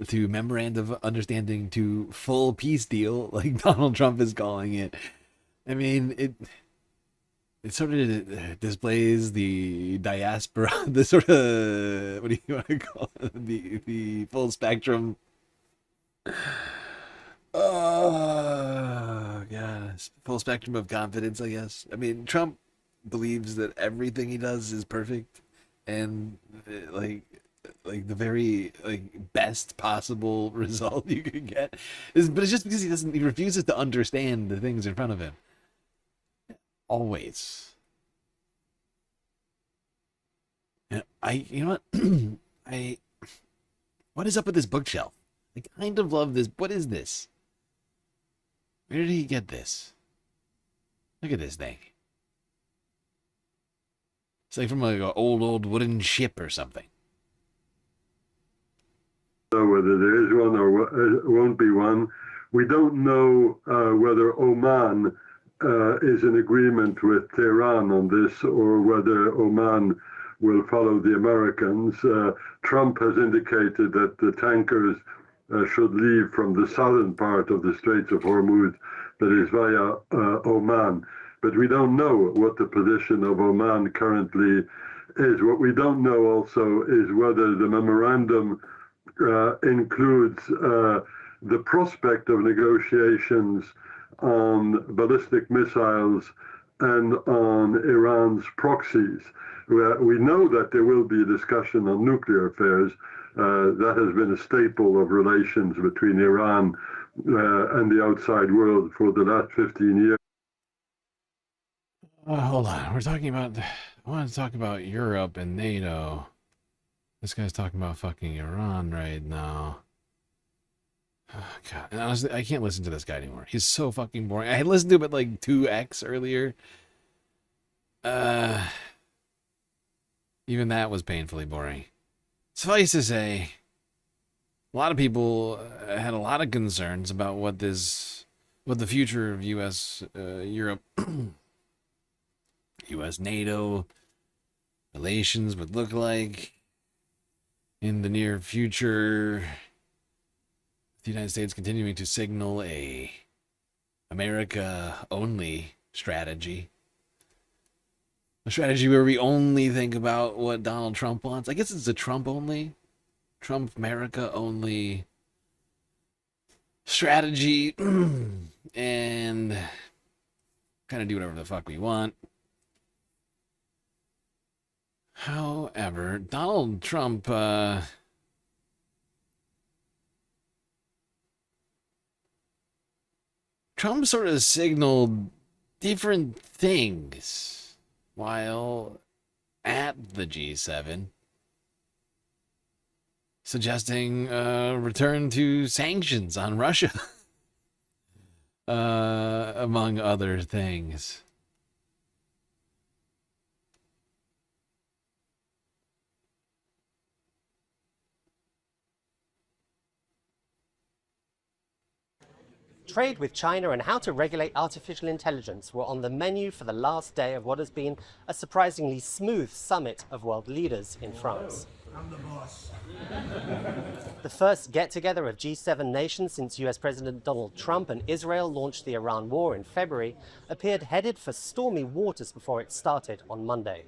S1: to memorandum of understanding to full peace deal, like Donald Trump is calling it. I mean, it sort of displays the diaspora, the sort of, what do you want to call it? The full spectrum. Oh, God. Full spectrum of confidence, I guess. I mean, Trump believes that everything he does is perfect and, like the very best possible result you could get. But it's just because he refuses to understand the things in front of him. Always. You know what? What is up with this bookshelf? I kind of love this. What is this? Where did he get this? Look at this thing. It's like from an old wooden ship or something.
S5: Know whether there is one or won't be one. We don't know whether Oman is in agreement with Tehran on this, or whether Oman will follow the Americans. Trump has indicated that the tankers should leave from the southern part of the Straits of Hormuz, that is via Oman. But we don't know what the position of Oman currently is. What we don't know also is whether the memorandum includes the prospect of negotiations on ballistic missiles and on Iran's proxies. We know that there will be a discussion on nuclear affairs. That has been a staple of relations between Iran and the outside world for the last 15 years.
S1: Hold on. I want to talk about Europe and NATO. This guy's talking about fucking Iran right now. Oh, God. And honestly, I can't listen to this guy anymore. He's so fucking boring. I listened to him at like 2x earlier. Even that was painfully boring. Suffice to say, a lot of people had a lot of concerns about what the future of U.S. Europe, U.S. NATO relations would look like in the near future. The United States continuing to signal a America-only strategy. A strategy where we only think about what Donald Trump wants. I guess it's a Trump-only, Trump-America-only strategy. And kind of do whatever the fuck we want. However, Donald Trump... Trump sort of signaled different things while at the G7, suggesting return to sanctions on Russia, among other things.
S6: trade with China and how to regulate artificial intelligence were on the menu for the last day of what has been a surprisingly smooth summit of world leaders in France.
S21: I'm the boss.
S6: The first get-together of G7 nations since US President Donald Trump and Israel launched the Iran war in February appeared headed for stormy waters before it started on Monday.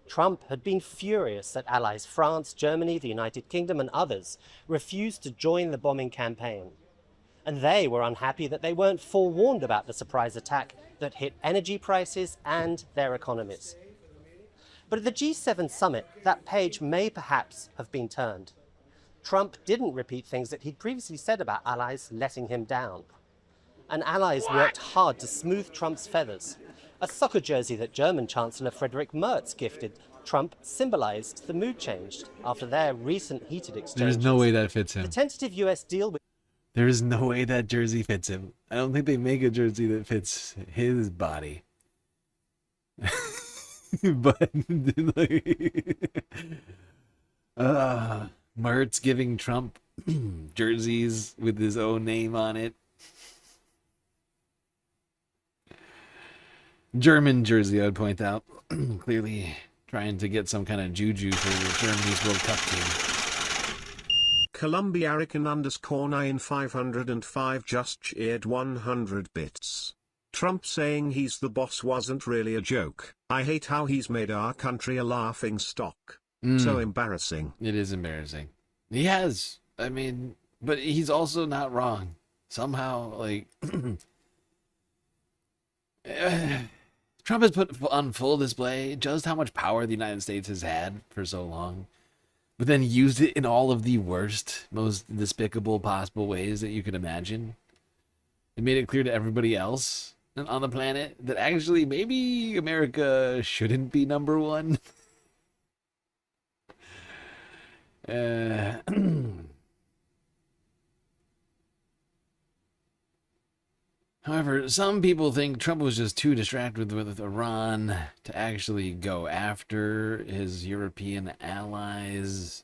S6: Trump had been furious that allies France, Germany, the United Kingdom and others refused to join the bombing campaign. And they were unhappy that they weren't forewarned about the surprise attack that hit energy prices and their economies. But at the G7 summit, that page may perhaps have been turned. Trump didn't repeat things that he'd previously said about allies letting him down. And allies worked hard to smooth Trump's feathers. A soccer jersey that German Chancellor Friedrich Merz gifted Trump symbolized the mood changed after their recent heated exchanges.
S1: There's no way that fits him.
S6: The tentative US deal with...
S1: There is no way that jersey fits him. I don't think they make a jersey that fits his body. But like, Mertz giving Trump jerseys with his own name on it. German jersey, I would point out. Clearly trying to get some kind of juju for Germany's World Cup team.
S7: Columbiarican_9505 just cheered 100 bits. Trump saying he's the boss wasn't really a joke. I hate how he's made our country a laughing stock. So embarrassing.
S1: It is embarrassing. He has. I mean, but he's also not wrong. Somehow, like... Trump has put on full display just how much power the United States has had for so long, but then used it in all of the worst, most despicable possible ways that you could imagine. It made it clear to everybody else on the planet that actually maybe America shouldn't be number one. However, some people think Trump was just too distracted with Iran to actually go after his European allies.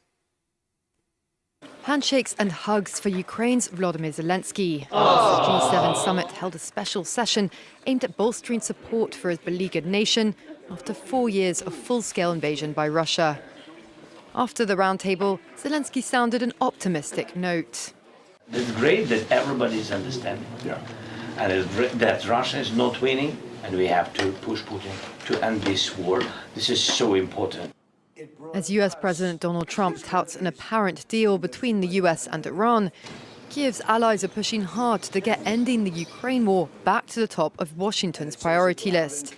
S11: Handshakes and hugs for Ukraine's Volodymyr Zelensky. The G7 summit held a special session aimed at bolstering support for his beleaguered nation after 4 years of full-scale invasion by Russia. After the roundtable, Zelensky sounded an optimistic note.
S12: It's great that everybody is understanding. And it's that Russia is not winning, and we have to push Putin to end this war. This is so important.
S11: As US President Donald Trump touts an apparent deal between the US and Iran, Kiev's allies are pushing hard to get ending the Ukraine war back to the top of Washington's priority list.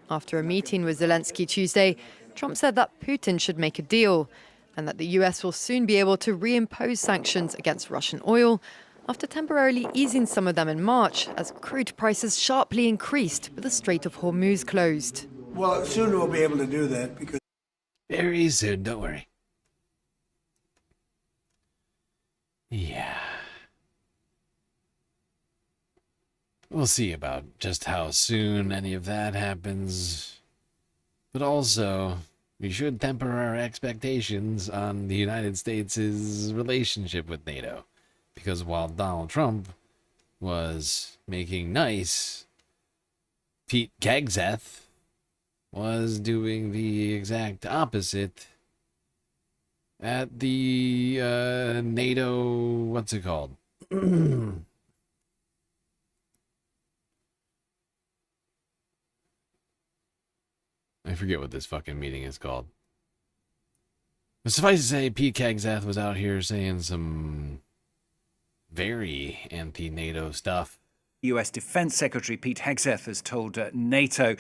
S11: After a meeting with Zelensky Tuesday, Trump said that Putin should make a deal and that the US will soon be able to reimpose sanctions against Russian oil after temporarily easing some of them in March as crude prices sharply increased with the Strait of Hormuz closed.
S21: Well, soon we'll be able to do that because...
S1: Very soon, don't worry. Yeah. We'll see about just how soon any of that happens. But also, we should temper our expectations on the United States' relationship with NATO. Because while Donald Trump was making nice, Pete Hegseth was doing the exact opposite at the NATO, what's it called? I forget what this fucking meeting is called. But suffice to say, Pete Hegseth was out here saying some very anti-NATO stuff.
S22: US Defense Secretary Pete Hegseth has told NATO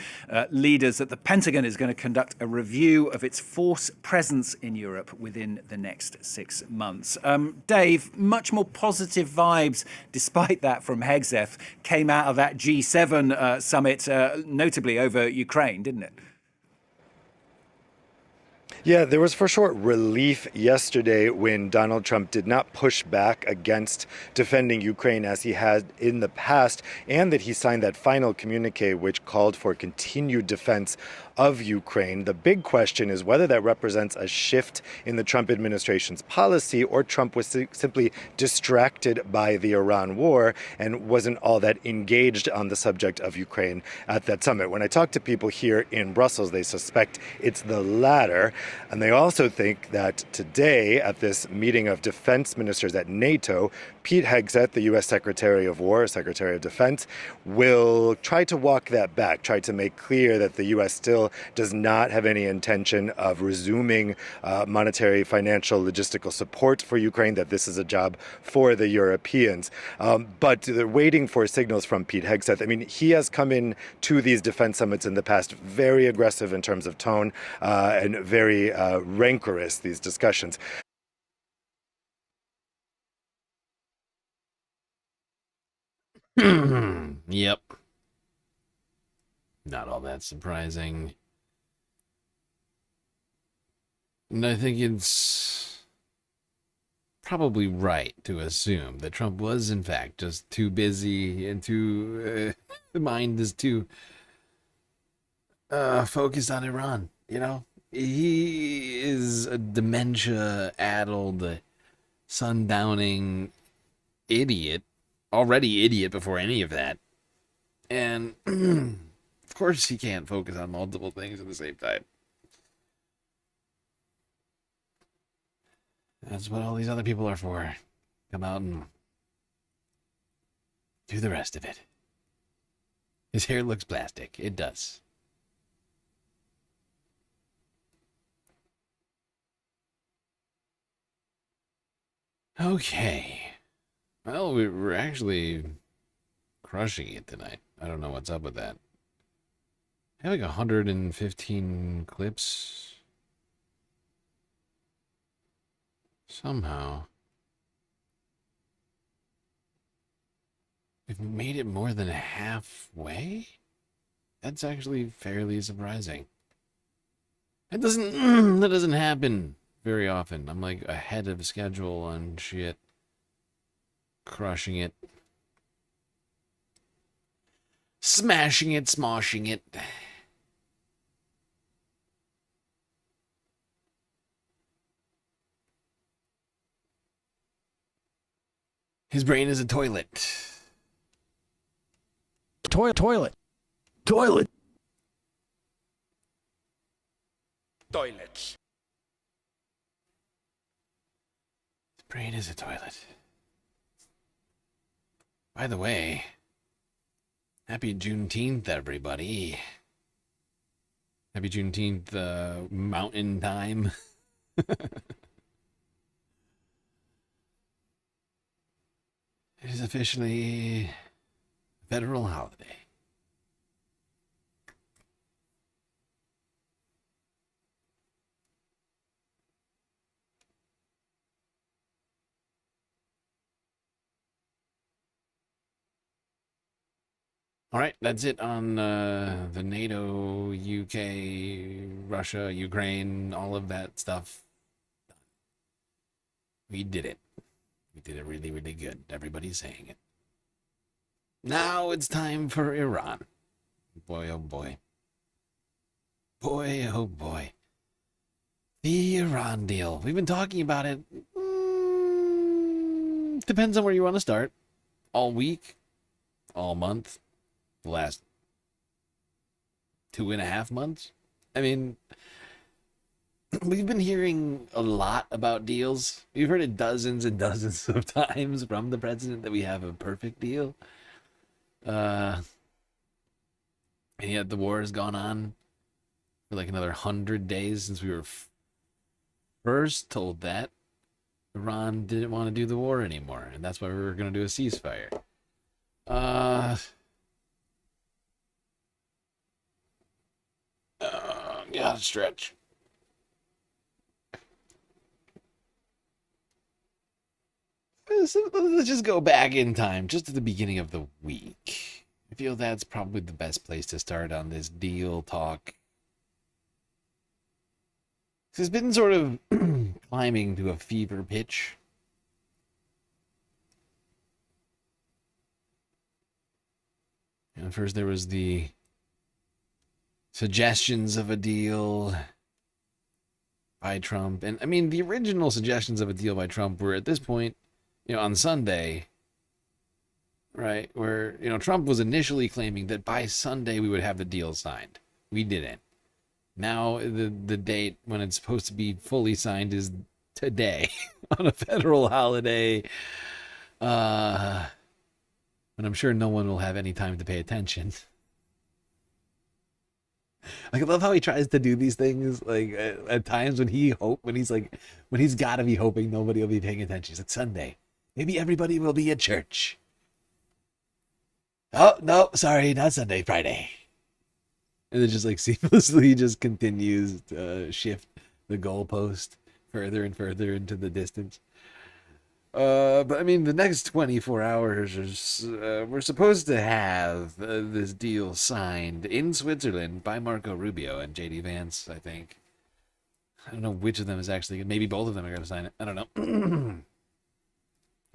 S22: leaders that the Pentagon is going to conduct a review of its force presence in Europe within the next 6 months. Dave, much more positive vibes, despite that, from Hegseth came out of that G7 summit, notably over Ukraine, didn't it?
S13: Yeah, there was for sure relief yesterday when Donald Trump did not push back against defending Ukraine as he had in the past, and that he signed that final communique which called for continued defense of Ukraine. The big question is whether that represents a shift in the Trump administration's policy, or Trump was simply distracted by the Iran war and wasn't all that engaged on the subject of Ukraine at that summit. When I talk to people here in Brussels, they suspect it's the latter. And they also think that today, at this meeting of defense ministers at NATO, Pete Hegseth, the U.S. Secretary of War, Secretary of Defense, will try to walk that back, try to make clear that the U.S. still does not have any intention of resuming monetary, financial, logistical support for Ukraine, that this is a job for the Europeans. But they're waiting for signals from Pete Hegseth. I mean, he has come in to these defense summits in the past very aggressive in terms of tone and very rancorous, these discussions.
S1: Yep. Not all that surprising. And I think it's probably right to assume that Trump was, in fact, just too busy and too... the mind is too focused on Iran, you know? He is a dementia-addled, sundowning idiot. Already idiot before any of that. And, of course, he can't focus on multiple things at the same time. That's what all these other people are for. Come out and do the rest of it. His hair looks plastic. It does. Okay. Well, we're actually crushing it tonight. I don't know what's up with that. I have like 115 clips. Somehow. We've made it more than halfway? That's actually fairly surprising. That doesn't happen very often. I'm like ahead of schedule on shit. Crushing it. Smashing it, smoshing it. His brain is a toilet.
S14: Toilet.
S1: Toilet.
S14: Toilets.
S1: His brain is a toilet. By the way, happy Juneteenth, everybody. Happy Juneteenth, mountain time. It is officially a federal holiday. All right, that's it on the NATO, UK, Russia, Ukraine, all of that stuff. We did it. We did it really, really good. Everybody's saying it. Now it's time for Iran. Boy, oh boy. Boy, oh boy. The Iran deal. We've been talking about it. Depends on where you want to start. All week, all month. The last 2.5 months. I mean, we've been hearing a lot about deals. We've heard it dozens and dozens of times from the president that we have a perfect deal. And yet the war has gone on for like another 100 days since we were first told that Iran didn't want to do the war anymore. And that's why we were going to do a ceasefire. Gotta stretch. Let's just go back in time, just at the beginning of the week. I feel that's probably the best place to start on this deal talk. It's been sort of climbing to a fever pitch. And first there was the suggestions of a deal by Trump. And I mean, the original suggestions of a deal by Trump were at this point, on Sunday, right? Where, Trump was initially claiming that by Sunday we would have the deal signed. We didn't. Now the date when it's supposed to be fully signed is today on a federal holiday. And I'm sure no one will have any time to pay attention. Like, I love how he tries to do these things. Like, at times when he's got to be hoping nobody will be paying attention. He's like, Sunday, maybe everybody will be at church. Oh, no, sorry, not Sunday, Friday. And then just like seamlessly just continues to shift the goalpost further and further into the distance. But I mean, the next 24 hours we're supposed to have this deal signed in Switzerland by Marco Rubio and JD Vance, I think. I don't know which of them is actually, maybe both of them are going to sign it. I don't know.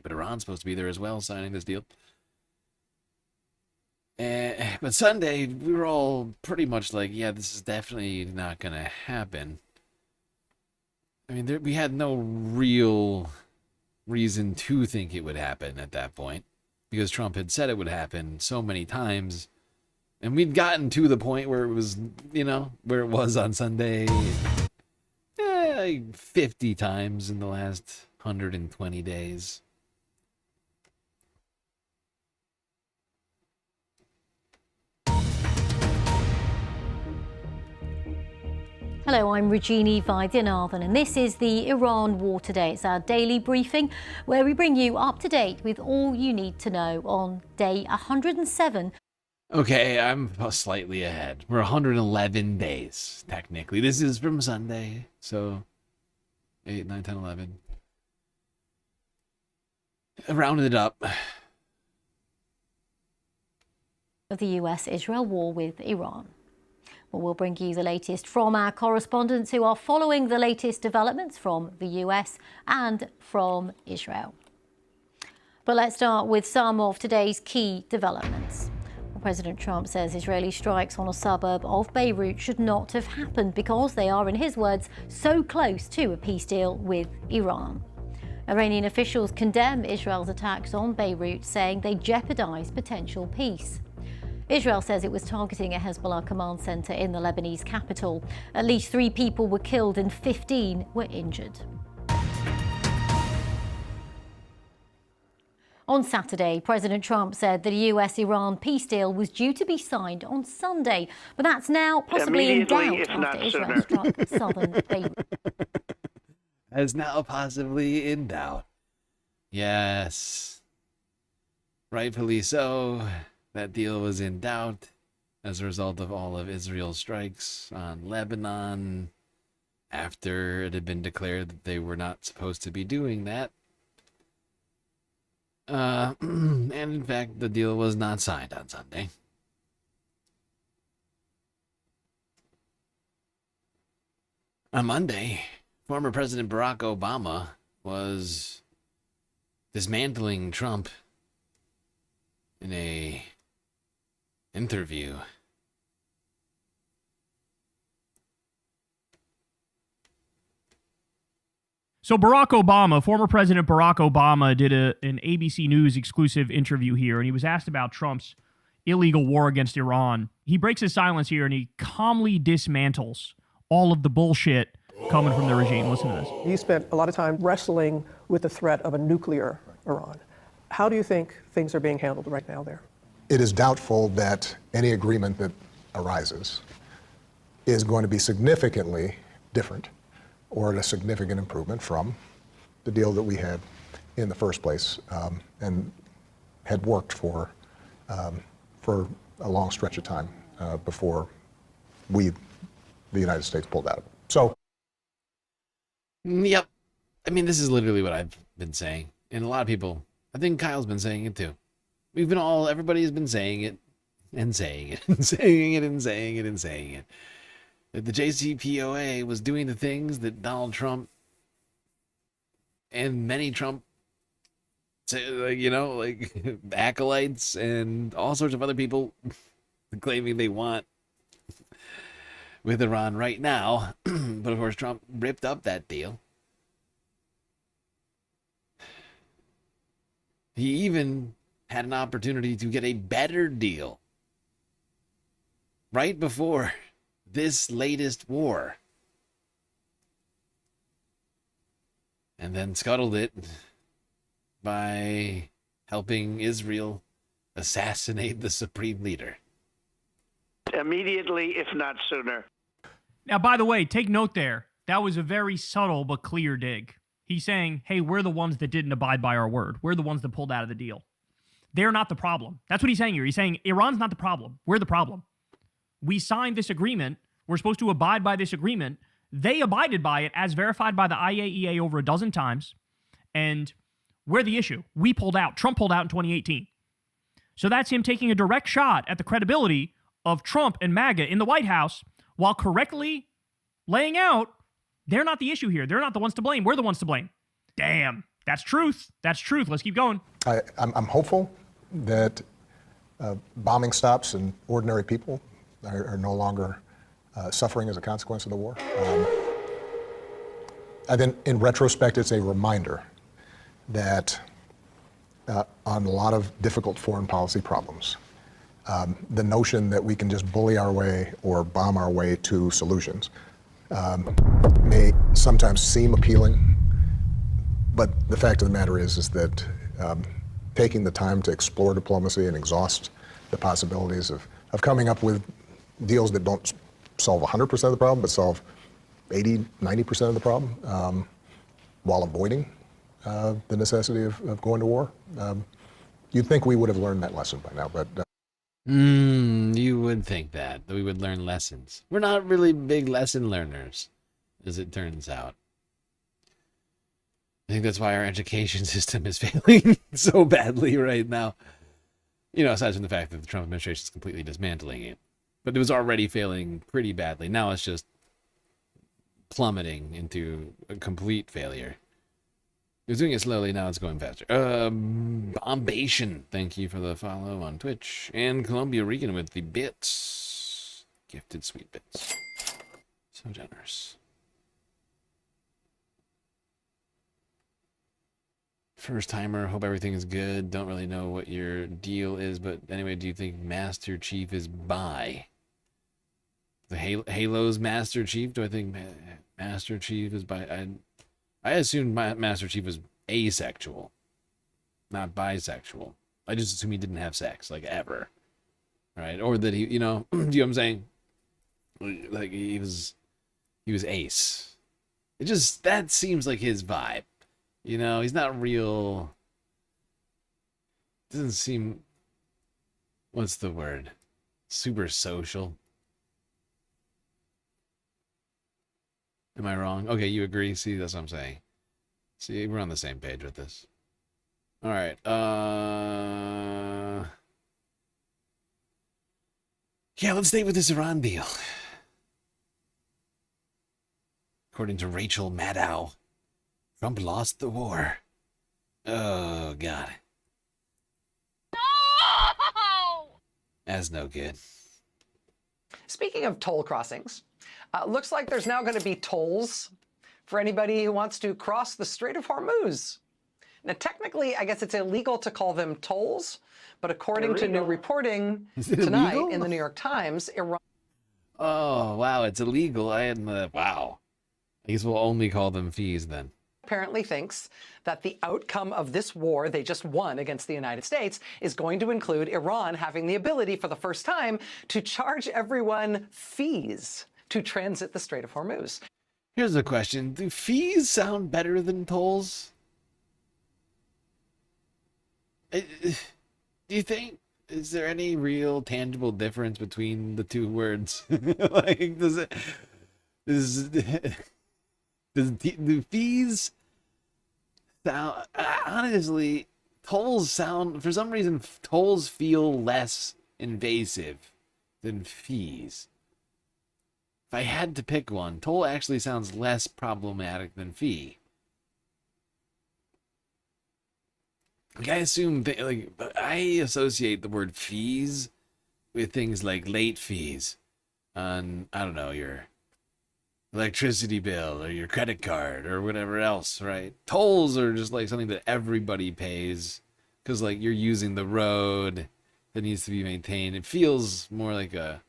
S1: But Iran's supposed to be there as well, signing this deal. But Sunday, we were all pretty much like, yeah, this is definitely not going to happen. I mean, we had no real reason to think it would happen at that point, because Trump had said it would happen so many times, and we'd gotten to the point where it was, where it was on Sunday, like 50 times in the last 120 days.
S14: Hello, I'm Regini Vaidyanathan, and this is the Iran War Today. It's our daily briefing where we bring you up to date with all you need to know on day 107.
S1: Okay, I'm slightly ahead. We're 111 days, technically. This is from Sunday, so 8, 9, 10, 11. I rounded it up.
S14: Of the US-Israel war with Iran. Well, we'll bring you the latest from our correspondents who are following the latest developments from the US and from Israel. But let's start with some of today's key developments. Well, President Trump says Israeli strikes on a suburb of Beirut should not have happened because they are, in his words, so close to a peace deal with Iran. Iranian officials condemn Israel's attacks on Beirut, saying they jeopardize potential peace. Israel says it was targeting a Hezbollah command center in the Lebanese capital. At least 3 people were killed and 15 were injured. On Saturday, President Trump said that a US-Iran peace deal was due to be signed on Sunday, but that's now possibly in doubt after Israel struck southern Beirut.
S1: Is now possibly in doubt. Yes. Rightfully so. That deal was in doubt as a result of all of Israel's strikes on Lebanon after it had been declared that they were not supposed to be doing that. And in fact, the deal was not signed on Sunday. On Monday, former President Barack Obama was dismantling Trump in a interview.
S17: So Barack Obama, former President Barack Obama, did an ABC News exclusive interview here, and he was asked about Trump's illegal war against Iran. He breaks his silence here, and he calmly dismantles all of the bullshit coming from the regime. Listen to this.
S23: You spent a lot of time wrestling with the threat of a nuclear Iran. How do you think things are being handled right now there?
S24: It is doubtful that any agreement that arises is going to be significantly different or a significant improvement from the deal that we had in the first place and had worked for a long stretch of time before the United States, pulled out of it. So.
S1: Yep. I mean, this is literally what I've been saying. And a lot of people, I think Kyle's been saying it too. Everybody has been saying it and saying it and saying it and saying it and saying it. that the JCPOA was doing the things that Donald Trump and many Trump, acolytes and all sorts of other people claiming they want with Iran right now. But of course, Trump ripped up that deal. He even had an opportunity to get a better deal right before this latest war. And then scuttled it by helping Israel assassinate the supreme leader.
S8: Immediately, if not sooner.
S17: Now, by the way, take note there. That was a very subtle but clear dig. He's saying, hey, we're the ones that didn't abide by our word. We're the ones that pulled out of the deal. They're not the problem. That's what he's saying here. He's saying Iran's not the problem. We're the problem. We signed this agreement. We're supposed to abide by this agreement. They abided by it as verified by the IAEA over a dozen times. And we're the issue. We pulled out. Trump pulled out in 2018. So that's him taking a direct shot at the credibility of Trump and MAGA in the White House while correctly laying out they're not the issue here. They're not the ones to blame. We're the ones to blame. Damn. That's truth. That's truth. Let's keep going.
S24: I'm hopeful that bombing stops and ordinary people are no longer suffering as a consequence of the war. And then in retrospect, it's a reminder that on a lot of difficult foreign policy problems, the notion that we can just bully our way or bomb our way to solutions may sometimes seem appealing, but the fact of the matter is that taking the time to explore diplomacy and exhaust the possibilities of coming up with deals that don't solve 100% of the problem, but solve 80, 90% of the problem, while avoiding the necessity of going to war. You'd think we would have learned that lesson by now, but...
S1: You would think that we would learn lessons. We're not really big lesson learners, as it turns out. I think that's why our education system is failing so badly right now. You know, aside from the fact that the Trump administration is completely dismantling it. But it was already failing pretty badly. Now it's just plummeting into a complete failure. It was doing it slowly, now it's going faster. Bombation, thank you for the follow on Twitch. And Columbia Regan with the bits. Gifted sweet bits. So generous. First timer, hope everything is good. Don't really know what your deal is, but anyway, do you think Master Chief is bi? The Halo's Master Chief? Do I think Master Chief is bi? I assumed Master Chief was asexual, not bisexual. I just assumed he didn't have sex, like, ever. Right? Or that he, you know, do you know what I'm saying? Like, he was ace. It just, that seems like his vibe. You know, he's not real. Doesn't seem, what's the word? Super social. Am I wrong? Okay, you agree? See, that's what I'm saying. See, we're on the same page with this. All right. Yeah, let's stay with this Iran deal. According to Rachel Maddow, Trump lost the war. Oh, God.
S18: No!
S1: That's no good.
S9: Speaking of toll crossings, looks like there's now going to be tolls for anybody who wants to cross the Strait of Hormuz. Now, technically, I guess it's illegal to call them tolls, but according to new reporting tonight
S1: illegal?
S9: in the New York Times, Iran...
S1: Oh, wow, it's illegal. I hadn't, wow. I guess we'll only call them fees then.
S9: apparently thinks that the outcome of this war they just won against the United States is going to include Iran having the ability for the first time to charge everyone fees to transit the Strait of Hormuz.
S1: Here's a question. Do fees sound better than tolls? Do you think? Is there any real tangible difference between the two words? Like, do fees sound, honestly, tolls sound, for some reason, tolls feel less invasive than fees. if I had to pick one, toll actually sounds less problematic than fee. Like, I assume, I associate the word fees with things like late fees on, I don't know, your electricity bill or your credit card or whatever else, right? Tolls are just like something that everybody pays because, like, you're using the road that needs to be maintained. It feels more like a,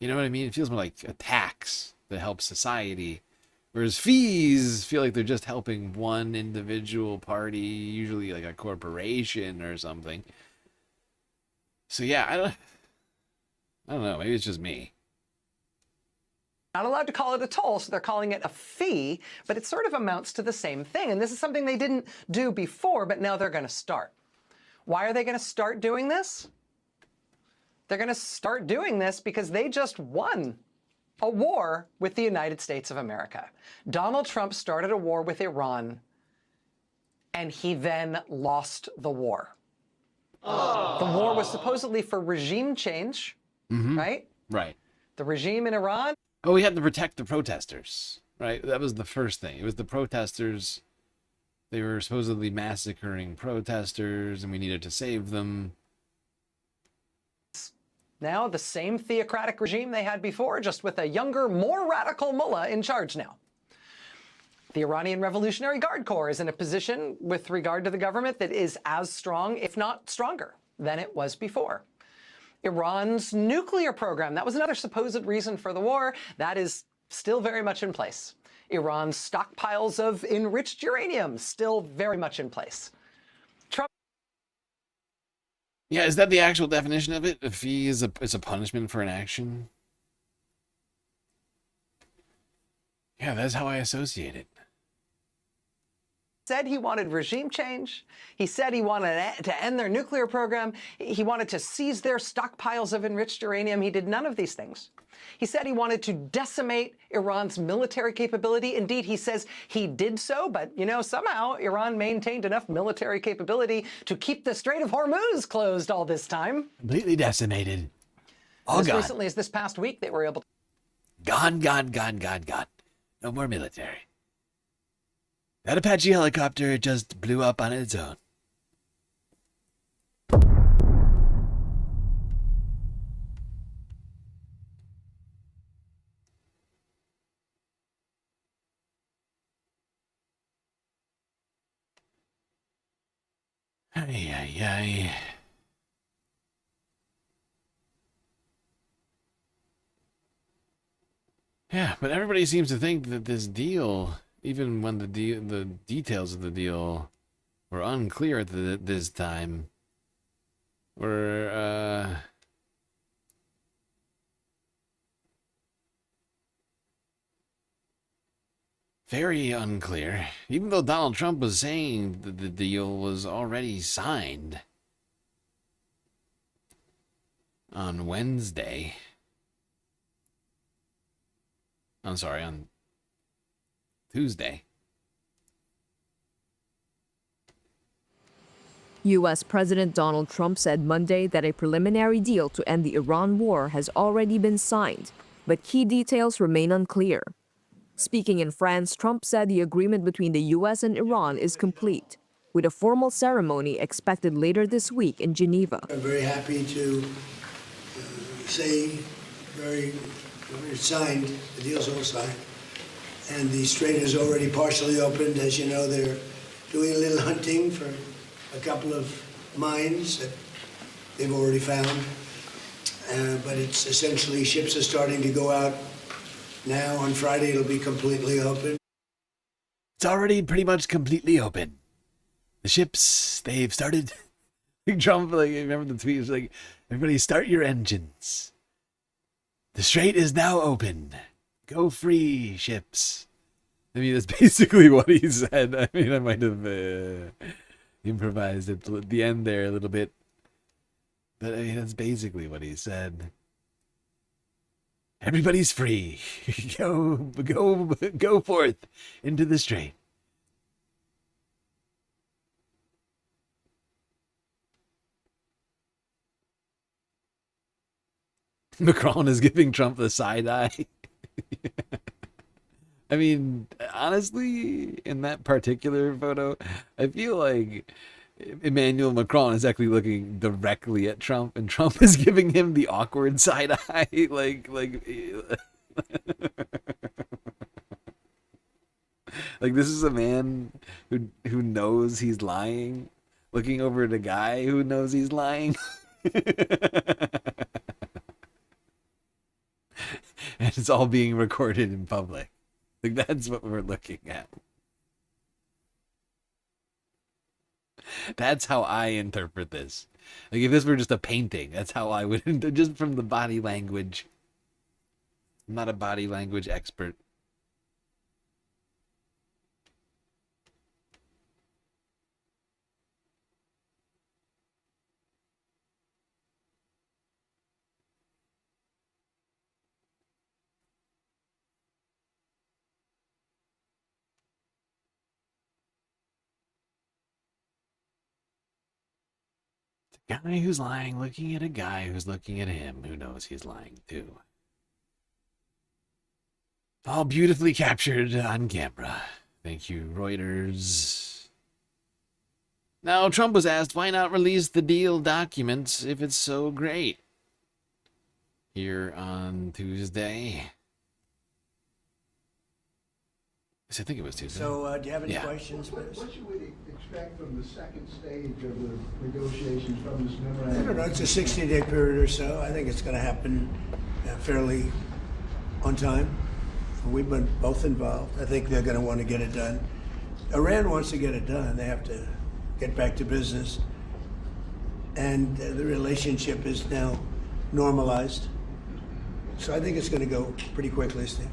S1: you know what I mean? It feels more like a tax that helps society. Whereas fees feel like they're just helping one individual party, usually like a corporation or something. So yeah, I don't know. Maybe it's just me.
S9: Not allowed to call it a toll, so they're calling it a fee, but it sort of amounts to the same thing. And this is something they didn't do before, but now they're going to start. Why are they going to start doing this? They're going to start doing this because they just won a war with the United States of America. Donald Trump started a war with Iran, and he then lost the war. Oh. The war was supposedly for regime change, right?
S1: Right.
S9: The regime in Iran.
S1: Oh, we had to protect the protesters, right? That was the first thing. It was the protesters. They were supposedly massacring protesters, and we needed to save them.
S9: Now the same theocratic regime they had before, just with a younger, more radical mullah in charge now. The Iranian Revolutionary Guard Corps is in a position with regard to the government that is as strong, if not stronger, than it was before. Iran's nuclear program, that was another supposed reason for the war, that is still very much in place. Iran's stockpiles of enriched uranium, still very much in place. Trump.
S1: Yeah, is that the actual definition of it? A fee is a punishment for an action? Yeah, that's how I associate it.
S9: Said he wanted regime change. He said he wanted to end their nuclear program. He wanted to seize their stockpiles of enriched uranium. He did none of these things. He said he wanted to decimate Iran's military capability. Indeed, he says he did so, but, you know, somehow Iran maintained enough military capability to keep the Strait of Hormuz closed all this time.
S1: Completely decimated. All
S9: as
S1: gone.
S9: recently as this past week, they were able to...
S1: Gone. No more military. That Apache helicopter just blew up on its own. Ay. Yeah, but everybody seems to think that this deal, even when the details of the deal were unclear at this time, were very unclear. Even though Donald Trump was saying that the deal was already signed on Wednesday. I'm sorry, on Tuesday.
S8: U.S. President Donald Trump said Monday that a preliminary deal to end the Iran war has already been signed, but key details remain unclear. Speaking in France, Trump said the agreement between the U.S. and Iran is complete, with a formal ceremony expected later this week in Geneva.
S21: I'm very happy to say it's signed, the deal's all signed, and the strait is already partially opened. As you know, they're doing a little hunting for a couple of mines that they've already found, but it's essentially ships are starting to go out now. On Friday, it'll be completely open.
S1: It's already pretty much completely open. The ships, they've started. Trump, remember the tweet was like, everybody start your engines. The strait is now open. Go free, ships. I mean, that's basically what he said. I mean, I might have improvised at the end there a little bit. But I mean, that's basically what he said. Everybody's free. Go forth into the strait. Macron is giving Trump the side eye. I mean, honestly, in that particular photo, I feel like Emmanuel Macron is actually looking directly at Trump, and Trump is giving him the awkward side eye, like, like this is a man who knows he's lying, looking over at a guy who knows he's lying. And it's all being recorded in public. Like, that's what we're looking at. That's how I interpret this. Like, if this were just a painting, that's how I would, just from the body language. I'm not a body language expert. Guy who's lying, looking at a guy who's looking at him, who knows he's lying too. All beautifully captured on camera. Thank you, Reuters. Now, Trump was asked, why not release the deal documents if it's so great? Here on Tuesday. I think it was Tuesday.
S21: So, do you have any questions?
S10: What should we expect from the second stage of the negotiations from this memorandum?
S21: I don't know. It's a 60-day period or so. I think it's going to happen fairly on time. We've been both involved. I think they're going to want to get it done. Iran wants to get it done. They have to get back to business. And the relationship is now normalized. So I think it's going to go pretty quickly, Steve.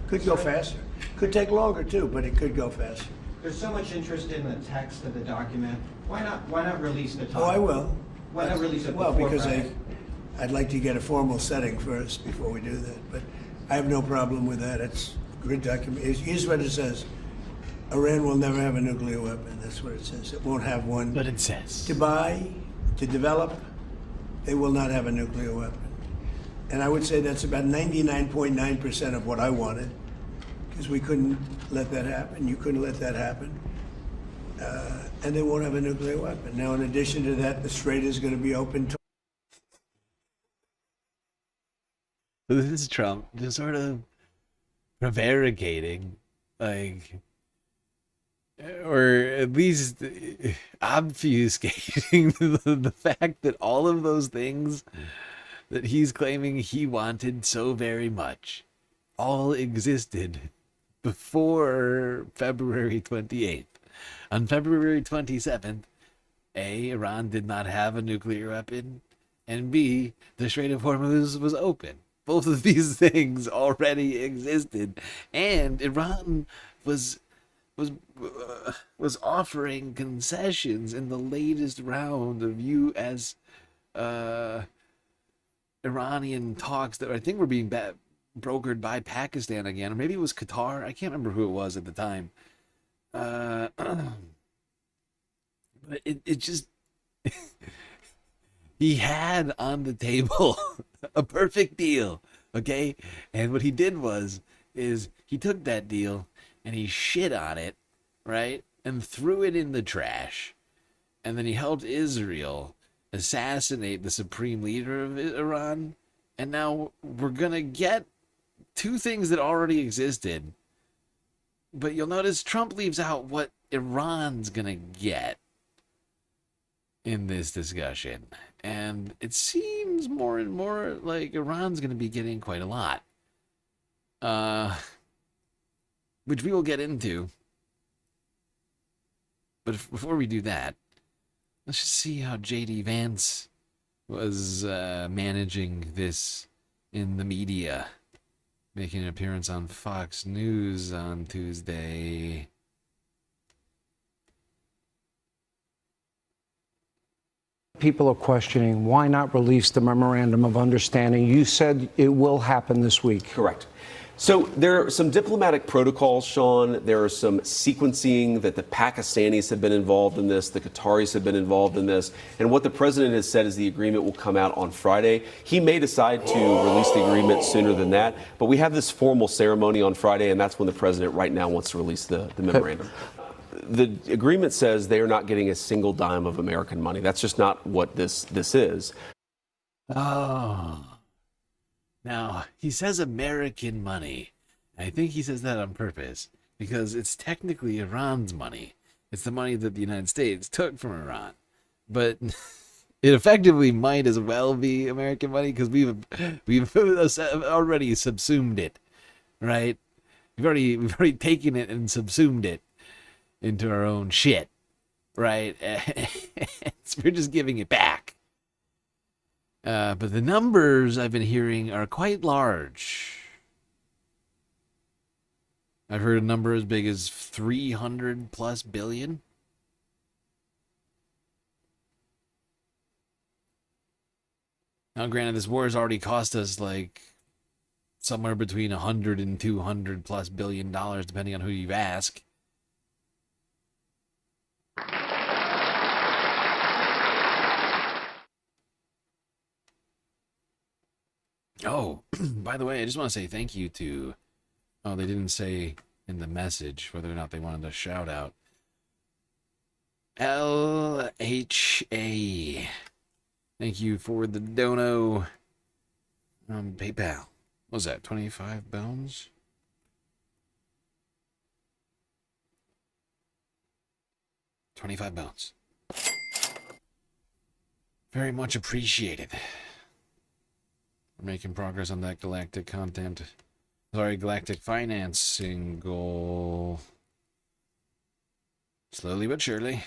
S21: Could go faster. Could take longer too, but it could go faster.
S16: There's so much interest in the text of the document. Why not release the topic?
S21: Oh, I will.
S16: Why not release it
S21: well,
S16: before
S21: because
S16: Friday?
S21: I'd like to get a formal setting first before we do that. But I have no problem with that. It's a good document. Here's what it says. Iran will never have a nuclear weapon. That's what it says. It won't have one.
S1: But it says.
S21: To buy, to develop, they will not have a nuclear weapon. And I would say that's about 99.9% of what I wanted. Because we couldn't let that happen. You couldn't let that happen. And they won't have a nuclear weapon. Now, in addition to that, the Strait is going to be open to...
S1: So this is Trump just sort of prevaricating, like, or at least obfuscating the fact that all of those things that he's claiming he wanted so very much all existed before February 28th. On February 27th, A, Iran did not have a nuclear weapon, and B, the Strait of Hormuz was open. Both of these things already existed, and Iran was offering concessions in the latest round of U.S. Iranian talks that I think were being brokered by Pakistan again, or maybe it was Qatar. I can't remember who it was at the time. But it just he had on the table a perfect deal, okay? And what he did is he took that deal and he shit on it, right? And threw it in the trash. And then he helped Israel assassinate the supreme leader of Iran. And now we're going to get two things that already existed. But you'll notice Trump leaves out what Iran's going to get in this discussion. And it seems more and more like Iran's going to be getting quite a lot. Which we will get into. But before we do that, let's just see how J.D. Vance was managing this in the media. Making an appearance on Fox News on Tuesday.
S19: People are questioning why not release the memorandum of understanding. You said it will happen this week.
S20: Correct.
S2: So there are some diplomatic protocols, Sean. There are some sequencing that the Pakistanis have been involved in this, the Qataris have been involved in this. And what the president has said is the agreement will come out on Friday. He may decide to release the agreement sooner than that, but we have this formal ceremony on Friday, and that's when the president right now wants to release the memorandum. The agreement says they are not getting a single dime of American money. That's just not what this is.
S1: Oh. Now, he says American money. I think he says that on purpose because it's technically Iran's money. It's the money that the United States took from Iran. But it effectively might as well be American money because we've already subsumed it, right? We've already taken it and subsumed it into our own shit, right? So we're just giving it back. But the numbers I've been hearing are quite large. I've heard a number as big as 300 plus billion. Now, granted, this war has already cost us like somewhere between 100 and 200 plus billion dollars, depending on who you ask. Oh, by the way, I just want to say thank you to... Oh, they didn't say in the message whether or not they wanted a shout out. LHA. Thank you for the dono on PayPal. What was that, 25 bones? $25. Very much appreciated. We're making progress on that galactic content. Sorry, galactic financing goal. Slowly but surely.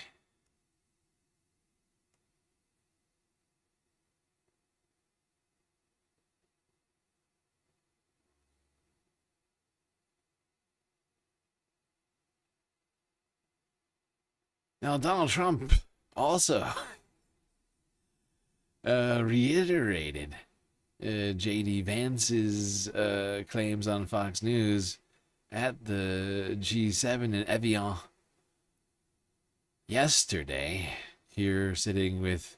S1: Now, Donald Trump also reiterated J.D. Vance's claims on Fox News at the G7 in Evian yesterday. Here, sitting with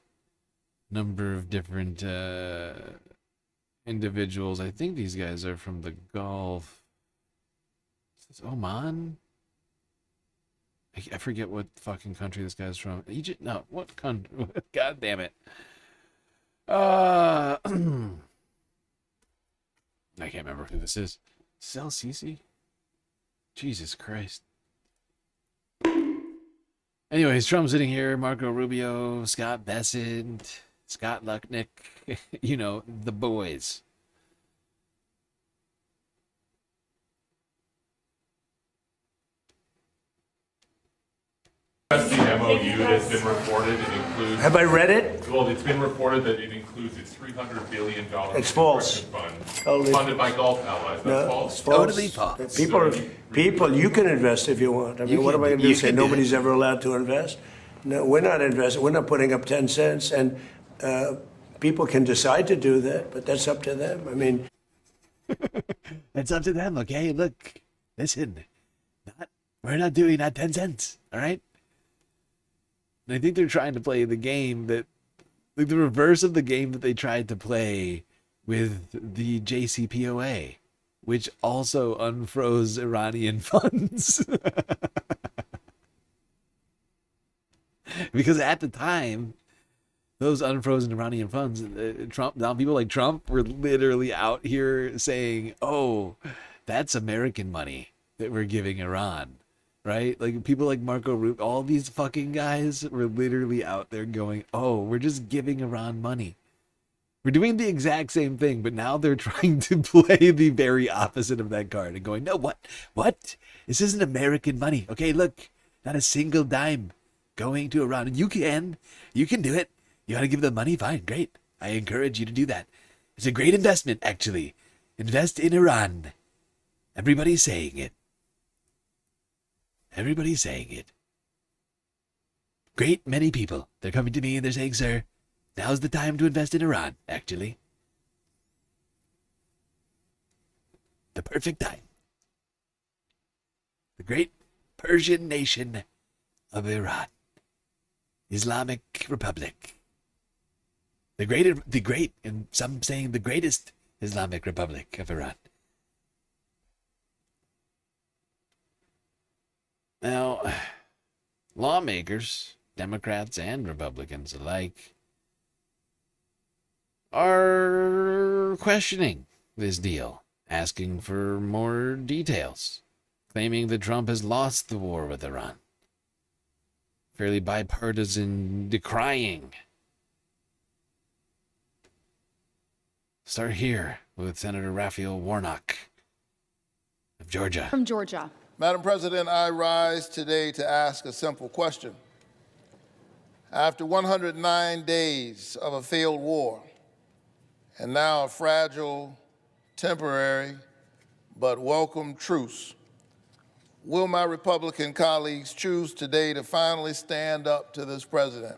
S1: a number of different individuals. I think these guys are from the Gulf. Is this Oman? I forget what fucking country this guy's from. Egypt? No, what country? God damn it. I can't remember who this is. Sel Sisi? Jesus Christ. Anyways, Trump's sitting here, Marco Rubio, Scott Bessent, Scott Lucknick, you know, the boys.
S3: The MOU that's been reported, it includes...
S15: Have I read it?
S3: Well, it's been reported that it includes its $300 billion
S15: It's false.
S3: fund
S15: Totally.
S3: funded by Gulf allies. That's
S15: No,
S3: false.
S15: it's false.
S1: Totally false.
S15: People, you can invest if you want. I mean, what am I going to do? Say nobody's ever allowed to invest? No, we're not investing. We're not putting up 10 cents. And people can decide to do that, but that's up to them. I mean...
S1: It's up to them, okay? Look, listen. We're not doing that 10 cents, all right? And I think they're trying to play the game that, like the reverse of the game that they tried to play with the JCPOA, which also unfroze Iranian funds. Because at the time, those unfrozen Iranian funds, people like Trump were literally out here saying, oh, that's American money that we're giving Iran. Right? Like people like Marco Rubio, all these fucking guys were literally out there going, oh, we're just giving Iran money. We're doing the exact same thing, but now they're trying to play the very opposite of that card and going, no, what? This isn't American money. Okay, look, not a single dime going to Iran. And you can do it. You want to give them money? Fine, great. I encourage you to do that. It's a great investment, actually. Invest in Iran. Everybody's saying it. Everybody's saying it. Great many people. They're coming to me and they're saying, sir, now's the time to invest in Iran, actually. The perfect time. The great Persian nation of Iran. Islamic Republic. The great, and some saying the greatest Islamic Republic of Iran. Now, lawmakers, Democrats and Republicans alike, are questioning this deal, asking for more details, claiming that Trump has lost the war with Iran. Fairly bipartisan decrying. Start here with Senator Raphael Warnock of Georgia.
S4: From Georgia.
S5: Madam President, I rise today to ask a simple question. After 109 days of a failed war, and now a fragile, temporary, but welcome truce, will my Republican colleagues choose today to finally stand up to this president?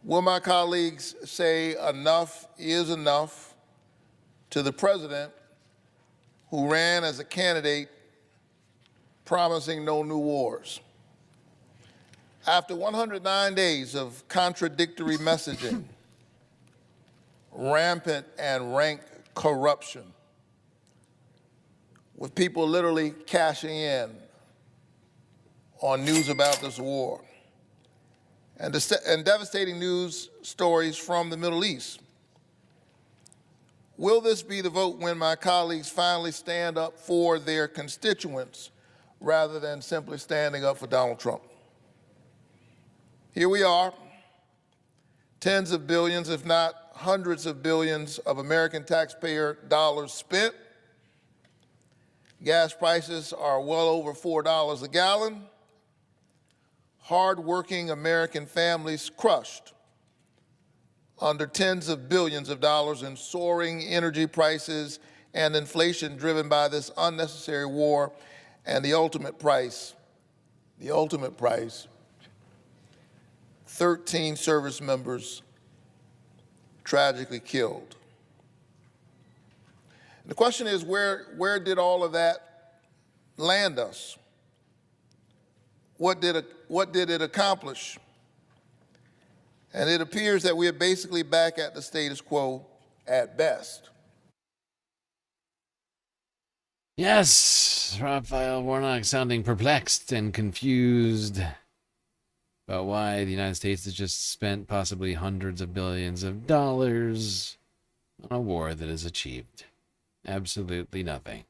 S5: Will my colleagues say enough is enough to the president who ran as a candidate promising no new wars? After 109 days of contradictory messaging, rampant and rank corruption, with people literally cashing in on news about this war, and devastating news stories from the Middle East, will this be the vote when my colleagues finally stand up for their constituents rather than simply standing up for Donald Trump? Here we are, tens of billions, if not hundreds of billions of American taxpayer dollars spent. Gas prices are well over $4 a gallon. Hard-working American families crushed under tens of billions of dollars in soaring energy prices and inflation driven by this unnecessary war, and the ultimate price, 13 service members tragically killed. And the question is, where did all of that land us? What did it accomplish? And it appears that we are basically back at the status quo at best.
S1: Yes, Raphael Warnock sounding perplexed and confused about why the United States has just spent possibly hundreds of billions of dollars on a war that has achieved absolutely nothing.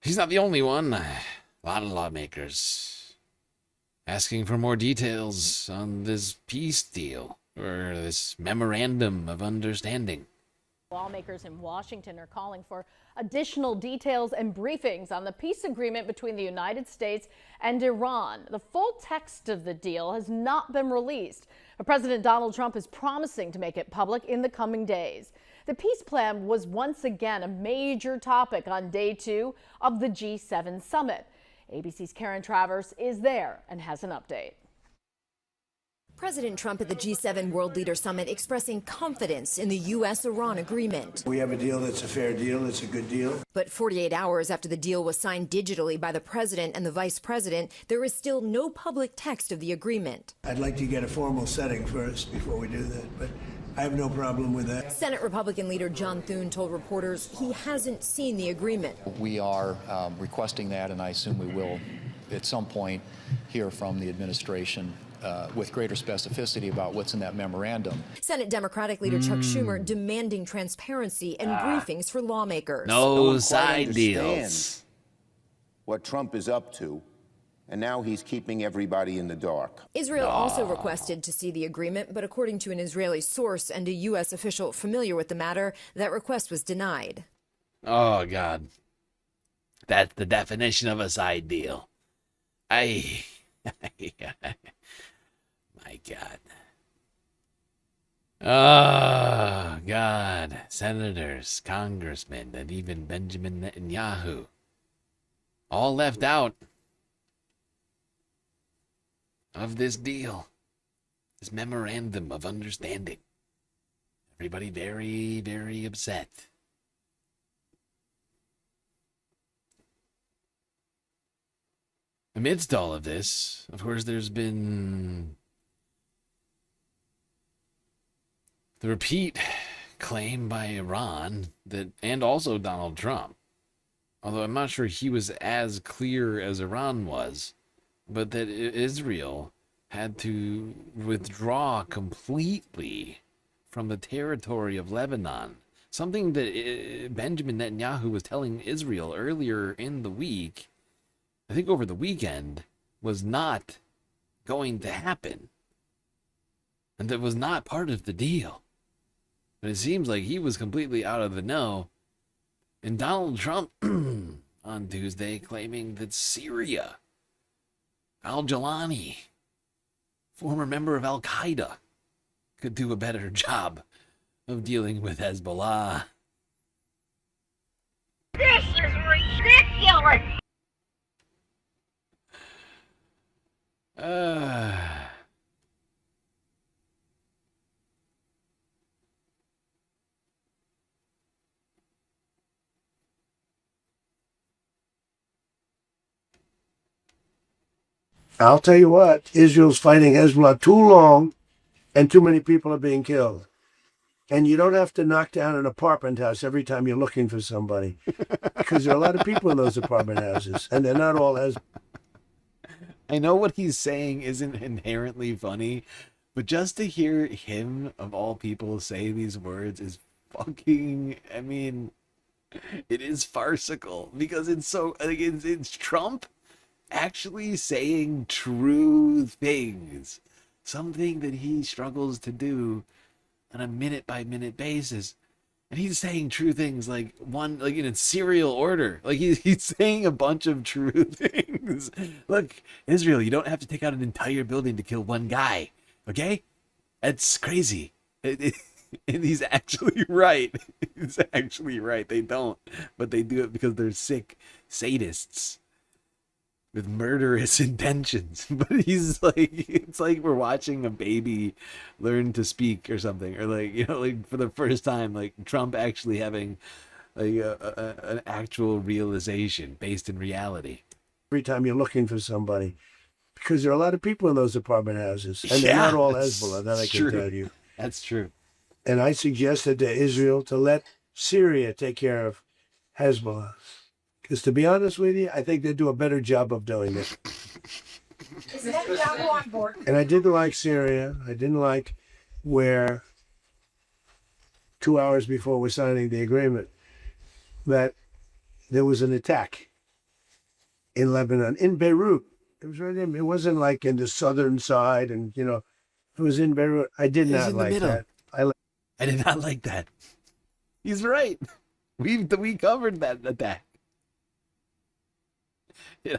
S1: He's not the only one. A lot of lawmakers asking for more details on this peace deal, or this memorandum of understanding.
S6: Lawmakers in Washington are calling for additional details and briefings on the peace agreement between the United States and Iran. The full text of the deal has not been released, but President Donald Trump is promising to make it public in the coming days. The peace plan was once again a major topic on day 2 of the G7 summit. ABC's Karen Travers is there and has an update.
S20: President Trump at the G7 World Leader Summit expressing confidence in the U.S.-Iran agreement.
S15: We have a deal that's a fair deal, it's a good deal.
S20: But 48 hours after the deal was signed digitally by the president and the vice president, there is still no public text of the agreement.
S15: I'd like to get a formal setting first before we do that, but I have no problem with that.
S20: Senate Republican leader John Thune told reporters he hasn't seen the agreement.
S25: We are requesting that, and I assume we will at some point hear from the administration with greater specificity about what's in that memorandum.
S20: Senate Democratic leader Chuck Schumer demanding transparency and briefings for lawmakers.
S1: No side deals.
S26: What Trump is up to, and now he's keeping everybody in the dark.
S20: Israel also requested to see the agreement, but according to an Israeli source and a U.S. official familiar with the matter, that request was denied.
S1: Oh, God. That's the definition of a side deal. My God. Oh, God. Senators, congressmen, and even Benjamin Netanyahu. All left out of this deal. This memorandum of understanding. Everybody very, very upset. Amidst all of this, of course, there's been the repeat claim by Iran that, and also Donald Trump, although I'm not sure he was as clear as Iran was, but that Israel had to withdraw completely from the territory of Lebanon. Something that Benjamin Netanyahu was telling Israel earlier in the week, I think over the weekend, was not going to happen. And that was not part of the deal. But it seems like he was completely out of the know. And Donald Trump on Tuesday claiming that Syria, al-Jawlani, former member of Al-Qaeda, could do a better job of dealing with Hezbollah.
S18: This is ridiculous!
S15: I'll tell you what, Israel's fighting Hezbollah too long and too many people are being killed. And you don't have to knock down an apartment house every time you're looking for somebody. Because there are a lot of people in those apartment houses, and they're not all Hezbollah.
S1: I know what he's saying isn't inherently funny, but just to hear him, of all people, say these words is fucking, I mean, it is farcical. Because it's so, like, it's Trump actually saying true things. Something that he struggles to do on a minute-by-minute basis. And he's saying true things like in a serial order. Like he's saying a bunch of true things. Look, Israel, you don't have to take out an entire building to kill one guy. Okay? That's crazy. And he's actually right. He's actually right. They don't. But they do it because they're sick sadists with murderous intentions. But he's like, it's like we're watching a baby learn to speak or something, or like, you know, like for the first time, like Trump actually having like an actual realization based in reality.
S15: Every time you're looking for somebody, because there are a lot of people in those apartment houses, and they're not all Hezbollah, that I can tell you.
S1: That's true.
S15: And I suggested to Israel to let Syria take care of Hezbollah. Because to be honest with you, I think they do a better job of doing it.
S18: Is Netanyahu on board?
S15: And I didn't like Syria. I didn't like where 2 hours before we're signing the agreement that there was an attack in Lebanon, in Beirut. It was right in. It wasn't like in the southern side, and you know, it was in Beirut. I did not like that.
S1: I did not like that. He's right. We covered that attack.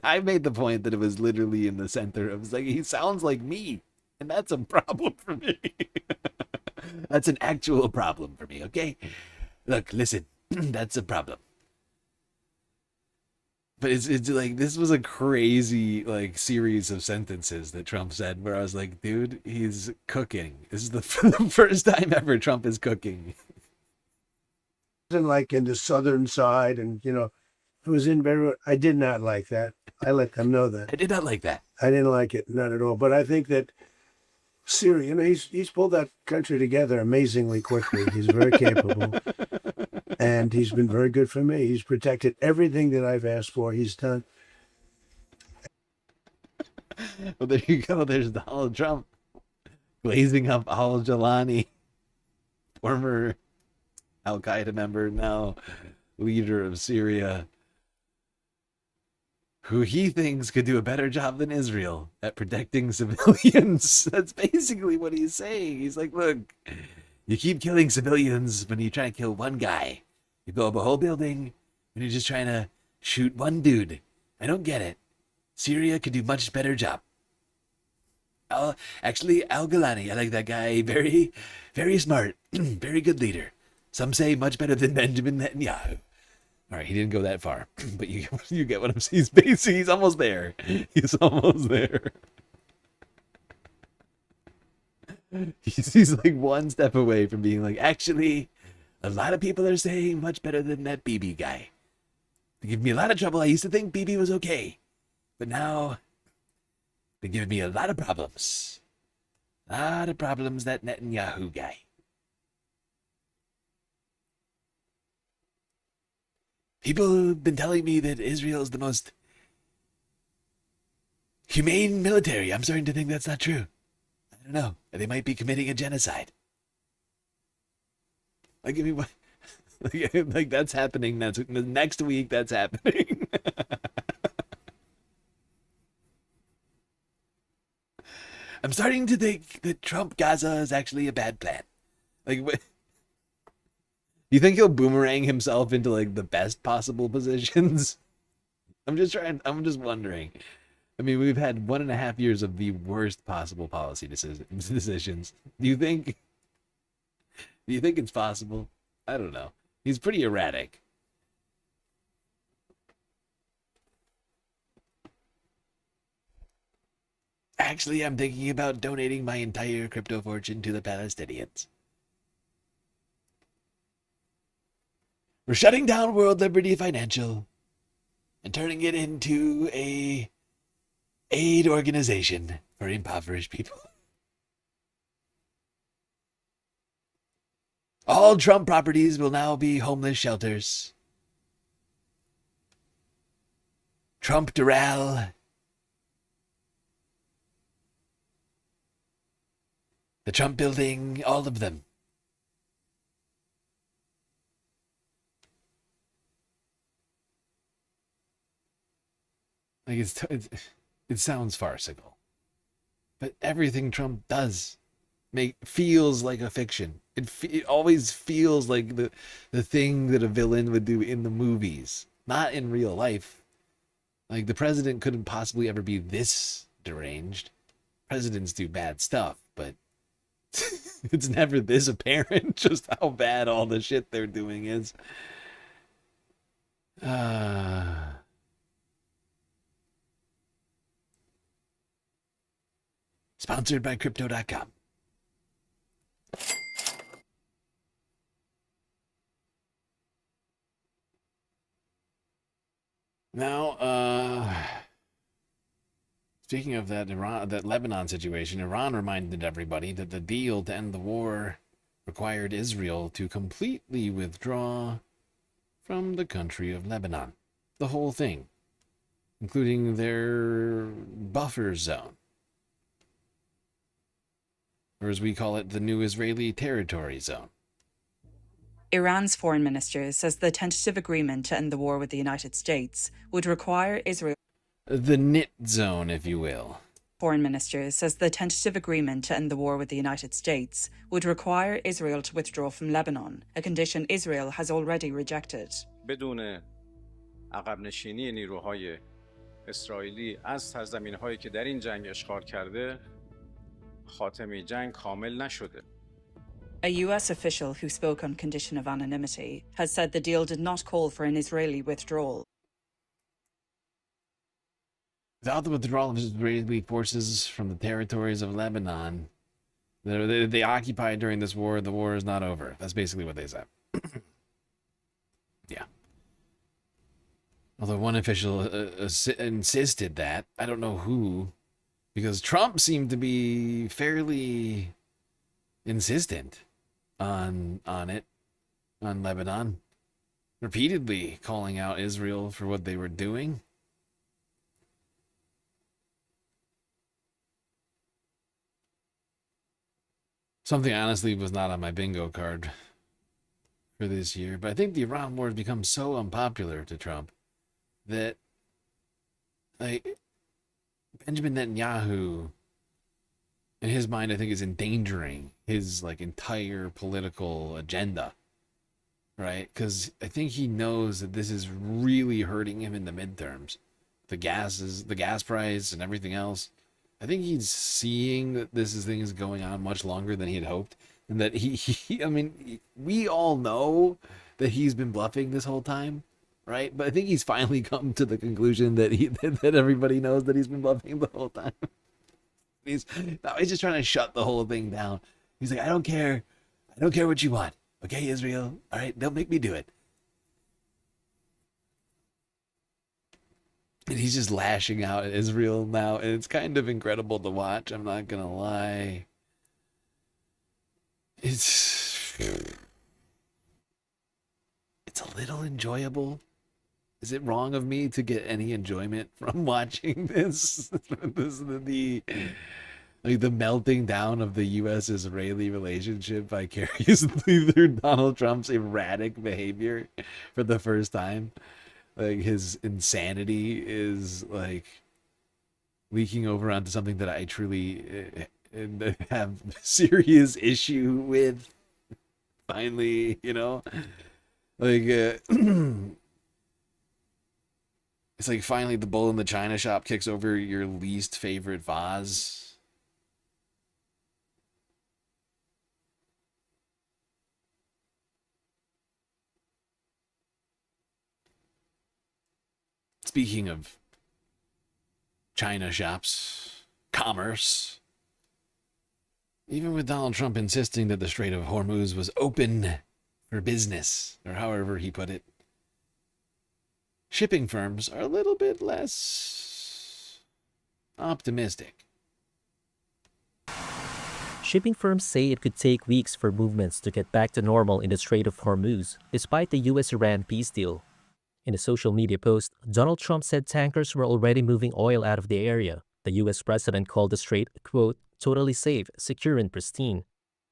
S1: I made the point that it was literally in the center. It was like, he sounds like me, and that's a problem for me. That's an actual problem for me, okay? Look, listen, that's a problem. But it's like, this was a crazy, like, series of sentences that Trump said, where I was like, dude, he's cooking. This is the first time ever Trump is cooking.
S15: It wasn't like in the southern side, and you know, it was in Beirut. I did not like that. I let them know that.
S1: I did not like that.
S15: I didn't like it, not at all. But I think that Syria, you know, he's pulled that country together amazingly quickly. He's very capable. And he's been very good for me. He's protected everything that I've asked for. He's done.
S1: Well, there you go. There's Donald Trump glazing up al-Jawlani, former Al-Qaeda member, now leader of Syria, who he thinks could do a better job than Israel at protecting civilians. That's basically what he's saying. He's like, look, you keep killing civilians when you try to kill one guy. You blow up a whole building when you're just trying to shoot one dude. I don't get it. Syria could do a much better job. Actually, Al-Jawlani, I like that guy. Very, very smart. Very good leader. Some say much better than Benjamin Netanyahu. All right, he didn't go that far, but you get what I'm saying. He's almost there. He's almost there. He's like one step away from being like, actually, a lot of people are saying much better than that BB guy. They give me a lot of trouble. I used to think BB was okay, but now they're giving me a lot of problems. A lot of problems, that Netanyahu guy. People have been telling me that Israel is the most humane military. I'm starting to think that's not true. I don't know. They might be committing a genocide. Like, I mean, what? Like that's happening. That's next week. That's happening. I'm starting to think that Trump Gaza is actually a bad plan. Like, what? You think he'll boomerang himself into like the best possible positions? I'm just wondering. I mean, we've had 1.5 years of the worst possible policy decisions. Do you think it's possible? I don't know. He's pretty erratic. Actually, I'm thinking about donating my entire crypto fortune to the Palestinians. We're shutting down World Liberty Financial and turning it into a aid organization for impoverished people. All Trump properties will now be homeless shelters. Trump Doral. The Trump building, all of them. Like it sounds farcical, but everything Trump does feels like a fiction. It always feels like the thing that a villain would do in the movies, not in real life. Like the president couldn't possibly ever be this deranged. Presidents do bad stuff, but it's never this apparent just how bad all the shit they're doing is. Sponsored by Crypto.com. Now, speaking of that Lebanon situation, Iran reminded everybody that the deal to end the war required Israel to completely withdraw from the country of Lebanon. The whole thing, including their buffer zone. Or as we call it, the new Israeli territory zone.
S4: Iran's foreign minister says the tentative agreement to end the war with the United States would require Israel...
S1: The knit zone, if you will.
S4: Foreign minister says the tentative agreement to end the war with the United States would require Israel to withdraw from Lebanon, a condition Israel has already rejected.
S7: بدون عقب نشینی نیروهای اسرائیلی از سرزمین‌هایی که در این جنگ اشغال کرده خاتمه جنگ کامل نشده.
S4: A U.S. official who spoke on condition of anonymity has said the deal did not call for an Israeli withdrawal.
S1: Without the withdrawal of Israeli forces from the territories of Lebanon they occupied during this war, the war is not over. That's basically what they said. Yeah. Although one official insisted that, I don't know who, because Trump seemed to be fairly insistent on Lebanon, repeatedly calling out Israel for what they were doing. Something honestly was not on my bingo card for this year, but I think the Iran war has become so unpopular to Trump that, like, Benjamin Netanyahu, in his mind, I think is endangering his like entire political agenda, right? Because I think he knows that this is really hurting him in the midterms. The gas price and everything else. I think he's seeing that this thing is going on much longer than he had hoped, and that I mean, we all know that he's been bluffing this whole time, right? But I think he's finally come to the conclusion that that everybody knows that he's been bluffing the whole time. He's just trying to shut the whole thing down. He's like, I don't care what you want. Okay, Israel? All right, don't make me do it. And he's just lashing out at Israel now, and it's kind of incredible to watch. I'm not gonna lie. It's a little enjoyable. Is it wrong of me to get any enjoyment from watching this? the melting down of the U.S.-Israeli relationship vicariously through Donald Trump's erratic behavior for the first time. Like, his insanity is like leaking over onto something that I truly have serious issue with. Finally, like it's like finally the bull in the china shop kicks over your least favorite vase. Speaking of china shops, commerce, even with Donald Trump insisting that the Strait of Hormuz was open for business, or however he put it, shipping firms are a little bit less optimistic.
S11: Shipping firms say it could take weeks for movements to get back to normal in the Strait of Hormuz, despite the U.S.-Iran peace deal. In a social media post, Donald Trump said tankers were already moving oil out of the area. The U.S. president called the strait, quote, totally safe, secure, and pristine.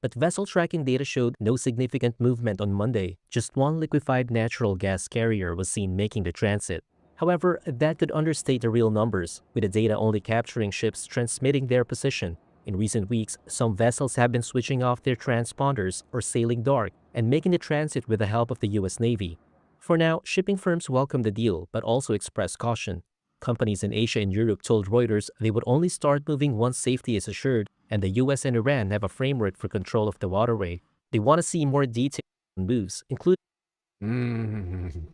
S11: But vessel tracking data showed no significant movement on Monday. Just one liquefied natural gas carrier was seen making the transit. However, that could understate the real numbers, with the data only capturing ships transmitting their position. In recent weeks, some vessels have been switching off their transponders or sailing dark and making the transit with the help of the U.S. Navy. For now, shipping firms welcome the deal, but also express caution. Companies in Asia and Europe told Reuters they would only start moving once safety is assured, and the US and Iran have a framework for control of the waterway. They want to see more details on moves, including...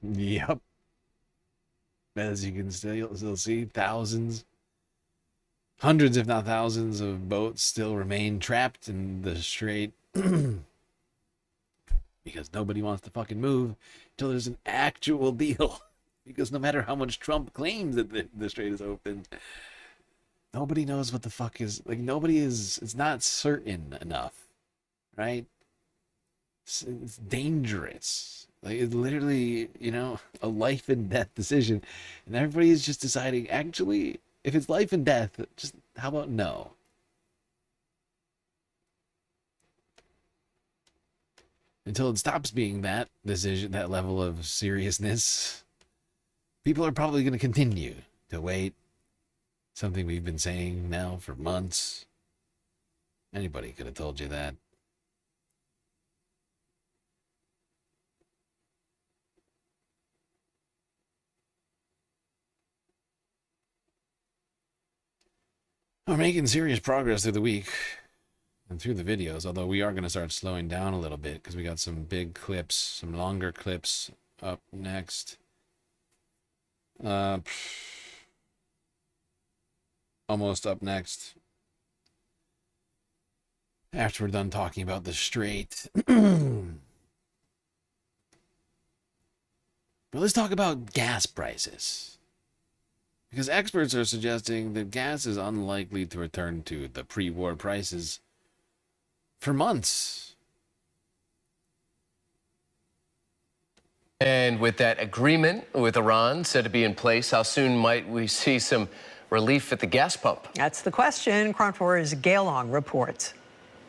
S1: Yep. As you can still see, hundreds if not thousands of boats still remain trapped in the strait because nobody wants to fucking move until there's an actual deal. Because no matter how much Trump claims that the strait is open, nobody knows what the fuck is, like, it's not certain enough, right? It's dangerous. Like, it's literally, a life and death decision. And everybody is just deciding, actually, if it's life and death, just, how about no? Until it stops being that decision, that level of seriousness, people are probably going to continue to wait. Something we've been saying now for months. Anybody could have told you that. We're making serious progress through the week and through the videos, although we are going to start slowing down a little bit because we got some big clips, some longer clips up next. Almost up next. After we're done talking about the strait. But let's talk about gas prices. Because experts are suggesting that gas is unlikely to return to the pre-war prices for months.
S12: And with that agreement with Iran said to be in place, how soon might we see some relief at the gas pump?
S13: That's the question. Crown 4's Gail Long reports.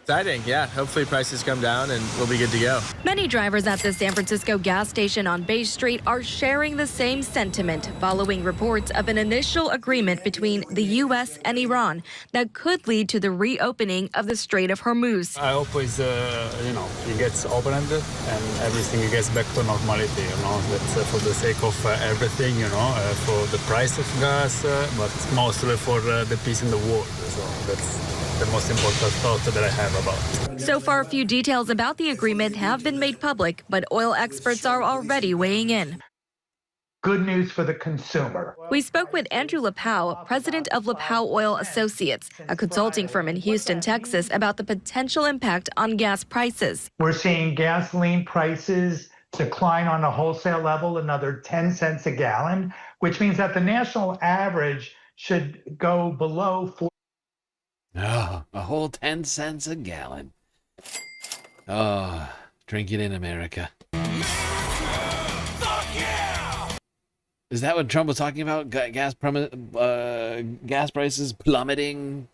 S14: Exciting, yeah. Hopefully prices come down and we'll be good to go.
S22: Many drivers at the San Francisco gas station on Bay Street are sharing the same sentiment following reports of an initial agreement between the U.S. and Iran that could lead to the reopening of the Strait of Hormuz.
S23: I hope it gets opened and everything gets back to normality, That's for the sake of everything, for the price of gas, but mostly for the peace in the world. So that's the most important thought that I have about.
S22: So far, few details about the agreement have been made public, but oil experts are already weighing in.
S8: good news for the consumer.
S22: We spoke with Andrew Lapau, president of Lapau Oil Associates, a consulting firm in Houston, Texas, about the potential impact on gas prices.
S8: We're seeing gasoline prices decline on a wholesale level another 10 cents a gallon, which means that the national average should go below 4.
S1: Oh, a whole 10 cents a gallon. Oh, drink it in America. Is that what Trump was talking about? Gas prices plummeting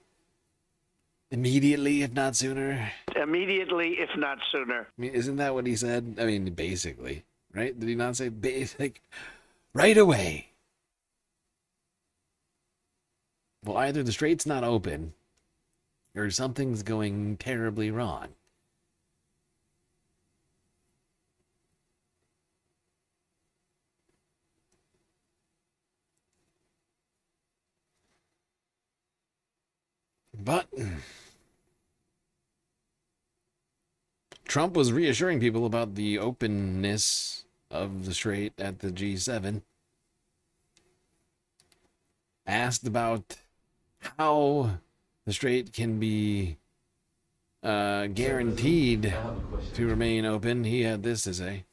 S1: immediately, if not sooner?
S9: Immediately, if not sooner.
S1: I mean, isn't that what he said? I mean, basically, right? Did he not say basic? Right away. Well, either the strait's not open, or something's going terribly wrong. But Trump was reassuring people about the openness of the strait at the G7. Asked about how the strait can be guaranteed to remain open, he had this to say.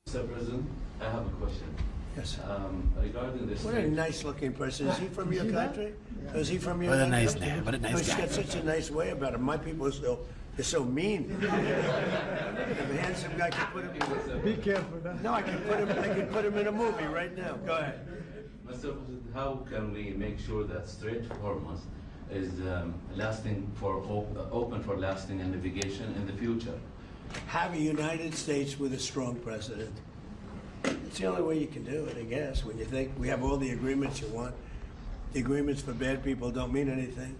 S10: Mr. President, I have a question.
S15: Yes.
S10: Regarding this.
S15: What a nice-looking person. Is he from your country? Is he from your
S1: What a
S15: country?
S1: nice man. What a nice
S15: He's
S1: guy.
S15: got such a nice way about him. My people are so mean. Look at him, a handsome guy. Can put him. Be careful. No, I can put him in a movie right now. Go ahead.
S10: Mr. President, how can we make sure that Strait of Hormuz is lasting for open for lasting and navigation in the future?
S15: Have a United States with a strong president. It's the only way you can do it, I guess, when you think we have all the agreements you want. The agreements for bad people don't mean anything.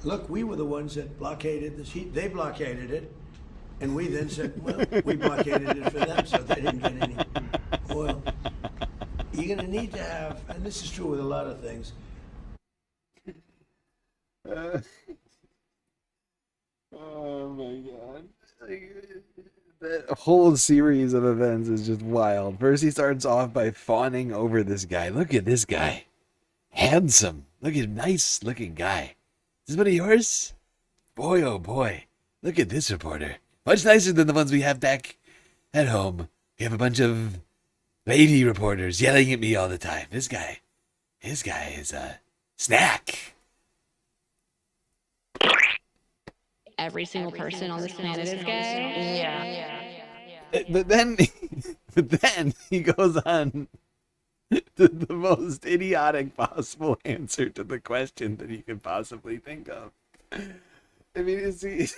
S15: Look, we were the ones that blockaded this. They blockaded it, and we then said, well, we blockaded it for them, so they didn't get any oil. You're going to need to have, and this is true with a lot of things.
S1: Oh my God. That whole series of events is just wild. First, he starts off by fawning over this guy. Look at this guy. Handsome. Look at nice looking guy. Is this one of yours? Boy, oh boy. Look at this reporter. Much nicer than the ones we have back at home. We have a bunch of lady reporters yelling at me all the time. This guy is a snack.
S16: Every single person on this planet is gay. Yeah.
S1: But then he goes on to the most idiotic possible answer to the question that he could possibly think of. I mean, he's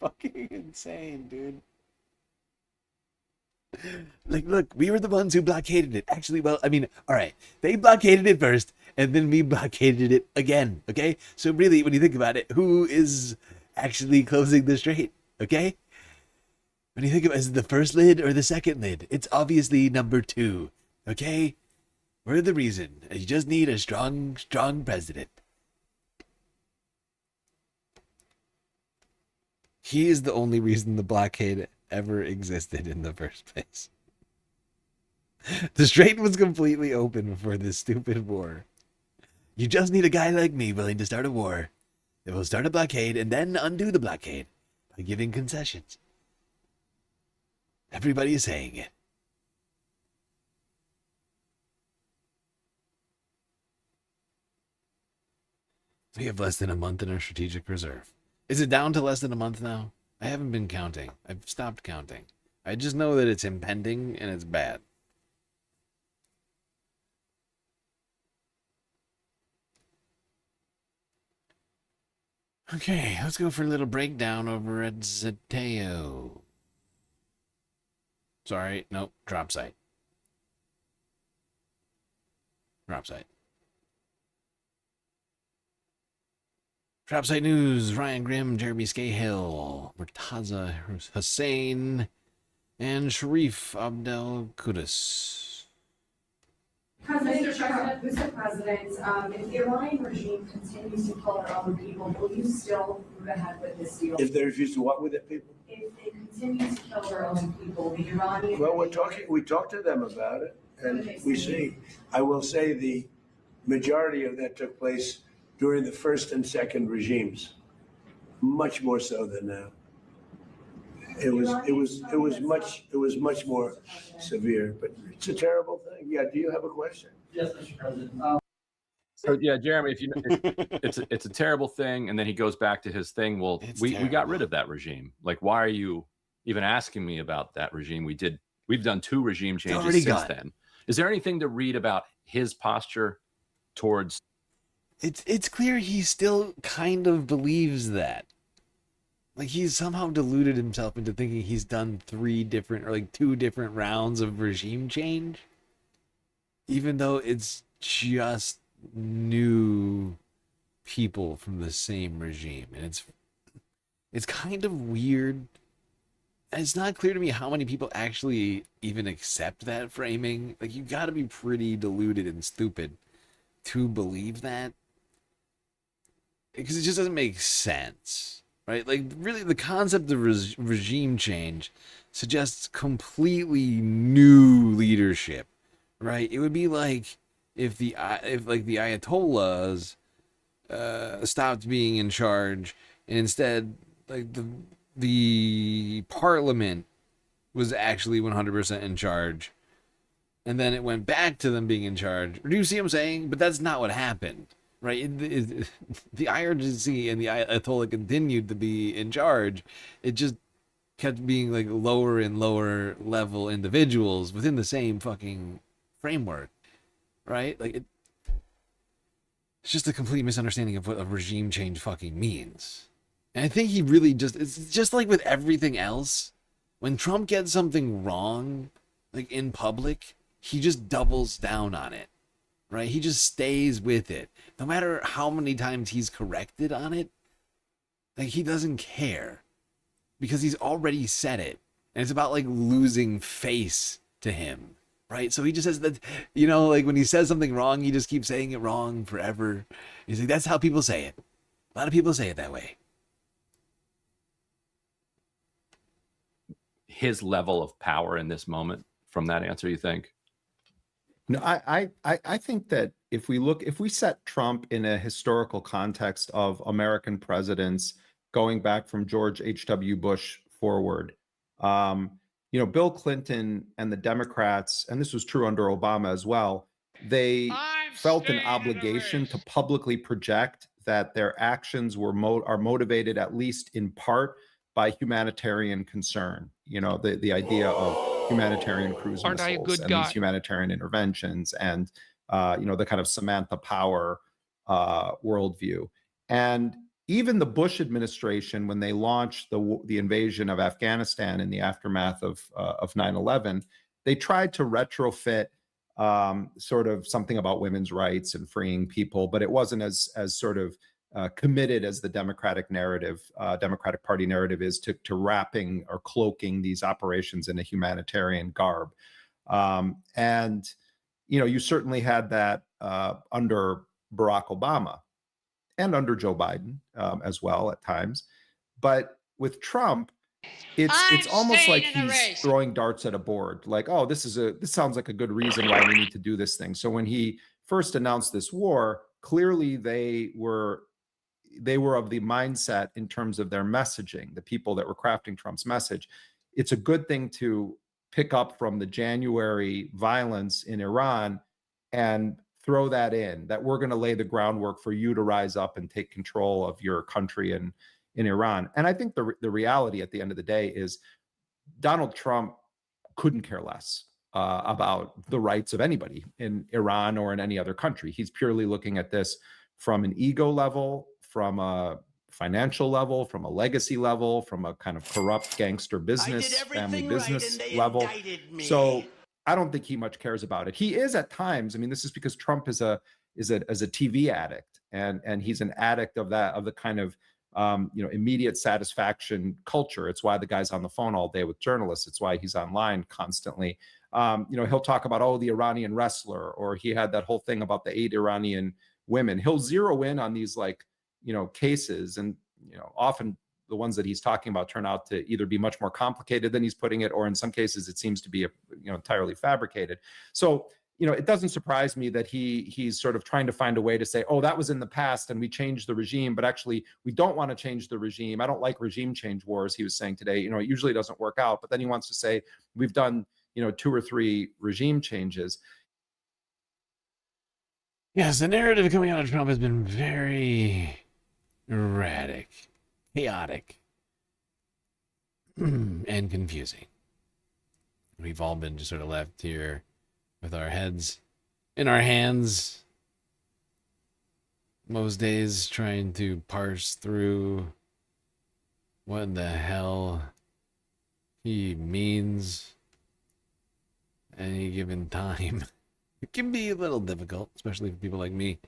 S1: fucking insane, dude. Like, look, we were the ones who blockaded it. Actually, well, I mean, all right, they blockaded it first, and then we blockaded it again, okay? So really, when you think about it, who is actually closing the strait, okay? When you think about it, is it the first lid or the second lid? It's obviously number 2, okay? We're the reason. You just need a strong president. He is the only reason the blockade ever existed in the first place. The strait was completely open before this stupid war. You just need a guy like me willing to start a war that will start a blockade and then undo the blockade by giving concessions. Everybody is saying it. We have less than a month in our strategic reserve. Is it down to less than a month now? I haven't been counting. I've stopped counting. I just know that it's impending and it's bad. Okay, let's go for a little breakdown over at Zeteo. Sorry, nope, drop site. Drop site. Drop site news, Ryan Grimm, Jeremy Scahill, Murtaza Hussein, and Sharif Abdel Qudus.
S18: Mr. President, if the Iranian regime continues to kill their own people, will you still move ahead with this deal?
S15: If they refuse to what with their people?
S18: If they continue to kill their own people, the Iranian...
S15: Well, we talked to them about it, and we see. I will say the majority of that took place during the first and second regimes, much more so than now. It was much more severe, but it's a terrible thing. Yeah, do you have a question?
S2: Yes, Mr. President.
S3: So yeah, Jeremy, it's a terrible thing, and then he goes back to his thing. Well, we got rid of that regime. Like, why are you even asking me about that regime? We've done 2 regime changes since then. Is there anything to read about his posture towards?
S1: It's clear he still kind of believes that. Like, he's somehow deluded himself into thinking he's done 2 different rounds of regime change, even though it's just new people from the same regime. And it's kind of weird. It's not clear to me how many people actually even accept that framing. Like, you got to be pretty deluded and stupid to believe that, because it just doesn't make sense. Right? Like, really, the concept of regime change suggests completely new leadership, right? It would be like if the Ayatollahs stopped being in charge, and instead, like, the parliament was actually 100% in charge, and then it went back to them being in charge. Do you see what I'm saying? But that's not what happened. Right, the IRGC and the Ayatollah continued to be in charge. It just kept being like lower and lower level individuals within the same fucking framework, right? Like, it's just a complete misunderstanding of what a regime change fucking means. And I think he really it's just like with everything else. When Trump gets something wrong, like in public, he just doubles down on it. Right? He just stays with it. No matter how many times he's corrected on it, like, he doesn't care, because he's already said it. And it's about, like, losing face to him. Right? So he just says that, like, when he says something wrong, he just keeps saying it wrong forever. He's like, that's how people say it. A lot of people say it that way.
S3: His level of power in this moment from that answer, you think?
S2: No, I think that if we set Trump in a historical context of American presidents going back from George H.W. Bush forward, Bill Clinton and the Democrats, and this was true under Obama as well, they felt an obligation to publicly project that their actions are motivated, at least in part, by humanitarian concern. The idea of humanitarian cruise missiles and these humanitarian interventions, and the kind of Samantha Power worldview. And even the Bush administration, when they launched the invasion of Afghanistan in the aftermath of 9/11, they tried to retrofit sort of something about women's rights and freeing people, but it wasn't as sort of committed as the Democratic Party narrative is to wrapping or cloaking these operations in a humanitarian garb. And you certainly had that under Barack Obama and under Joe Biden as well at times. But with Trump, it's almost like he's throwing darts at a board. Like, oh, this sounds like a good reason why we need to do this thing. So when he first announced this war, clearly they were of the mindset in terms of their messaging, the people that were crafting Trump's message. It's a good thing to pick up from the January violence in Iran and throw that in, that we're going to lay the groundwork for you to rise up and take control of your country in Iran. And I think the reality at the end of the day is Donald Trump couldn't care less about the rights of anybody in Iran or in any other country. He's purely looking at this from an ego level, from a financial level, from a legacy level, from a kind of corrupt gangster business, family business level. So I don't think he much cares about it. He is at times. I mean, this is because Trump is a TV addict, and he's an addict of the kind of immediate satisfaction culture. It's why the guy's on the phone all day with journalists. It's why he's online constantly. He'll talk about, oh, the Iranian wrestler, or he had that whole thing about the 8 Iranian women. He'll zero in on these cases, and often the ones that he's talking about turn out to either be much more complicated than he's putting it, or in some cases it seems to be entirely fabricated. So it doesn't surprise me that he's sort of trying to find a way to say, oh, that was in the past and we changed the regime, but actually we don't want to change the regime. I don't like regime change wars, he was saying today. It usually doesn't work out, but then he wants to say we've done 2 or 3 regime changes.
S1: Yes, the narrative coming out of Trump has been very erratic, chaotic, and confusing. We've all been just sort of left here with our heads in our hands most days, trying to parse through what the hell he means at any given time. It can be a little difficult, especially for people like me,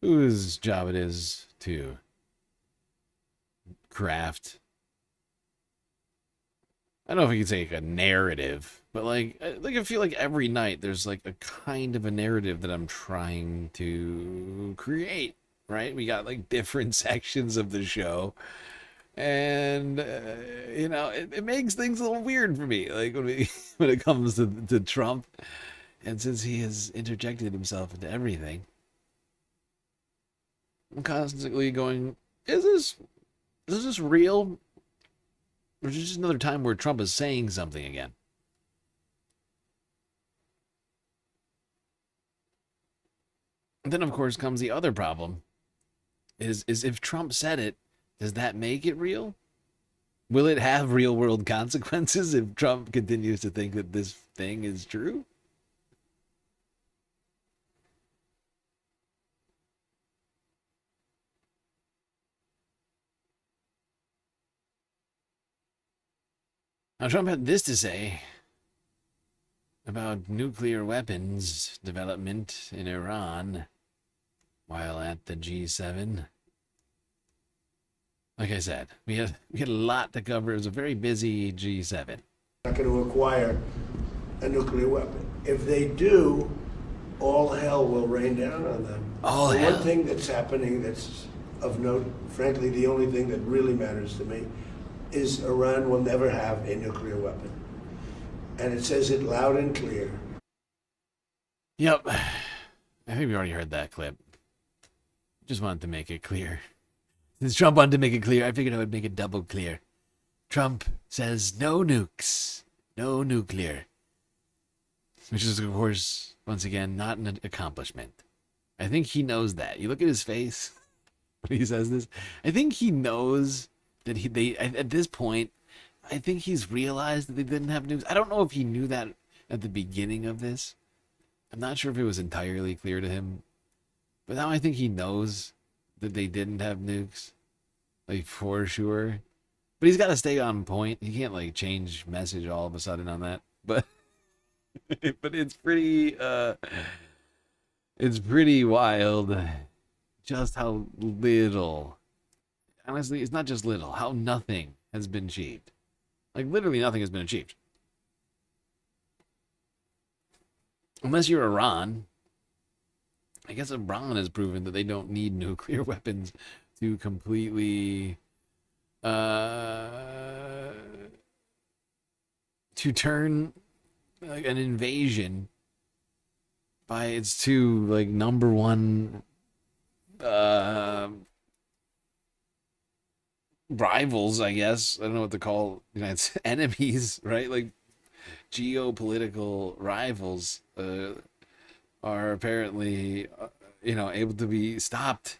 S1: whose job it is to craft, I don't know if you could say a narrative, but I feel like every night there's a kind of a narrative that I'm trying to create, right? We got different sections of the show, and it makes things a little weird for me, when it comes to Trump, and since he has interjected himself into everything, I'm constantly going, is this real? Or is it just another time where Trump is saying something again? And then, of course, comes the other problem. Is if Trump said it, does that make it real? Will it have real-world consequences if Trump continues to think that this thing is true? Now, Trump had this to say about nuclear weapons development in Iran while at the G7. Like I said, we had a lot to cover. It was a very busy G7.
S15: Not going to acquire a nuclear weapon. If they do, all hell will rain down on them.
S1: All
S15: the
S1: hell.
S15: One thing that's happening that's of note, frankly, the only thing that really matters to me, is Iran will never have a nuclear weapon. And it says it loud and clear.
S1: Yep. I think we already heard that clip. Just wanted to make it clear. Since Trump wanted to make it clear, I figured I would make it double clear. Trump says no nukes, no nuclear. Which is, of course, once again, not an accomplishment. I think he knows that. You look at his face when he says this. I think he knows that at this point, I think he's realized that they didn't have nukes. I don't know if he knew that at the beginning of this. I'm not sure if it was entirely clear to him. But now I think he knows that they didn't have nukes. For sure. But he's got to stay on point. He can't, change message all of a sudden on that. But but it's pretty wild just how little, honestly, it's not just little, how nothing has been achieved. Literally nothing has been achieved. Unless you're Iran. I guess Iran has proven that they don't need nuclear weapons to completely to turn an invasion by its two number one rivals, I guess. I don't know what to call it's enemies, right? Geopolitical rivals are apparently able to be stopped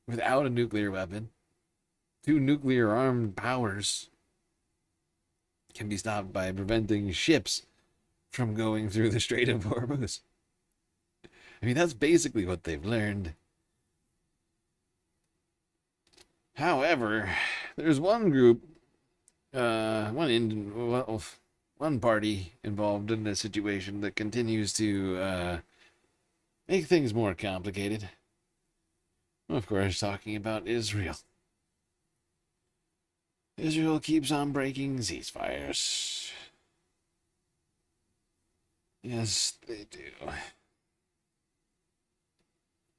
S1: without a nuclear weapon. Two nuclear armed powers can be stopped by preventing ships from going through the Strait of Hormuz. I mean, that's basically what they've learned. However, there's one group, one party involved in this situation that continues to make things more complicated. Of course, talking about Israel. Israel keeps on breaking ceasefires. Yes, they do. I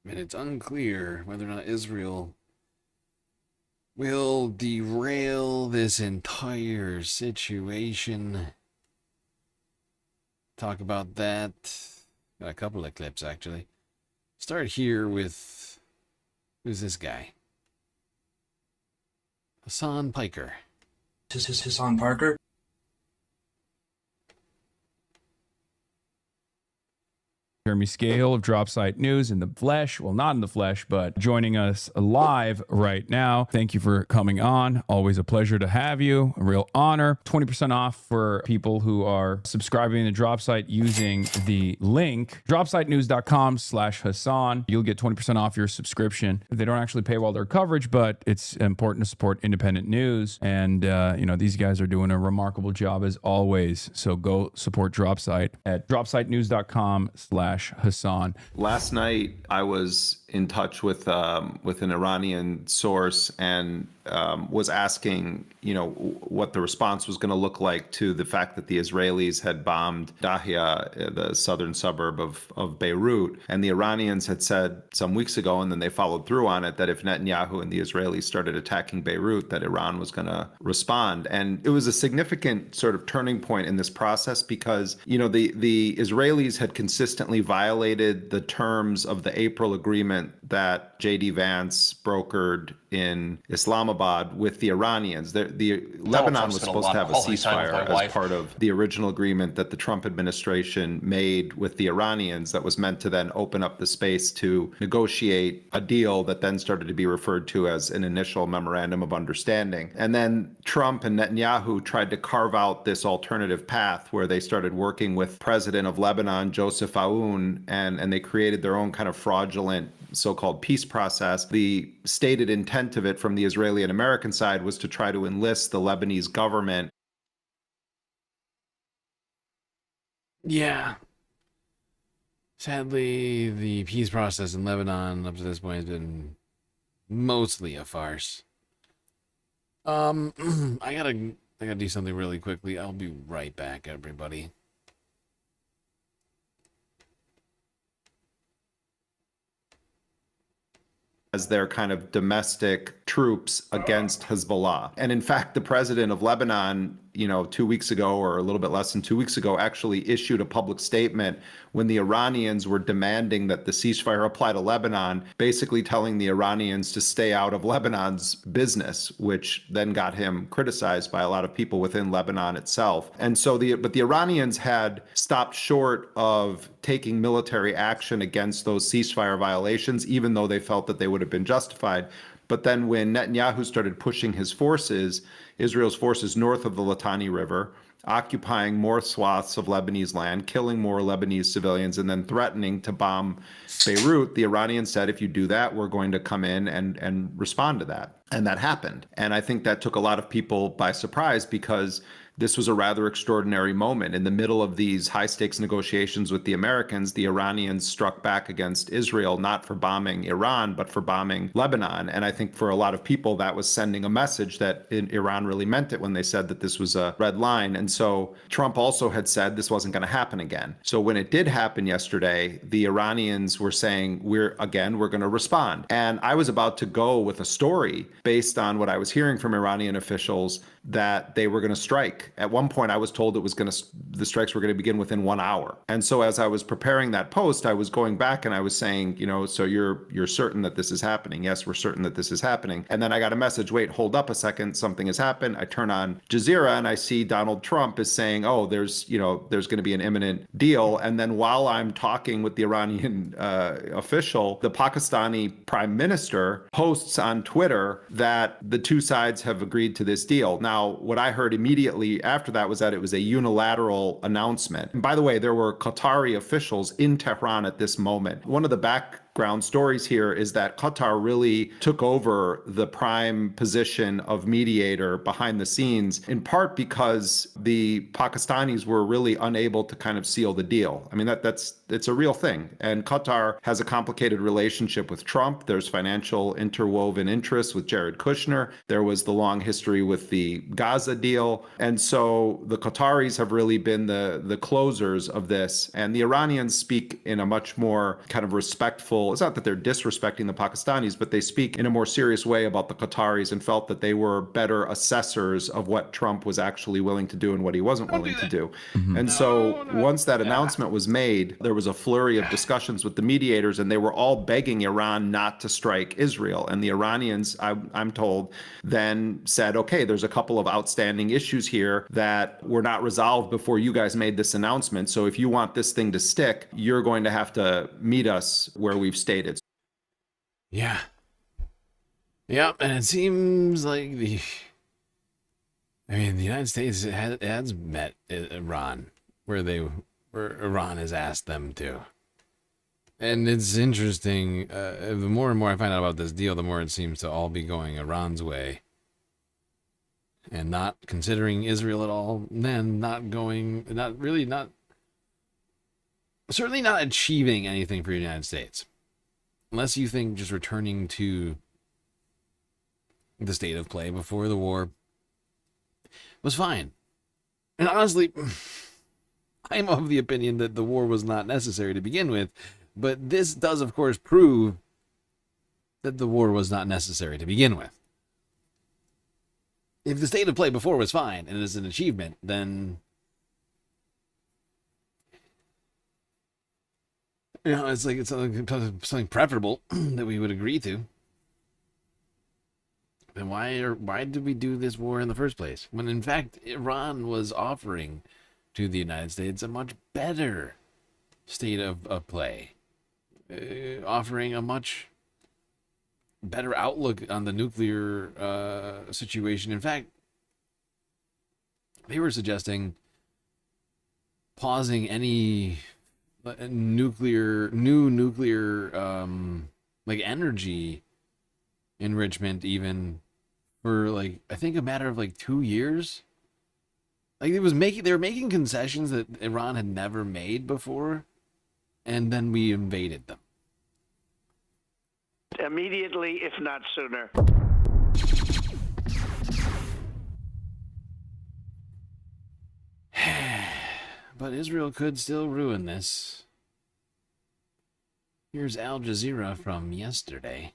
S1: mean, it's unclear whether or not Israel will derail this entire situation. Talk about that. Got a couple of clips, actually. Start here with... who's this guy? Hassan Piker.
S5: This is Hassan Parker.
S6: Jeremy Scahill of Dropsite News in the flesh. Well, not in the flesh, but joining us live right now. Thank you for coming on. Always a pleasure to have you. A real honor. 20% off for people who are subscribing to Dropsite using the link dropsitenews.com/Hassan. You'll get 20% off your subscription. They don't actually pay all their coverage, but it's important to support independent news. And, these guys are doing a remarkable job as always. So go support Dropsite at dropsitenews.com/Hassan.
S2: Last night, I was in touch with an Iranian source and was asking, what the response was going to look like to the fact that the Israelis had bombed Dahia, the southern suburb of Beirut, and the Iranians had said some weeks ago, and then they followed through on it, that if Netanyahu and the Israelis started attacking Beirut, that Iran was going to respond. And it was a significant sort of turning point in this process because, the Israelis had consistently violated the terms of the April agreement that J.D. Vance brokered in Islamabad with the Iranians. Lebanon was supposed to have a ceasefire as part of the original agreement that the Trump administration made with the Iranians that was meant to then open up the space to negotiate a deal that then started to be referred to as an initial memorandum of understanding. And then Trump and Netanyahu tried to carve out this alternative path where they started working with President of Lebanon, Joseph Aoun, and they created their own kind of fraudulent so-called peace process. The stated intent of it from the Israeli and American side was to try to enlist the Lebanese government.
S1: Yeah. Sadly, the peace process in Lebanon up to this point has been mostly a farce. I gotta do something really quickly. I'll be right back, everybody.
S2: As their kind of domestic troops against Hezbollah. And in fact, the president of Lebanon, 2 weeks ago, or a little bit less than 2 weeks ago, actually issued a public statement when the Iranians were demanding that the ceasefire apply to Lebanon, basically telling the Iranians to stay out of Lebanon's business, which then got him criticized by a lot of people within Lebanon itself. And so but the Iranians had stopped short of taking military action against those ceasefire violations, even though they felt that they would have been justified. But then when Netanyahu started pushing his forces, Israel's forces north of the Litani River, occupying more swaths of Lebanese land, killing more Lebanese civilians, and then threatening to bomb Beirut, the Iranians said, if you do that, we're going to come in and respond to that. And that happened. And I think that took a lot of people by surprise because this was a rather extraordinary moment. In the middle of these high-stakes negotiations with the Americans, the Iranians struck back against Israel, not for bombing Iran, but for bombing Lebanon. And I think for a lot of people, that was sending a message that Iran really meant it when they said that this was a red line. And so Trump also had said this wasn't going to happen again. So when it did happen yesterday, the Iranians were saying, we're going to respond. And I was about to go with a story based on what I was hearing from Iranian officials that they were going to strike. At one point, I was told the strikes were going to begin within 1 hour. And so as I was preparing that post, I was going back and I was saying, so you're certain that this is happening? Yes, we're certain that this is happening. And then I got a message, wait, hold up a second, something has happened. I turn on Jazeera and I see Donald Trump is saying, oh, there's going to be an imminent deal. And then while I'm talking with the Iranian official, the Pakistani prime minister posts on Twitter that the two sides have agreed to this deal. Now, what I heard immediately after that was that it was a unilateral announcement. And by the way, there were Qatari officials in Tehran at this moment. One of the background background stories here is that Qatar really took over the prime position of mediator behind the scenes, in part because the Pakistanis were really unable to kind of seal the deal. I mean, it's a real thing. And Qatar has a complicated relationship with Trump. There's financial interwoven interests with Jared Kushner. There was the long history with the Gaza deal. And so the Qataris have really been the closers of this. And the Iranians speak in a much more kind of respectful, it's not that they're disrespecting the Pakistanis, but they speak in a more serious way about the Qataris and felt that they were better assessors of what Trump was actually willing to do and what he wasn't willing to do. And so once that announcement was made, there was a flurry of discussions with the mediators, and they were all begging Iran not to strike Israel. And the Iranians, I'm told, then said, okay, there's a couple of outstanding issues here that were not resolved before you guys made this announcement. So if you want this thing to stick, you're going to have to meet us where we've stated.
S1: Yeah. Yep, and it seems like the United States has met Iran where Iran has asked them to. And it's interesting, the more and more I find out about this deal, the more it seems to all be going Iran's way. And not considering Israel at all, then certainly not achieving anything for the United States. Unless you think just returning to the state of play before the war was fine. And honestly, I'm of the opinion that the war was not necessary to begin with, but this does, of course, prove that the war was not necessary to begin with. If the state of play before was fine and is an achievement, then it's like it's something preferable that we would agree to. Then why did we do this war in the first place? When in fact Iran was offering to the United States a much better state of play, offering a much better outlook on the nuclear situation. In fact, they were suggesting pausing any nuclear like energy enrichment even for like I think a matter of like 2 years. Like they were making concessions that Iran had never made before, and then we invaded them.
S9: Immediately, if not sooner.
S1: But Israel could still ruin this. Here's Al Jazeera from yesterday.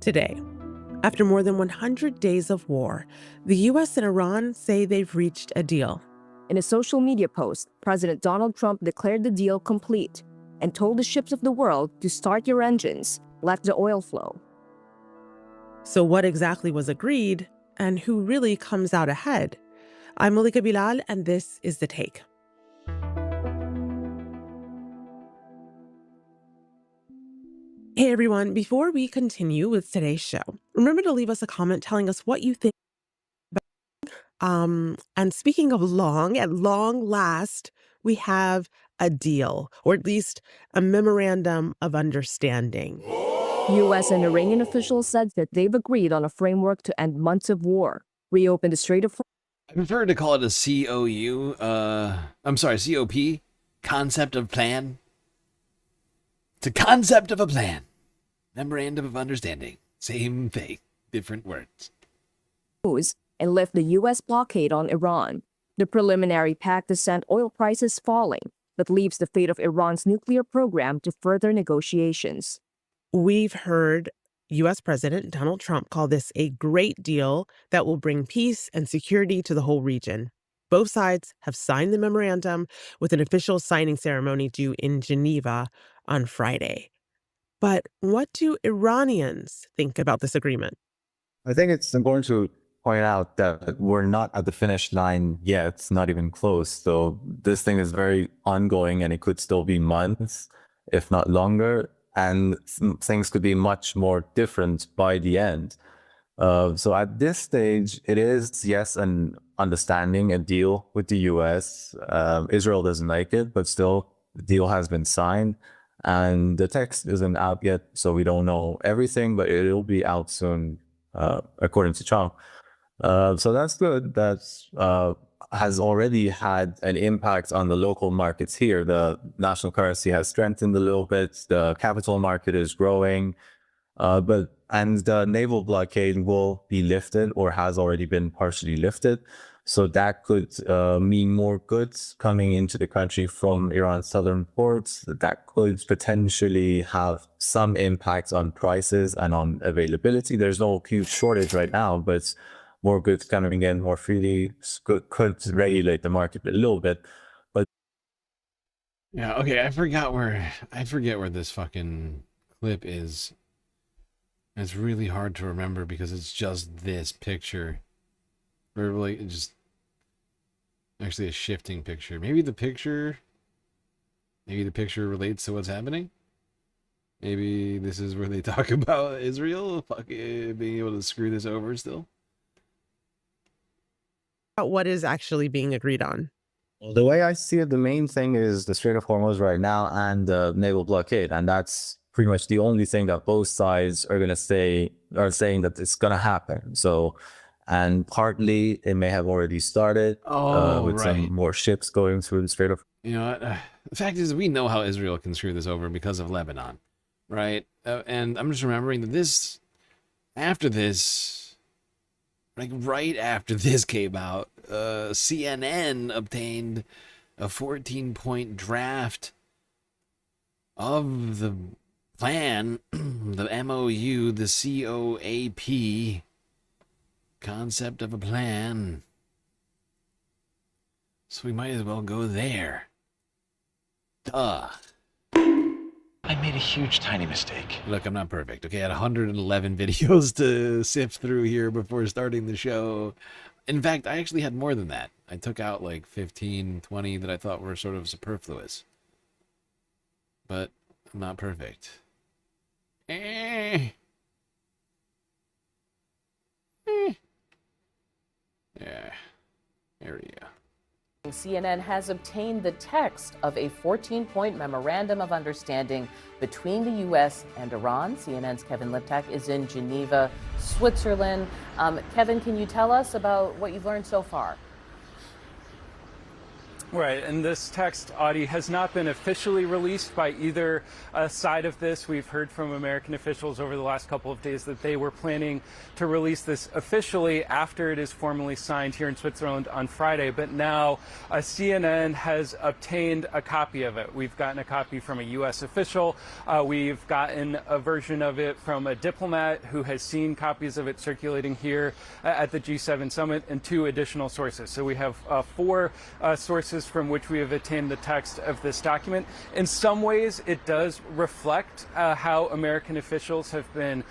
S17: Today, after more than 100 days of war, the U.S. and Iran say they've reached a deal.
S20: In a social media post, President Donald Trump declared the deal complete and told the ships of the world to start your engines, let the oil flow.
S17: So what exactly was agreed, and who really comes out ahead? I'm Malika Bilal, and this is The Take. Hey everyone, before we continue with today's show, remember to leave us a comment telling us what you think. And speaking of long, at long last, we have a deal, or at least a memorandum of understanding.
S20: U.S. and Iranian officials said that they've agreed on a framework to end months of war, reopen the Strait of Hormuz.
S1: I prefer to call it a COP, concept of plan. It's a concept of a plan. Memorandum of understanding. Same thing, different words.
S20: And lift the U.S. blockade on Iran. The preliminary pact has sent oil prices falling, but leaves the fate of Iran's nuclear program to further negotiations.
S17: We've heard U.S. President Donald Trump call this a great deal that will bring peace and security to the whole region. Both sides have signed the memorandum with an official signing ceremony due in Geneva on Friday. But what do Iranians think about this agreement?
S19: I think it's important to point out that we're not at the finish line yet. It's not even close. So this thing is very ongoing, and it could still be months, if not longer. And things could be much more different by the end. So at this stage, it is, yes, an understanding, a deal with the U.S. Israel doesn't like it, but still, the deal has been signed, and the text isn't out yet, so we don't know everything, but it'll be out soon, according to Trump. So that's good. That's has already had an impact on the local markets here. The national currency has strengthened a little bit. The capital market is growing. And the naval blockade will be lifted or has already been partially lifted. So that could mean more goods coming into the country from Iran's southern ports. That could potentially have some impact on prices and on availability. There's no huge shortage right now, but more goods coming in more freely could regulate the market a little bit. But
S1: yeah, okay, I forget where this fucking clip is. It's really hard to remember because it's just this picture. Or like just actually a shifting picture. Maybe the picture relates to what's happening. Maybe this is where they talk about Israel being able to screw this over still.
S17: What is actually being agreed on?
S19: Well, the way I see it, the main thing is the Strait of Hormuz right now and the naval blockade, and that's pretty much the only thing that both sides are saying that it's gonna happen. So, and partly it may have already started with some more ships going through the Strait of.
S1: You know what? The fact is, we know how Israel can screw this over because of Lebanon, right? And I'm just remembering that after this, like right after this came out, CNN obtained a 14-point draft of the plan, the MOU, the COAP, concept of a plan. So we might as well go there. Duh.
S4: I made a huge tiny mistake.
S1: Look, I'm not perfect. Okay, I had 111 videos to sift through here before starting the show. In fact, I actually had more than that. I took out like 15, 20 that I thought were sort of superfluous. But I'm not perfect. Yeah, there we go.
S7: CNN has obtained the text of a 14-point memorandum of understanding between the U.S. and Iran. CNN's Kevin Liptak is in Geneva, Switzerland. Kevin, can you tell us about what you've learned so far?
S21: Right, and this text, Audie, has not been officially released by either side of this. We've heard from American officials over the last couple of days that they were planning to release this officially after it is formally signed here in Switzerland on Friday. But now CNN has obtained a copy of it. We've gotten a copy from a U.S. official. We've gotten a version of it from a diplomat who has seen copies of it circulating here at the G7 summit, and 2 additional sources. So we have 4 sources from which we have obtained the text of this document. In some ways, it does reflect how American officials have been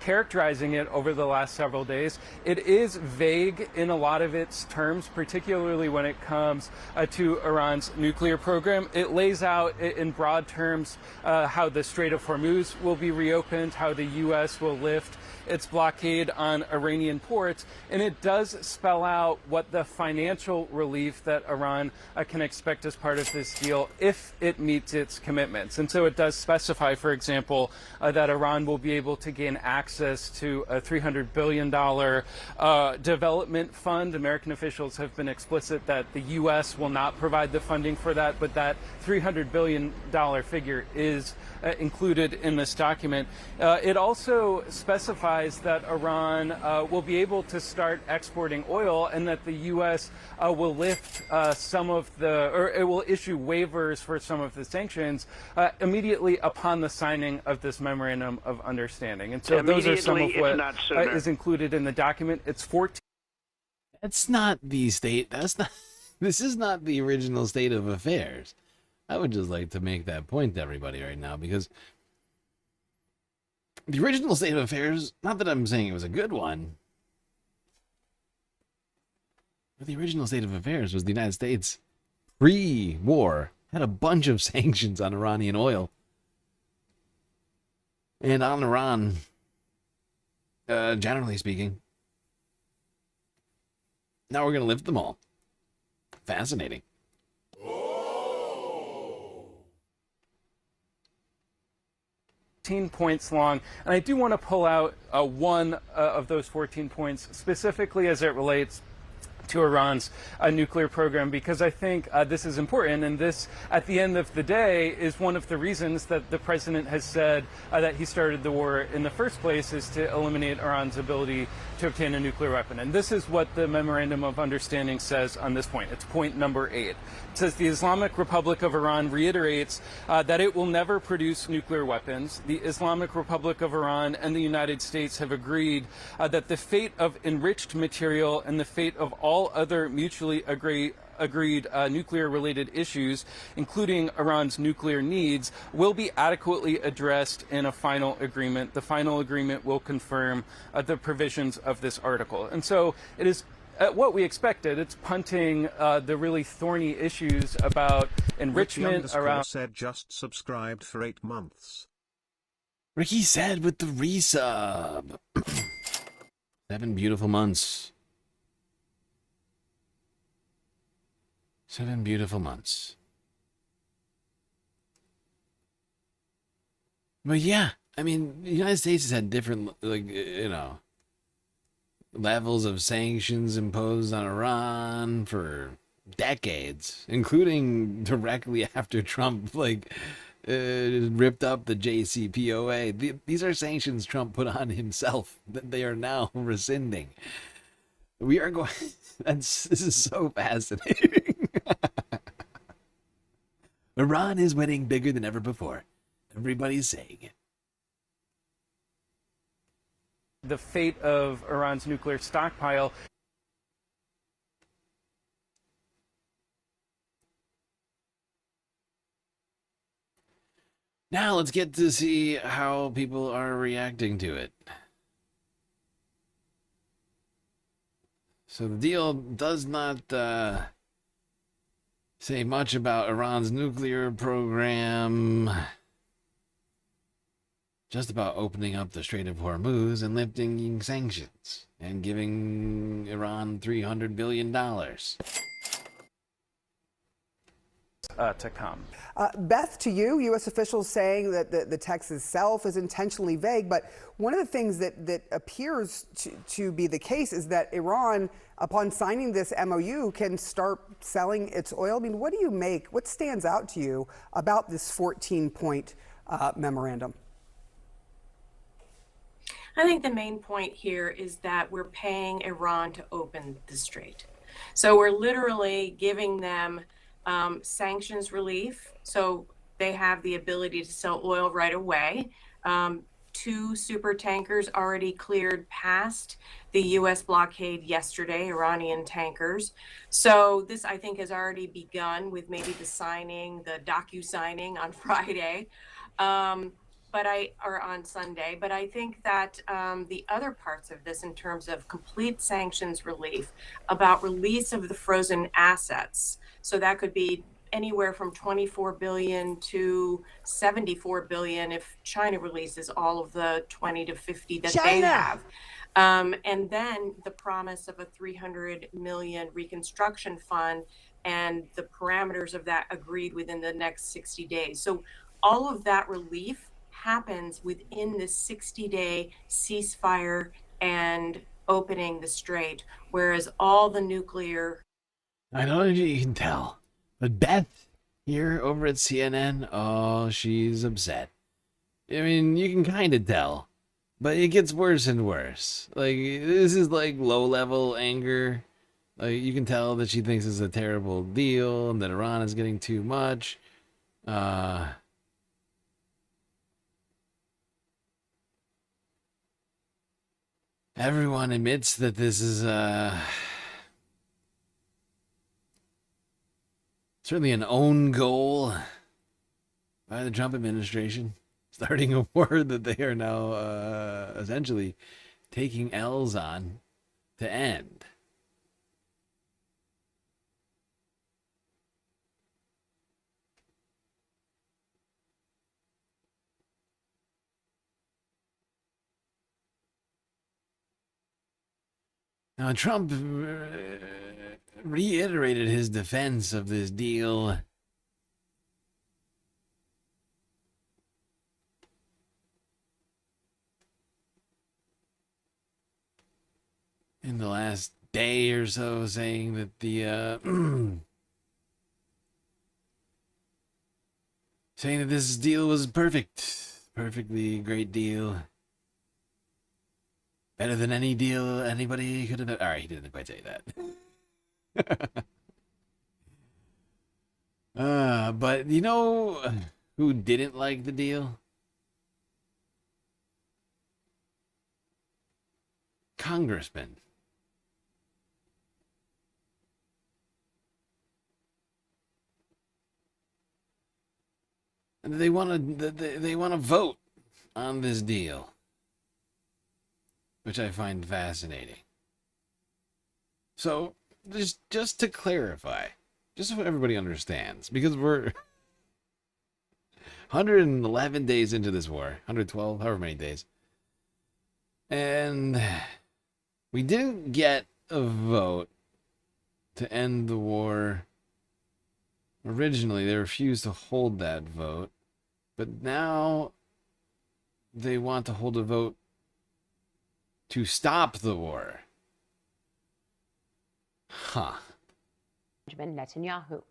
S21: characterizing it over the last several days. It is vague in a lot of its terms, particularly when it comes to Iran's nuclear program. It lays out in broad terms how the Strait of Hormuz will be reopened, how the U.S. will lift its blockade on Iranian ports, and it does spell out what the financial relief that Iran can expect as part of this deal if it meets its commitments. And so it does specify, for example, that Iran will be able to gain access to a $300 billion development fund. American officials have been explicit that the U.S. will not provide the funding for that, but that $300 billion figure is included in this document. It also specifies that Iran will be able to start exporting oil, and that the U.S. Will lift some of or it will issue waivers for some of the sanctions immediately upon the signing of this memorandum of understanding. And so those are some of what is included in the document. It's 14.
S1: That's not the state. This is not the original state of affairs. I would just like to make that point to everybody right now, because the original state of affairs, not that I'm saying it was a good one, but the original state of affairs was the United States pre-war had a bunch of sanctions on Iranian oil and on Iran, generally speaking. Now we're going to lift them all. Fascinating.
S21: 14 points long, and I do want to pull out one of those 14 points specifically as it relates to Iran's nuclear program, because I think this is important, and this, at the end of the day, is one of the reasons that the president has said that he started the war in the first place, is to eliminate Iran's ability to obtain a nuclear weapon. And this is what the Memorandum of Understanding says on this point. It's point number 8. It says the Islamic Republic of Iran reiterates that it will never produce nuclear weapons. The Islamic Republic of Iran and the United States have agreed that the fate of enriched material and the fate of all other mutually agreed nuclear-related issues, including Iran's nuclear needs, will be adequately addressed in a final agreement. The final agreement will confirm the provisions of this article. And so it is what we expected. It's punting the really thorny issues about enrichment around...
S11: said just subscribed for 8 months.
S1: Ricky said with the resub. 7 beautiful months. 7 beautiful months. But yeah, I mean, the United States has had different, like, you know, levels of sanctions imposed on Iran for decades, including directly after Trump, like, ripped up the JCPOA. These are sanctions Trump put on himself that they are now rescinding. We are going... this is so fascinating. Iran is winning bigger than ever before. Everybody's saying it.
S21: The fate of Iran's nuclear stockpile.
S1: Now let's get to see how people are reacting to it. So the deal does not say much about Iran's nuclear program. Just about opening up the Strait of Hormuz and lifting sanctions and giving Iran $300 billion.
S21: To come.
S12: Beth, to you, U.S. officials saying that the text itself is intentionally vague, but one of the things that appears to be the case is that Iran, upon signing this MOU, can start selling its oil. I mean, what do you make, what stands out to you about this 14-point memorandum?
S13: I think the main point here is that we're paying Iran to open the strait. So we're literally giving them sanctions relief, so they have the ability to sell oil right away. 2 super tankers already cleared past the U.S. blockade yesterday, Iranian tankers. So this, I think, has already begun with maybe the signing, the docu-signing on Friday, or on Sunday. But I think that the other parts of this, in terms of complete sanctions relief, about release of the frozen assets, so that could be anywhere from 24 billion to 74 billion if China releases all of the 20 to 50 that they have. And then the promise of a 300 million reconstruction fund and the parameters of that agreed within the next 60 days. So all of that relief happens within the 60-day ceasefire and opening the strait, whereas all the nuclear...
S1: I don't know if you can tell, but Beth here over at CNN, oh, she's upset. I mean, you can kind of tell, but it gets worse and worse. Like, this is like low-level anger. Like, you can tell that she thinks it's a terrible deal and that Iran is getting too much. Everyone admits that this is certainly an own goal by the Trump administration, starting a war that they are now essentially taking L's on to end. Now, Trump reiterated his defense of this deal. in the last day or so, saying that the saying that this deal was perfectly great deal, better than any deal anybody could have. All right, he didn't quite say that. But you know who didn't like the deal? Congressman. And they want to vote on this deal, which I find fascinating. So, just to clarify, just so everybody understands, because we're 111 days into this war, 112, however many days, and we didn't get a vote to end the war. Originally, they refused to hold that vote, but now they want to hold a vote to stop the war. Huh.
S14: Benjamin Netanyahu.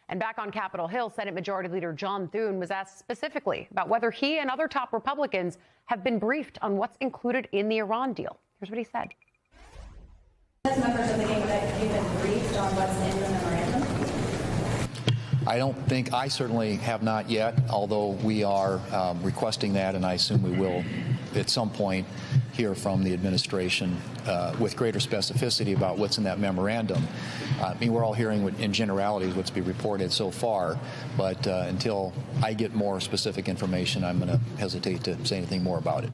S14: And back on Capitol Hill, Senate Majority Leader John Thune was asked specifically about whether he and other top Republicans have been briefed on what's included in the Iran deal. Here's what he said.
S18: As members of the game, have you been briefed on what's in the memorandum?
S22: I don't think, I certainly have not yet, although we are requesting that, and I assume we will at some point hear from the administration with greater specificity about what's in that memorandum. I mean, we're all hearing in generalities what's been reported so far, but until I get more specific information, I'm going to hesitate to say anything more about it.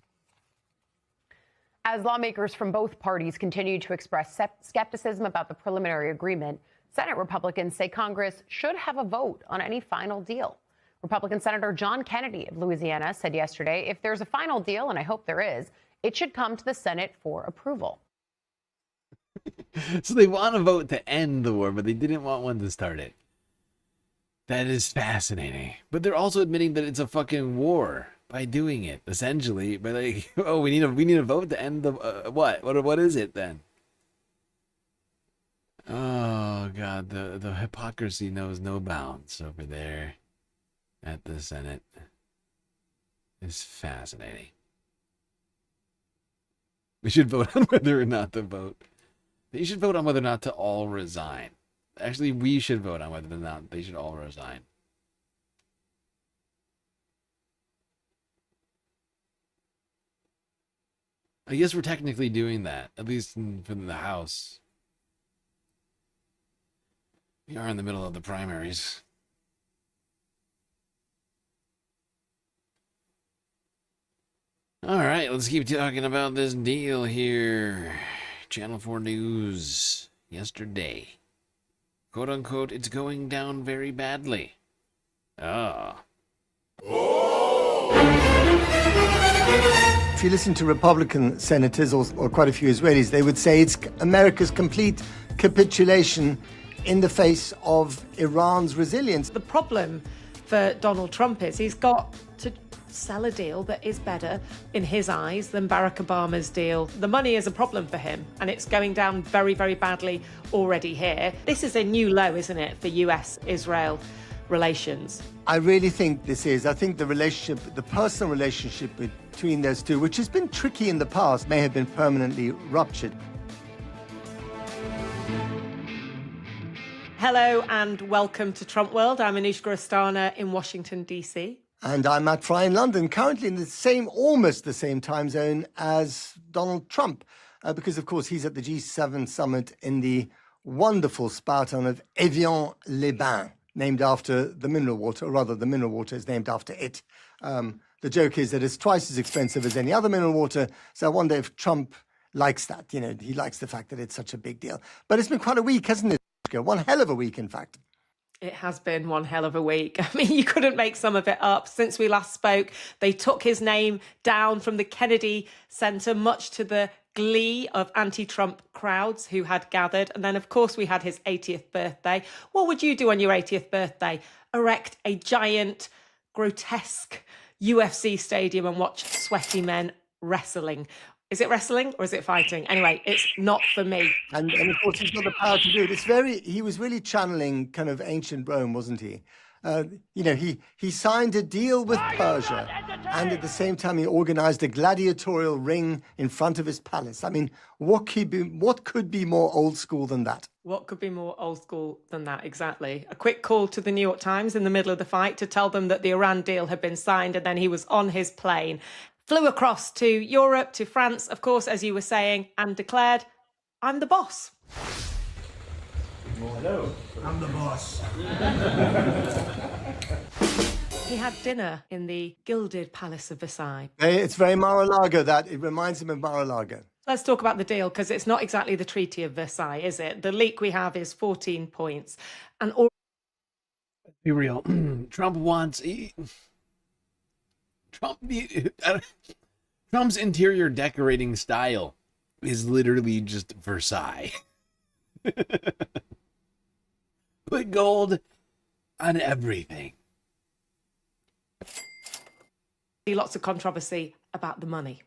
S14: As lawmakers from both parties continue to express skepticism about the preliminary agreement, Senate Republicans say Congress should have a vote on any final deal. Republican Senator John Kennedy of Louisiana said yesterday, if there's a final deal, and I hope there is, it should come to the Senate for approval.
S1: So they want to vote to end the war, but they didn't want one to start it. That is fascinating. But they're also admitting that it's a fucking war by doing it, essentially. But like, oh, we need a vote to end the what? What is it then? Oh God, the hypocrisy knows no bounds over there at the Senate. It's fascinating. We should vote on whether or not to vote. They should vote on whether or not to all resign. Actually, we should vote on whether or not they should all resign. I guess we're technically doing that, at least from the House. We are in the middle of the primaries. All right, let's keep talking about this deal here. Channel 4 News yesterday. Quote unquote, it's going down very badly. Ah.
S23: If you listen to Republican senators or quite a few Israelis, they would say it's America's complete capitulation in the face of Iran's resilience.
S24: The problem for Donald Trump is he's got to sell a deal that is better in his eyes than Barack Obama's deal. The money is a problem for him, and it's going down very, very badly already here. This is a new low, isn't it, for US-Israel relations?
S23: I really think this is. I think the relationship, the personal relationship between those two, which has been tricky in the past, may have been permanently ruptured.
S24: Hello and welcome to Trump World. I'm Anushka Astana in Washington, D.C.
S23: And I'm Matt Fry in London, currently in the same, almost the same time zone as Donald Trump, because, of course, he's at the G7 summit in the wonderful spa town of Evian-les-Bains, named after the mineral water, or rather the mineral water is named after it. The joke is that it's twice as expensive as any other mineral water, so I wonder if Trump likes that. You know, he likes the fact that it's such a big deal. But it's been quite a week, hasn't it? One hell of a week, in fact.
S24: It has been one hell of a week. I mean, you couldn't make some of it up. Since we last spoke, they took his name down from the Kennedy Center, much to the glee of anti-Trump crowds who had gathered. And then, of course, we had his 80th birthday. What would you do on your 80th birthday? Erect a giant, grotesque UFC stadium and watch sweaty men wrestling. Is it wrestling or is it fighting? Anyway, it's not for me.
S23: And of course, he's got the power to do it. He was really channeling kind of ancient Rome, wasn't he? He signed a deal with Persia, and at the same time, he organized a gladiatorial ring in front of his palace. I mean, what could be more old school than that?
S24: What could be more old school than that? Exactly. A quick call to the New York Times in the middle of the fight to tell them that the Iran deal had been signed, and then he was on his plane, flew across to Europe, to France, of course, as you were saying, and declared, "I'm the boss."
S15: Well, hello, I'm the boss.
S24: He had dinner in the gilded Palace of Versailles.
S23: It's very Mar-a-Lago, that. It reminds him of Mar-a-Lago.
S24: Let's talk about the deal, because it's not exactly the Treaty of Versailles, is it? The leak we have is 14 points. And all...
S1: Be real. Trump wants... Trump's interior decorating style is literally just Versailles. Put gold on everything.
S24: Lots of controversy about the money.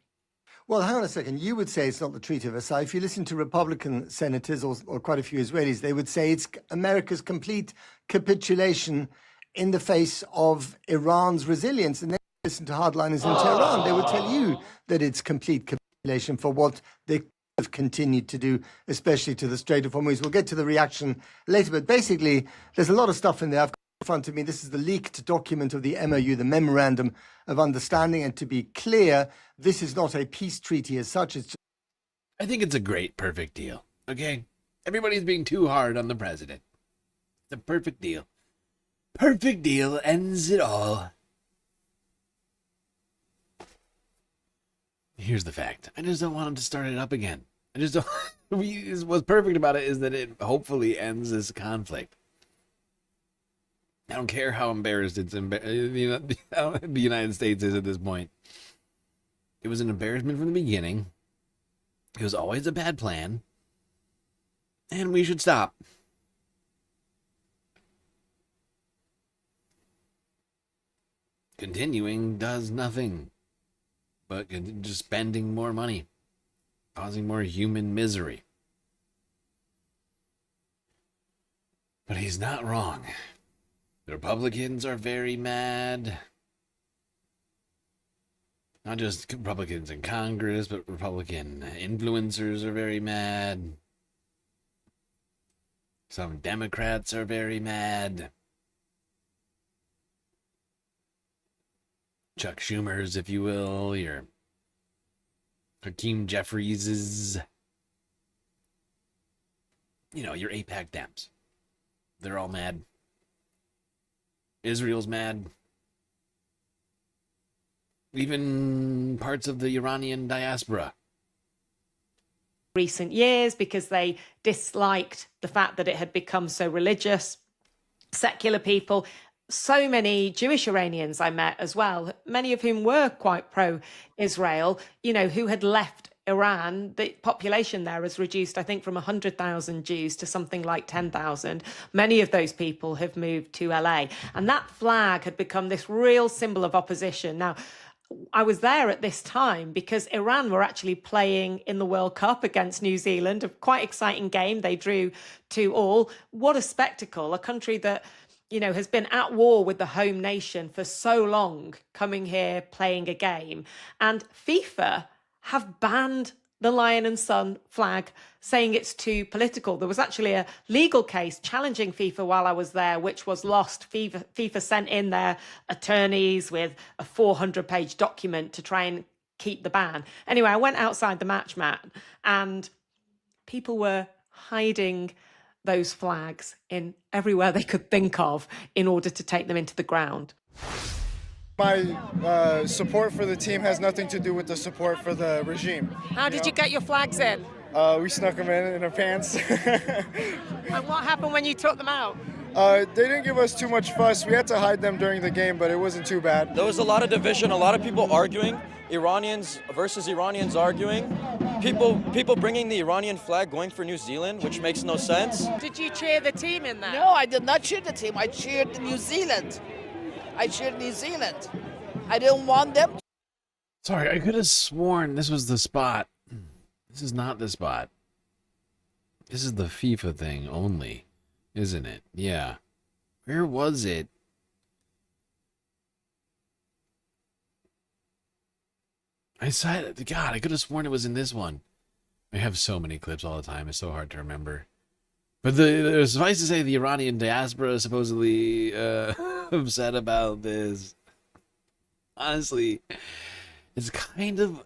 S23: Well, hang on a second. You would say it's not the Treaty of Versailles. If you listen to Republican senators or quite a few Israelis, they would say it's America's complete capitulation in the face of Iran's resilience. And then listen to hardliners in Tehran, they would tell you that it's complete capitulation for what they have continued to do, especially to the Strait of Hormuz. We'll get to the reaction later, but basically, there's a lot of stuff in there. I've got in front of me, this is the leaked document of the MOU, the Memorandum of Understanding, and to be clear, this is not a peace treaty as such. It's just...
S1: I think it's a great, perfect deal, okay? Everybody's being too hard on the president. It's a perfect deal. Perfect deal ends it all. Here's the fact. I just don't want him to start it up again. I just don't... What's perfect about it is that it hopefully ends this conflict. I don't care how embarrassed the United States is at this point. It was an embarrassment from the beginning. It was always a bad plan. And we should stop. Continuing does nothing but just spending more money, causing more human misery. But he's not wrong. The Republicans are very mad. Not just Republicans in Congress, but Republican influencers are very mad. Some Democrats are very mad. Chuck Schumer's, if you will, your Hakeem Jeffries's, your AIPAC Dems. They're all mad. Israel's mad. Even parts of the Iranian diaspora.
S24: Recent years, because they disliked the fact that it had become so religious. Secular people. So many Jewish Iranians I met as well, many of whom were quite pro-Israel, who had left Iran. The population there has reduced, I think, from 100,000 Jews to something like 10,000. Many of those people have moved to LA. And that flag had become this real symbol of opposition. Now, I was there at this time because Iran were actually playing in the World Cup against New Zealand, a quite exciting game. They drew 2-2. What a spectacle, a country that has been at war with the home nation for so long, coming here, playing a game. And FIFA have banned the Lion and Sun flag, saying it's too political. There was actually a legal case challenging FIFA while I was there, which was lost. FIFA sent in their attorneys with a 400-page document to try and keep the ban. Anyway, I went outside the match, Matt, and people were hiding those flags in everywhere they could think of in order to take them into the ground.
S3: My support for the team has nothing to do with the support for the regime.
S24: How did you get your flags in?
S3: We snuck them in our pants.
S24: And what happened when you took them out?
S3: They didn't give us too much fuss. We had to hide them during the game, but it wasn't too bad.
S8: There was a lot of division, a lot of people arguing, Iranians versus Iranians arguing, people bringing the Iranian flag going for New Zealand, which makes no sense.
S24: Did you cheer the team in there?
S10: No, I did not cheer the team. I cheered New Zealand. I didn't want them.
S1: Sorry, I could have sworn this was the spot This is not the spot. This is the FIFA thing only, isn't it? Yeah. Where was it? I said, God, I could have sworn it was in this one. I have so many clips all the time. It's so hard to remember. But suffice to say, the Iranian diaspora is supposedly upset about this. Honestly, it's kind of...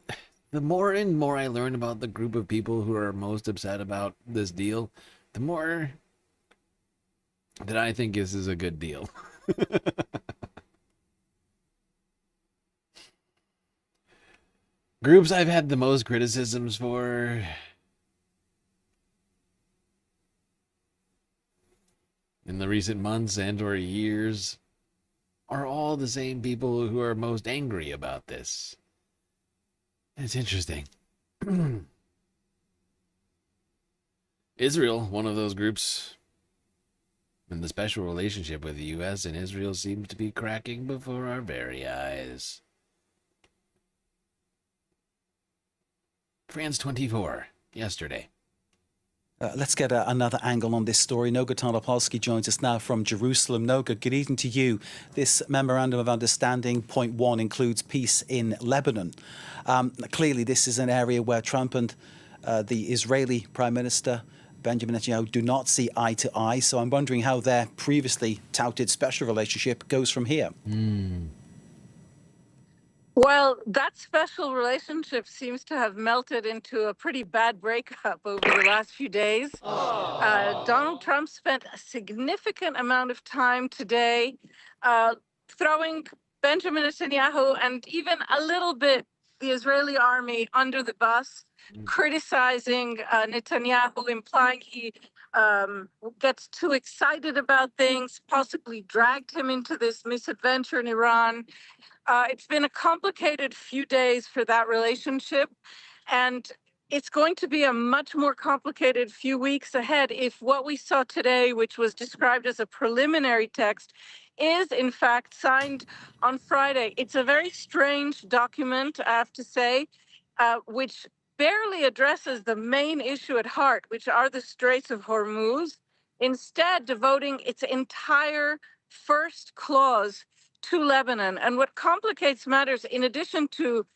S1: The more and more I learn about the group of people who are most upset about this deal, the more that I think this is a good deal. Groups I've had the most criticisms for... in the recent months and or years are all the same people who are most angry about this. It's interesting. Israel, one of those groups, and the special relationship with the U.S. and Israel seems to be cracking before our very eyes. France 24, yesterday.
S2: Let's get another angle on this story. Noga Tarnopolsky joins us now from Jerusalem. Noga, good evening to you. This Memorandum of Understanding, point 1, includes peace in Lebanon. Clearly, this is an area where Trump and the Israeli Prime Minister, Benjamin Netanyahu, do not see eye to eye. So I'm wondering how their previously touted special relationship goes from here.
S5: Well, that special relationship seems to have melted into a pretty bad breakup over the last few days. Donald Trump spent a significant amount of time today throwing Benjamin Netanyahu and even a little bit the Israeli army under the bus, criticizing Netanyahu, implying he gets too excited about things, possibly dragged him into this misadventure in Iran. It's been a complicated few days for that relationship, and it's going to be a much more complicated few weeks ahead if what we saw today, which was described as a preliminary text, is in fact signed on Friday. It's a very strange document, I have to say, which barely addresses the main issue at heart, which are the Straits of Hormuz, instead devoting its entire first clause to Lebanon. And what complicates matters, in addition to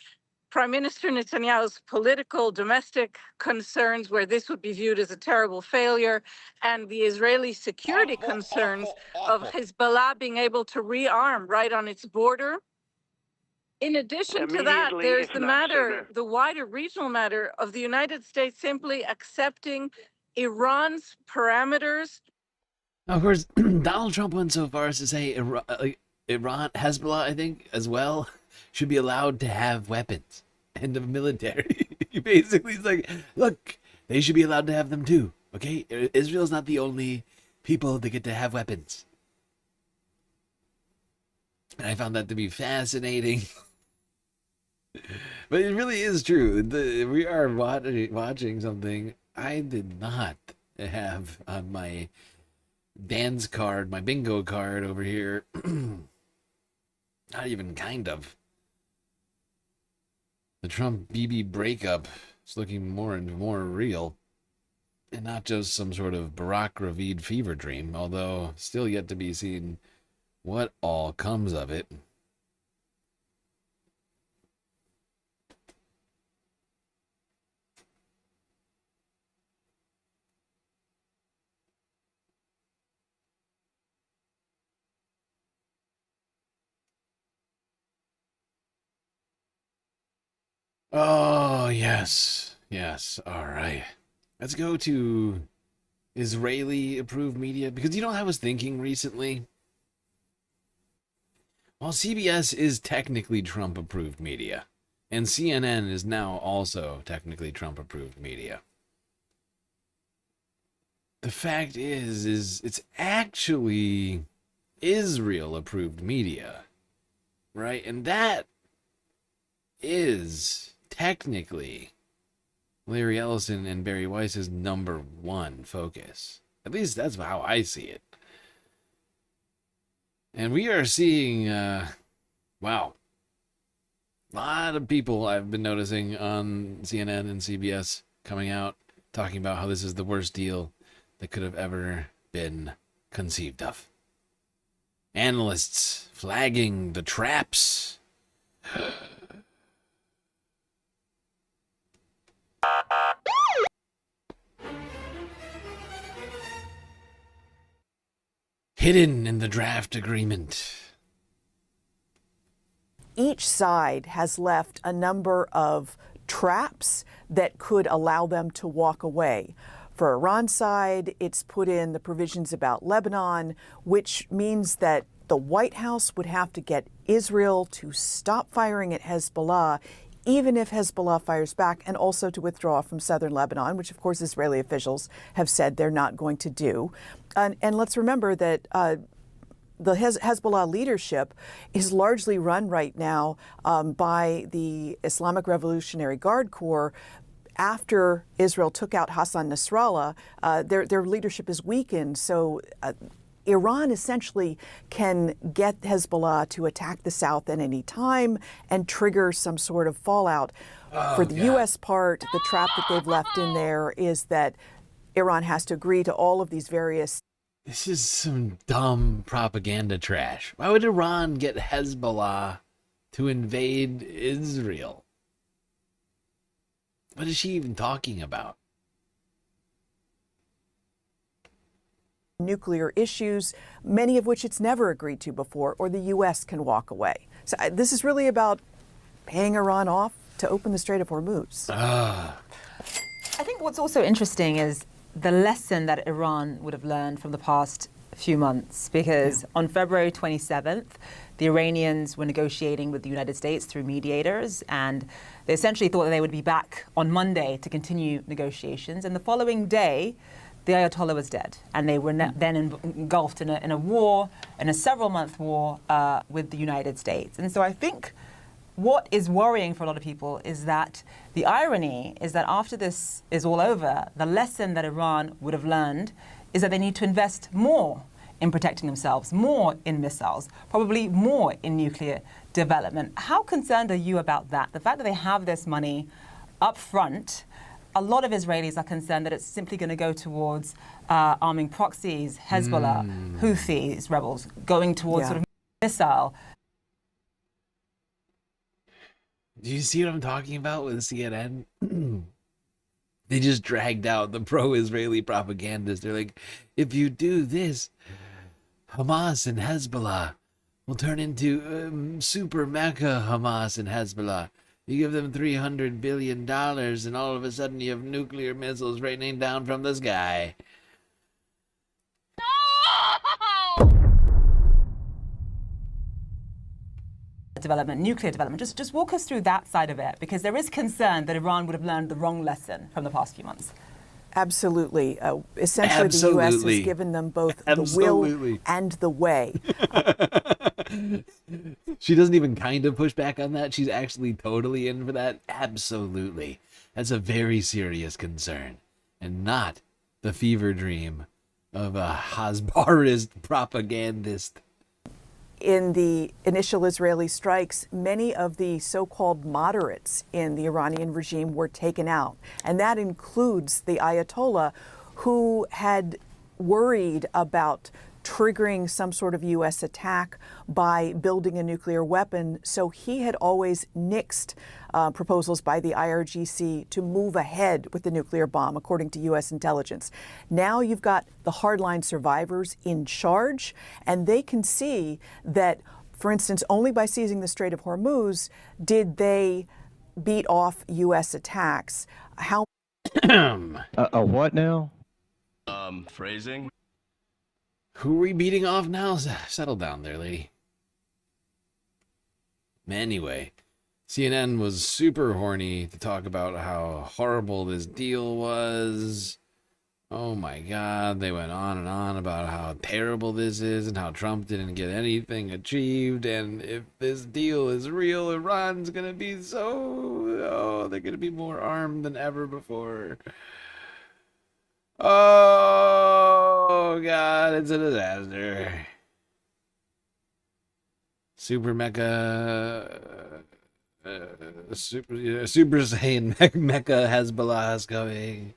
S5: Prime Minister Netanyahu's political domestic concerns, where this would be viewed as a terrible failure, and the Israeli security concerns of Hezbollah being able to rearm right on its border. In addition to that, there's the matter, the wider regional matter of the United States simply accepting Iran's parameters.
S1: Now, of course, Donald Trump went so far as to say Iran, Hezbollah, I think, as well, should be allowed to have weapons and the military. He basically is like, look, they should be allowed to have them too, okay? Israel's not the only people that get to have weapons. And I found that to be fascinating. But it really is true. We are watching something I did not have on my dance card, my bingo card over here. Not even kind of. The Trump-Bibi breakup is looking more and more real. And not just some sort of Barack Ravid fever dream, although still yet to be seen what all comes of it. Oh, yes. Yes. All right. Let's go to Israeli-approved media. Because you know what I was thinking recently? Well, CBS is technically Trump-approved media. And CNN is now also technically Trump-approved media. The fact is it's actually Israel-approved media. Right? And that is technically Larry Ellison and Barry Weiss's #1 focus. At least that's how I see it. And we are seeing, wow, a lot of people I've been noticing on CNN and CBS coming out talking about how this is the worst deal that could have ever been conceived of. Analysts flagging the traps. Hidden in the draft agreement.
S6: Each side has left a number of traps that could allow them to walk away. For Iran's side, it's put in the provisions about Lebanon, which means that the White House would have to get Israel to stop firing at Hezbollah, even if Hezbollah fires back, and also to withdraw from southern Lebanon, which of course Israeli officials have said they're not going to do. And let's remember that the Hezbollah leadership is largely run right now by the Islamic Revolutionary Guard Corps. After Israel took out Hassan Nasrallah, their leadership is weakened. So Iran essentially can get Hezbollah to attack the south at any time and trigger some sort of fallout. For the U.S. part, the trap that they've left in there is that Iran has to agree to all of these various.
S1: This is some dumb propaganda trash. Why would Iran get Hezbollah to invade Israel? What is she even talking about?
S6: Nuclear issues, many of which it's never agreed to before, or the U.S. can walk away. So this is really about paying Iran off to open the Strait of Hormuz.
S9: I think what's also interesting is the lesson that Iran would have learned from the past few months, because on February 27th, the Iranians were negotiating with the United States through mediators, and they essentially thought that they would be back on Monday to continue negotiations. And the following day, the Ayatollah was dead, and they were then engulfed in a war, in a several-month war with the United States. And so I think what is worrying for a lot of people is that the irony is that after this is all over, the lesson that Iran would have learned is that they need to invest more in protecting themselves, more in missiles, probably more in nuclear development. How concerned are you about that? The fact that they have this money up front, a lot of Israelis are concerned that it's simply going to go towards arming proxies, Hezbollah, Houthis, rebels, going towards sort of missile.
S1: Do you see what I'm talking about with CNN? They just dragged out the pro-Israeli propagandists. They're like, if you do this, Hamas and Hezbollah will turn into super mecca Hamas and Hezbollah. You give them $300 billion and all of a sudden you have nuclear missiles raining down from the sky.
S9: Development, nuclear development. Just walk us through that side of it, because there is concern that Iran would have learned the wrong lesson from the past few months.
S6: Absolutely. Essentially, the U.S. has given them both the will and the way.
S1: She doesn't even kind of push back on that. She's actually totally in for that. Absolutely. That's a very serious concern, and not the fever dream of a Hasbarist propagandist.
S6: In the initial Israeli strikes, many of the so-called moderates in the Iranian regime were taken out. And that includes the Ayatollah, who had worried about triggering some sort of U.S. attack by building a nuclear weapon. So he had always nixed proposals by the IRGC to move ahead with the nuclear bomb, according to U.S. intelligence. Now you've got the hardline survivors in charge, and they can see that, for instance, only by seizing the Strait of Hormuz did they beat off U.S. attacks. How?
S16: A what now?
S1: Phrasing. Who are we beating off now? Settle down there, lady. Anyway, CNN was super horny to talk about how horrible this deal was. Oh my God, they went on and on about how terrible this is and how Trump didn't get anything achieved. And if this deal is real, Iran's gonna be they're gonna be more armed than ever before. Oh God, it's a disaster. Super Mecha Super Saiyan Mecha Hezbollah is coming.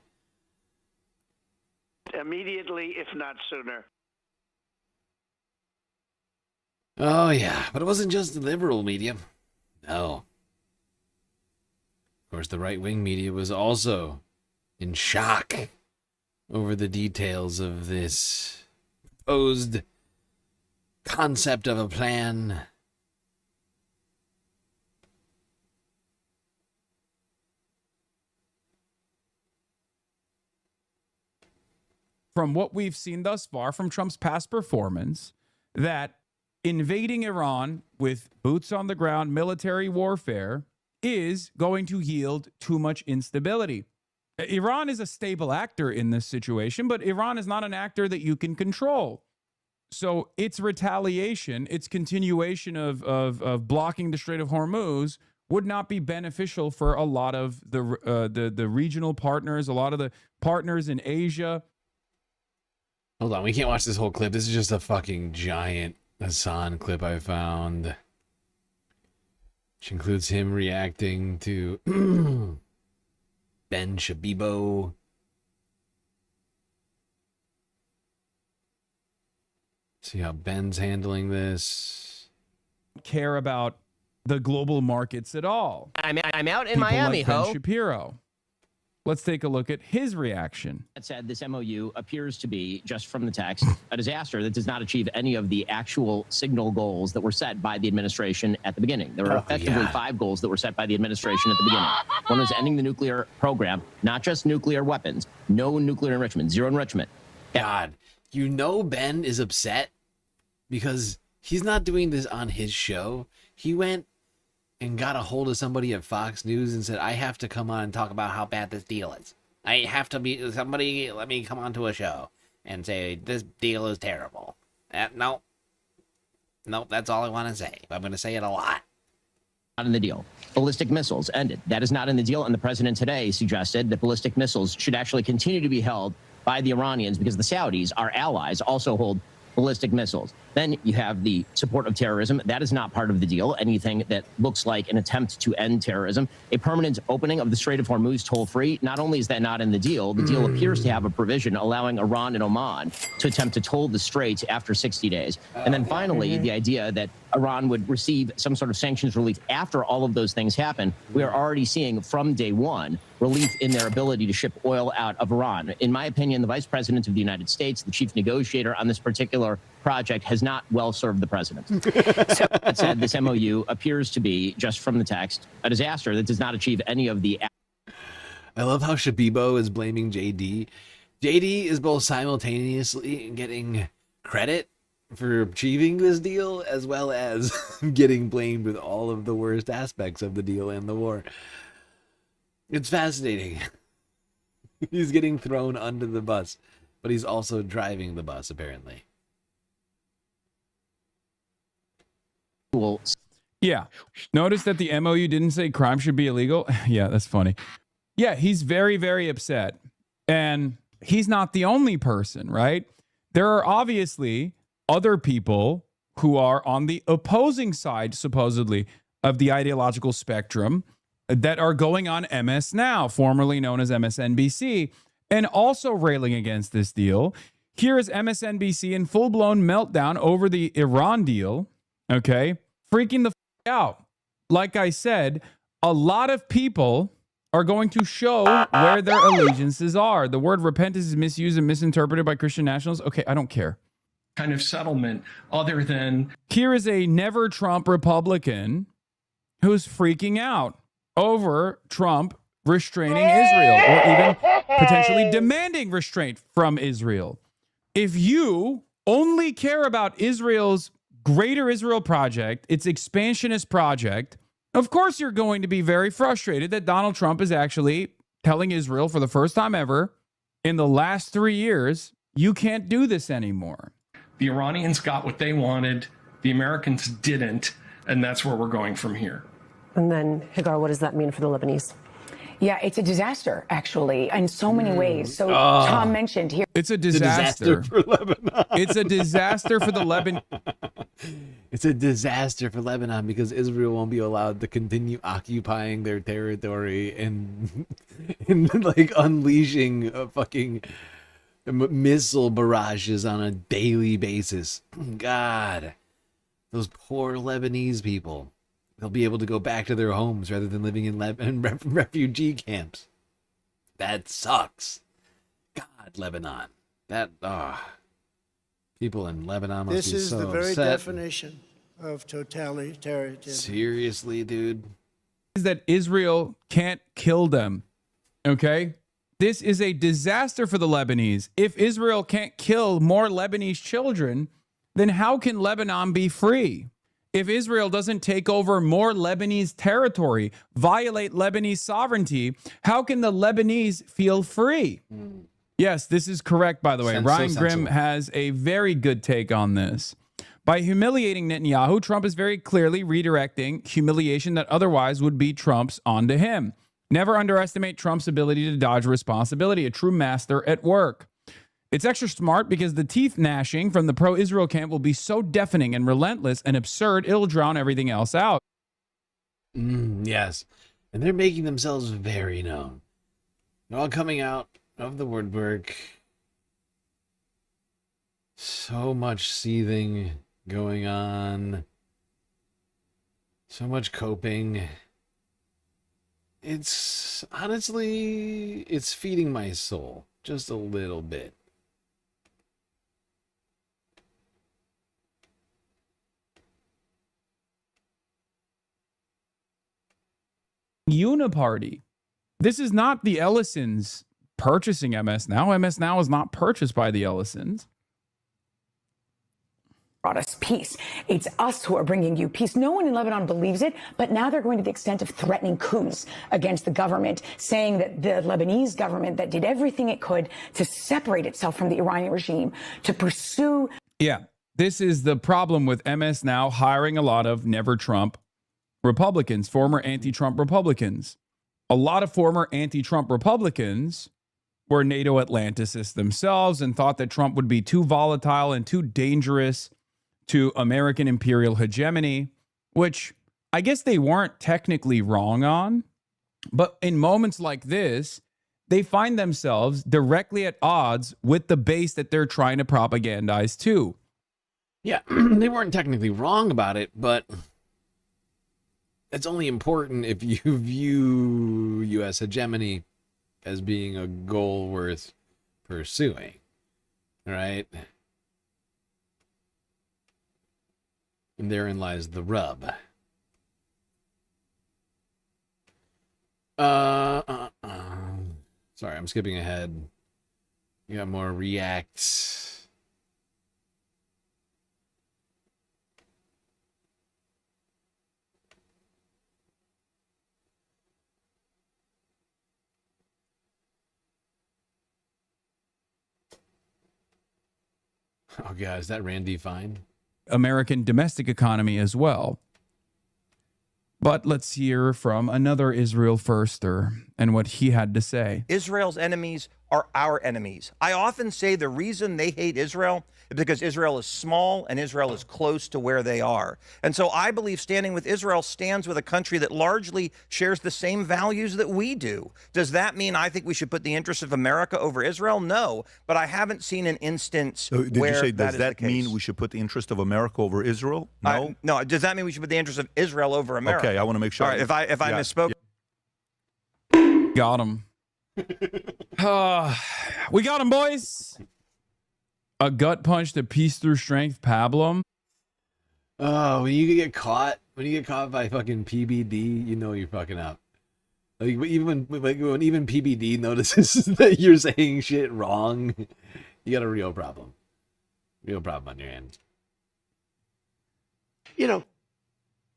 S4: Immediately, if not sooner.
S1: Oh, yeah, but it wasn't just the liberal media. No. Of course, the right-wing media was also in shock over the details of this proposed concept of a plan.
S17: From what we've seen thus far from Trump's past performance, that invading Iran with boots on the ground military warfare is going to yield too much instability. Iran is a stable actor in this situation, but Iran is not an actor that you can control. So its retaliation, its continuation of blocking the Strait of Hormuz would not be beneficial for a lot of the regional partners, a lot of the partners in Asia.
S1: Hold on, we can't watch this whole clip. This is just a fucking giant Hassan clip I found, which includes him reacting to Ben Shabibo. See how Ben's handling this.
S17: Care about the global markets at all.
S19: I'm out in
S17: People
S19: Miami,
S17: like Ben
S19: ho.
S17: Shapiro. Let's take a look at his reaction.
S19: That said, this MOU appears to be, just from the text, a disaster that does not achieve any of the actual signal goals that were set by the administration at the beginning. There were effectively 5 goals that were set by the administration at the beginning. One was ending the nuclear program, not just nuclear weapons, no nuclear enrichment, zero enrichment.
S1: God, you know Ben is upset because he's not doing this on his show. He went and got a hold of somebody at Fox News and said, I have to come on and talk about how bad this deal is. I have to be somebody, let me come onto a show and say, this deal is terrible. No, that's all I want to say. I'm going to say it a lot.
S19: Not in the deal. Ballistic missiles ended. That is not in the deal. And the president today suggested that ballistic missiles should actually continue to be held by the Iranians because the Saudis, our allies, also hold ballistic missiles. Then you have the support of terrorism. That is not part of the deal. Anything that looks like an attempt to end terrorism. A permanent opening of the Strait of Hormuz toll-free. Not only is that not in the deal appears to have a provision allowing Iran and Oman to attempt to toll the strait after 60 days. And then finally, the idea that Iran would receive some sort of sanctions relief after all of those things happen. We are already seeing from day one relief in their ability to ship oil out of Iran. In my opinion, the Vice President of the United States, the chief negotiator on this particular project, has not well served the president. So that said, this MOU appears to be, just from the text, a disaster that does not achieve any of the...
S1: I love how Shabibo is blaming JD. JD is both simultaneously getting credit for achieving this deal as well as getting blamed with all of the worst aspects of the deal and the war. It's fascinating. He's getting thrown under the bus, but he's also driving the bus, apparently.
S17: Yeah. Notice that the MOU didn't say crime should be illegal. Yeah, that's funny. Yeah, he's very, very upset. And he's not the only person, right? There are obviously other people who are on the opposing side, supposedly, of the ideological spectrum that are going on MS Now, formerly known as MSNBC, and also railing against this deal. Here is MSNBC in full-blown meltdown over the Iran deal, okay? Freaking the out. Like I said, a lot of people are going to show where their allegiances are. The word repentance is misused and misinterpreted by Christian nationalists. Okay, I don't care.
S20: Kind of settlement other than...
S17: Here is a never Trump Republican who's freaking out over Trump restraining Israel or even potentially demanding restraint from Israel. If you only care about Israel's Greater Israel Project, its expansionist project, of course you're going to be very frustrated that Donald Trump is actually telling Israel for the first time ever in the last 3 years, you can't do this anymore.
S20: The Iranians got what they wanted, the Americans didn't, and that's where we're going from here.
S25: And then, Hagar, what does that mean for the Lebanese? Yeah, it's a disaster, actually, in so many ways. So Tom mentioned here.
S17: It's a disaster
S1: for Lebanon.
S17: It's a disaster for the Lebanon.
S1: It's a disaster for Lebanon because Israel won't be allowed to continue occupying their territory and, like unleashing a fucking missile barrages on a daily basis. God, those poor Lebanese people. They'll be able to go back to their homes rather than living in refugee camps. That sucks. God, Lebanon. That, people in Lebanon must
S7: This
S1: be
S7: is
S1: so
S7: the very
S1: upset.
S7: definition of totalitarianism.
S1: Seriously, dude.
S17: Is that Israel can't kill them. Okay? This is a disaster for the Lebanese. If Israel can't kill more Lebanese children, then how can Lebanon be free? If Israel doesn't take over more Lebanese territory, violate Lebanese sovereignty, how can the Lebanese feel free? Yes, this is correct, by the way. Ryan Grimm has a very good take on this. By humiliating Netanyahu, Trump is very clearly redirecting humiliation that otherwise would be Trump's onto him. Never underestimate Trump's ability to dodge responsibility, a true master at work. It's extra smart because the teeth gnashing from the pro-Israel camp will be so deafening and relentless and absurd, it'll drown everything else out.
S1: Yes, and they're making themselves very known. They're all coming out of the woodwork. So much seething going on. So much coping. It's honestly, it's feeding my soul just a little bit.
S17: Uniparty. This is not the Ellisons purchasing MS Now. MS Now is not purchased by the Ellisons.
S25: Brought us peace. It's us who are bringing you peace. No one in Lebanon believes it, but now they're going to the extent of threatening coups against the government, saying that the Lebanese government that did everything it could to separate itself from the Iranian regime, to pursue.
S17: Yeah, this is the problem with MS Now hiring a lot of never Trump Republicans, former anti-Trump Republicans. A lot of former anti-Trump Republicans were NATO Atlanticists themselves and thought that Trump would be too volatile and too dangerous to American imperial hegemony, which I guess they weren't technically wrong on. But in moments like this, they find themselves directly at odds with the base that they're trying to propagandize to.
S1: Yeah, they weren't technically wrong about it, but it's only important if you view U.S. hegemony as being a goal worth pursuing, right? And therein lies the rub. Sorry, I'm skipping ahead. You got more reacts. Oh, God, is that Randy Fine?
S17: American domestic economy as well. But let's hear from another Israel firster and what he had to say.
S11: Israel's enemies are our enemies. I often say the reason they hate Israel is because Israel is small and Israel is close to where they are. And so I believe standing with Israel stands with a country that largely shares the same values that we do. Does that mean I think we should put the interests of America over Israel? No, but I haven't seen an instance where
S12: Did you say,
S11: that
S12: does
S11: is
S12: that
S11: the
S12: mean
S11: case.
S12: we should put the interest of America over Israel? No?
S11: No, does that mean we should put the interest of Israel over America?
S12: Okay, I want to make sure.
S11: All right, if I misspoke.
S17: Got him. We got him, boys. A gut punch to piece through strength, Pablum.
S1: Oh, when you get caught by fucking PBD, you know you're fucking up. Like even when even PBD notices that you're saying shit wrong, you got a real problem. Real problem on your hands.
S7: You know.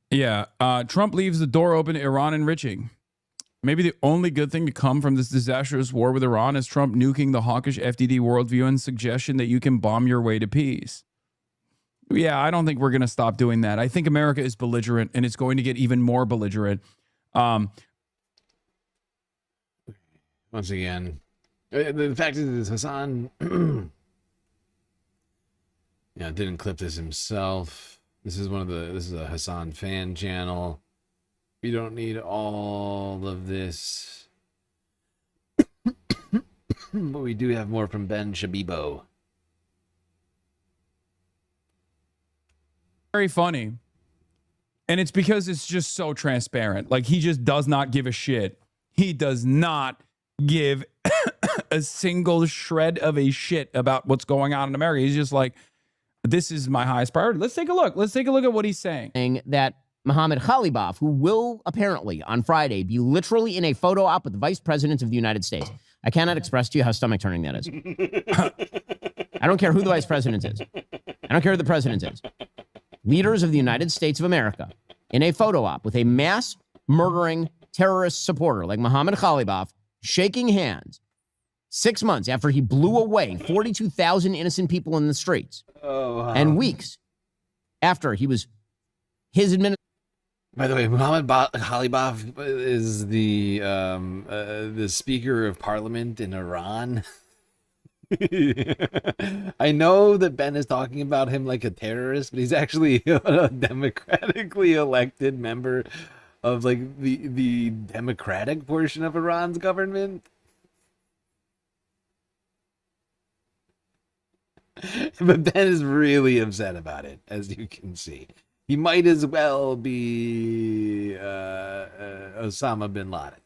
S17: Yeah, Trump leaves the door open to Iran enriching. Maybe the only good thing to come from this disastrous war with Iran is Trump nuking the hawkish FDD worldview and suggestion that you can bomb your way to peace. Yeah, I don't think we're going to stop doing that. I think America is belligerent, and it's going to get even more belligerent.
S1: Once again, the fact is Hassan didn't clip this himself. This is a Hassan fan channel. We don't need all of this. But we do have more from Ben Shabibo.
S17: Very funny. And it's because it's just so transparent. Like, he just does not give a shit. He does not give a single shred of a shit about what's going on in America. He's just like, this is my highest priority. Let's take a look. Let's take a look at what he's saying.
S19: That Mohammed Khalibaf, who will apparently on Friday be literally in a photo op with the Vice President of the United States. I cannot express to you how stomach-turning that is. I don't care who the Vice President is. I don't care who the President is. Leaders of the United States of America in a photo op with a mass murdering terrorist supporter like Mohammed Khalibaf shaking hands 6 months after he blew away 42,000 innocent people in the streets. And weeks after his administration.
S1: By the way, Mohammed Khalibaf is the Speaker of Parliament in Iran. I know that Ben is talking about him like a terrorist, but he's actually a democratically elected member of like the democratic portion of Iran's government. But Ben is really upset about it, as you can see. He might as well be Osama bin Laden.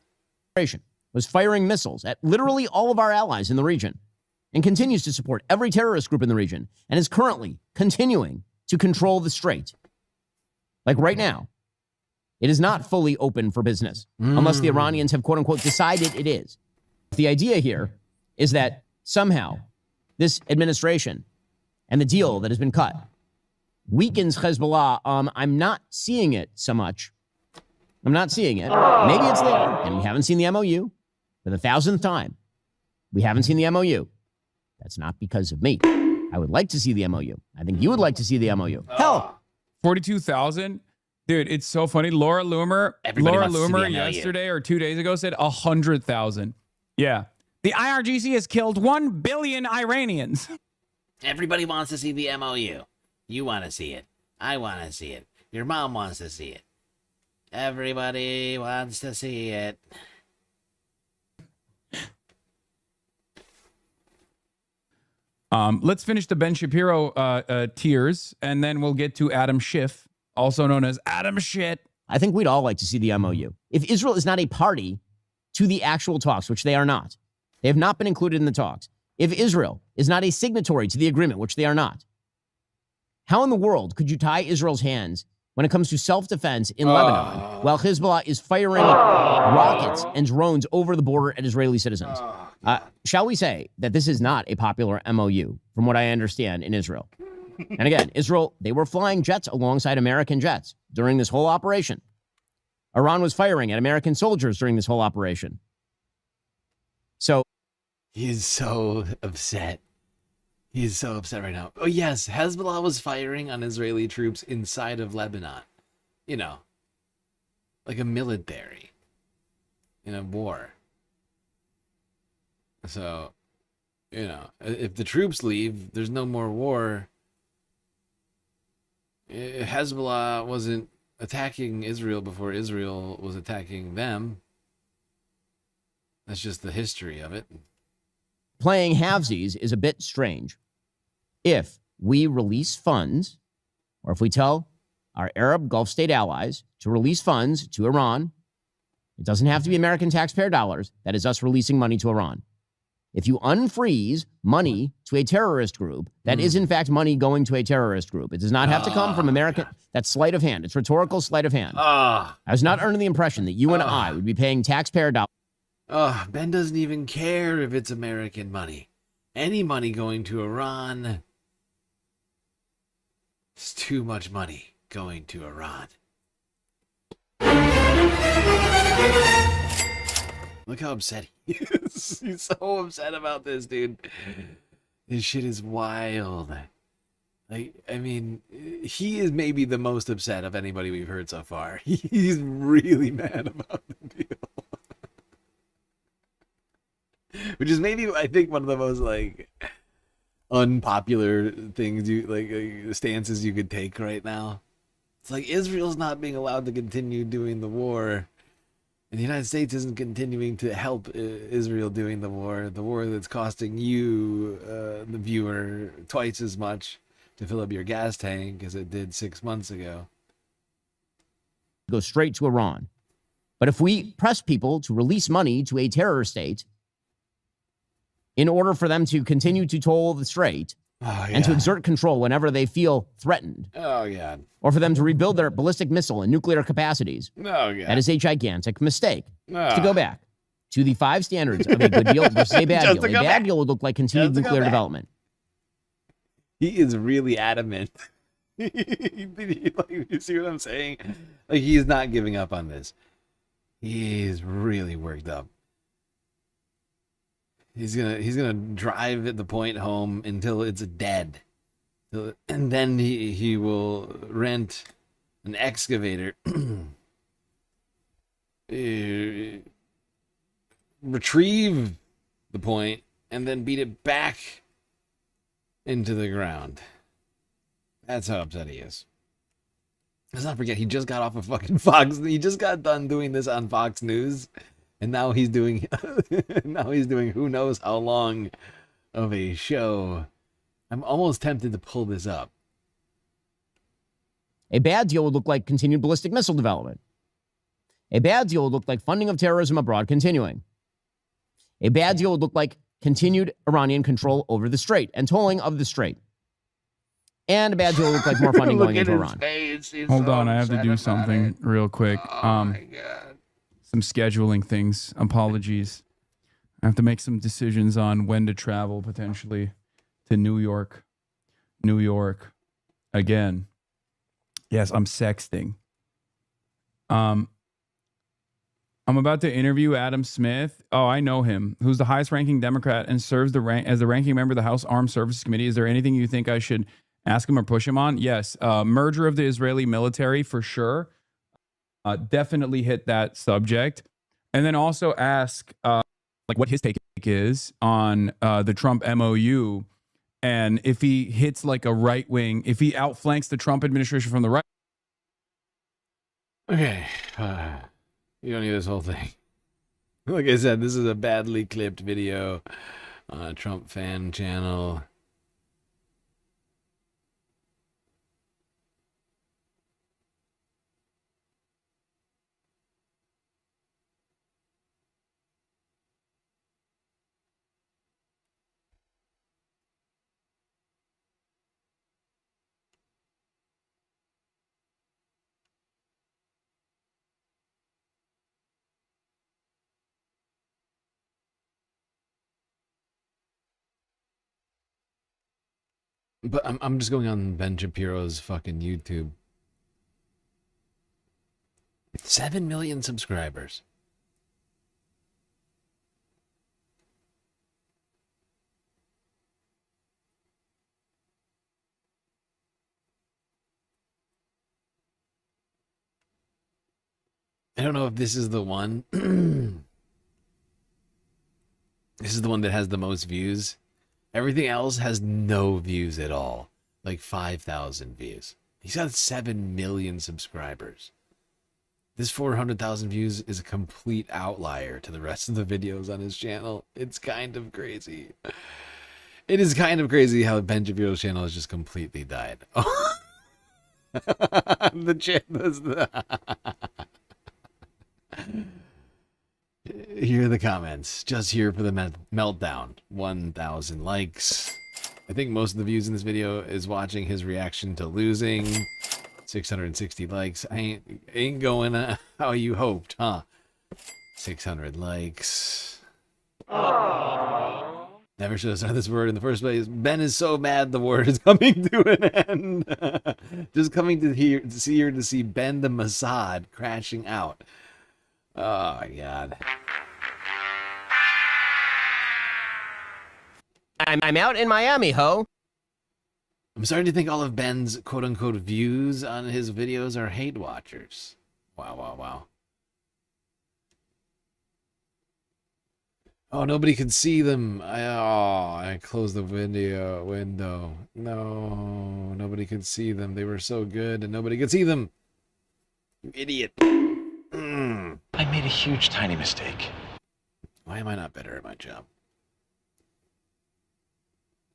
S19: Was firing missiles at literally all of our allies in the region and continues to support every terrorist group in the region and is currently continuing to control the strait. Like right now, it is not fully open for business unless the Iranians have, quote unquote, decided it is. The idea here is that somehow this administration and the deal that has been cut weakens Hezbollah. I'm not seeing it so much. I'm not seeing it. Maybe it's there, and we haven't seen the MOU for the 1,000th time. We haven't seen the MOU. That's not because of me. I would like to see the MOU. I think you would like to see the MOU. Hell,
S17: 42,000? Dude, it's so funny. Laura Loomer yesterday or 2 days ago said 100,000. Yeah. The IRGC has killed 1 billion Iranians.
S13: Everybody wants to see the MOU. You want to see it. I want to see it. Your mom wants to see it. Everybody wants to see it.
S17: Let's finish the Ben Shapiro tiers, and then we'll get to Adam Schiff, also known as Adam Shit.
S19: I think we'd all like to see the MOU. If Israel is not a party to the actual talks, which they are not, they have not been included in the talks. If Israel is not a signatory to the agreement, which they are not, how in the world could you tie Israel's hands when it comes to self-defense in Lebanon while Hezbollah is firing rockets and drones over the border at Israeli citizens? Shall we say that this is not a popular MOU, from what I understand, in Israel? And again, Israel, they were flying jets alongside American jets during this whole operation. Iran was firing at American soldiers during this whole operation. So
S1: he's so upset. He's so upset right now. Oh, yes, Hezbollah was firing on Israeli troops inside of Lebanon. You know, like a military in a war. So, you know, if the troops leave, there's no more war. Hezbollah wasn't attacking Israel before Israel was attacking them. That's just the history of it.
S19: Playing halvesies is a bit strange. If we release funds, or if we tell our Arab Gulf state allies to release funds to Iran, it doesn't have to be American taxpayer dollars. That is us releasing money to Iran. If you unfreeze money to a terrorist group, that is in fact money going to a terrorist group. It does not have to come from American. That's sleight of hand. It's rhetorical sleight of hand. I was not under the impression that you and I would be paying taxpayer dollars.
S1: Ben doesn't even care if it's American money. Any money going to Iran. It's too much money going to Iran. Look how upset he is. He's so upset about this, dude. This shit is wild. Like, I mean, he is maybe the most upset of anybody we've heard so far. He's really mad about the deal. Which is maybe, I think, one of the most, like, unpopular things stances you could take right now. It's like Israel's not being allowed to continue doing the war, and the United States isn't continuing to help Israel doing the war that's costing you, the viewer, twice as much to fill up your gas tank as it did 6 months ago.
S19: Go straight to Iran. But if we press people to release money to a terror state in order for them to continue to toll the strait and to exert control whenever they feel threatened,
S1: oh God,
S19: or for them to rebuild their ballistic missile and nuclear capacities,
S1: oh God,
S19: that is a gigantic mistake. To go back to the 5 standards of a good deal versus a bad deal. A bad deal would look like continued nuclear development.
S1: He is really adamant. Like, you see what I'm saying? Like, he's not giving up on this. He's really worked up. He's gonna drive the point home until it's dead, and then he will rent an excavator, retrieve the point, and then beat it back into the ground. That's how upset he is. Let's not forget, he just got off of fucking Fox. He just got done doing this on Fox News, and now he's doing who knows how long of a show. I'm almost tempted to pull this up.
S19: A bad deal would look like continued ballistic missile development. A bad deal would look like funding of terrorism abroad continuing. A bad deal would look like continued Iranian control over the strait and tolling of the strait. And a bad deal would look like more funding going into Iran.
S17: Hold on, I have to do something real quick. Some scheduling things. Apologies. I have to make some decisions on when to travel potentially to New York. New York. Again. Yes, I'm sexting. I'm about to interview Adam Smith. Oh, I know him. Who's the highest ranking Democrat and serves as the ranking member of the House Armed Services Committee. Is there anything you think I should ask him or push him on? Yes. Merger of the Israeli military for sure. Definitely hit that subject. And then also ask like what his take is on the Trump MOU, and if he hits like a right wing, if he outflanks the Trump administration from the right.
S1: Okay. You don't need this whole thing. Like I said, this is a badly clipped video on a Trump fan channel. But I'm just going on Ben Shapiro's fucking YouTube. 7 million subscribers. I don't know if this is the one. This is the one that has the most views. Everything else has no views at all. Like 5,000 views. He's got 7 million subscribers. This 400,000 views is a complete outlier to the rest of the videos on his channel. It's kind of crazy. It is kind of crazy how Ben Shapiro's channel has just completely died. Here are the comments. Just here for the meltdown. 1,000 likes. I think most of the views in this video is watching his reaction to losing. 660 likes. Ain't going how you hoped, huh? 600 likes. Aww. Never should have started this word in the first place. Ben is so mad the word is coming to an end. Just coming to see Ben the Mossad crashing out. Oh my God.
S19: I'm out in Miami, ho.
S1: I'm starting to think all of Ben's quote-unquote views on his videos are hate watchers. Wow, wow, wow. Oh, nobody could see them. I I closed the window. No, nobody could see them. They were so good and nobody could see them. You idiot.
S14: I made a huge, tiny mistake.
S1: Why am I not better at my job?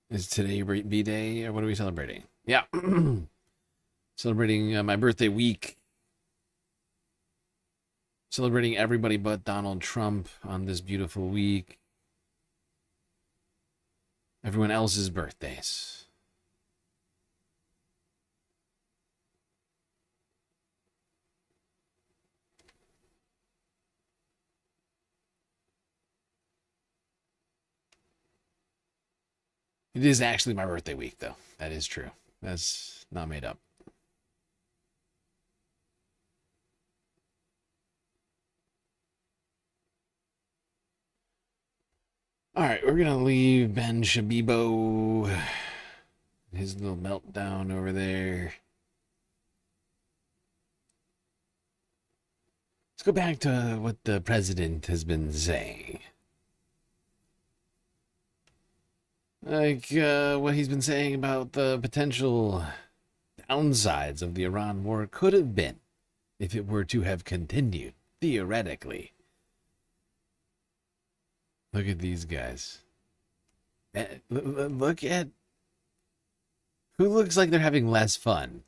S1: Is today B-Day, or what are we celebrating? Yeah. Celebrating my birthday week. Celebrating everybody but Donald Trump on this beautiful week. Everyone else's birthdays. It is actually my birthday week, though. That is true. That's not made up. All right, we're going to leave Ben Shabibo, his little meltdown over there. Let's go back to what the president has been saying. Like what he's been saying about the potential downsides of the Iran war could have been if it were to have continued, theoretically. Look at these guys. Look at who looks like they're having less fun.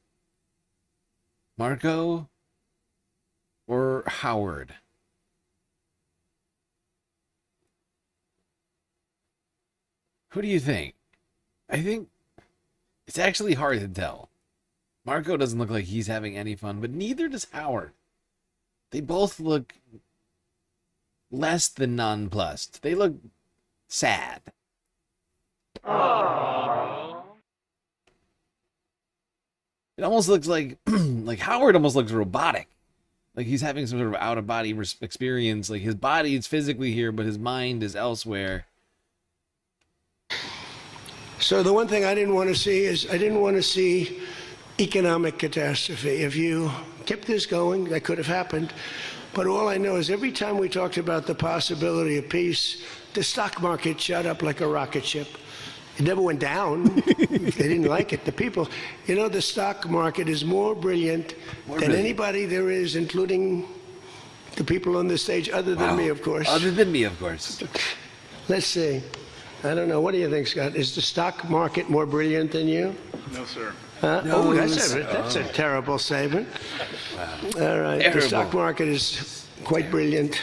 S1: Marco or Howard? Who do you think? I think it's actually hard to tell. Marco doesn't look like he's having any fun, but neither does Howard. They both look less than nonplussed. They look sad. Aww. It almost looks like like Howard almost looks robotic. Like he's having some sort of out-of-body experience. Like his body is physically here, but his mind is elsewhere.
S7: So the one thing I didn't want to see is I didn't want to see economic catastrophe. If you kept this going, that could have happened. But all I know is every time we talked about the possibility of peace, the stock market shot up like a rocket ship. It never went down. They didn't like it. The people, you know, the stock market is more brilliant than anybody there is, including the people on the stage, other than me, of course.
S1: Other than me, of course.
S7: Let's see. I don't know. What do you think, Scott? Is the stock market more brilliant than you?
S14: No, sir.
S7: No,
S14: No,
S7: that's a terrible statement. All right.
S14: Terrible.
S7: The stock market is quite brilliant.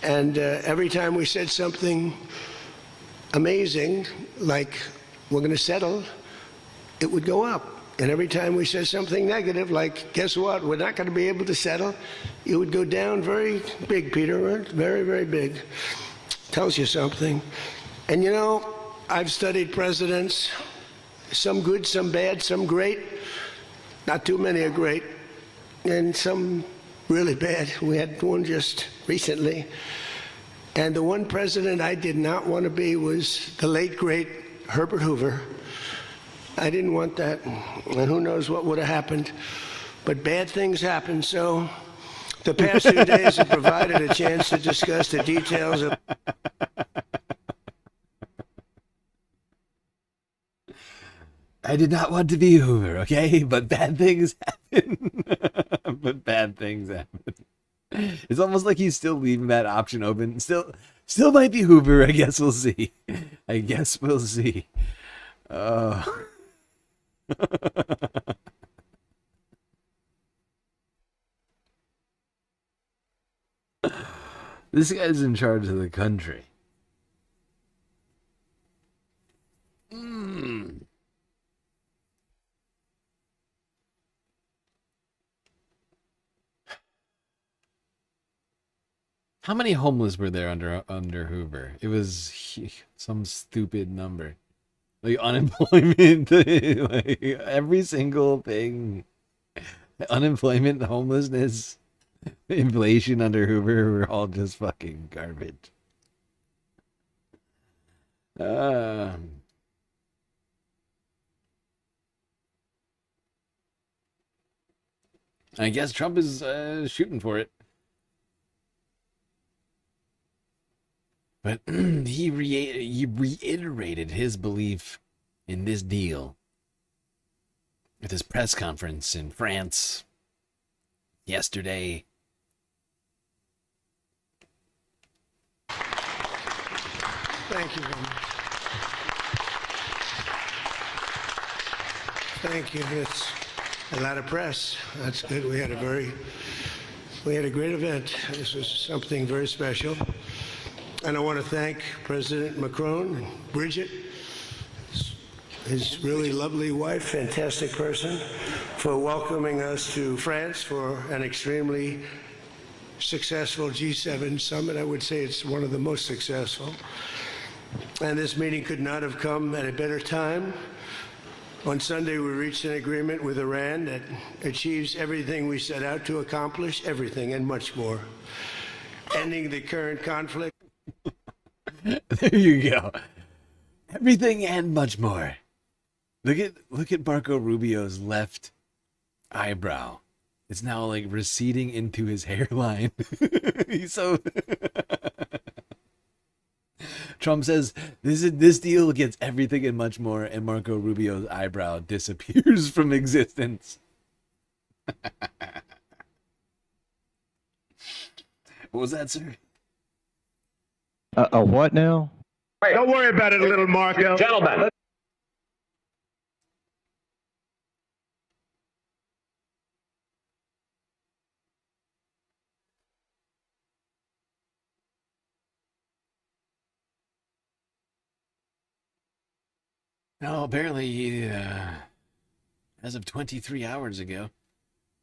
S7: And every time we said something amazing, like we're going to settle, it would go up. And every time we said something negative, like, guess what, we're not going to be able to settle, it would go down very big, Peter, right? Very, very big. Tells you something. And you know, I've studied presidents, some good, some bad, some great. Not too many are great. And some really bad. We had one just recently. And the one president I did not want to be was the late, great Herbert Hoover. I didn't want that. And who knows what would have happened. But bad things happen. So the past few days have provided a chance to discuss the details of...
S1: I did not want to be Hoover, okay? But bad things happen. But bad things happen. It's almost like he's still leaving that option open. Still might be Hoover. I guess we'll see. I guess we'll see. This guy's in charge of the country. How many homeless were there under Hoover? It was some stupid number. Like unemployment, like every single thing. Unemployment, homelessness, inflation under Hoover were all just fucking garbage. I guess Trump is shooting for it. But he reiterated his belief in this deal at his press conference in France yesterday.
S7: Thank you very much. Thank you. It's a lot of press. That's good. We had a great event. This was something very special. And I want to thank President Macron and Bridget, his really lovely wife, fantastic person, for welcoming us to France for an extremely successful G7 summit. I would say it's one of the most successful. And this meeting could not have come at a better time. On Sunday, we reached an agreement with Iran that achieves everything we set out to accomplish, everything and much more. Ending the current conflict.
S1: There you go. Everything and much more. Look at Marco Rubio's left eyebrow. It's now like receding into his hairline. He's so Trump says this deal gets everything and much more, and Marco Rubio's eyebrow disappears from existence. What was that, sir?
S16: A what now?
S4: Wait, don't worry about it, little Marco. Gentlemen.
S1: No, apparently, as of 23 hours ago,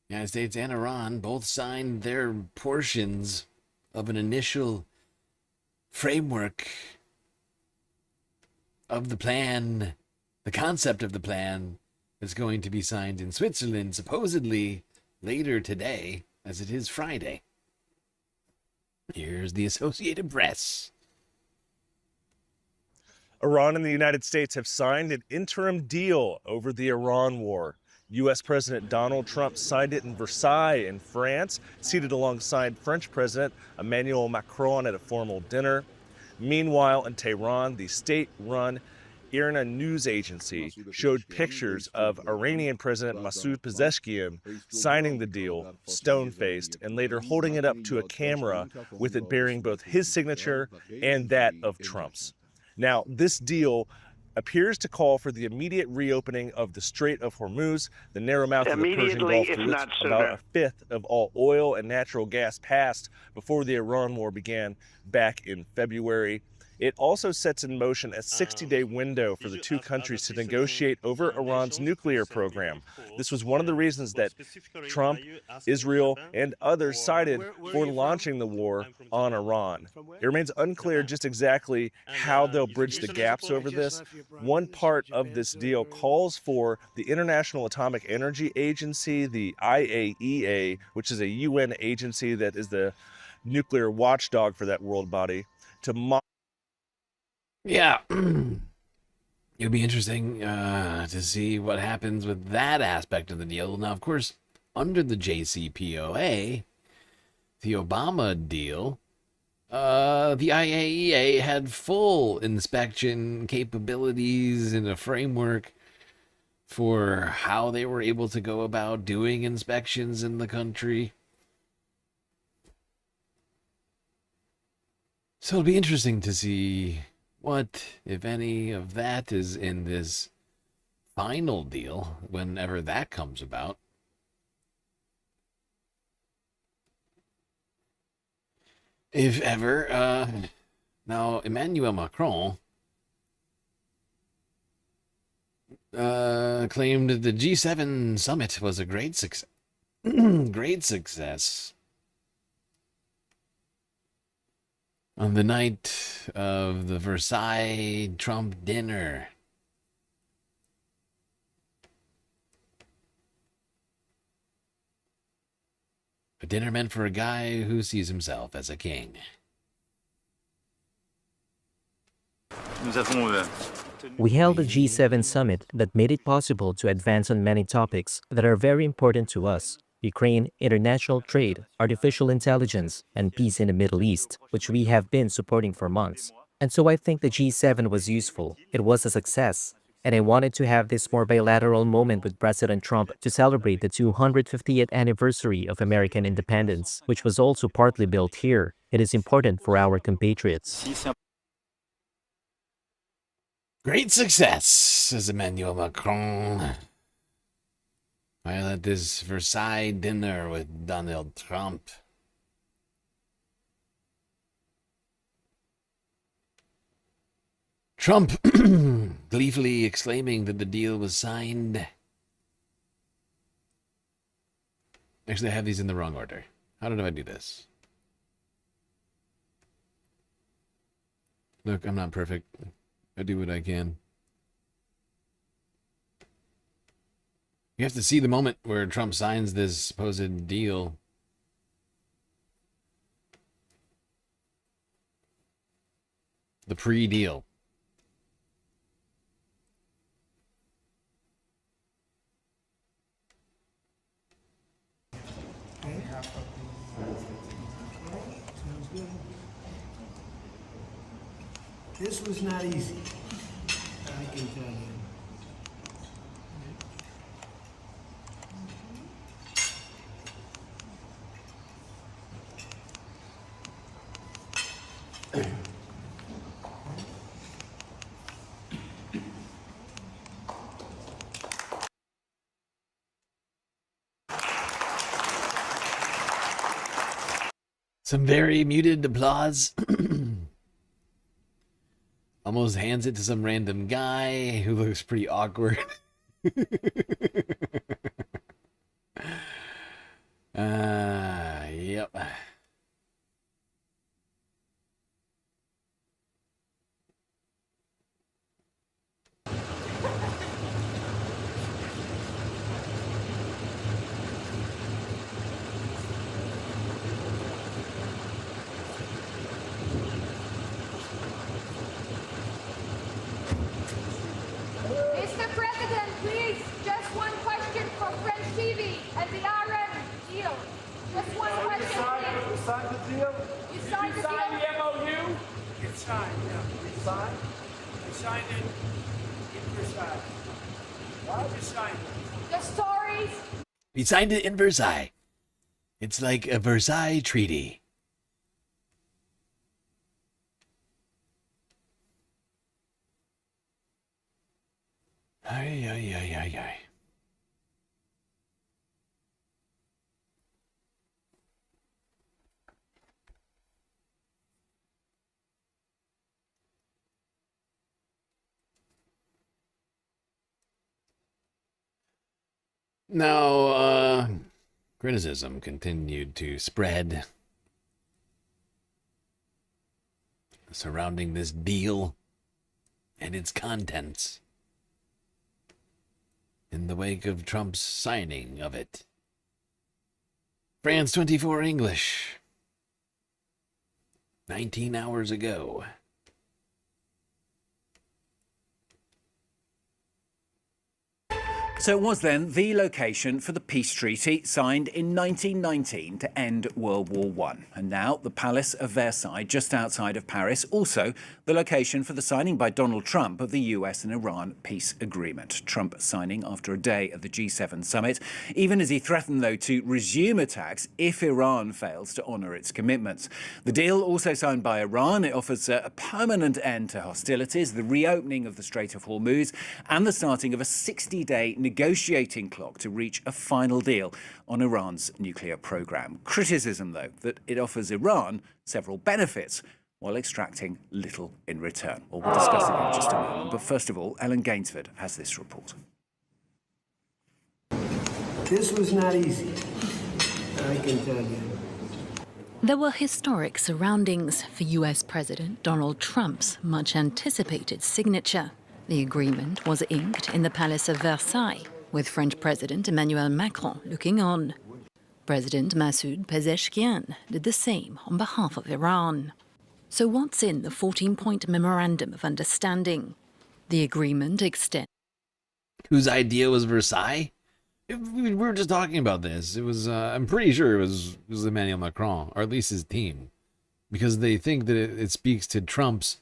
S1: the United States and Iran both signed their portions of an initial framework of the plan, the concept of the plan is going to be signed in Switzerland, supposedly later today, as it is Friday. Here's the Associated Press.
S15: Iran and the United States have signed an interim deal over the Iran war. U.S. President Donald Trump signed it in Versailles in France, seated alongside French President Emmanuel Macron at a formal dinner. Meanwhile, in Tehran, the state-run IRNA news agency showed pictures of Iranian President Masoud Pezeshkian signing the deal, stone-faced, and later holding it up to a camera with it bearing both his signature and that of Trump's. Now, this deal appears to call for the immediate reopening of the Strait of Hormuz, the narrow mouth of the Persian Gulf, through which about a fifth of all oil and natural gas passed before the Iran war began back in February. It also sets in motion a 60-day window for the two countries to negotiate over Iran's nuclear program. This was one of the reasons that Trump, Israel, and others cited for launching the war on Iran. It remains unclear just exactly how they'll bridge the gaps over this. One part of this deal calls for the International Atomic Energy Agency, the IAEA, which is a UN agency that is the nuclear watchdog for that world body, to
S1: Yeah, it'll be interesting to see what happens with that aspect of the deal. Now, of course, under the JCPOA, the Obama deal, the IAEA had full inspection capabilities and a framework for how they were able to go about doing inspections in the country. So it'll be interesting to see what, if any, of that is in this final deal, whenever that comes about. If ever. Now, Emmanuel Macron claimed the G7 summit was a great success. Great success. On the night of the Versailles Trump dinner. A dinner meant for a guy who sees himself as a king.
S18: We held a G7 summit that made it possible to advance on many topics that are very important to us. Ukraine, international trade, artificial intelligence, and peace in the Middle East, which we have been supporting for months. And so I think the G7 was useful. It was a success. And I wanted to have this more bilateral moment with President Trump to celebrate the 250th anniversary of American independence, which was also partly built here. It is important for our compatriots.
S1: Great success, says Emmanuel Macron. While at this Versailles dinner with Donald Trump. Trump gleefully exclaiming that the deal was signed. Actually, I have these in the wrong order. How did I do this? Look, I'm not perfect. I do what I can. You have to see the moment where Trump signs this supposed deal. The pre-deal.
S7: This was not easy, I can tell you.
S1: Some very muted applause. Almost hands it to some random guy who looks pretty awkward. Yep.
S3: Mr. President, please, just one question for French TV and the RM deal. Just one question, please.
S4: You signed the deal?
S3: You signed the deal?
S4: the MOU? It's signed, yeah. It's signed? I signed it in Versailles. Why did you sign it?
S3: The stories.
S1: He signed it in Versailles. It's like a Versailles treaty. Ay, ay, ay, ay, ay. Now, criticism continued to spread surrounding this deal and its contents in the wake of Trump's signing of it. France 24 English, 19 hours ago.
S8: So it was then the location for the peace treaty signed in 1919 to end World War I. And now the Palace of Versailles, just outside of Paris, also the location for the signing by Donald Trump of the US and Iran peace agreement. Trump signing after a day at the G7 summit, even as he threatened, though, to resume attacks if Iran fails to honour its commitments. The deal also signed by Iran. It offers a permanent end to hostilities, the reopening of the Strait of Hormuz, and the starting of a 60-day negotiating clock to reach a final deal on Iran's nuclear program. Criticism, though, that it offers Iran several benefits while extracting little in return. Well, we'll discuss it in just a moment. But first of all, Ellen Gainsford has this report.
S7: This was not easy, I can tell you.
S21: There were historic surroundings for US President Donald Trump's much-anticipated signature. The agreement was inked in the Palace of Versailles, with French President Emmanuel Macron looking on. President Masoud Pezeshkian did the same on behalf of Iran. So what's in the 14-point Memorandum of Understanding? The agreement extends...
S1: Whose idea was Versailles? We were just talking about this. It was, I'm pretty sure it was Emmanuel Macron, or at least his team, because they think that it speaks to Trump's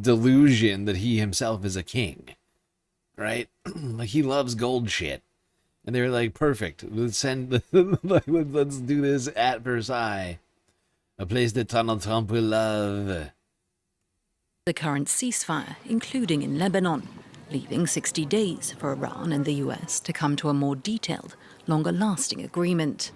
S1: delusion that he himself is a king, right? Like, he loves gold shit. And they were like, perfect, let's send, let's do this at Versailles, a place that Donald Trump will love.
S21: The current ceasefire, including in Lebanon, leaving 60 days for Iran and the US to come to a more detailed, longer-lasting agreement.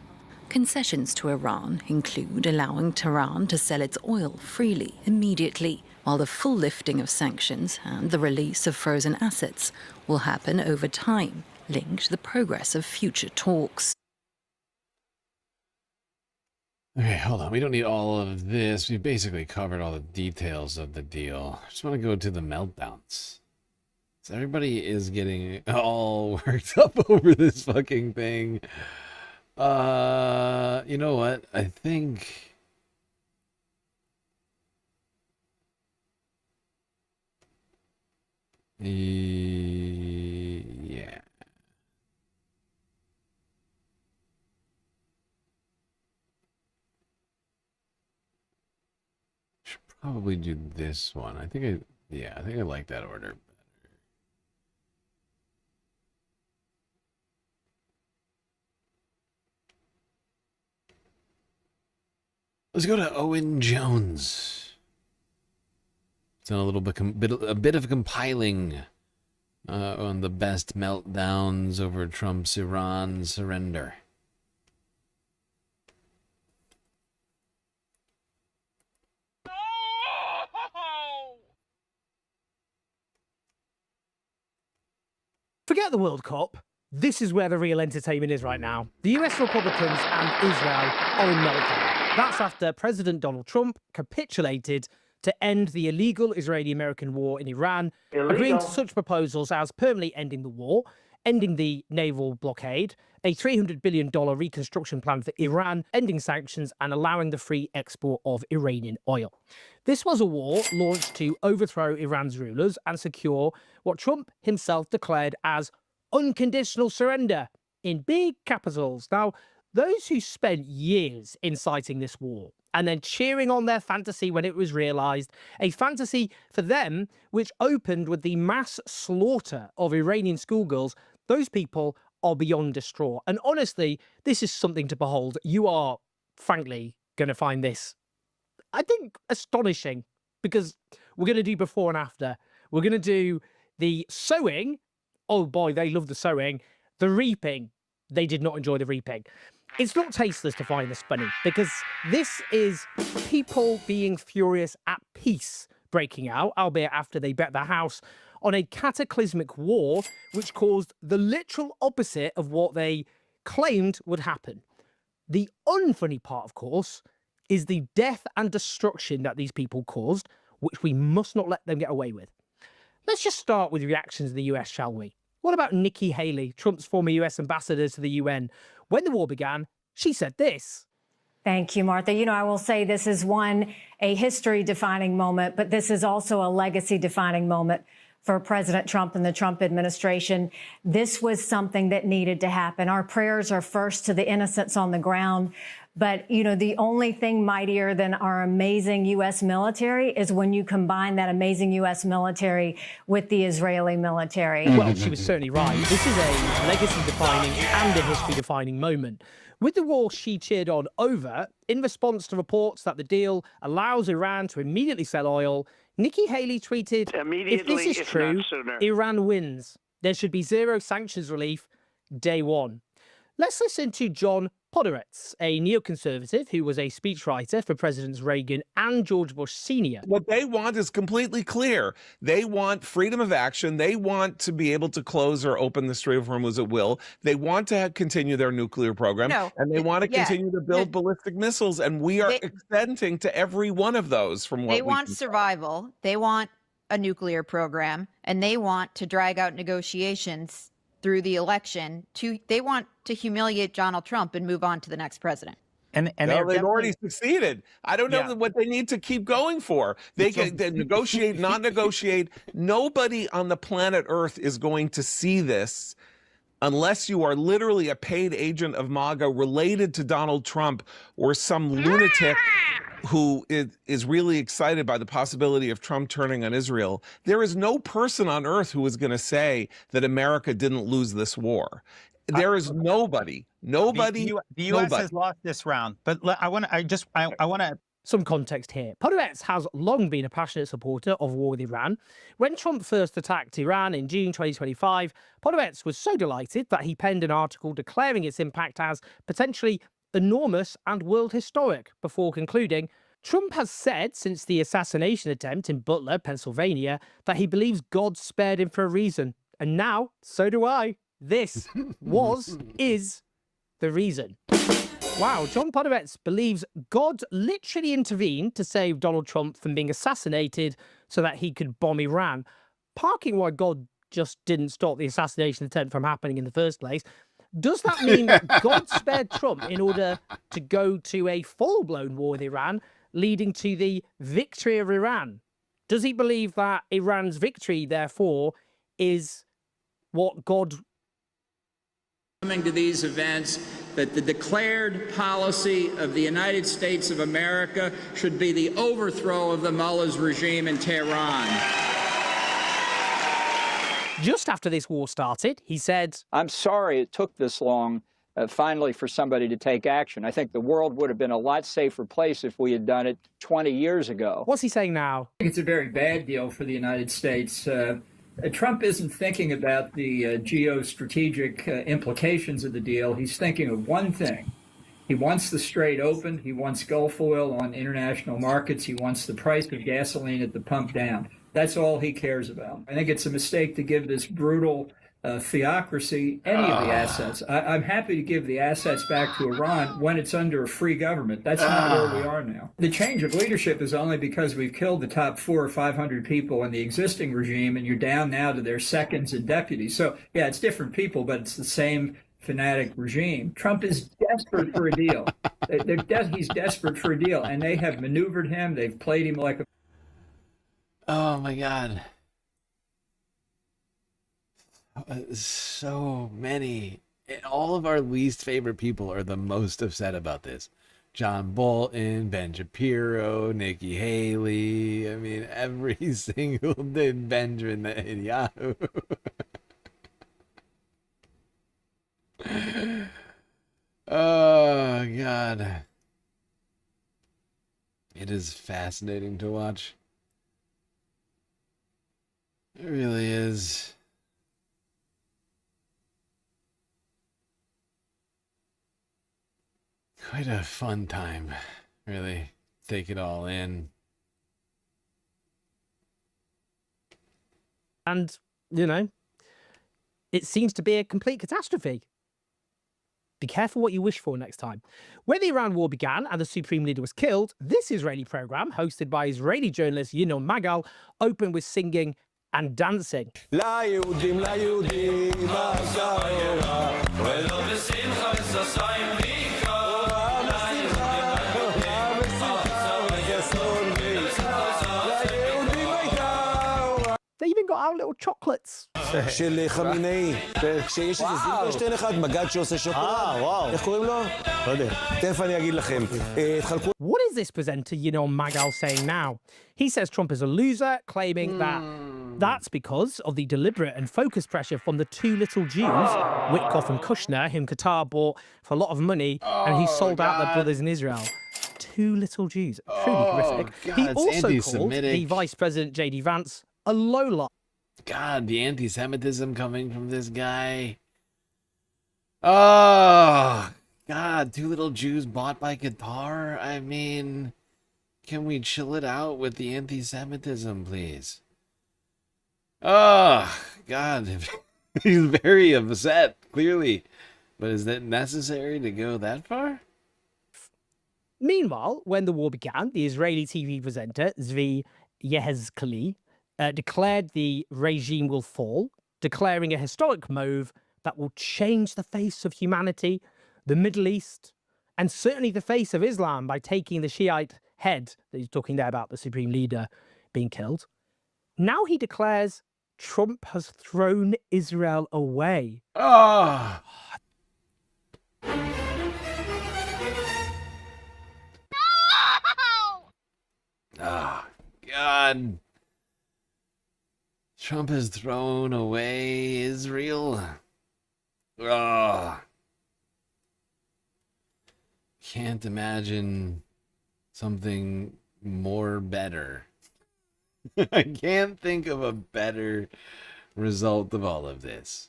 S21: Concessions to Iran include allowing Tehran to sell its oil freely, immediately, while the full lifting of sanctions and the release of frozen assets will happen over time, linked to the progress of future talks.
S1: Okay, hold on. We don't need all of this. We've basically covered all the details of the deal. I just want to go to the meltdowns. So everybody is getting all worked up over this fucking thing. You know what? I think... Yeah. Should probably do this one. I think I like that order better. Let's go to Owen Jones. It's done a little bit, a bit of compiling on the best meltdowns over Trump's Iran surrender.
S2: Forget the World Cup. This is where the real entertainment is right now. The US Republicans and Israel are in meltdown. That's after President Donald Trump capitulated to end the illegal Israeli-American war in Iran, agreeing to such proposals as permanently ending the war, ending the naval blockade, a $300 billion reconstruction plan for Iran, ending sanctions, and allowing the free export of Iranian oil. This was a war launched to overthrow Iran's rulers and secure what Trump himself declared as unconditional surrender in big capitals. Now, those who spent years inciting this war and then cheering on their fantasy when it was realized, a fantasy for them which opened with the mass slaughter of Iranian schoolgirls, those people are beyond distraught. And honestly, this is something to behold. You are, frankly, going to find this, I think, astonishing, because we're going to do before and after. We're going to do the sowing. Oh boy, they love the sowing. The reaping. They did not enjoy the reaping. It's not tasteless to find this funny, because this is people being furious at peace breaking out, albeit after they bet their house on a cataclysmic war which caused the literal opposite of what they claimed would happen. The unfunny part, of course, is the death and destruction that these people caused, which we must not let them get away with. Let's just start with reactions in the US, shall we? What about Nikki Haley, Trump's former US ambassador to the UN? When the war began, she said this.
S10: Thank you, Martha. You know, I will say this is a history-defining moment, but this is also a legacy-defining moment for President Trump and the Trump administration. This was something that needed to happen. Our prayers are first to the innocents on the ground. But, you know, the only thing mightier than our amazing U.S. military is when you combine that amazing U.S. military with the Israeli military.
S2: Well, she was certainly right. This is a legacy-defining and a history-defining moment. With the war she cheered on over, in response to reports that the deal allows Iran to immediately sell oil, Nikki Haley tweeted, "If this is true, Iran wins. There should be zero sanctions relief day one." Let's listen to John Podhoretz, a neoconservative who was a speechwriter for Presidents Reagan and George Bush Sr.
S22: What they want is completely clear. They want freedom of action. They want to be able to close or open the Strait of Hormuz at will. They want to continue their nuclear program, and they want to continue to build ballistic missiles. And we are extending to every one of those from what
S23: they want survival. They want a nuclear program, and they want to drag out negotiations through the election. They want to humiliate Donald Trump and move on to the next president.
S22: And they've already succeeded. I don't know what they need to keep going for. They can negotiate, not negotiate. Nobody on the planet Earth is going to see this unless you are literally a paid agent of MAGA related to Donald Trump or some lunatic who is really excited by the possibility of Trump turning on Israel. There is no person on earth who is going to say that America didn't lose this war. There is nobody. The
S5: U.S. has lost this round, but I want to.
S2: Some context here. Podolets has long been a passionate supporter of war with Iran. When Trump first attacked Iran in June 2025, Podolets was so delighted that he penned an article declaring its impact as potentially enormous and world historic, before concluding, Trump has said since the assassination attempt in Butler, Pennsylvania, that he believes God spared him for a reason. And now, so do I. This is the reason. Wow, John Podolets believes God literally intervened to save Donald Trump from being assassinated so that he could bomb Iran. Parking why God just didn't stop the assassination attempt from happening in the first place. Does that mean God spared Trump in order to go to a full-blown war with Iran, leading to the victory of Iran? Does he believe that Iran's victory, therefore, is what God...
S6: Coming to these events, that the declared policy of the United States of America should be the overthrow of the mullah's regime in Tehran.
S2: Just after this war started, he said,
S9: I'm sorry it took this long, finally, for somebody to take action. I think the world would have been a lot safer place if we had done it 20 years ago.
S2: What's he saying now?
S6: I think it's a very bad deal for the United States. Trump isn't thinking about the geostrategic implications of the deal. He's thinking of one thing. He wants the Strait open. He wants Gulf oil on international markets. He wants the price of gasoline at the pump down. That's all he cares about. I think it's a mistake to give this brutal theocracy any of the assets. I'm happy to give the assets back to Iran when it's under a free government. That's not where we are now. The change of leadership is only because we've killed the top 400 or 500 people in the existing regime, and you're down now to their seconds and deputies. So, yeah, it's different people, but it's the same fanatic regime. Trump is desperate for a deal. He's desperate for a deal, and they have maneuvered him. They've played him like a...
S1: Oh, my God. So many. All of our least favorite people are the most upset about this. John Bolton, Ben Shapiro, Nikki Haley. I mean, every single day, Benjamin Netanyahu. Oh, God. It is fascinating to watch. It really is. Quite a fun time, really. Take it all in.
S2: And, you know, it seems to be a complete catastrophe. Be careful what you wish for next time. When the Iran war began and the supreme leader was killed, this Israeli program, hosted by Israeli journalist Yinon Magal, opened with singing and dancing. They even got out little chocolates.
S20: של חמינאי, שיש איזה זיל בשתן אחד, מגד שעושה שוקולד. וואו. איך קוראים לו? לא יודע. תכף אני אגיד לכם. תחלקו...
S2: What is this presenter Yinon Magal saying now? He says Trump is a loser, claiming that that's because of the deliberate and focused pressure from the two little Jews, Witkoff and Kushner, whom Qatar bought for a lot of money, and he sold out their brothers in Israel. Two little Jews. Truly horrific.
S1: God,
S2: he also called
S1: anti-Semitic.
S2: the Vice President J.D. Vance a lowlife.
S1: God, the anti-Semitism coming from this guy. Oh, God, two little Jews bought by Qatar? I mean, can we chill it out with the anti-Semitism, please? Oh, God. He's very upset, clearly. But is that necessary to go that far?
S2: Meanwhile, when the war began, the Israeli TV presenter Zvi Yehezkali declared the regime will fall, declaring a historic move that will change the face of humanity, the Middle East, and certainly the face of Islam by taking the Shiite head that he's talking there about the supreme leader being killed. Now he declares Trump has thrown Israel away.
S1: Ah. Ah, God. Trump has thrown away Israel. Ah. Can't imagine something more better. I can't think of a better result of all of this.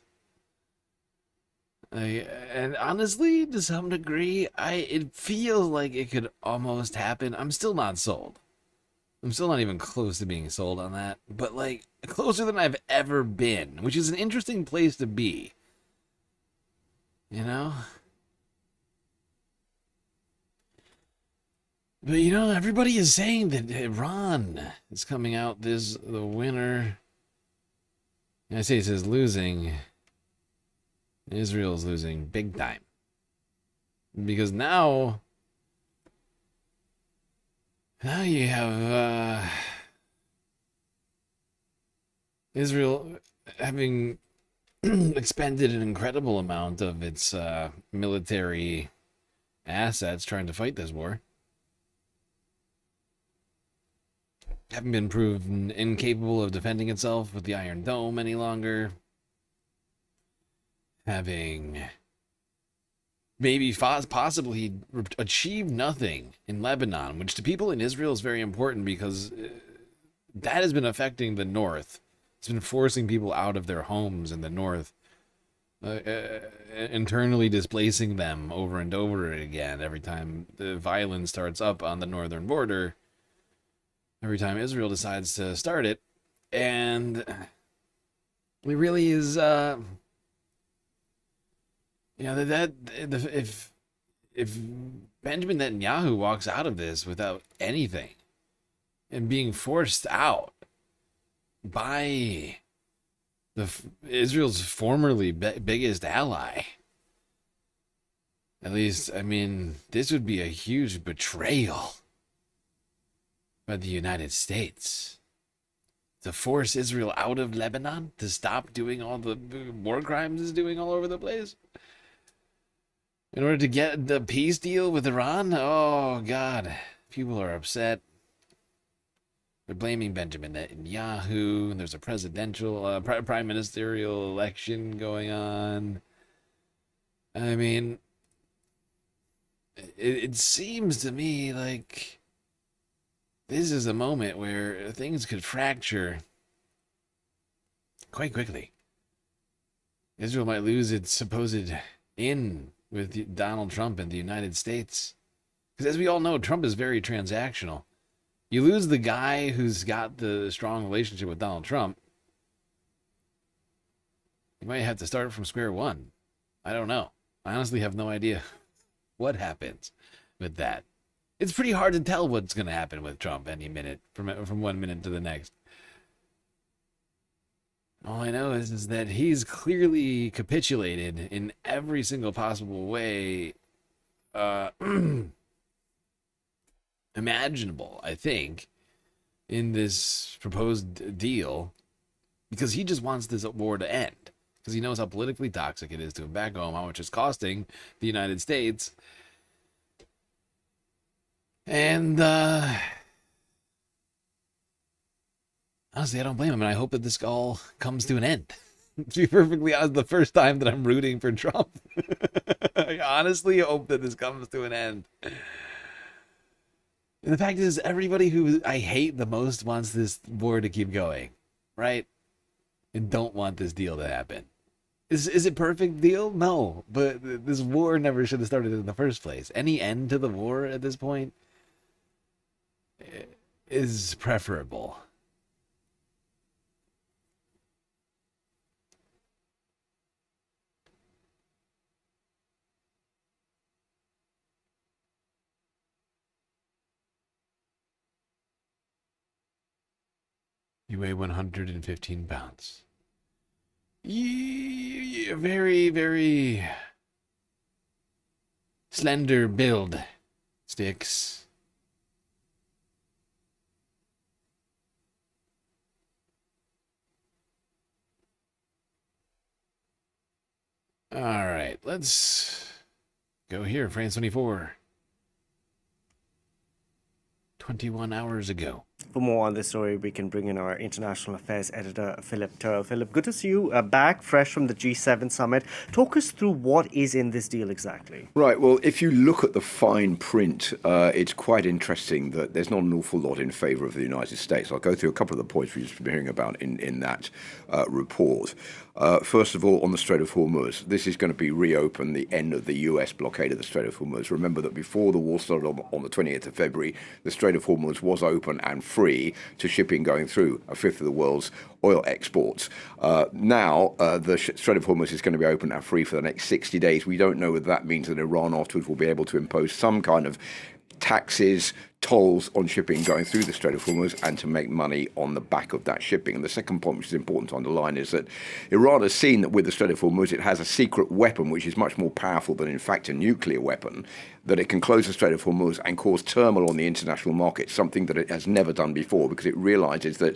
S1: And honestly, to some degree, it feels like it could almost happen. I'm still not sold. I'm still not even close to being sold on that, but like closer than I've ever been, which is an interesting place to be. You know? But you know, everybody is saying that Iran is coming out the winner. The United States is losing. Israel's losing big time. Because now you have Israel having expended an incredible amount of its military assets trying to fight this war. Having been proven incapable of defending itself with the Iron Dome any longer. Having maybe possibly achieved nothing in Lebanon, which to people in Israel is very important because that has been affecting the north. It's been forcing people out of their homes in the north, internally displacing them over and over again every time the violence starts up on the northern border. Every time Israel decides to start it, and it really is, you know, that if Benjamin Netanyahu walks out of this without anything and being forced out by Israel's formerly biggest ally, at least, I mean, this would be a huge betrayal by the United States to force Israel out of Lebanon, to stop doing all the war crimes it's doing all over the place in order to get the peace deal with Iran. Oh God, people are upset. They're blaming Benjamin Netanyahu, and there's a presidential prime ministerial election going on. I mean, it seems to me like this is a moment where things could fracture quite quickly. Israel might lose its supposed in with Donald Trump and the United States. Because as we all know, Trump is very transactional. You lose the guy who's got the strong relationship with Donald Trump, you might have to start from square one. I don't know. I honestly have no idea what happens with that. It's pretty hard to tell what's going to happen with Trump any minute, from 1 minute to the next. All I know is that he's clearly capitulated in every single possible way imaginable, I think, in this proposed deal, because he just wants this war to end, because he knows how politically toxic it is to him back home, how much it's costing the United States. And honestly, I don't blame him, and I hope that this all comes to an end. To be perfectly honest, the first time that I'm rooting for Trump. I honestly hope that this comes to an end. And the fact is, everybody who I hate the most wants this war to keep going, right? And don't want this deal to happen. Is it perfect deal? No, but this war never should have started in the first place. Any end to the war at this point is preferable. You weigh 115 pounds. Very, very slender build sticks. All right, let's go here. France 24. 21 hours ago.
S11: For more on this story, we can bring in our international affairs editor, Philip Turr. Philip, good to see you back, fresh from the G7 summit. Talk us through what is in this deal exactly.
S12: Right. Well, if you look at the fine print, it's quite interesting that there's not an awful lot in favour of the United States. I'll go through a couple of the points we've been hearing about in that report. First of all, on the Strait of Hormuz, this is going to be reopened, the end of the US blockade of the Strait of Hormuz. Remember that before the war started on the 28th of February, the Strait of Hormuz was open and free to shipping going through a fifth of the world's oil exports. Now, the Strait of Hormuz is going to be open and free for the next 60 days. We don't know whether that means that Iran afterwards will be able to impose some kind of taxes, tolls on shipping going through the Strait of Hormuz and to make money on the back of that shipping. And the second point, which is important to underline, is that Iran has seen that with the Strait of Hormuz, it has a secret weapon which is much more powerful than, in fact, a nuclear weapon, that it can close the Strait of Hormuz and cause turmoil on the international market, something that it has never done before, because it realizes that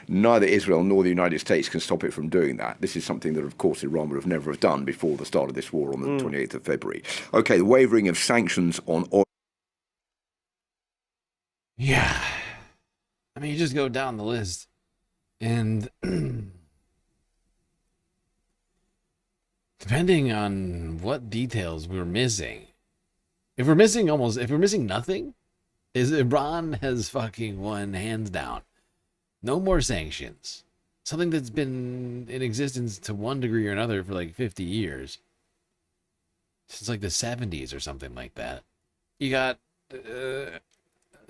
S12: neither Israel nor the United States can stop it from doing that. This is something that, of course, Iran would have never have done before the start of this war on the 28th of February. Okay, the wavering of sanctions on oil.
S1: Yeah. I mean, you just go down the list and depending on what details we're missing, if we're missing nothing, is Iran has fucking won hands down. No more sanctions. Something that's been in existence to one degree or another for like 50 years. Since like the 70s or something like that. You got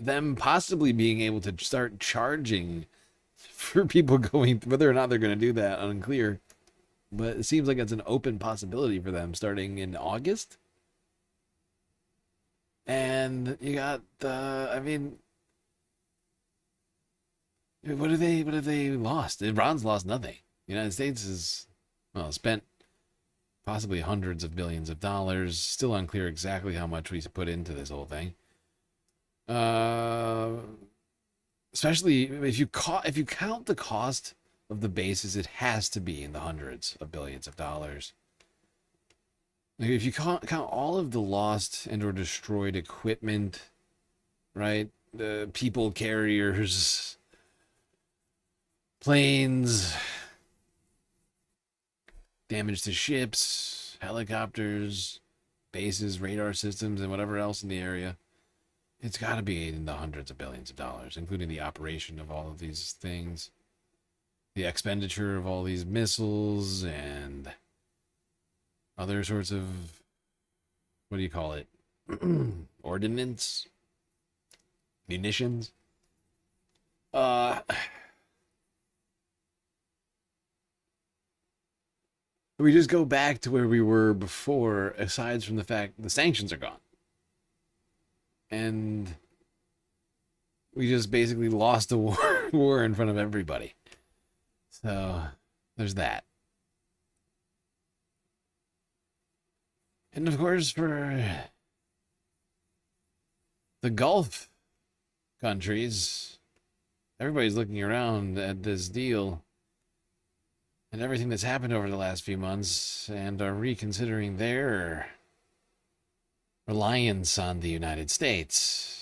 S1: them possibly being able to start charging for people going, whether or not they're going to do that, unclear. But it seems like it's an open possibility for them starting in August. And you got I mean, what have they lost? Iran's lost nothing. The United States has, well, spent possibly hundreds of billions of dollars. Still unclear exactly how much we put into this whole thing. Especially if you count the cost of the bases, it has to be in the hundreds of billions of dollars. Like if you count all of the lost and or destroyed equipment, right? The people carriers, planes, damage to ships, helicopters, bases, radar systems, and whatever else in the area. It's got to be in the hundreds of billions of dollars, including the operation of all of these things, the expenditure of all these missiles, and other sorts of, what do you call it? Ordnance? Munitions? We just go back to where we were before, aside from the fact the sanctions are gone. And we just basically lost a war in front of everybody. So there's that. And of course, for the Gulf countries, everybody's looking around at this deal and everything that's happened over the last few months and are reconsidering their reliance on the United States.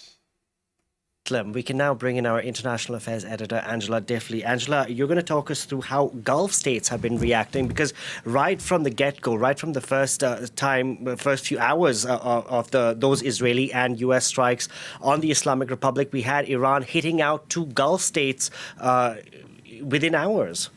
S11: We can now bring in our international affairs editor, Angela Diffley. Angela, you're going to talk us through how Gulf states have been reacting, because right from the get-go, right from the first few hours of those Israeli and U.S. strikes on the Islamic Republic, we had Iran hitting out 2 Gulf states within hours.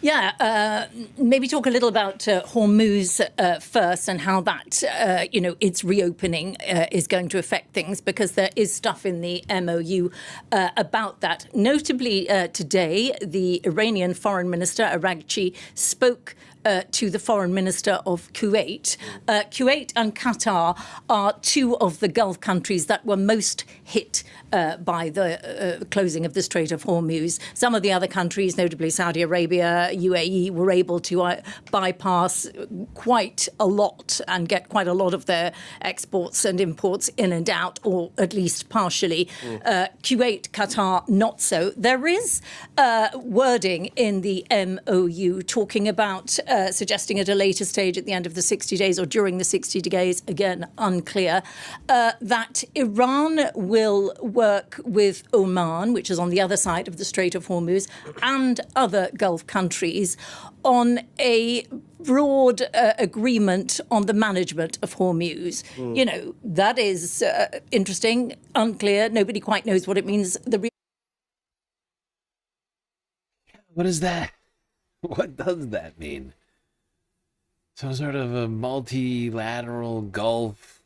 S13: Yeah, maybe talk a little about Hormuz first and how that, its reopening is going to affect things, because there is stuff in the MOU about that. Notably, today, the Iranian Foreign Minister, Araghchi, spoke to the foreign minister of Kuwait. Kuwait and Qatar are two of the Gulf countries that were most hit by the closing of the Strait of Hormuz. Some of the other countries, notably Saudi Arabia, UAE, were able to bypass quite a lot and get quite a lot of their exports and imports in and out, or at least partially. Kuwait, Qatar, not so. There is wording in the MOU talking about suggesting at a later stage at the end of the 60 days or during the 60 days, again, unclear, that Iran will work with Oman, which is on the other side of the Strait of Hormuz, and other Gulf countries on a broad agreement on the management of Hormuz. You know, that is interesting, unclear. Nobody quite knows what it means.
S1: What is that? What does that mean? Some sort of a multilateral Gulf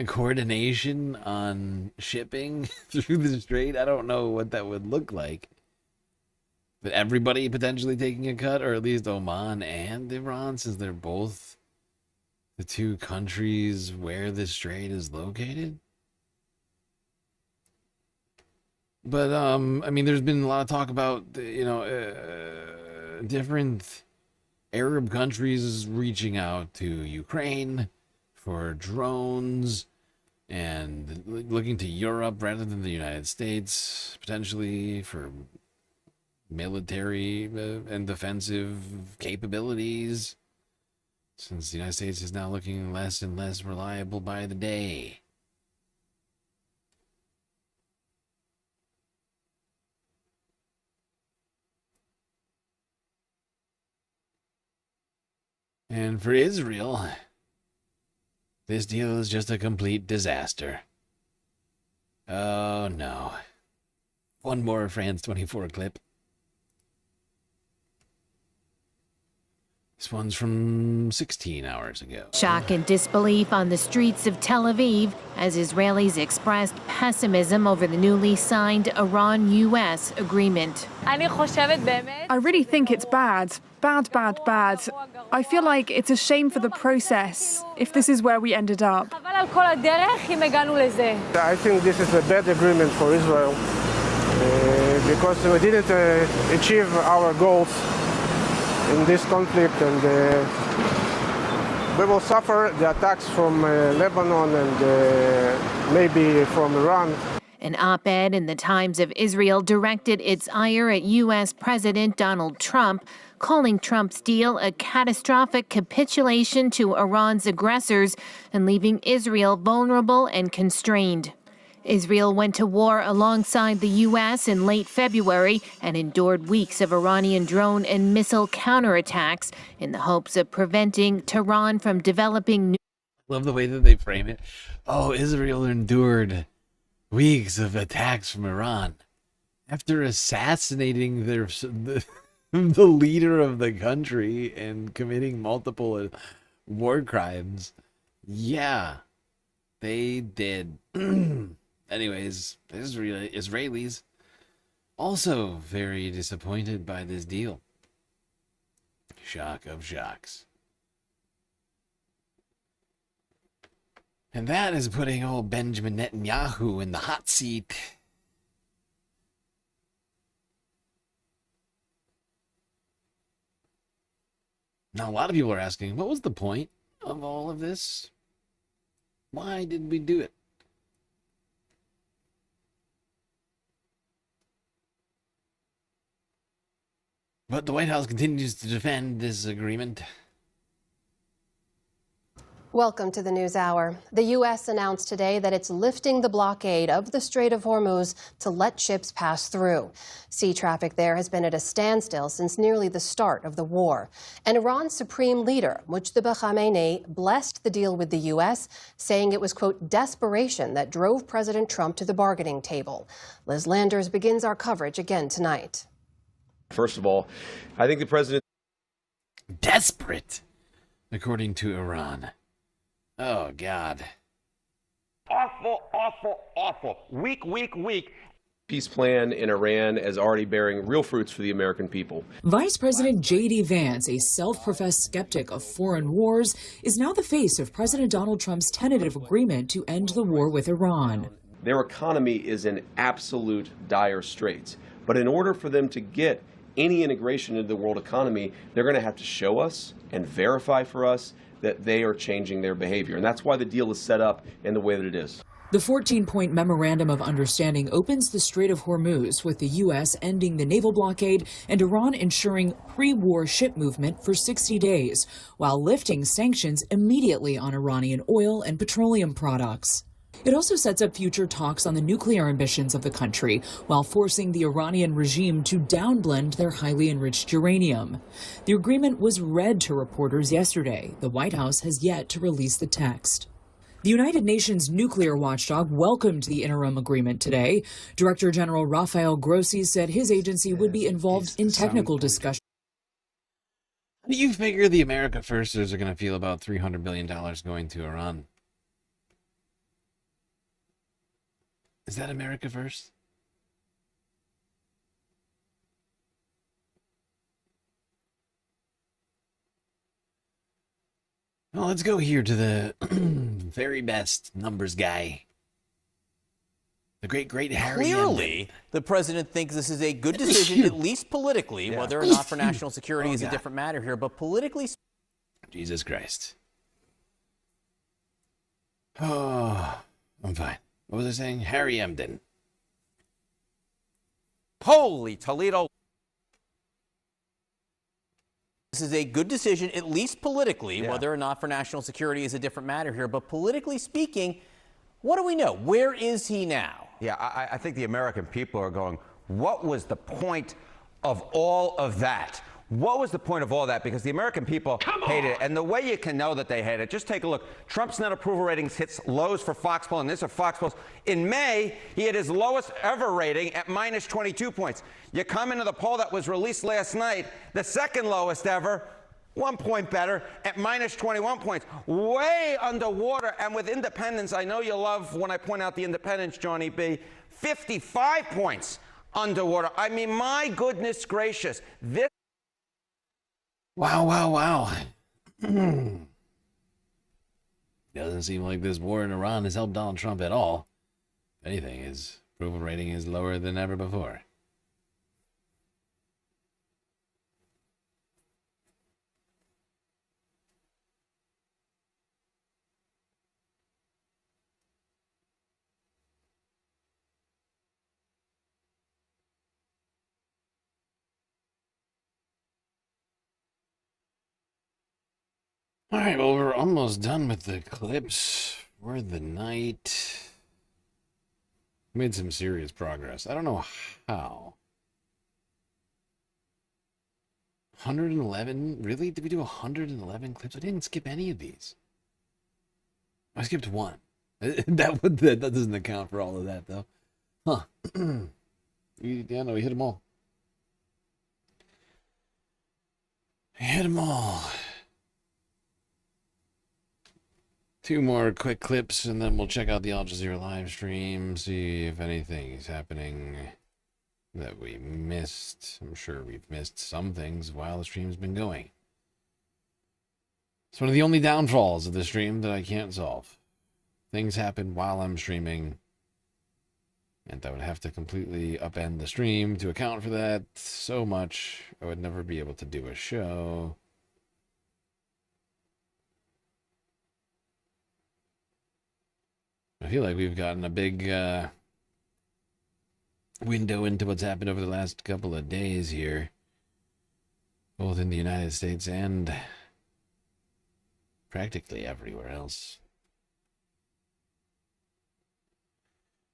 S1: coordination on shipping through the strait? I don't know what that would look like. But everybody potentially taking a cut, or at least Oman and Iran, since they're both the two countries where the strait is located? But, I mean, there's been a lot of talk about, you know, different Arab countries reaching out to Ukraine for drones and looking to Europe rather than the United States, potentially for military and defensive capabilities, since the United States is now looking less and less reliable by the day. And for Israel, this deal is just a complete disaster. Oh no. One more France 24 clip. This one's from 16 hours ago.
S14: Shock and disbelief on the streets of Tel Aviv as Israelis expressed pessimism over the newly signed Iran-US agreement.
S17: I really think it's bad. Bad. I feel like it's a shame for the process if this is where we ended up.
S19: I think this is a bad agreement for Israel because we didn't achieve our goals in this conflict, and we will suffer the attacks from Lebanon and maybe from Iran.
S14: An op-ed in the Times of Israel directed its ire at U.S. President Donald Trump, calling Trump's deal a catastrophic capitulation to Iran's aggressors and leaving Israel vulnerable and constrained. Israel went to war alongside the U.S. in late February and endured weeks of Iranian drone and missile counterattacks in the hopes of preventing Tehran from developing.
S1: Love the way that they frame it. Oh, Israel endured weeks of attacks from Iran after assassinating the leader of the country and committing multiple war crimes. Yeah, they did. Anyways, Israelis also very disappointed by this deal. Shock of shocks. And that is putting old Benjamin Netanyahu in the hot seat. Now, a lot of people are asking, what was the point of all of this? Why did we do it? But the White House continues to defend this agreement.
S24: Welcome to the News Hour. The U.S. announced today that it's lifting the blockade of the Strait of Hormuz to let ships pass through. Sea traffic there has been at a standstill since nearly the start of the war. And Iran's supreme leader, Mujtaba Khamenei, blessed the deal with the U.S., saying it was, quote, desperation that drove President Trump to the bargaining table. Liz Landers begins our coverage again tonight.
S25: First of all, I think the president...
S1: Desperate, according to Iran. Oh, God.
S25: Awful. Weak. peace plan in Iran is already bearing real fruits for the American people.
S3: Vice President J.D. Vance, a self-professed skeptic of foreign wars, is now the face of President Donald Trump's tentative agreement to end the war with Iran.
S25: Their economy is in absolute dire straits. But in order for them to get any integration into the world economy, they're going to have to show us and verify for us that they are changing their behavior. And that's why the deal is set up in the way that it is.
S3: The 14-point Memorandum of Understanding opens the Strait of Hormuz, with the U.S. ending the naval blockade and Iran ensuring pre-war ship movement for 60 days, while lifting sanctions immediately on Iranian oil and petroleum products. It also sets up future talks on the nuclear ambitions of the country, while forcing the Iranian regime to downblend their highly enriched uranium. The agreement was read to reporters yesterday. The White House has yet to release the text. The United Nations nuclear watchdog welcomed the interim agreement today. Director General Rafael Grossi said his agency would be involved in technical discussions.
S1: How do you figure the America Firsters are going to feel about $300 billion going to Iran? Is that America First? Well, let's go here to the very best numbers guy. The great Harry.
S4: Clearly, the president thinks this is a good decision, at least politically, whether or not for national security is a different matter here, but politically...
S1: Jesus Christ. Oh, I'm fine. What was I saying? Harry Emden.
S4: Holy Toledo. This is a good decision, at least politically, whether or not for national security is a different matter here. But politically speaking, what do we know? Where is he now?
S15: Yeah, I think the American people are going, what was the point of all of that? What was the point of all that? Because the American people hated it. And the way you can know that they hate it, just take a look. Trump's net approval ratings hits lows for Fox Poll, and this is Fox Poll. In May, he had his lowest ever rating at minus 22 points. You come into the poll that was released last night, the second lowest ever, 1 point better, at minus 21 points. Way underwater. And with independents, I know you love when I point out the independents, Johnny B, 55 points underwater. I mean, my goodness gracious. This.
S1: Wow. Doesn't seem like this war in Iran has helped Donald Trump at all. If anything, his approval rating is lower than ever before. All right, well, we're almost done with the clips for the night. Made some serious progress. I don't know how. 111? Really? Did we do 111 clips? I didn't skip any of these. I skipped one. That doesn't account for all of that, though. Huh. Yeah, no, we hit them all. Hit them all. 2 more quick clips, and then we'll check out the Al Jazeera live stream, see if anything is happening that we missed. I'm sure we've missed some things while the stream's been going. It's one of the only downfalls of the stream that I can't solve. Things happen while I'm streaming, and I would have to completely upend the stream to account for that so much. I would never be able to do a show. I feel like we've gotten a big window into what's happened over the last couple of days here, both in the United States and practically everywhere else.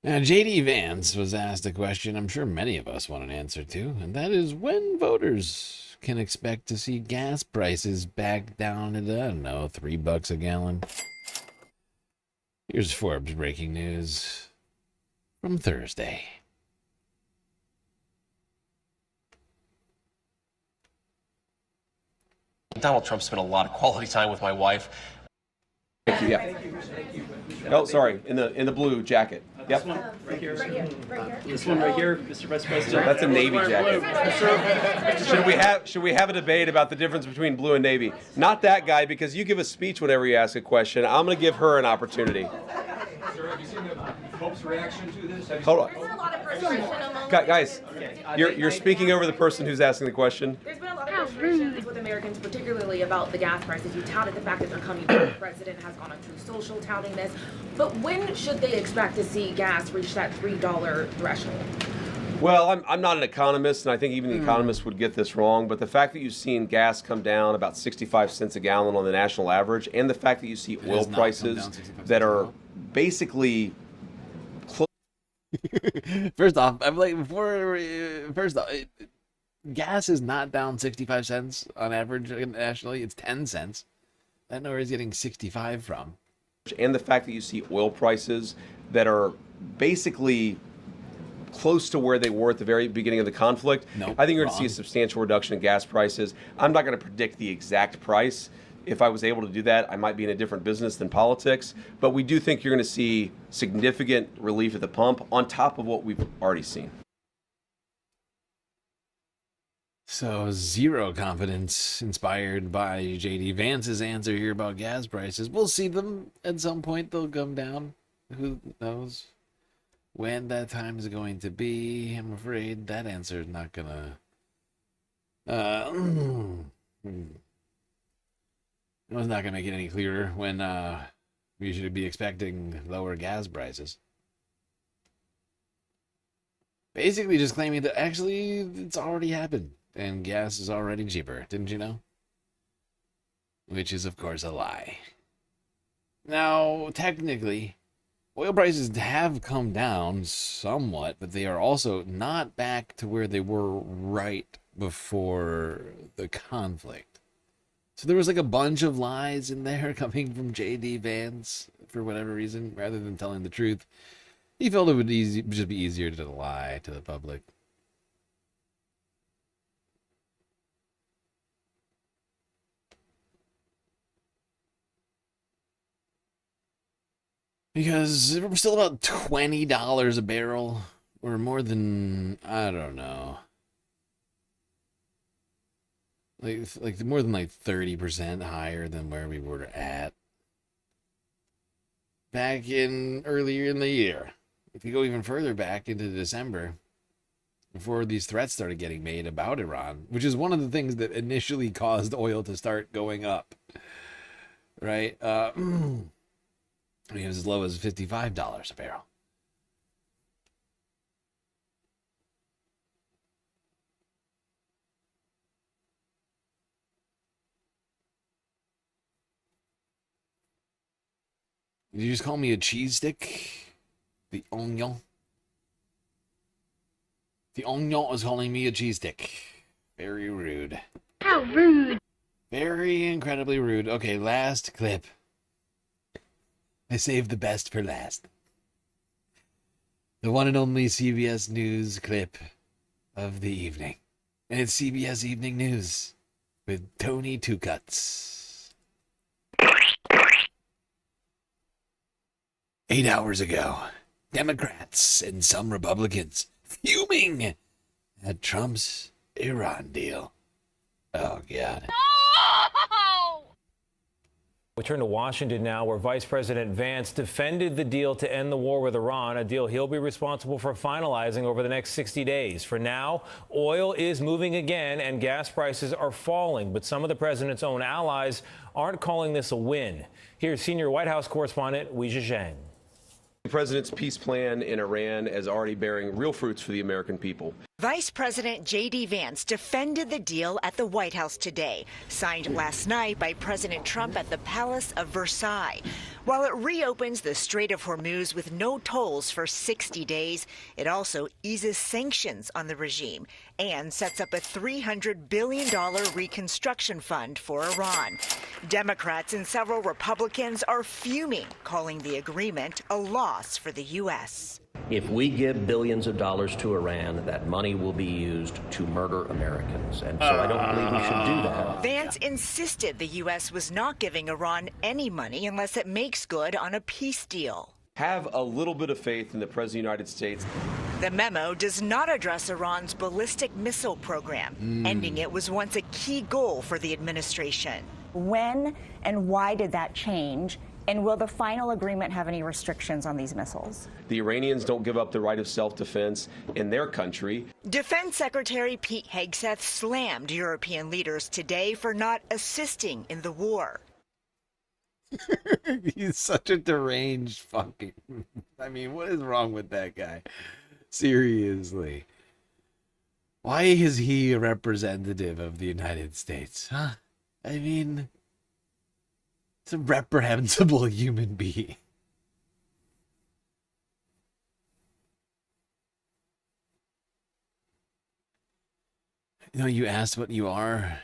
S1: Now, J.D. Vance was asked a question I'm sure many of us want an answer to, and that is when voters can expect to see gas prices back down at, I don't know, $3 a gallon. Here's Forbes breaking news from Thursday.
S25: Donald Trump spent a lot of quality time with my wife. Thank you. Yeah. Oh, sorry. In the blue jacket. Yep.
S7: This one right here. Right here. This one right here, Mr. Vice President.
S25: That's a Navy jacket. Should we have a debate about the difference between blue and navy? Not that guy, because you give a speech whenever you ask a question. I'm going to give her an opportunity.
S8: Sir, have you seen the Pope's reaction to this?
S25: Hold on. Guys, you're speaking over the person who's asking the question.
S16: There's been a lot of frustrations with Americans, particularly about the gas prices. You touted the fact that they're coming down. The president has gone on True Social touting this. But when should they expect to see gas reach that $3 threshold?
S25: Well, I'm not an economist, and I think even the economists would get this wrong, but the fact that you've seen gas come down about 65 cents a gallon on the national average, and the fact that you see oil prices that are basically close.
S1: First off, I'm like, gas is not down 65 cents on average nationally. It's 10 cents. I don't know where he's getting 65 from.
S25: And the fact that you see oil prices that are basically close to where they were at the very beginning of the conflict.
S1: Nope,
S25: I think you're going to see a substantial reduction in gas prices. I'm not going to predict the exact price. If I was able to do that, I might be in a different business than politics. But we do think you're going to see significant relief at the pump on top of what we've already seen.
S1: So, zero confidence inspired by J.D. Vance's answer here about gas prices. We'll see them at some point. They'll come down. Who knows when that time is going to be? I'm afraid that answer is not gonna. It was not gonna make it any clearer when we should be expecting lower gas prices. Basically, just claiming that actually it's already happened and gas is already cheaper. Didn't you know? Which is, of course, a lie. Now, technically, oil prices have come down somewhat, but they are also not back to where they were right before the conflict. So there was like a bunch of lies in there coming from J.D. Vance for whatever reason, rather than telling the truth. He felt it would just be easier to lie to the public. Because we're still about $20 a barrel, or more than, I don't know, like more than like 30% higher than where we were at back in earlier in the year. If you go even further back into December, before these threats started getting made about Iran, which is one of the things that initially caused oil to start going up, right? I mean, it was as low as $55 a barrel. Did you just call me a cheese stick? The onion? The onion was calling me a cheese stick. Very rude.
S14: How rude.
S1: Very incredibly rude. Okay, last clip. I saved the best for last. The one and only CBS News clip of the evening. And it's CBS Evening News with Tony Two Cuts. 8 hours ago, Democrats and some Republicans fuming at Trump's Iran deal. Oh, God.
S18: We turn to Washington now, where Vice President Vance defended the deal to end the war with Iran, a deal he'll be responsible for finalizing over the next 60 days. For now, oil is moving again and gas prices are falling, but some of the president's own allies aren't calling this a win. Here's senior White House correspondent Weijia Zhang.
S25: The president's peace plan in Iran is already bearing real fruits for the American people.
S21: Vice President J.D. Vance defended the deal at the White House today, signed last night by President Trump at the Palace of Versailles. While it reopens the Strait of Hormuz with no tolls for 60 days, it also eases sanctions on the regime and sets up a $300 billion reconstruction fund for Iran. Democrats and several Republicans are fuming, calling the agreement a loss for the U.S.
S26: If we give billions of dollars to Iran, that money will be used to murder Americans. And so I don't believe we should do that.
S21: Vance insisted the U.S. was not giving Iran any money unless it makes good on a peace deal.
S25: Have a little bit of faith in the President of the United States.
S21: The memo does not address Iran's ballistic missile program. Ending it was once a key goal for the administration.
S5: When and why did that change? And will the final agreement have any restrictions on these missiles?
S25: The Iranians don't give up the right of self-defense in their country.
S21: Defense Secretary Pete Hegseth slammed European leaders today for not assisting in the war.
S1: He's such a deranged fucking... I mean, what is wrong with that guy? Seriously. Why is he a representative of the United States? Huh? I mean, it's a reprehensible human being. You know, you asked what you are.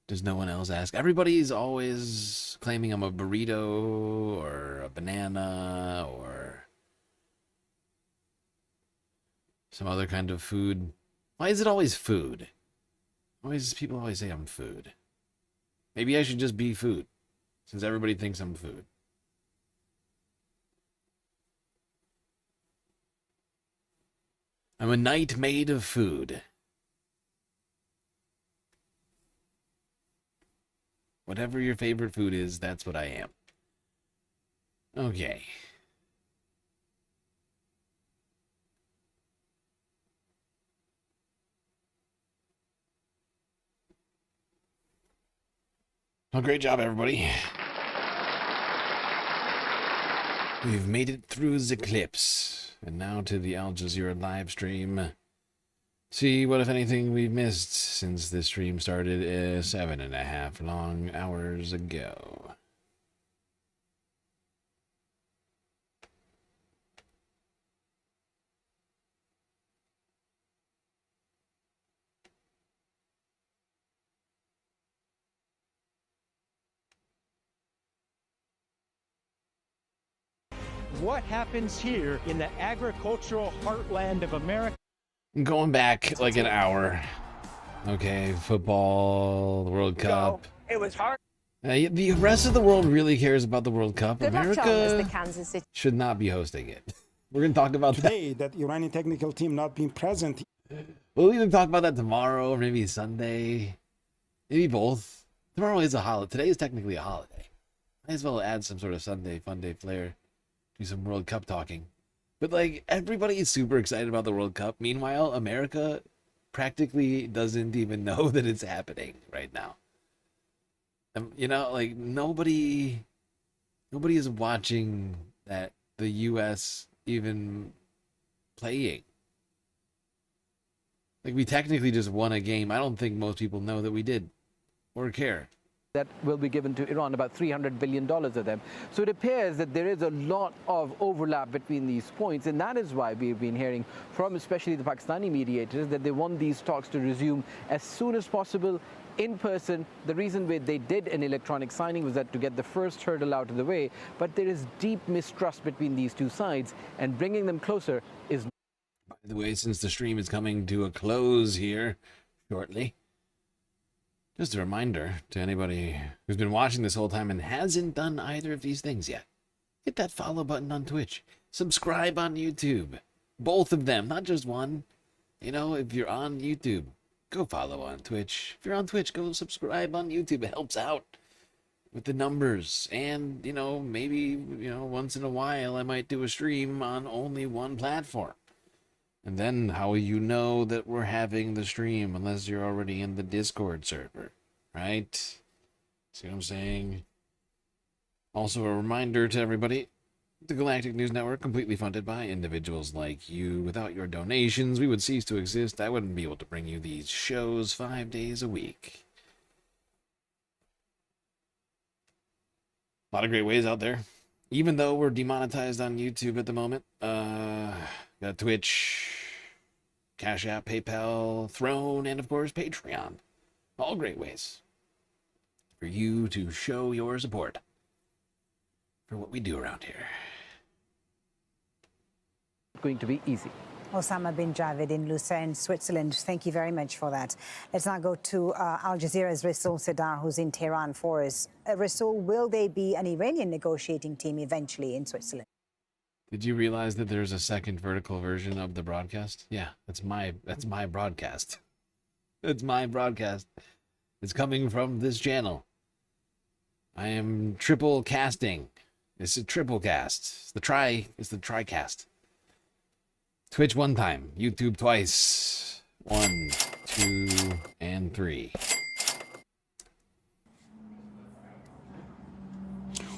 S1: Does no one else ask? Everybody's always claiming I'm a burrito or a banana or some other kind of food. Why is it always food? People always say I'm food. Maybe I should just be food, since everybody thinks I'm food. I'm a knight made of food. Whatever your favorite food is, that's what I am. Okay. Well, great job, everybody. We've made it through the eclipse. And now to the Al Jazeera live stream. See what, if anything, we've missed since this stream started 7.5 long hours ago.
S6: What happens here in the agricultural heartland of America?
S1: Going back like an hour. Okay, football, the World Cup.
S6: It was hard.
S1: The rest of the world really cares about the World Cup.
S9: Good luck, John,
S1: America
S9: as the Kansas City.
S1: should not be hosting it. We're going to talk about
S10: today that Iranian technical team not being present.
S1: We'll either talk about that tomorrow or maybe Sunday. Maybe both. Tomorrow is a holiday. Today is technically a holiday. Might as well add some sort of Sunday fun day flair. Do some World Cup talking. But like, everybody is super excited about the World Cup. Meanwhile, America practically doesn't even know that it's happening right now. You know, like nobody is watching that the U.S. even playing. Like, we technically just won a game. I don't think most people know that we did or care.
S22: That will be given to Iran, about $300 billion of them. So it appears that there is a lot of overlap between these points, and that is why we've been hearing from especially the Pakistani mediators that they want these talks to resume as soon as possible in person. The reason why they did an electronic signing was that to get the first hurdle out of the way, but there is deep mistrust between these two sides, and bringing them closer is...
S1: By the way, since the stream is coming to a close here shortly, just a reminder to anybody who's been watching this whole time and hasn't done either of these things yet. Hit that follow button on Twitch. Subscribe on YouTube. Both of them, not just one. You know, if you're on YouTube, go follow on Twitch. If you're on Twitch, go subscribe on YouTube. It helps out with the numbers. And, you know, maybe, you know, once in a while I might do a stream on only one platform. And then how will you know that we're having the stream unless you're already in the Discord server, right? See what I'm saying? Also a reminder to everybody, the Galactic News Network, completely funded by individuals like you. Without your donations, we would cease to exist. I wouldn't be able to bring you these shows 5 days a week. A lot of great ways out there. Even though we're demonetized on YouTube at the moment, got Twitch, Cash App, PayPal, Throne, and of course Patreon. All great ways for you to show your support for what we do around here.
S22: Going to be easy.
S23: Osama bin Javid in Lucerne, Switzerland. Thank you very much for that. Let's now go to Al Jazeera's Rasul Sadar, who's in Tehran for us. Rasul, will there be an Iranian negotiating team eventually in Switzerland?
S1: Did you realize that there's a second vertical version of the broadcast? Yeah, that's my broadcast. It's my broadcast. It's coming from this channel. I am triple casting. It's a triple cast. It's the TriCast. Twitch one time, YouTube twice. 1, 2, and 3.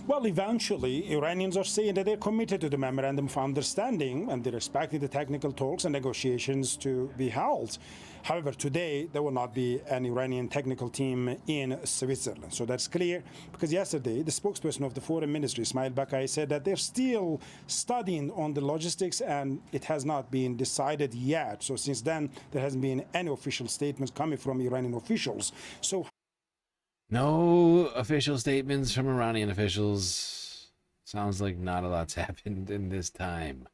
S10: Well, eventually, Iranians are saying that they're committed to the Memorandum of Understanding and they're expecting the technical talks and negotiations to be held. However, today, there will not be an Iranian technical team in Switzerland. So that's clear, because yesterday, the spokesperson of the Foreign Ministry, Ismail Bakai, said that they're still studying on the logistics and it has not been decided yet. So since then, there hasn't been any official statements coming from Iranian officials. So
S1: no official statements from Iranian officials. Sounds like not a lot's happened in this time.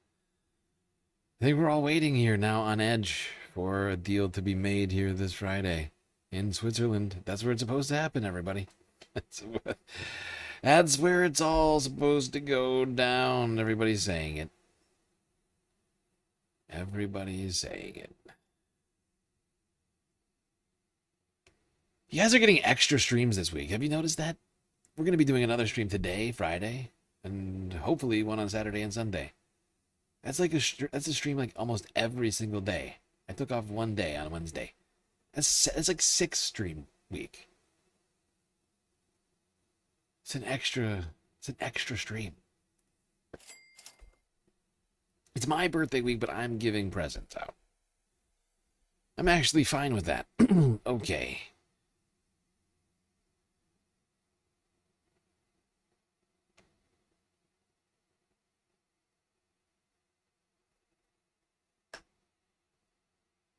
S1: I think we're all waiting here now on edge for a deal to be made here this Friday in Switzerland. That's where it's supposed to happen, everybody. That's where it's all supposed to go down. Everybody's saying it. Everybody is saying it. You guys are getting extra streams this week. Have you noticed that? We're going to be doing another stream today, Friday, and hopefully one on Saturday and Sunday. That's like a stream like almost every single day. I took off one day on Wednesday. That's like 6 stream week. It's an extra stream. It's my birthday week, but I'm giving presents out. I'm actually fine with that. Okay.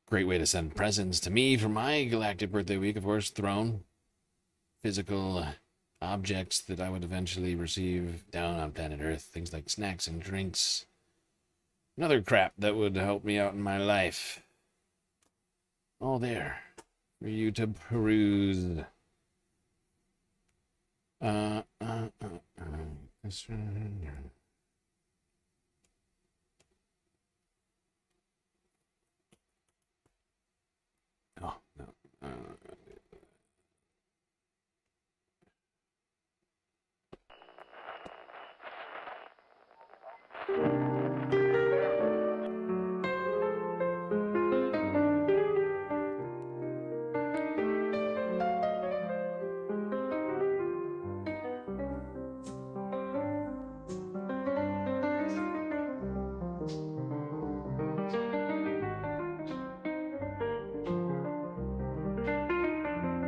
S1: Great way to send presents to me for my galactic birthday week, of course. Throne. Physical objects that I would eventually receive down on planet Earth. Things like snacks and drinks. And other crap that would help me out in my life. All there for you to peruse. Oh, no.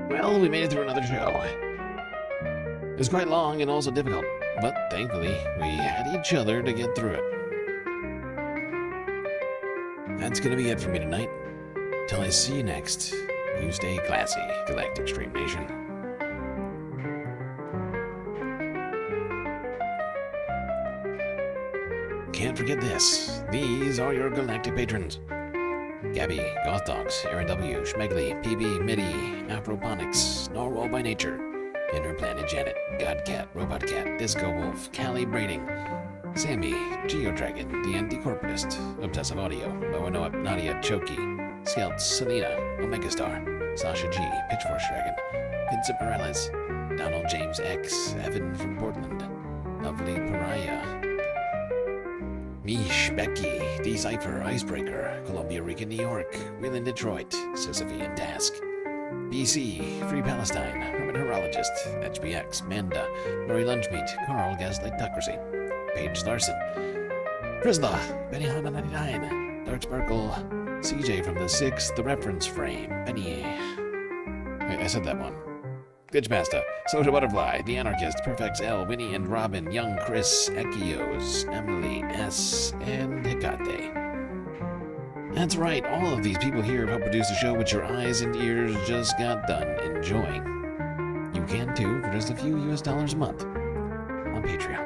S1: Well, we made it through another show. It was quite long and also difficult, but thankfully, we had each other to get through it. That's gonna be it for me tonight. Till I see you next, you stay classy, Galactic Stream Nation. Can't forget this. These are your galactic patrons. Gabby, Goth Dogs, Aaron W, Schmegley, PB, Midi, Afroponics, Norwal by Nature, Inner Planet Janet, Godcat, Robot Cat, Disco Wolf, Callie Braiding, Sammy, Geodragon, The Anti-Corporatist, Obsessive Audio, Boanoa, Nadia, Choki, Scouts, Selena, Omega Star, Sasha G, Pitchfork Dragon, Vincent Morales, Donald James X, Evan from Portland, Lovely Pariah, Mish, Becky, Decipher, Icebreaker, Columbia Rica, New York, Will in Detroit, Sisyphean Task, BC, Free Palestine, Hermit Horologist, HBX, Manda, Lori Lunchmeat, Carl, Gaslight Tuckersy, Paige Larson, Frisla, Benny Honda 99, Dark Sparkle, CJ from the 6th, The Reference Frame, Benny. Wait, I said that one. Glitchmaster, Soda Butterfly, The Anarchist, Perfect L, Winnie and Robin, Young Chris, Echios, Emily S, and Hecate. That's right, all of these people here have helped produce a show which your eyes and ears just got done enjoying. You can too for just a few US dollars a month on Patreon.